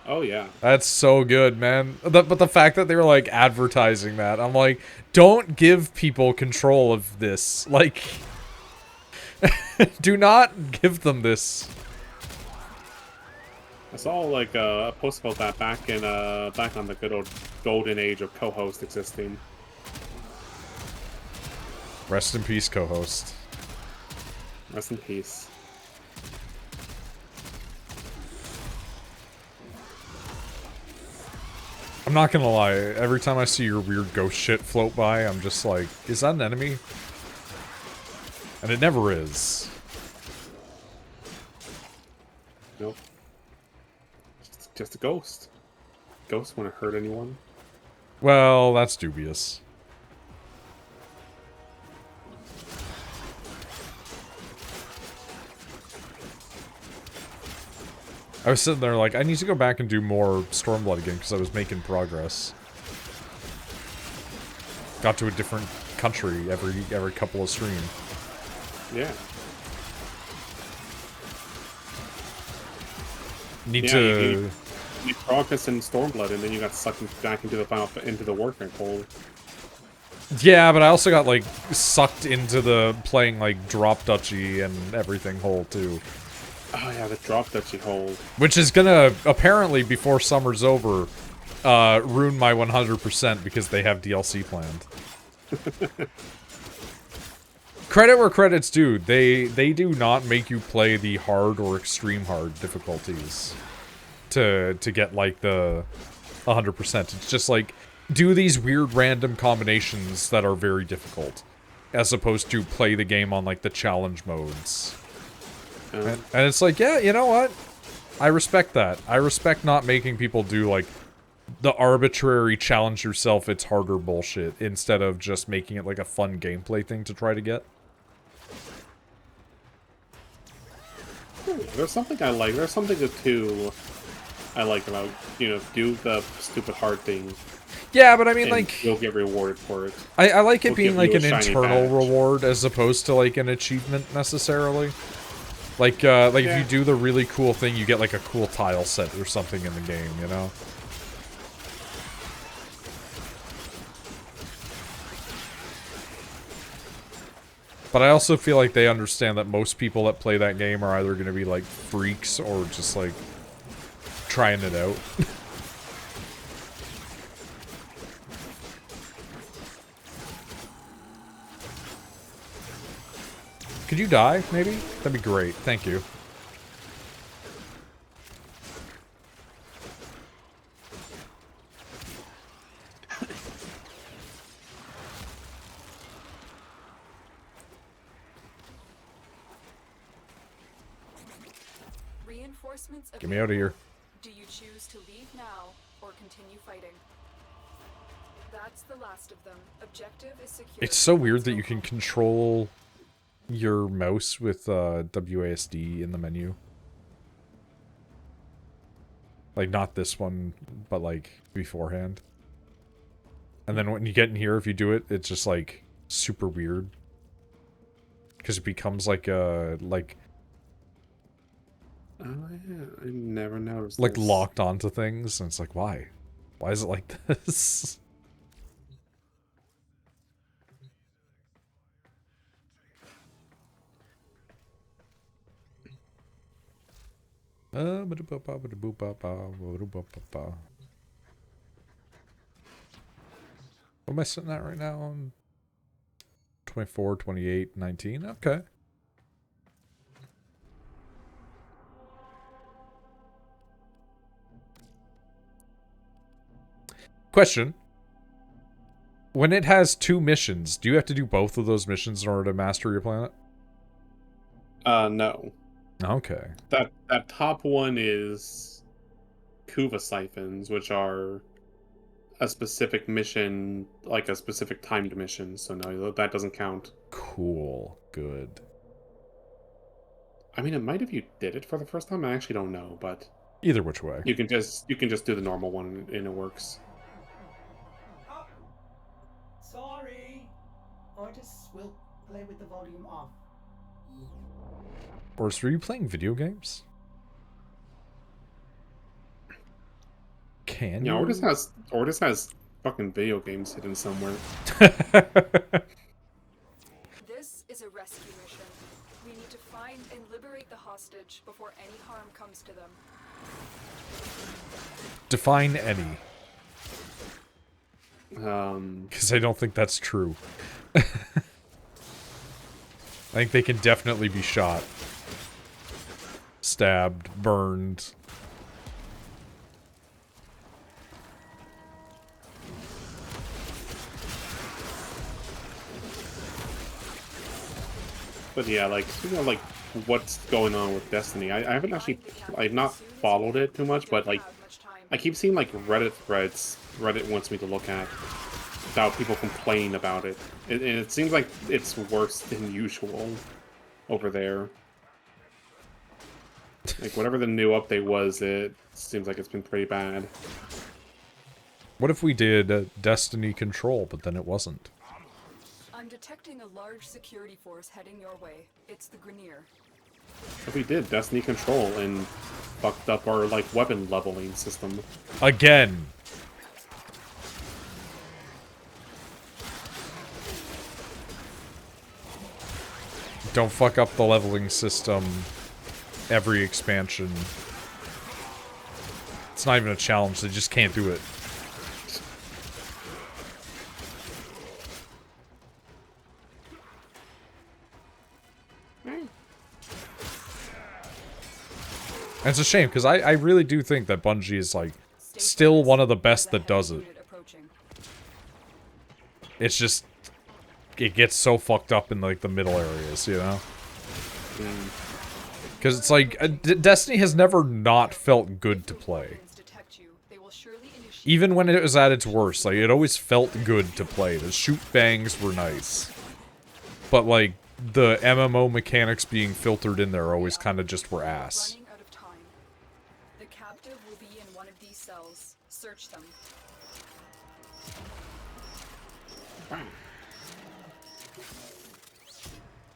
oh yeah, that's so good, man. But the fact that they were like advertising that, I'm like, don't give people control of this. Like, do not give them this. I saw like a post about that back on the good old golden age of co-host existing. Rest in peace, co-host. Rest in peace. I'm not gonna lie, every time I see your weird ghost shit float by, I'm just like, is that an enemy? And it never is. Nope. Just a ghost. Ghosts wouldn't hurt anyone. Well, that's dubious. I was sitting there like, I need to go back and do more Stormblood again because I was making progress. Got to a different country every couple of streams. Yeah. Need to... You progress in Stormblood, and then you got sucked back into the Warframe hole. Yeah, but I also got, like, sucked into the playing, like, Drop Duchy and everything hole, too. Oh yeah, the Drop Duchy hole. Which is gonna, apparently, before summer's over, ruin my 100% because they have DLC planned. Credit where credit's due. They do not make you play the hard or extreme hard difficulties to get, like, the 100%. It's just, like, do these weird random combinations that are very difficult, as opposed to play the game on, like, the challenge modes. And it's like, yeah, you know what? I respect that. I respect not making people do, like, the arbitrary challenge yourself it's harder bullshit, instead of just making it, like, a fun gameplay thing to try to get. There's something I like. There's something too I like about, you know, do the stupid hard thing. Yeah, but I mean, like... You'll get rewarded for it. I like it being, like, an shiny internal badge. reward, as opposed to, like, an achievement, necessarily. Like, if you do the really cool thing, you get, like, a cool tile set or something in the game, you know? But I also feel like they understand that most people that play that game are either going to be, like, freaks or just, like, trying it out. Could you die, maybe? That'd be great. Thank you. Reinforcements Get me out of here. Do you choose to leave now or continue fighting? That's the last of them. Objective is secure. It's so weird that you can control your mouse with WASD in the menu. Like, not this one, but, like, beforehand. And then when you get in here, if you do it, it's just, like, super weird. Because it becomes, like, a, like... Oh, yeah. I never noticed Like, this. locked onto things, and it's like, why? Why is it like this? What am I sitting at right now? On 24, 28, 19? Okay. Question. When it has 2 missions, do you have to do both of those missions in order to master your planet? No. Okay. That top one is Kuva siphons, which are a specific mission, like a specific timed mission. So no, that doesn't count. Cool. Good. I mean, it might if you did it for the first time. I actually don't know, but Either which way. you can just do the normal one and it works. Oh, sorry. Artists will play with the volume off. Boris, were you playing video games? Can Yeah, you? Ortis has fucking video games hidden somewhere. This is a rescue mission. We need to find and liberate the hostage before any harm comes to them. Define any. Um, Because I don't think that's true. I think they can definitely be shot. Stabbed, burned. but yeah, like, like what's going on with Destiny? I've not followed it too much, but like I keep seeing like Reddit threads Reddit wants me to look at about people complaining about it. And it seems like it's worse than usual over there. Like, whatever the new update was, it seems like it's been pretty bad. What if we did Destiny Control, but then it wasn't? I'm detecting a large security force heading your way. It's the Grenier. If we did Destiny Control and fucked up our, like, weapon leveling system. Again! Don't fuck up the leveling system every expansion. It's not even a challenge, they just can't do it. And it's a shame, because I really do think that Bungie is, like, still one of the best that does it. It's just, it gets so fucked up in, like, the middle areas, you know? Because it's like, Destiny has never not felt good to play. Even when it was at its worst, like, it always felt good to play. The shoot bangs were nice. But, like, the MMO mechanics being filtered in there always kind of just were ass. The captive will be in one of these cells. Search them.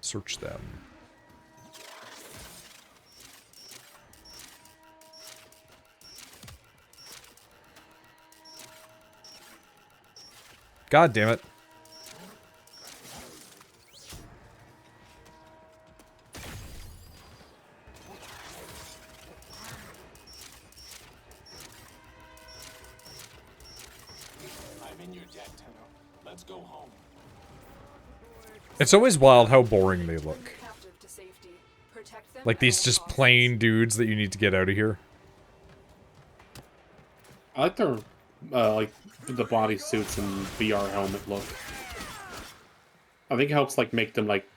Search them. God damn it. I'm in your debt, Tenno. Let's go home. It's always wild how boring they look. Like these just plain dudes that you need to get out of here. I like their, like, the bodysuits and VR helmet look. I think it helps, like, make them, like,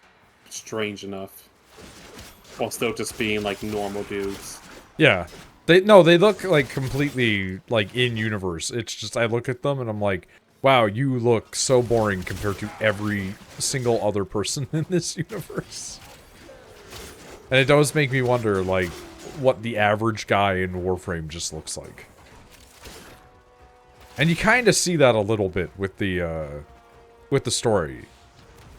strange enough. While still just being, like, normal dudes. Yeah. They look, like, completely, like, in-universe. It's just, I look at them and I'm like, wow, you look so boring compared to every single other person in this universe. And it does make me wonder, like, what the average guy in Warframe just looks like. And you kind of see that a little bit with the story.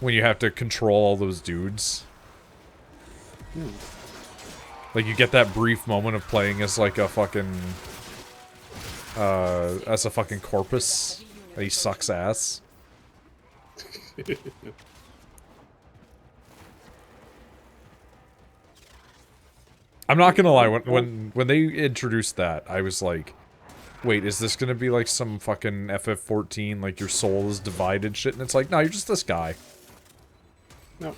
When you have to control all those dudes. Like, you get that brief moment of playing as, like, a fucking... as a fucking corpus. And he sucks ass. I'm not gonna lie, when they introduced that, I was like, wait, is this gonna be like some fucking FF14, like your soul is divided shit? And it's like, no, you're just this guy. No.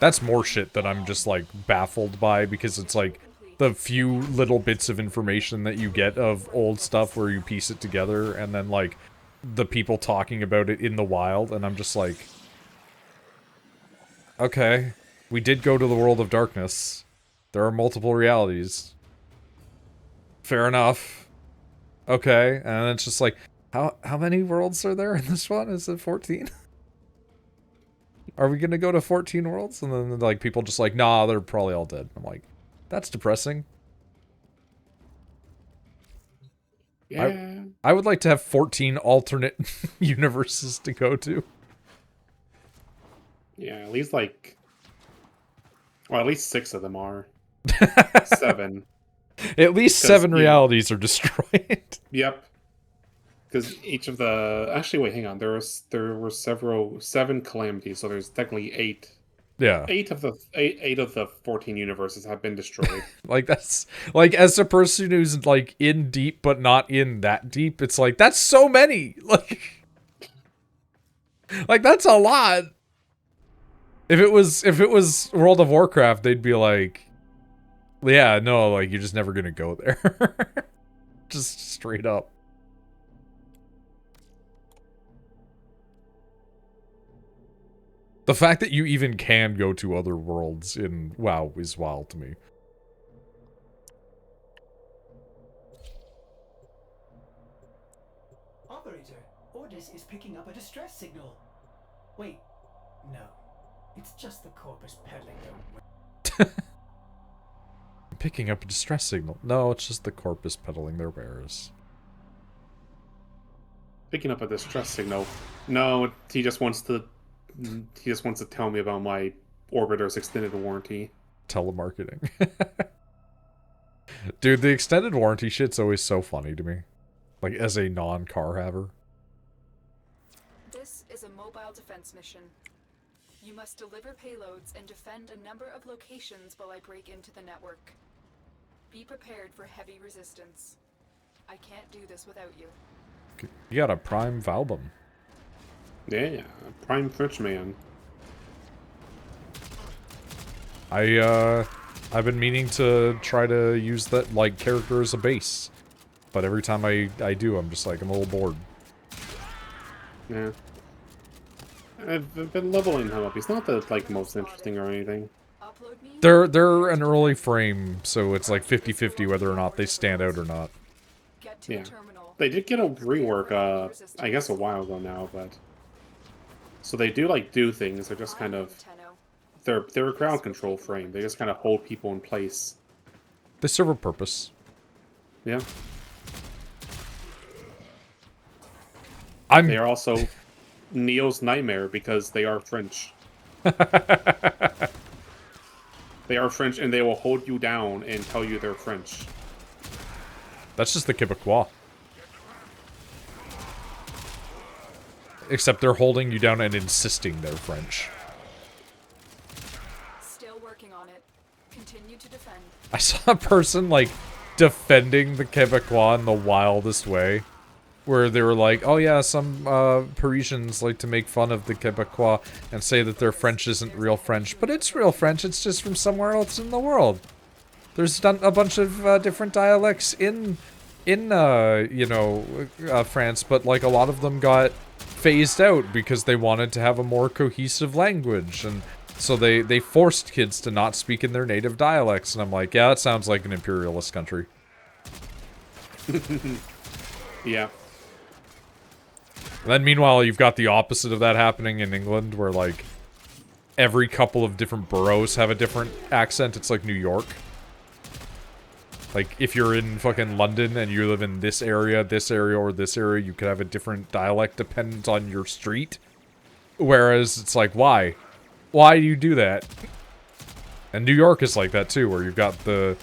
That's more shit that I'm just, like, baffled by, because it's, like, the few little bits of information that you get of old stuff where you piece it together, and then, like, the people talking about it in the wild, and I'm just like... Okay, we did go to the world of darkness. There are multiple realities. Fair enough. Okay, and it's just like, how many worlds are there in this one? Is it 14? Are we gonna go to 14 worlds? And then, like, people just like, nah, they're probably all dead. I'm like, that's depressing. Yeah. I would like to have 14 alternate universes to go to. Yeah, at least, like... Well, at least 6 of them are. 7. At least 7 realities are destroyed. Yep. Because each of the... Actually, wait, hang on. There were 7 calamities, so there's technically 8. Yeah. 8 of the 14 universes have been destroyed. Like, that's... Like, as a person who's, like, in deep, but not in that deep, it's like, that's so many! Like, that's a lot! If it was World of Warcraft, they'd be like... Yeah, no, like, you're just never gonna go there. Just straight up. The fact that you even can go to other worlds in WoW is wild to me. Operator, Ordis is picking up a distress signal. Wait, no. It's just the Corpus peddling their... Picking up a distress signal. No, it's just the Corpus peddling their wares. Picking up a distress signal. No, he just wants to tell me about my Orbiter's extended warranty. Telemarketing. Dude, the extended warranty shit's always so funny to me. Like, as a non-car haver. This is a mobile defense mission. You must deliver payloads and defend a number of locations while I break into the network. Be prepared for heavy resistance. I can't do this without you. You got a prime Valbum. Yeah, prime French man. I've been meaning to try to use that, like, character as a base. But every time I do, I'm just like, I'm a little bored. Yeah. I've been leveling him up. He's not the, like, most interesting or anything. They're an early frame, so it's like 50-50 whether or not they stand out or not. Yeah. They did get a rework, I guess a while ago now, but... So they do, like, do things. They're just kind of... They're a crowd control frame. They just kind of hold people in place. They serve a purpose. Yeah. They are also Neo's nightmare because they are French. They are French, and they will hold you down and tell you they're French. That's just the Quebecois. Except they're holding you down and insisting they're French. Still working on it. Continue to defend. I saw a person, like, defending the Quebecois in the wildest way. Where they were like, oh yeah, some Parisians like to make fun of the Quebecois and say that their French isn't real French. But it's real French, it's just from somewhere else in the world. There's a bunch of different dialects in you know, France, but like a lot of them got phased out because they wanted to have a more cohesive language. And so they forced kids to not speak in their native dialects. And I'm like, yeah, that sounds like an imperialist country. Yeah. And then meanwhile, you've got the opposite of that happening in England, where, like, every couple of different boroughs have a different accent. It's like New York. Like, if you're in fucking London and you live in this area, or this area, you could have a different dialect dependent on your street. Whereas, it's like, why? Why do you do that? And New York is like that, too, where you've got the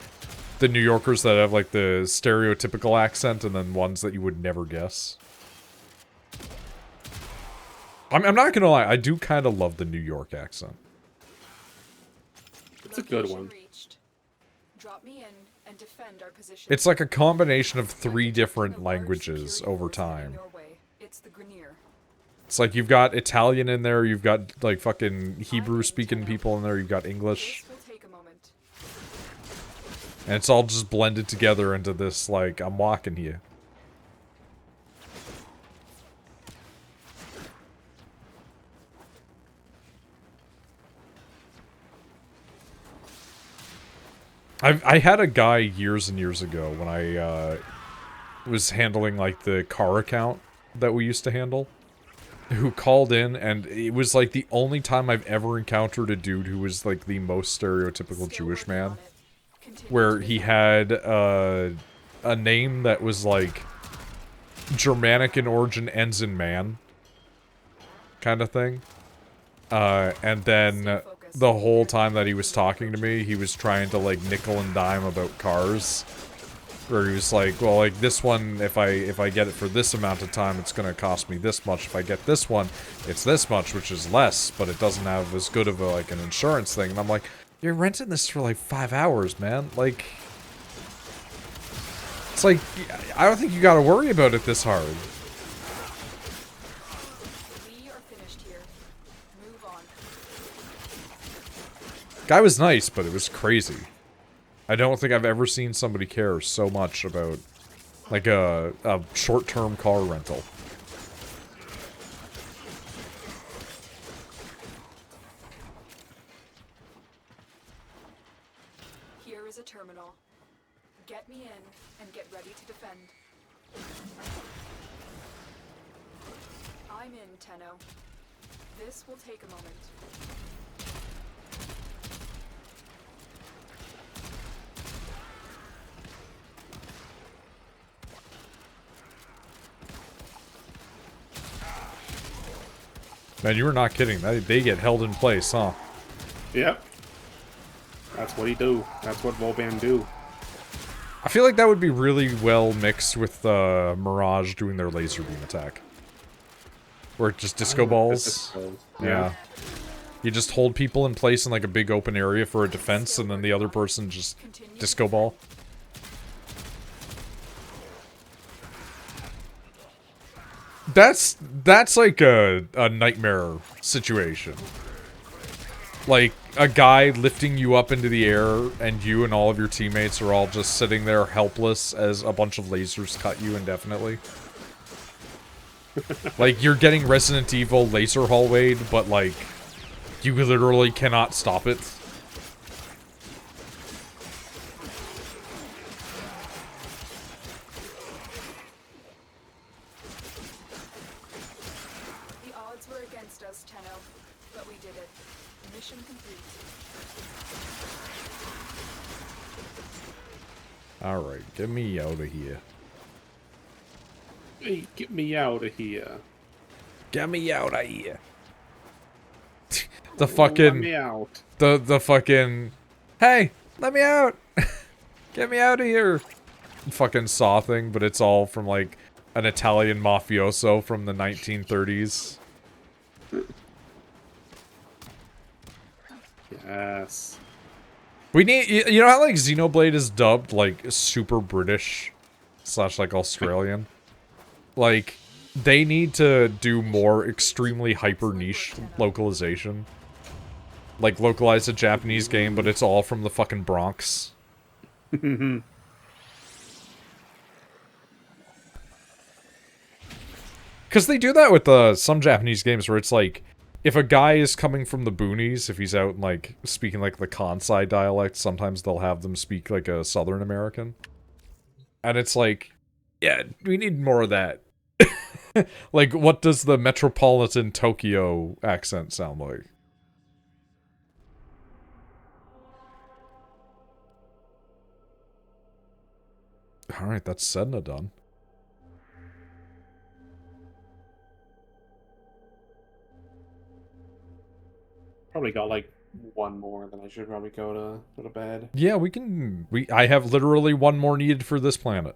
New Yorkers that have, like, the stereotypical accent, and then ones that you would never guess. I'm not gonna lie, I do kind of love the New York accent. It's a good one. Drop me in and defend our position. It's like a combination of 3 different languages over time. It's the Grenier. It's like you've got Italian in there, you've got like fucking Hebrew-speaking people in there, you've got English. This will take a moment. And it's all just blended together into this, like, I'm walking here. I had a guy years and years ago when I was handling like the car account that we used to handle, who called in, and it was like the only time I've ever encountered a dude who was like the most stereotypical Jewish man, where he had a name that was like Germanic in origin, ends in man, kind of thing. And then the whole time that he was talking to me, he was trying to like nickel and dime about cars. Where he was like, well, like this one, if I get it for this amount of time, it's gonna cost me this much. If I get this one, it's this much, which is less, but it doesn't have as good of a, like, an insurance thing. And I'm like, you're renting this for like 5 hours, man. Like, it's like, I don't think you gotta worry about it this hard. We are finished here. Move on. Guy was nice, but it was crazy. I don't think I've ever seen somebody care so much about, like, a short-term car rental. Here is a terminal. Get me in and get ready to defend. I'm in, Tenno. This will take a moment. Man, you were not kidding. They get held in place, huh? Yep. That's what he do. That's what Volban do. I feel like that would be really well mixed with Mirage doing their laser beam attack. Where it just disco balls. Yeah. You just hold people in place in like a big open area for a defense, and then the other person just disco ball. That's like a nightmare situation. Like, a guy lifting you up into the air, and you and all of your teammates are all just sitting there helpless as a bunch of lasers cut you indefinitely. Like, you're getting Resident Evil laser hallwayed, but like, you literally cannot stop it. The odds were against us, Tenno, but we did it. Mission complete. Alright, get me out of here. Hey, get me out of here. Get me out of here. The fucking... Let me out. The fucking... Hey, let me out! Get me out of here! Fucking Saw thing, but it's all from like an Italian mafioso from the 1930s. Yes. We need... You know how like Xenoblade is dubbed like super British / like Australian? Like, they need to do more extremely hyper niche localization. Like, localize a Japanese game, but it's all from the fucking Bronx. Because they do that with some Japanese games where it's like, if a guy is coming from the boonies, if he's out and like speaking like the Kansai dialect, sometimes they'll have them speak like a Southern American. And it's like, yeah, we need more of that. Like, what does the metropolitan Tokyo accent sound like? Alright, that's Sedna done. Probably got like one more, then I should probably go to bed. Yeah, we can... I have literally one more needed for this planet.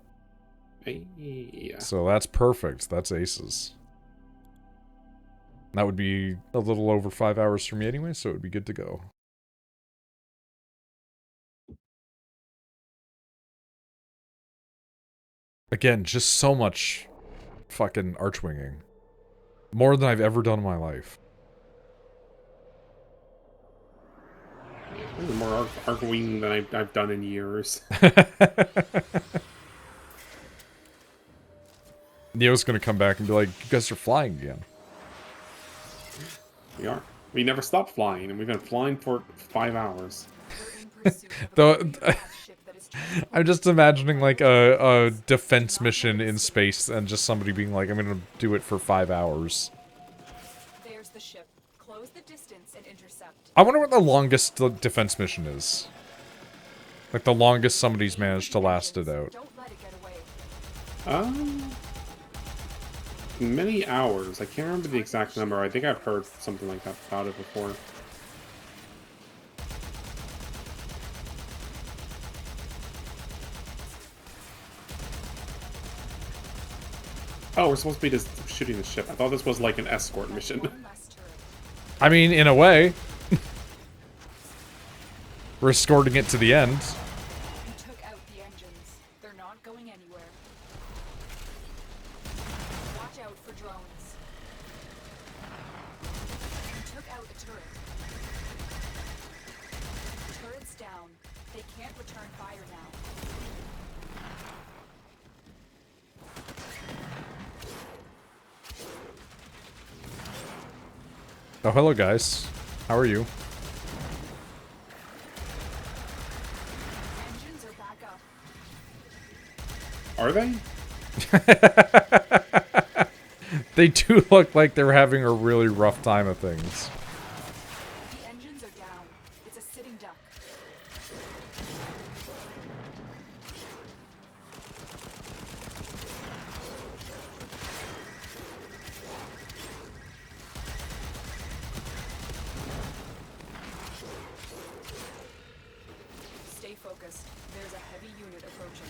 Yeah. So that's perfect. That's aces. That would be a little over 5 hours for me anyway, so it would be good to go. Again, just so much fucking archwinging. More than I've ever done in my life. This is more arguing than I've done in years. Neo's gonna come back and be like, you guys are flying again. We are. We never stopped flying, and we've been flying for 5 hours. Though, I'm just imagining like a defense mission in space and just somebody being like, I'm gonna do it for 5 hours. There's the ship. Close the distance and intercept. I wonder what the longest defense mission is. Like the longest somebody's managed to last it out. Don't let it get away. Many hours. I can't remember the exact number. I think I've heard something like that about it before. Oh, we're supposed to be just shooting the ship. I thought this was like an escort mission. I mean, in a way. We're escorting it to the end. You took out the engines. They're not going anywhere. Watch out for drones. You took out a turret. Turret's down. They can't return fire now. Oh, hello guys. How are you? Engines are back up. Are they? They do look like they're having a really rough time of things. The engines are down. It's a sitting duck. Stay focused. There's a heavy unit approaching.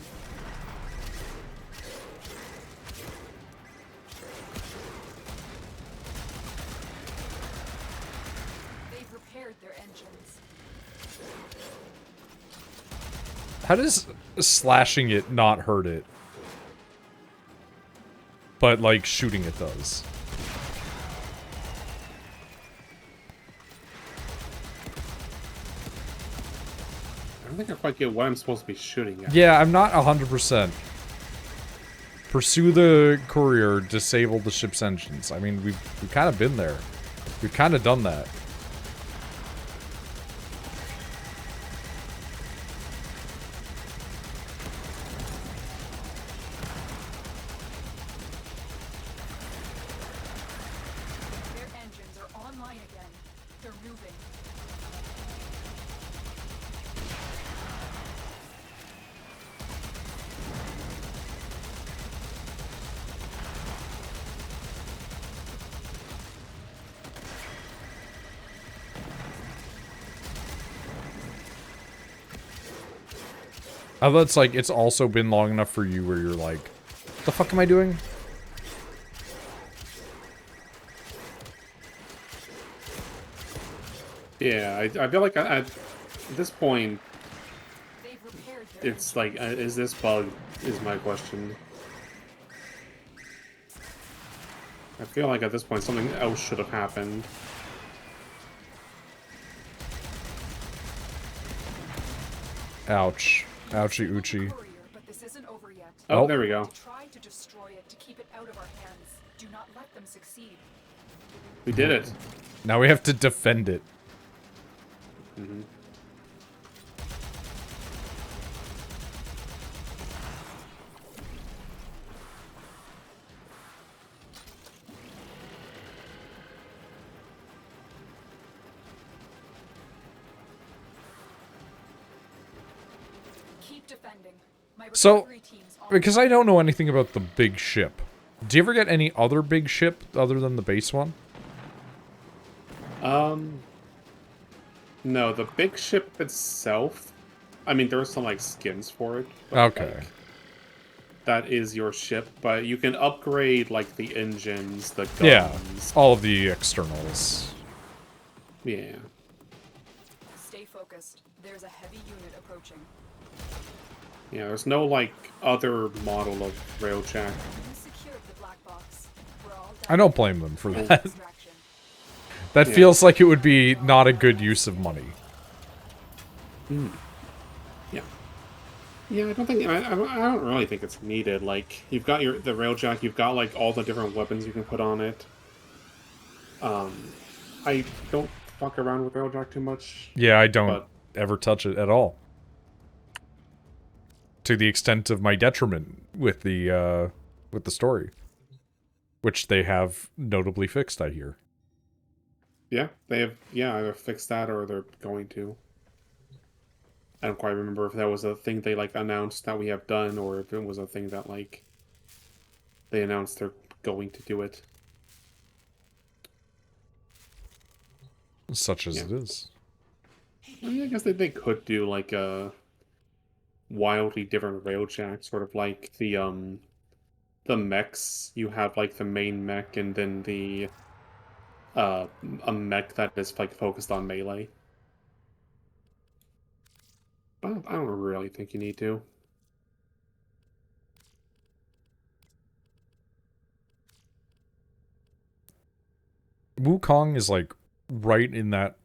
They've repaired their engines. How does slashing it not hurt it? But, like, shooting it does. I don't think I quite get what I'm supposed to be shooting at. Yeah, I'm not 100%. Pursue the courier, disable the ship's engines. I mean, we've kind of been there. We've kind of done that. Their engines are online again. They're moving. I thought it's like, it's also been long enough for you where you're like, what the fuck am I doing? Yeah, I feel like at this point, They've repaired their it's like, is this bug, is my question. I feel like at this point something else should have happened. Ouch. Ouchie oochie. courier, but this isn't over yet. Oh, Oh. there we go. Try to destroy it to keep it out of our hands. Do not let them succeed. We did it. Now we have to defend it. Mm-hmm. Keep defending. My So, recovery team's on. because I don't know anything about the big ship, do you ever get any other big ship other than the base one? No, the big ship itself, I mean, there are some, like, skins for it. but, Okay. like, that is your ship, but you can upgrade, like, the engines, the guns. Yeah, all of the externals. Yeah. Stay focused. There's a heavy unit approaching. Yeah, there's no, like, other model of railjack. You secured the black box. We're all I don't blame them for that. Extraction. That Yeah. feels like it would be not a good use of money. Yeah. Yeah, I don't think I don't really think it's needed. Like you've got the railjack, you've got like all the different weapons you can put on it. I don't fuck around with railjack too much. Yeah, I don't But ever touch it at all. To the extent of my detriment with the story. Which they have notably fixed, I hear. yeah, they have either fixed that or they're going to. I don't quite remember if that was a thing they like announced that we have done or if it was a thing that like they announced they're going to do it. Such as Yeah. it is. I mean, I guess they could do like a wildly different railjack, sort of like the mechs. You have like the main mech and then the a mech that is like focused on melee. But I don't really think you need to. Wukong is like right in that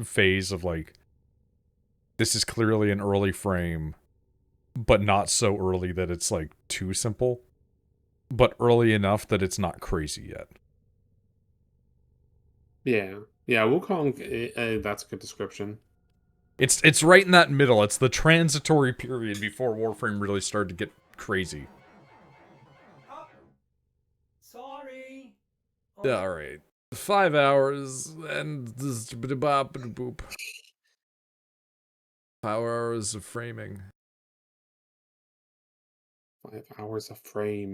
phase of like, this is clearly an early frame, but not so early that it's like too simple, but early enough that it's not crazy yet. Yeah, yeah. Wukong, that's a good description. It's right in that middle. It's the transitory period before Warframe really started to get crazy. Sorry. All right, 5 hours and this boop. 5 hours of framing. 5 hours of frame.